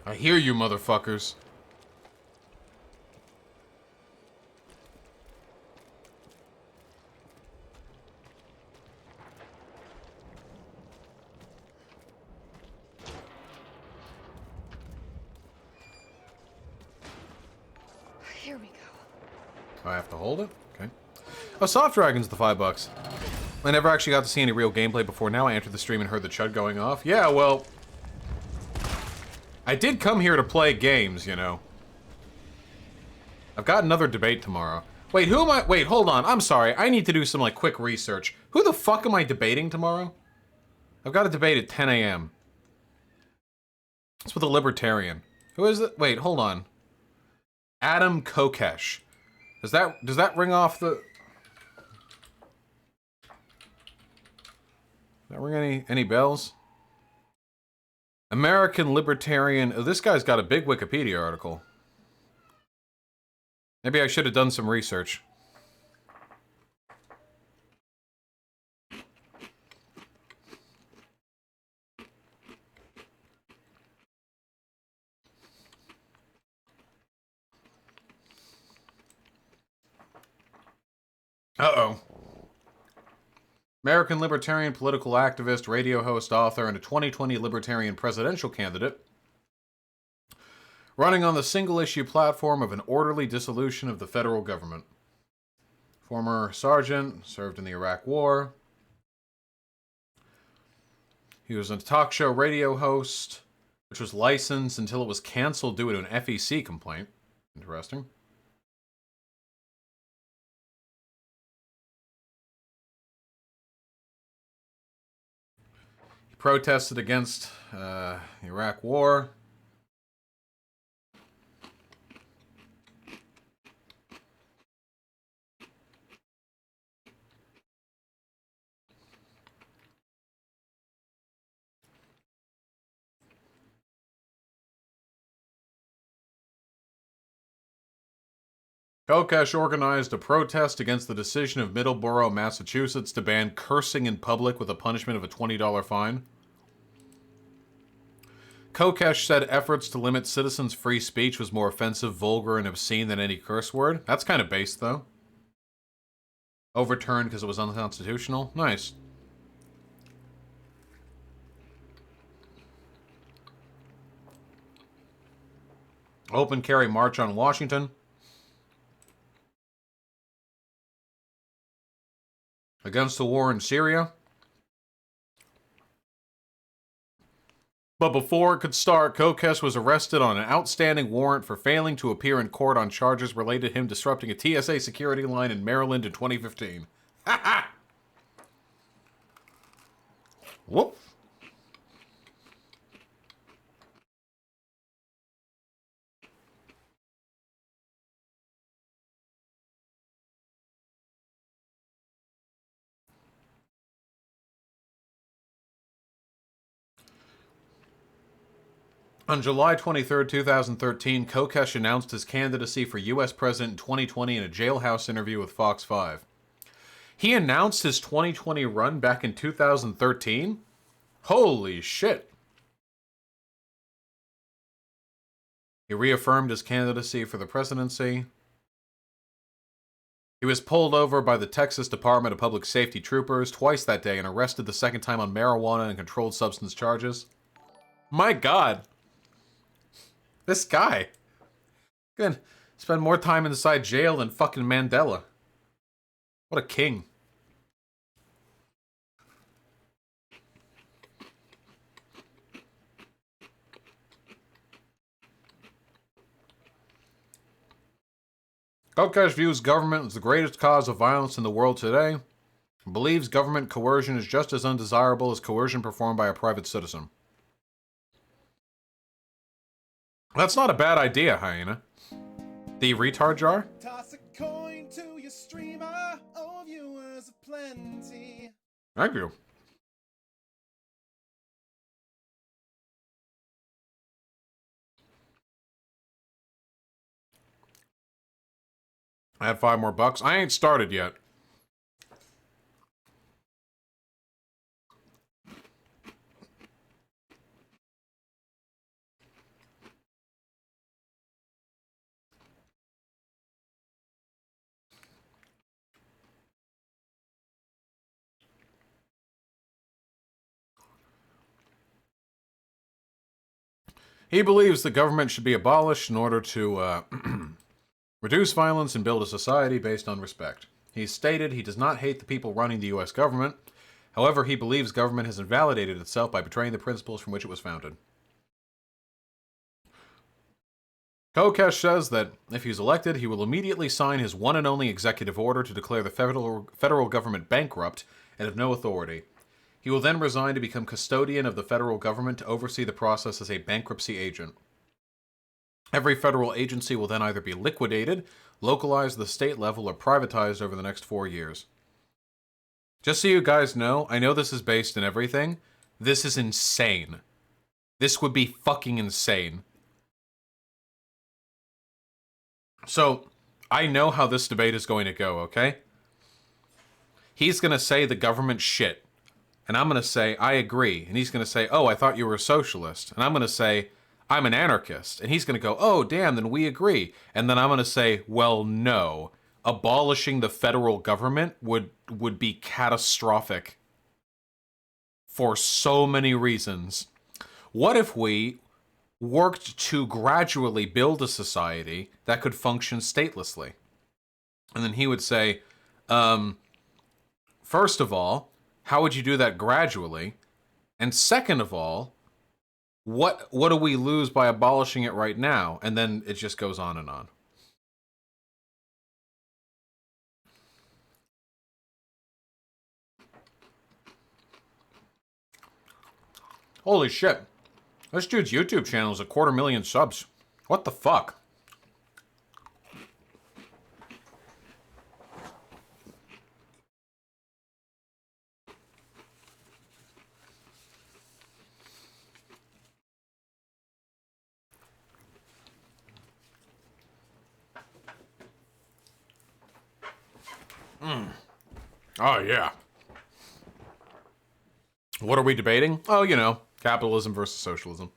I hear you, motherfuckers. Here we go. I have to hold it? Okay. Oh, Soft Dragon's the $5. I never actually got to see any real gameplay before now. I entered the stream and heard the chud going off. Yeah, well... I did come here to play games, you know. I've got another debate tomorrow. Wait, who am I? Wait, hold on. I'm sorry. I need to do some, like, quick research. Who the fuck am I debating tomorrow? I've got a debate at 10 a.m. It's with a libertarian. Who is it? Wait, hold on. Adam Kokesh. Does that ring off the... Does that ring any bells? American Libertarian. Oh, this guy's got a big Wikipedia article. Maybe I should have done some research. Uh-oh. American Libertarian political activist, radio host, author, and a 2020 Libertarian presidential candidate. Running on the single-issue platform of an orderly dissolution of the federal government. Former sergeant, served in the Iraq War. He was a talk show radio host, which was licensed until it was canceled due to an FEC complaint. Interesting. He protested against the Iraq War. Kokesh organized a protest against the decision of Middleborough, Massachusetts to ban cursing in public with a punishment of a $20 fine. Kokesh said efforts to limit citizens' free speech was more offensive, vulgar, and obscene than any curse word. That's kind of based, though. Overturned because it was unconstitutional. Nice. Open carry march on Washington. Against the war in Syria. But before it could start, Kokesh was arrested on an outstanding warrant for failing to appear in court on charges related to him disrupting a TSA security line in Maryland in 2015. Ha ha! Whoop. On July 23, 2013, Kokesh announced his candidacy for U.S. President in 2020 in a jailhouse interview with Fox 5. He announced his 2020 run back in 2013? Holy shit. He reaffirmed his candidacy for the presidency. He was pulled over by the Texas Department of Public Safety troopers twice that day and arrested the second time on marijuana and controlled substance charges. My God. This guy. Gonna spend more time inside jail than fucking Mandela. What a king. Kokesh views government as the greatest cause of violence in the world today. Believes government coercion is just as undesirable as coercion performed by a private citizen. That's not a bad idea, Hyena. The retard jar? Toss a coin to your streamer. Oh, viewers of plenty. Thank you. I had $5 more. I ain't started yet. He believes the government should be abolished in order to reduce violence and build a society based on respect. He stated he does not hate the people running the U.S. government. However, he believes government has invalidated itself by betraying the principles from which it was founded. Kokesh says that if he's elected, he will immediately sign his one and only executive order to declare the federal government bankrupt and of no authority. He will then resign to become custodian of the federal government to oversee the process as a bankruptcy agent. Every federal agency will then either be liquidated, localized at the state level, or privatized over the next 4 years. Just so you guys know, I know this is based in everything. This is insane. This would be fucking insane. So, I know how this debate is going to go, okay? He's going to say the government shit. And I'm going to say, I agree. And he's going to say, oh, I thought you were a socialist. And I'm going to say, I'm an anarchist. And he's going to go, oh, damn, then we agree. And then I'm going to say, well, no. Abolishing the federal government would be catastrophic for so many reasons. What if we worked to gradually build a society that could function statelessly? And then he would say, first of all, how would you do that gradually? And second of all, what do we lose by abolishing it right now? And then it just goes on and on. Holy shit. This dude's YouTube channel is 250,000 subs. What the fuck? Oh, yeah. What are we debating? Oh, you know, capitalism versus socialism.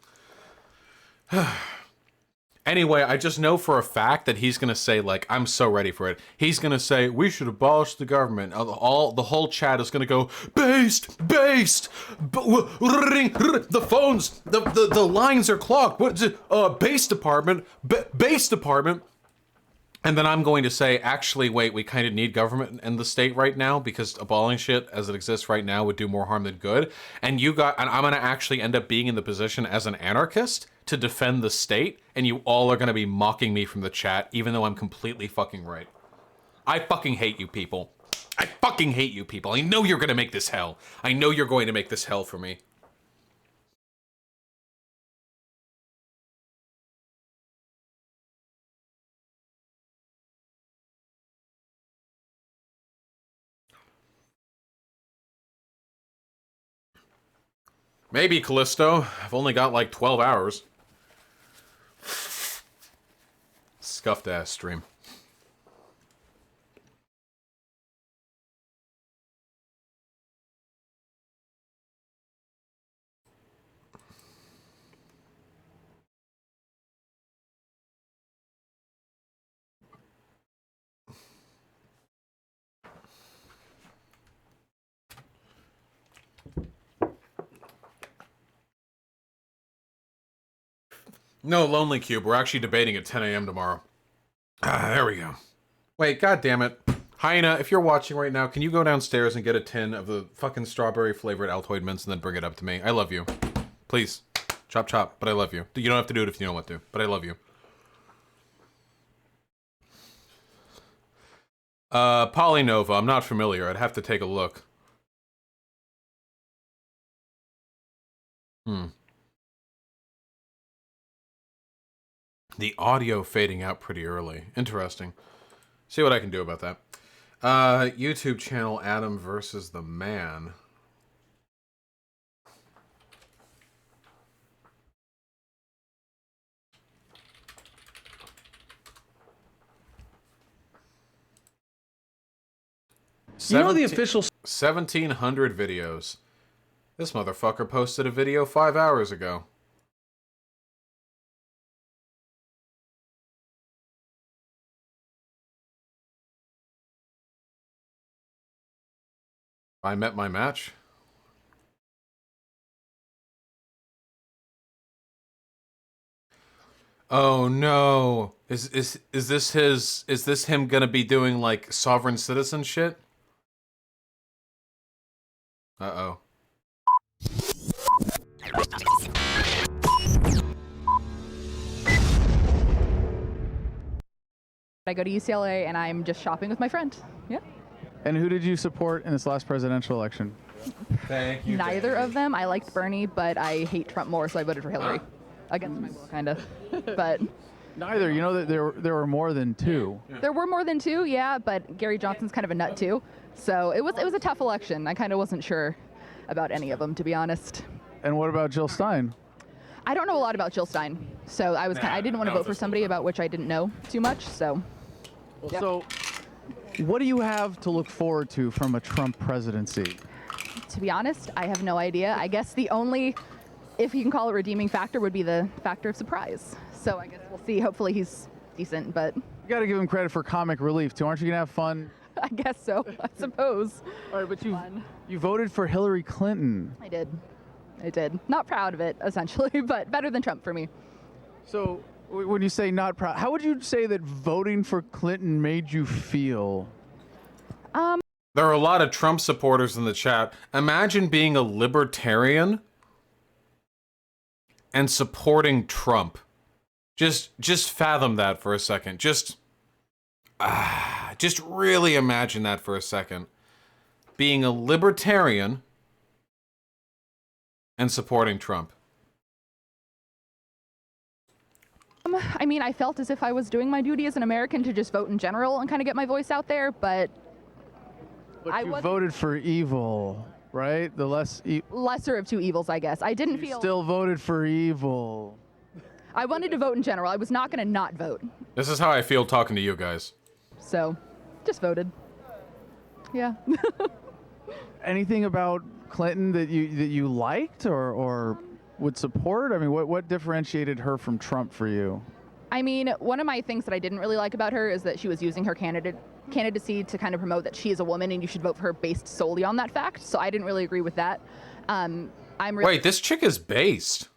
Anyway, I just know for a fact that he's going to say, like, I'm so ready for it. He's going to say, we should abolish the government. The whole chat is going to go, based, the phones, the lines are clogged. What is it? Base department, base department. And then I'm going to say, actually, wait, we kind of need government in the state right now because abolishing it as it exists right now would do more harm than good. And I'm going to actually end up being in the position as an anarchist to defend the state, and you all are going to be mocking me from the chat, even though I'm completely fucking right. I fucking hate you people. I fucking hate you people. I know you're going to make this hell. I know you're going to make this hell for me. Maybe, Callisto. I've only got like 12 hours. Scuffed ass stream. No, Lonely Cube. We're actually debating at 10 a.m. tomorrow. Ah, there we go. Wait, god damn it. Hyena, if you're watching right now, can you go downstairs and get a tin of the fucking strawberry flavored Altoid mints and then bring it up to me? I love you. Please. Chop chop, but I love you. You don't have to do it if you don't want to, but I love you. Polynova, I'm not familiar. I'd have to take a look. The audio fading out pretty early. Interesting. See what I can do about that. YouTube channel Adam versus the Man. You know the official 1,700 videos. This motherfucker posted a video 5 hours ago. I met my match. Oh no. Is this him gonna be doing like sovereign citizen shit? Uh-oh. I go to UCLA and I'm just shopping with my friend. Yeah. And who did you support in this last presidential election? Thank you. Neither of them. I liked Bernie, but I hate Trump more, so I voted for Hillary. Against my will, kind of. But Neither. You know that there were more than two. there were more than two, yeah, but Gary Johnson's kind of a nut too. So it was a tough election. I kind of wasn't sure about any of them, to be honest. And what about Jill Stein? I don't know a lot about Jill Stein, so I didn't want to vote for somebody about which I didn't know too much. So. Well, so, what do you have to look forward to from a Trump presidency? To be honest, I have no idea. I guess the only, if you can call it redeeming factor, would be the factor of surprise. So I guess we'll see. Hopefully he's decent, but... You got to give him credit for comic relief, too. Aren't you going to have fun? I guess so, I suppose. All right, but you voted for Hillary Clinton. I did. Not proud of it, essentially, but better than Trump for me. So, when you say not proud, how would you say that voting for Clinton made you feel? There are a lot of Trump supporters in the chat. Imagine being a libertarian and supporting Trump. Just fathom that for a second. Just really imagine that for a second. Being a libertarian and supporting Trump. I mean, I felt as if I was doing my duty as an American to just vote in general and kind of get my voice out there, but you voted for evil, right? The lesser of two evils, I guess. I didn't feel... still voted for evil. I wanted to vote in general. I was not going to not vote. This is how I feel talking to you guys. So, just voted. Yeah. Anything about Clinton that you liked or would support? I mean, what differentiated her from Trump for you? I mean, one of my things that I didn't really like about her is that she was using her candidacy to kind of promote that she is a woman and you should vote for her based solely on that fact. So I didn't really agree with that. Wait, this chick is based.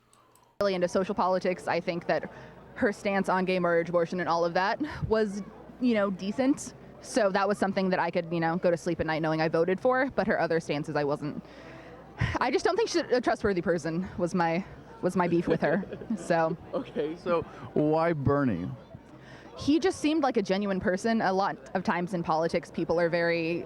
Really into social politics. I think that her stance on gay marriage, abortion, and all of that was, decent. So that was something that I could, go to sleep at night knowing I voted for. But her other stances, I wasn't. I just don't think she's a trustworthy person. Was my beef with her. So. Okay. So why Bernie? He just seemed like a genuine person. A lot of times in politics, people are very,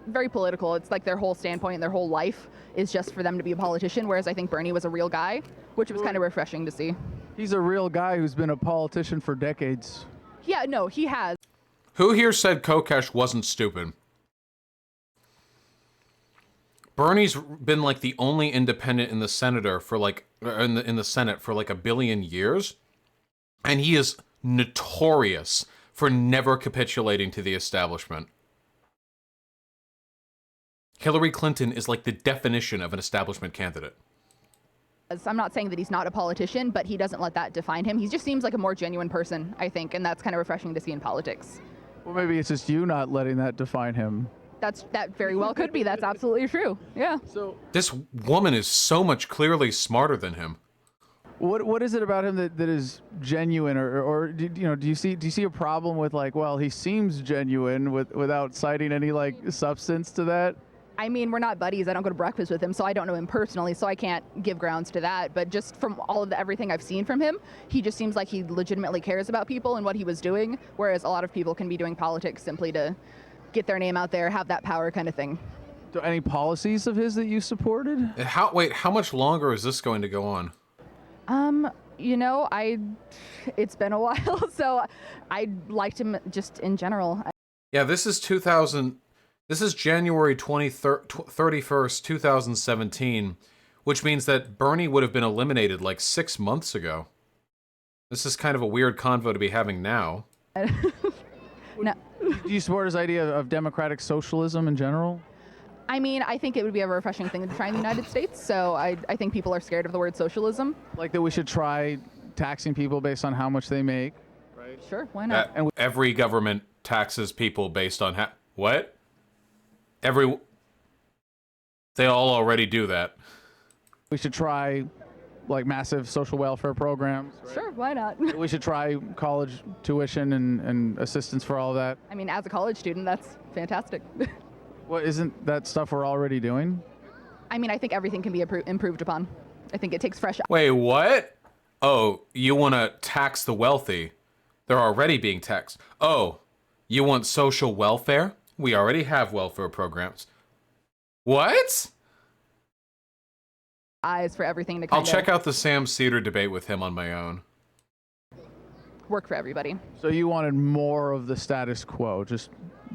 very political. It's like their whole standpoint, their whole life is just for them to be a politician. Whereas I think Bernie was a real guy, which was kind of refreshing to see. He's a real guy who's been a politician for decades. Yeah, no, he has. Who here said Kokesh wasn't stupid? Bernie's been like the only independent in the Senate for like a billion years, and he is notorious for never capitulating to the establishment. Hillary Clinton is like the definition of an establishment candidate. I'm not saying that he's not a politician, but he doesn't let that define him. He just seems like a more genuine person, I think, and that's kind of refreshing to see in politics. Well, maybe it's just you not letting that define him. That very well could be. That's absolutely true. Yeah. So this woman is so much clearly smarter than him. What is it about him that is genuine, or do you see a problem with, like, well, he seems genuine without citing any like substance to that? I mean, we're not buddies. I don't go to breakfast with him, so I don't know him personally, so I can't give grounds to that. But just from all of everything I've seen from him, he just seems like he legitimately cares about people and what he was doing, whereas a lot of people can be doing politics simply to get their name out there, have that power kind of thing. So any policies of his that you supported? How much longer is this going to go on? It's been a while, so I liked him just in general. Yeah, this is January 31st, 2017, which means that Bernie would have been eliminated like 6 months ago. This is kind of a weird convo to be having now. No. Do you support his idea of democratic socialism in general? I mean, I think it would be a refreshing thing to try in the United States, so I think people are scared of the word socialism. Like that we should try taxing people based on how much they make, right? Sure, why not? Every government taxes people based on what? They all already do that. We should try like massive social welfare programs. Right? Sure, why not? We should try college tuition and assistance for all of that. I mean, as a college student, that's fantastic. Well, isn't that stuff we're already doing? I mean, I think everything can be improved upon. I think it takes fresh... Wait, what? Oh, you want to tax the wealthy? They're already being taxed. Oh, you want social welfare? We already have welfare programs. What? Eyes for everything to I'll check out the Sam Cedar debate with him on my own. Work for everybody. So you wanted more of the status quo, just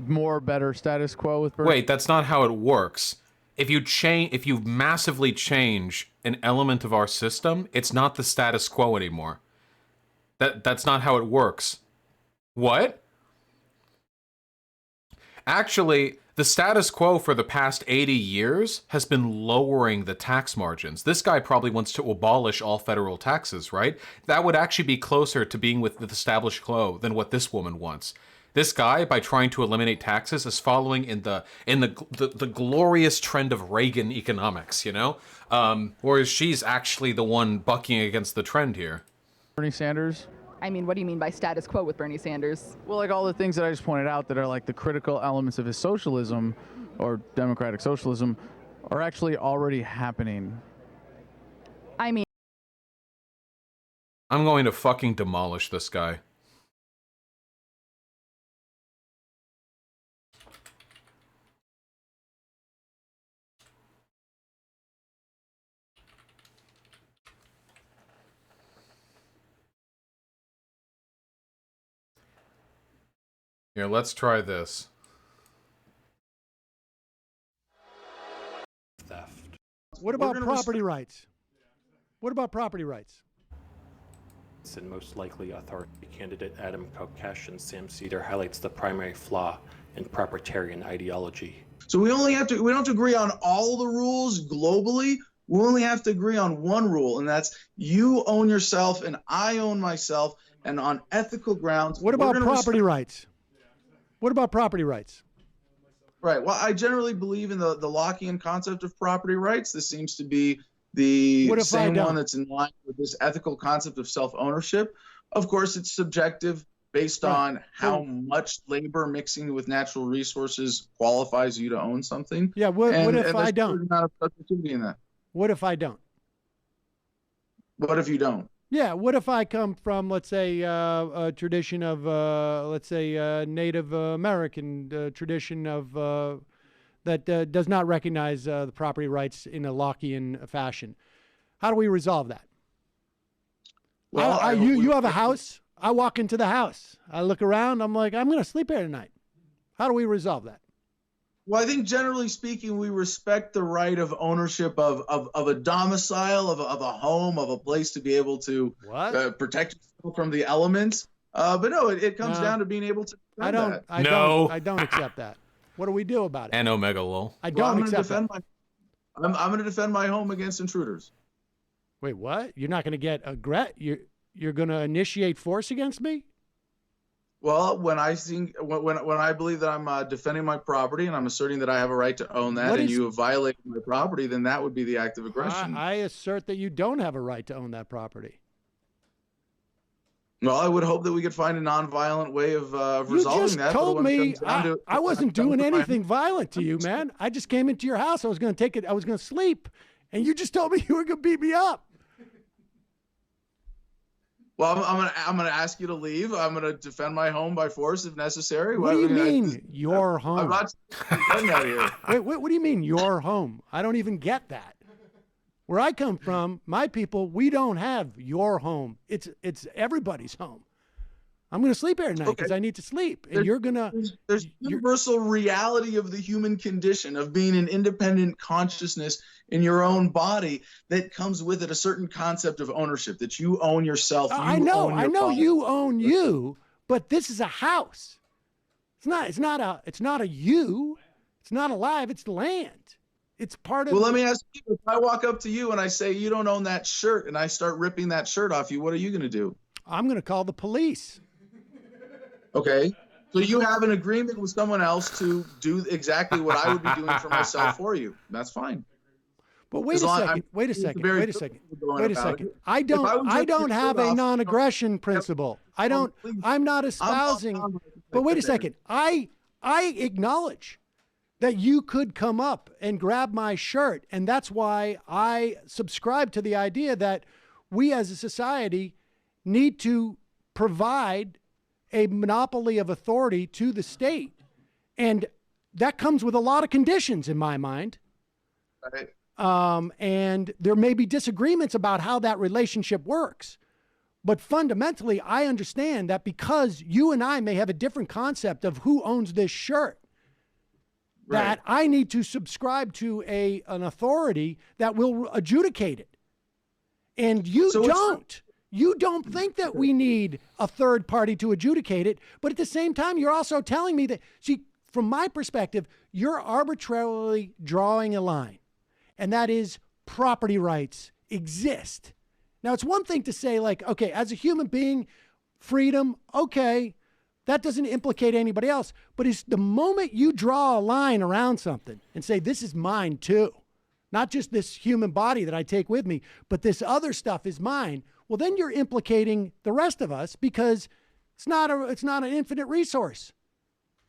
more better status quo with Bernie? Wait, that's not how it works. If you massively change an element of our system, it's not the status quo anymore. That's not how it works. What? Actually, the status quo for the past 80 years has been lowering the tax margins. This guy probably wants to abolish all federal taxes, right? That would actually be closer to being with the established quo than what this woman wants. This guy, by trying to eliminate taxes, is following in the glorious trend of Reagan economics, you know? Whereas she's actually the one bucking against the trend here. Bernie Sanders? I mean, what do you mean by status quo with Bernie Sanders? Well, like all the things that I just pointed out that are like the critical elements of his socialism or democratic socialism are actually already happening. I mean... I'm going to fucking demolish this guy. Here, let's try this. Theft. What about property rights? What about property rights? And most likely authority candidate Adam Kokesh and Sam Cedar highlights the primary flaw in proprietarian ideology. So we don't have to agree on all the rules globally. We only have to agree on one rule, and that's you own yourself and I own myself, and on ethical grounds. What about property rights? What about property rights? Right. Well, I generally believe in the Lockean concept of property rights. This seems to be the same one that's in line with this ethical concept of self-ownership. Of course, it's subjective based on how much labor mixing with natural resources qualifies you to own something. Yeah. What if I don't? Not a subjectivity in that. What if I don't? What if you don't? Yeah, what if I come from, let's say, a tradition of, let's say, Native American tradition of that does not recognize the property rights in a Lockean fashion? How do we resolve that? Well, you have a house. I walk into the house. I look around. I'm like, I'm going to sleep here tonight. How do we resolve that? Well, I think generally speaking, we respect the right of ownership of a domicile, of a home, of a place to be able to protect yourself from the elements. But no, it comes down to being able to. I don't accept that. What do we do about it? And Omega lol. I don't accept that. I'm going to defend my home against intruders. Wait, what? You're not going to get you're going to initiate force against me? Well, when I believe that I'm defending my property and I'm asserting that I have a right to own that, and you have violated my property, then that would be the act of aggression. I assert that you don't have a right to own that property. Well, I would hope that we could find a nonviolent way of resolving you just that. told me I wasn't doing anything violent to you, man. I just came into your house. I was going to take it. I was going to sleep, and you just told me you were going to beat me up. Well, I'm gonna ask you to leave. I'm gonna defend my home by force if necessary. What do you mean, your home? I'm not getting out of here. Wait, what do you mean, your home? I don't even get that. Where I come from, my people, we don't have your home. It's everybody's home. I'm going to sleep here tonight because I need to sleep, and you're going to... There's universal reality of the human condition, of being an independent consciousness in your own body that comes with it a certain concept of ownership, that you own yourself. I know you own you, but this is a house. It's not a you. It's not alive. It's land. It's part of... Well, let me ask you, if I walk up to you and I say, you don't own that shirt, and I start ripping that shirt off you, what are you going to do? I'm going to call the police. Okay. So you have an agreement with someone else to do exactly what I would be doing for myself for you. That's fine. But wait a second. I don't have a non-aggression principle. I'm not espousing. But wait a second. I acknowledge that you could come up and grab my shirt, and that's why I subscribe to the idea that we as a society need to provide a monopoly of authority to the state. And that comes with a lot of conditions in my mind. Right. And there may be disagreements about how that relationship works. But fundamentally, I understand that because you and I may have a different concept of who owns this shirt, right, that I need to subscribe to an authority that will adjudicate it. And you don't. You don't think that we need a third party to adjudicate it, but at the same time, you're also telling me that, see, from my perspective, you're arbitrarily drawing a line, and that is property rights exist. Now, it's one thing to say, like, okay, as a human being, freedom, okay, that doesn't implicate anybody else, but it's the moment you draw a line around something and say, this is mine too, not just this human body that I take with me, but this other stuff is mine. Well, then you're implicating the rest of us because it's not an infinite resource,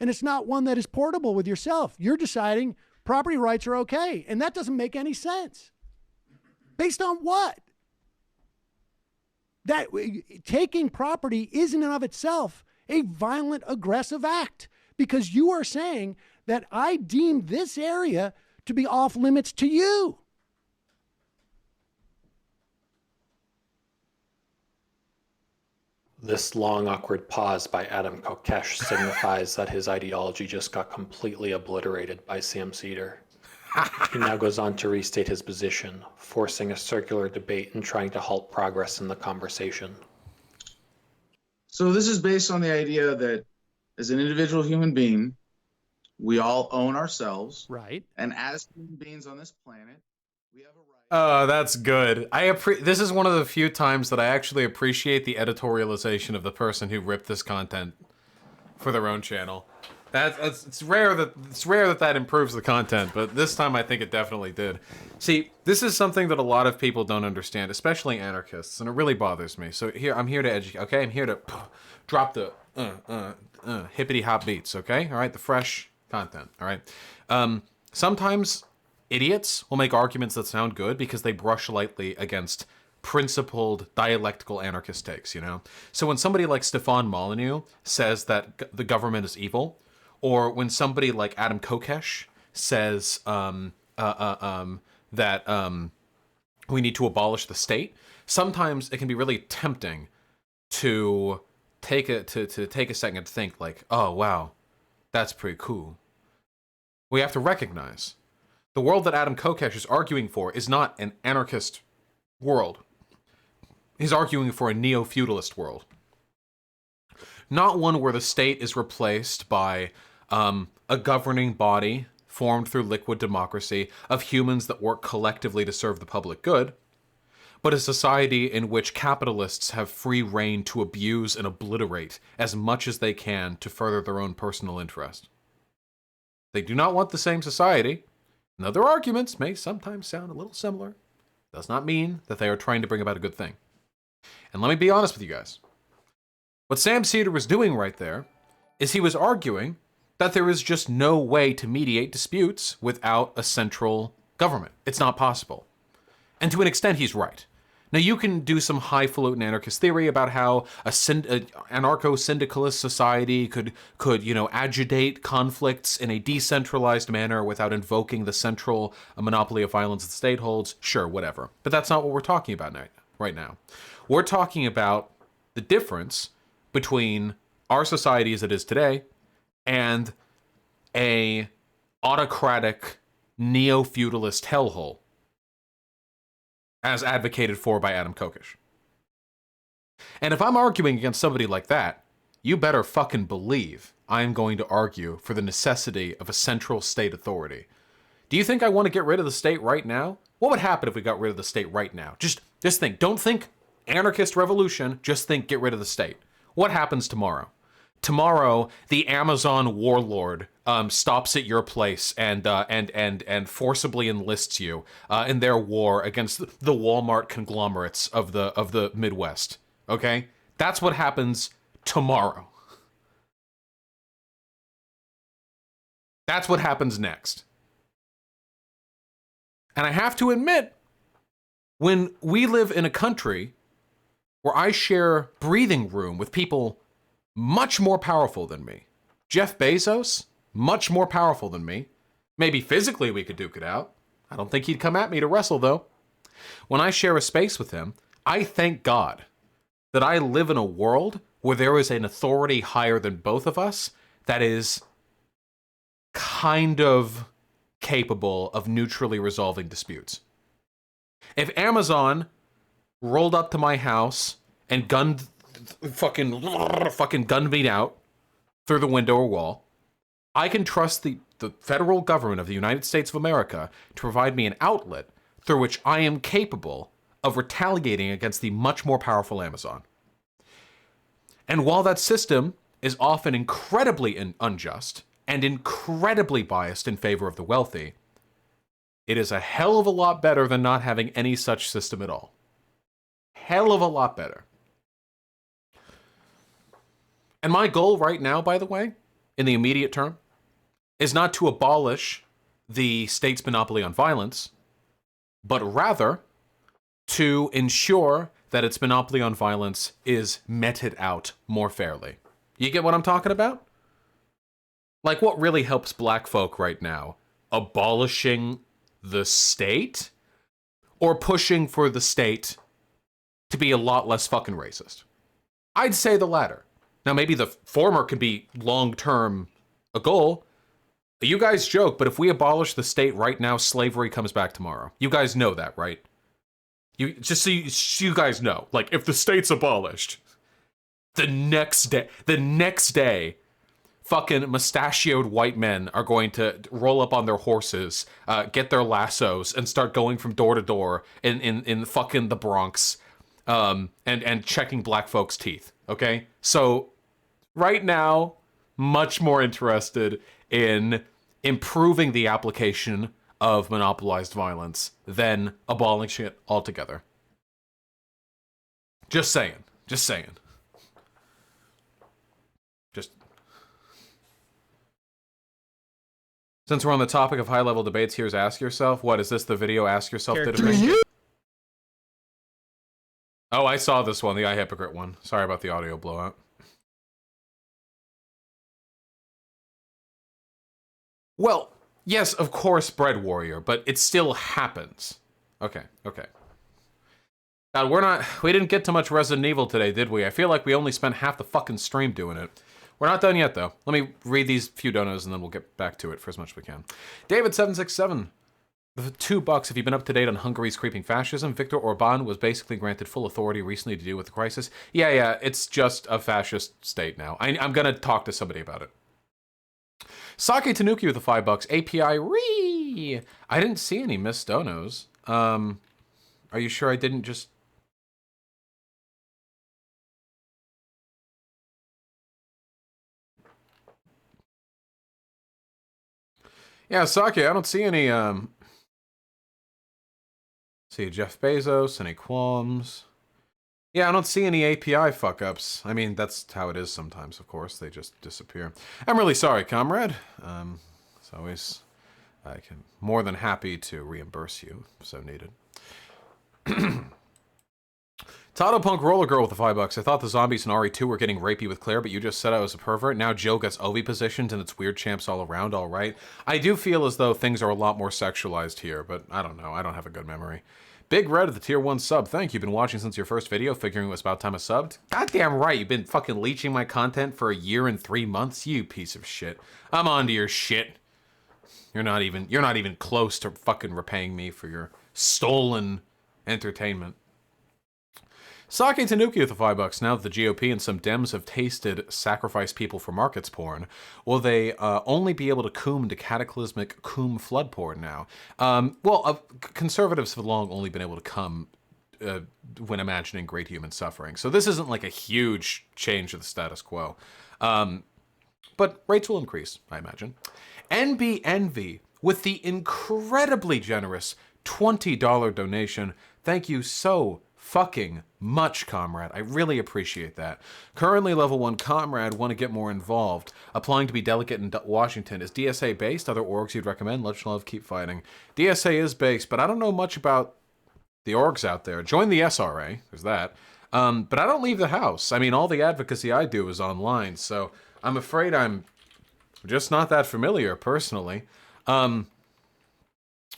and it's not one that is portable with yourself. You're deciding property rights are okay, and that doesn't make any sense. Based on what? That taking property is in and of itself a violent, aggressive act because you are saying that I deem this area to be off limits to you. This long, awkward pause by Adam Kokesh signifies that his ideology just got completely obliterated by Sam Cedar. He now goes on to restate his position, forcing a circular debate and trying to halt progress in the conversation. So this is based on the idea that as an individual human being, we all own ourselves. Right. And as human beings on this planet, we have a right. Oh, that's good. This is one of the few times that I actually appreciate the editorialization of the person who ripped this content for their own channel. It's rare that improves the content, but this time I think it definitely did. See, this is something that a lot of people don't understand, especially anarchists, and it really bothers me. So I'm here to educate. Okay, I'm here to drop the hippity hop beats. Okay, all right, the fresh content. All right. Sometimes idiots will make arguments that sound good because they brush lightly against principled dialectical anarchist takes, you know? So when somebody like Stefan Molyneux says that the government is evil, or when somebody like Adam Kokesh says that we need to abolish the state, sometimes it can be really tempting to take a second to think like, oh wow, that's pretty cool. We have to recognize the world that Adam Kokesh is arguing for is not an anarchist world. He's arguing for a neo-feudalist world. Not one where the state is replaced by a governing body formed through liquid democracy of humans that work collectively to serve the public good, but a society in which capitalists have free rein to abuse and obliterate as much as they can to further their own personal interest. They do not want the same society, and though their arguments may sometimes sound a little similar, does not mean that they are trying to bring about a good thing. And let me be honest with you guys. What Sam Cedar was doing right there is he was arguing that there is just no way to mediate disputes without a central government. It's not possible. And to an extent, he's right. Now, you can do some highfalutin anarchist theory about how a anarcho-syndicalist society could agitate conflicts in a decentralized manner without invoking the central monopoly of violence the state holds. Sure, whatever. But that's not what we're talking about right now. We're talking about the difference between our society as it is today and a autocratic, neo-feudalist hellhole, as advocated for by Adam Kokesh. And if I'm arguing against somebody like that, you better fucking believe I'm going to argue for the necessity of a central state authority. Do you think I want to get rid of the state right now? What would happen if we got rid of the state right now? Just think. Don't think anarchist revolution, just think get rid of the state. What happens tomorrow? Tomorrow, the Amazon warlord stops at your place and forcibly enlists you in their war against the Walmart conglomerates of the Midwest. Okay, that's what happens tomorrow. That's what happens next. And I have to admit, when we live in a country where I share breathing room with people much more powerful than me. Jeff Bezos, much more powerful than me. Maybe physically we could duke it out. I don't think he'd come at me to wrestle, though. When I share a space with him, I thank God that I live in a world where there is an authority higher than both of us that is kind of capable of neutrally resolving disputes. If Amazon rolled up to my house and fucking gunned me out through the window or wall, I can trust the federal government of the United States of America to provide me an outlet through which I am capable of retaliating against the much more powerful Amazon. And while that system is often incredibly unjust and incredibly biased in favor of the wealthy, it is a hell of a lot better than not having any such system at all. Hell of a lot better. And my goal right now, by the way, in the immediate term, is not to abolish the state's monopoly on violence, but rather to ensure that its monopoly on violence is meted out more fairly. You get what I'm talking about? Like, what really helps black folk right now? Abolishing the state? Or pushing for the state to be a lot less fucking racist? I'd say the latter. Now, maybe the former could be long-term a goal. You guys joke, but if we abolish the state right now, slavery comes back tomorrow. You guys know that, right? Just so you guys know, like, if the state's abolished, the next day, fucking mustachioed white men are going to roll up on their horses, get their lassos, and start going from door to door in fucking the Bronx, and checking black folks' teeth. Okay, so right now, much more interested in improving the application of monopolized violence than abolishing it altogether. Just saying. Since we're on the topic of high-level debates, here's Ask Yourself. What, is this the video Ask Yourself did? Oh, I saw this one, the I Hypocrite one. Sorry about the audio blowout. Well, yes, of course, Bread Warrior, but it still happens. Okay. God, we didn't get to much Resident Evil today, did we? I feel like we only spent half the fucking stream doing it. We're not done yet, though. Let me read these few donos, and then we'll get back to it for as much as we can. David767, $2. Have you been up to date on Hungary's creeping fascism? Viktor Orban was basically granted full authority recently to deal with the crisis. Yeah, it's just a fascist state now. I'm gonna talk to somebody about it. Sake Tanuki with the $5. API Ree! I didn't see any missed donos. Are you sure I didn't just Yeah, Saki, I don't see any, see Jeff Bezos, any qualms. Yeah, I don't see any API fuck-ups. I mean, that's how it is sometimes, of course. They just disappear. I'm really sorry, comrade. As always, I can more than happy to reimburse you, if so needed. Tato Punk Roller Girl with the $5. I thought the zombies in RE2 were getting rapey with Claire, but you just said I was a pervert. Now Jill gets Ovi positioned and it's weird champs all around, all right. I do feel as though things are a lot more sexualized here, but I don't know. I don't have a good memory. Big Red of the Tier 1 sub. Thank you. Been watching since your first video, figuring it was about time I subbed. Goddamn right. You've been fucking leeching my content for a year and 3 months. You piece of shit. I'm onto your shit. You're not even close to fucking repaying me for your stolen entertainment. Sake Tanuki with the $5. Now that the GOP and some Dems have tasted sacrifice people for markets porn, will they only be able to coom to cataclysmic coom flood porn now? Conservatives have long only been able to come when imagining great human suffering. So this isn't like a huge change of the status quo. But rates will increase, I imagine. NB Envy with the incredibly generous $20 donation. Thank you so fucking much, comrade. I really appreciate that. Currently level 1 comrade, want to get more involved. Applying to be delegate in Washington. Is DSA based? Other orgs you'd recommend? Much love, keep fighting. DSA is based, but I don't know much about the orgs out there. Join the SRA, there's that. But I don't leave the house. I mean, all the advocacy I do is online, so I'm afraid I'm just not that familiar, personally. Of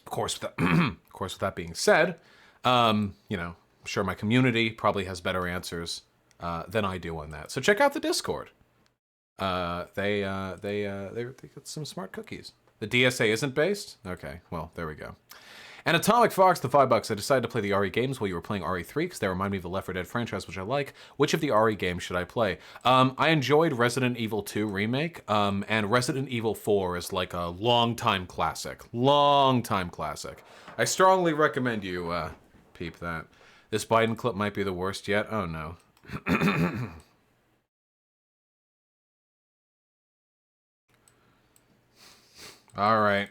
course, with that being said, you know, I'm sure my community probably has better answers than I do on that. So check out the Discord. They got some smart cookies. The DSA isn't based? Okay, well, there we go. And Atomic Fox, the $5. I decided to play the RE games while you were playing RE3 because they remind me of the Left 4 Dead franchise, which I like. Which of the RE games should I play? I enjoyed Resident Evil 2 Remake, and Resident Evil 4 is like a long-time classic. Long-time classic. I strongly recommend you peep that. This Biden clip might be the worst yet. Oh, no. All right.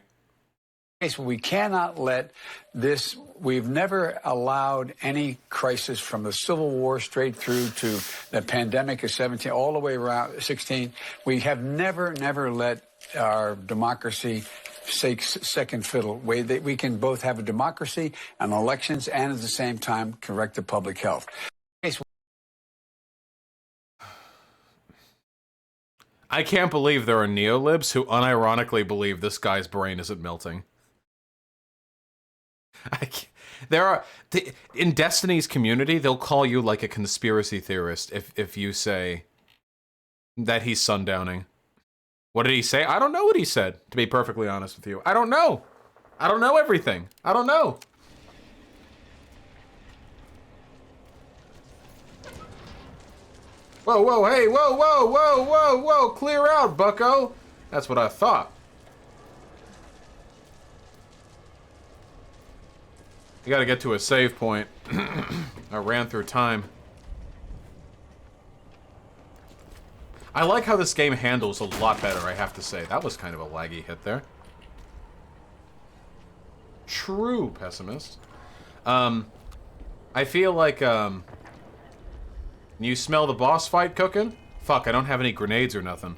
We cannot let this, we've never allowed any crisis from the Civil War straight through to the pandemic of 17, all the way around 16. We have never let our democracy take second fiddle. We can both have a democracy and elections and at the same time correct the public health. I can't believe there are neolibs who unironically believe this guy's brain isn't melting. In Destiny's community, they'll call you like a conspiracy theorist if you say that he's sundowning. What did he say? I don't know what he said, to be perfectly honest with you. I don't know. I don't know everything. I don't know. Whoa, whoa, hey, whoa, whoa, whoa, whoa, whoa, clear out, bucko. That's what I thought. You gotta get to a save point. I ran through time. I like how this game handles a lot better, I have to say. That was kind of a laggy hit there. True pessimist. I feel like, you smell the boss fight cooking? Fuck, I don't have any grenades or nothing.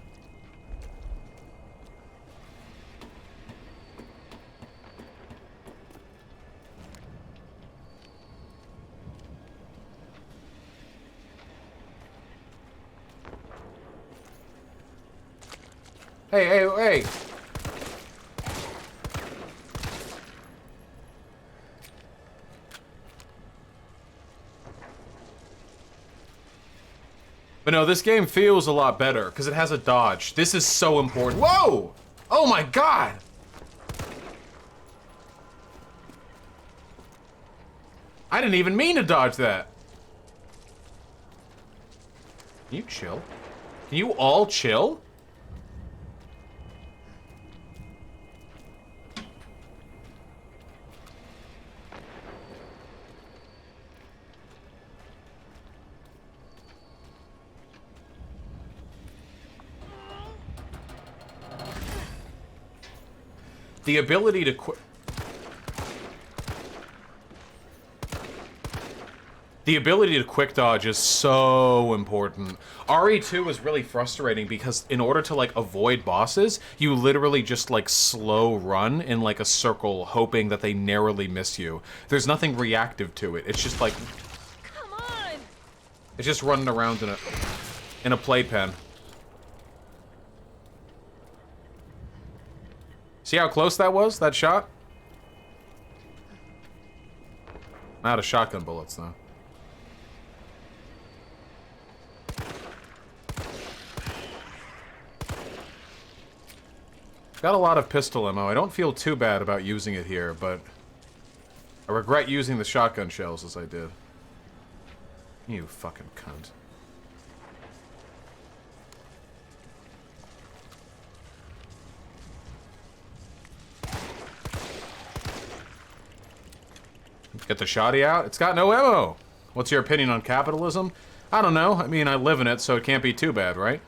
Hey, hey, hey! But no, this game feels a lot better because it has a dodge. This is so important. Whoa! Oh my god! I didn't even mean to dodge that. Can you chill? Can you all chill? The ability to quick... The ability to quick dodge is so important. RE2 was really frustrating because in order to, like, avoid bosses, you literally just, like, slow run in, like, a circle, hoping that they narrowly miss you. There's nothing reactive to it. It's just, like... Come on! It's just running around in a playpen. See how close that was, that shot? I'm out of shotgun bullets, though. Got a lot of pistol ammo. I don't feel too bad about using it here, but I regret using the shotgun shells as I did. You fucking cunt. Get the shotty out? It's got no ammo! What's your opinion on capitalism? I don't know. I mean, I live in it, so it can't be too bad, right?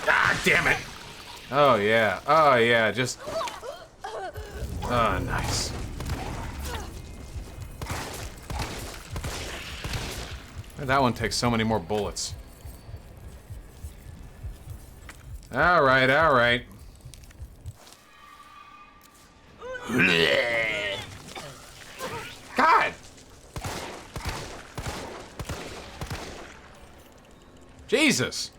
Ah, damn it! Oh, yeah. Oh, yeah, just... Oh, nice. That one takes so many more bullets. Alright, alright. God! Jesus!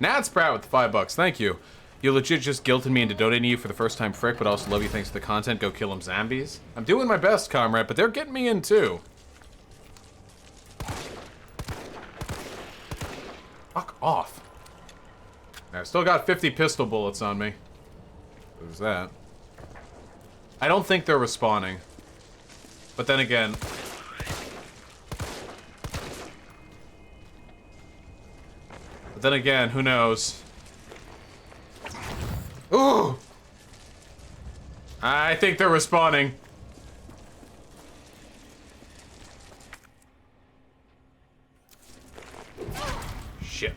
Nat Sprout with the $5. Thank you. You legit just guilted me into donating you for the first time, Frick, but also love you thanks to the content. Go kill them zombies. I'm doing my best, comrade, but they're getting me in too. Fuck off. I've still got 50 pistol bullets on me. Who's that? I don't think they're respawning. But then again... But then again, who knows? Ooh! I think they're respawning. Shit.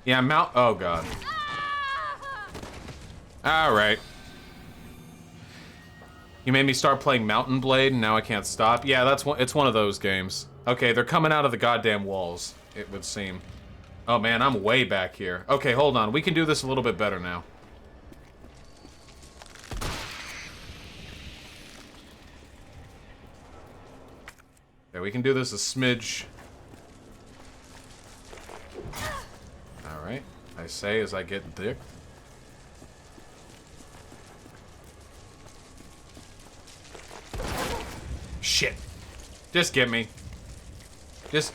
Yeah, oh god. Alright. You made me start playing Mountain Blade, and now I can't stop. Yeah, it's one of those games. Okay, they're coming out of the goddamn walls, it would seem. Oh man, I'm way back here. Okay, hold on. We can do this a little bit better now. Okay, we can do this a smidge. Alright. I say as I get dick. Shit. Just get me. Just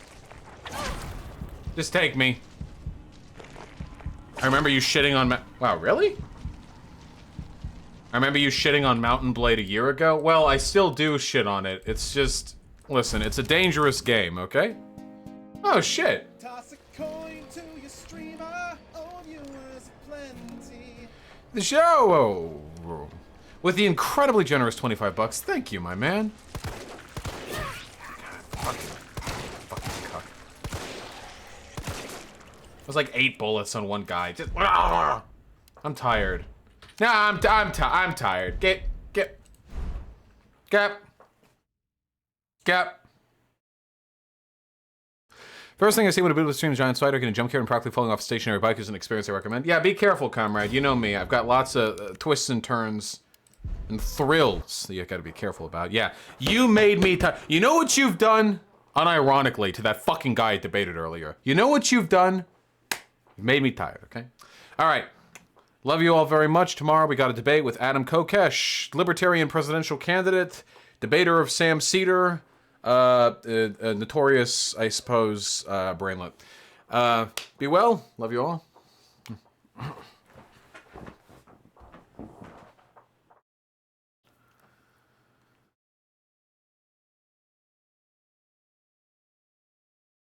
take me. I remember you shitting on wow, really? I remember you shitting on Mountain Blade a year ago. Well, I still do shit on it. It's just... Listen, it's a dangerous game, okay? Oh, shit. Toss a coin to your streamer. Oh, viewers plenty. The show! With the incredibly generous $25. Thank you, my man. Fucking cuck. It was like 8 bullets on one guy. Just, I'm tired. No, I'm tired. Get. First thing I see when a boot with streams giant spider can jump here and practically falling off a stationary bike is an experience I recommend. Yeah, be careful, comrade. You know me. I've got lots of twists and turns and thrills that you gotta be careful about. Yeah, you made me tired. You know what you've done? Unironically, to that fucking guy I debated earlier. You know what you've done? You made me tired, okay? All right. Love you all very much. Tomorrow we got a debate with Adam Kokesh, Libertarian presidential candidate, debater of Sam Cedar, notorious, I suppose, brainlet. Be well. Love you all.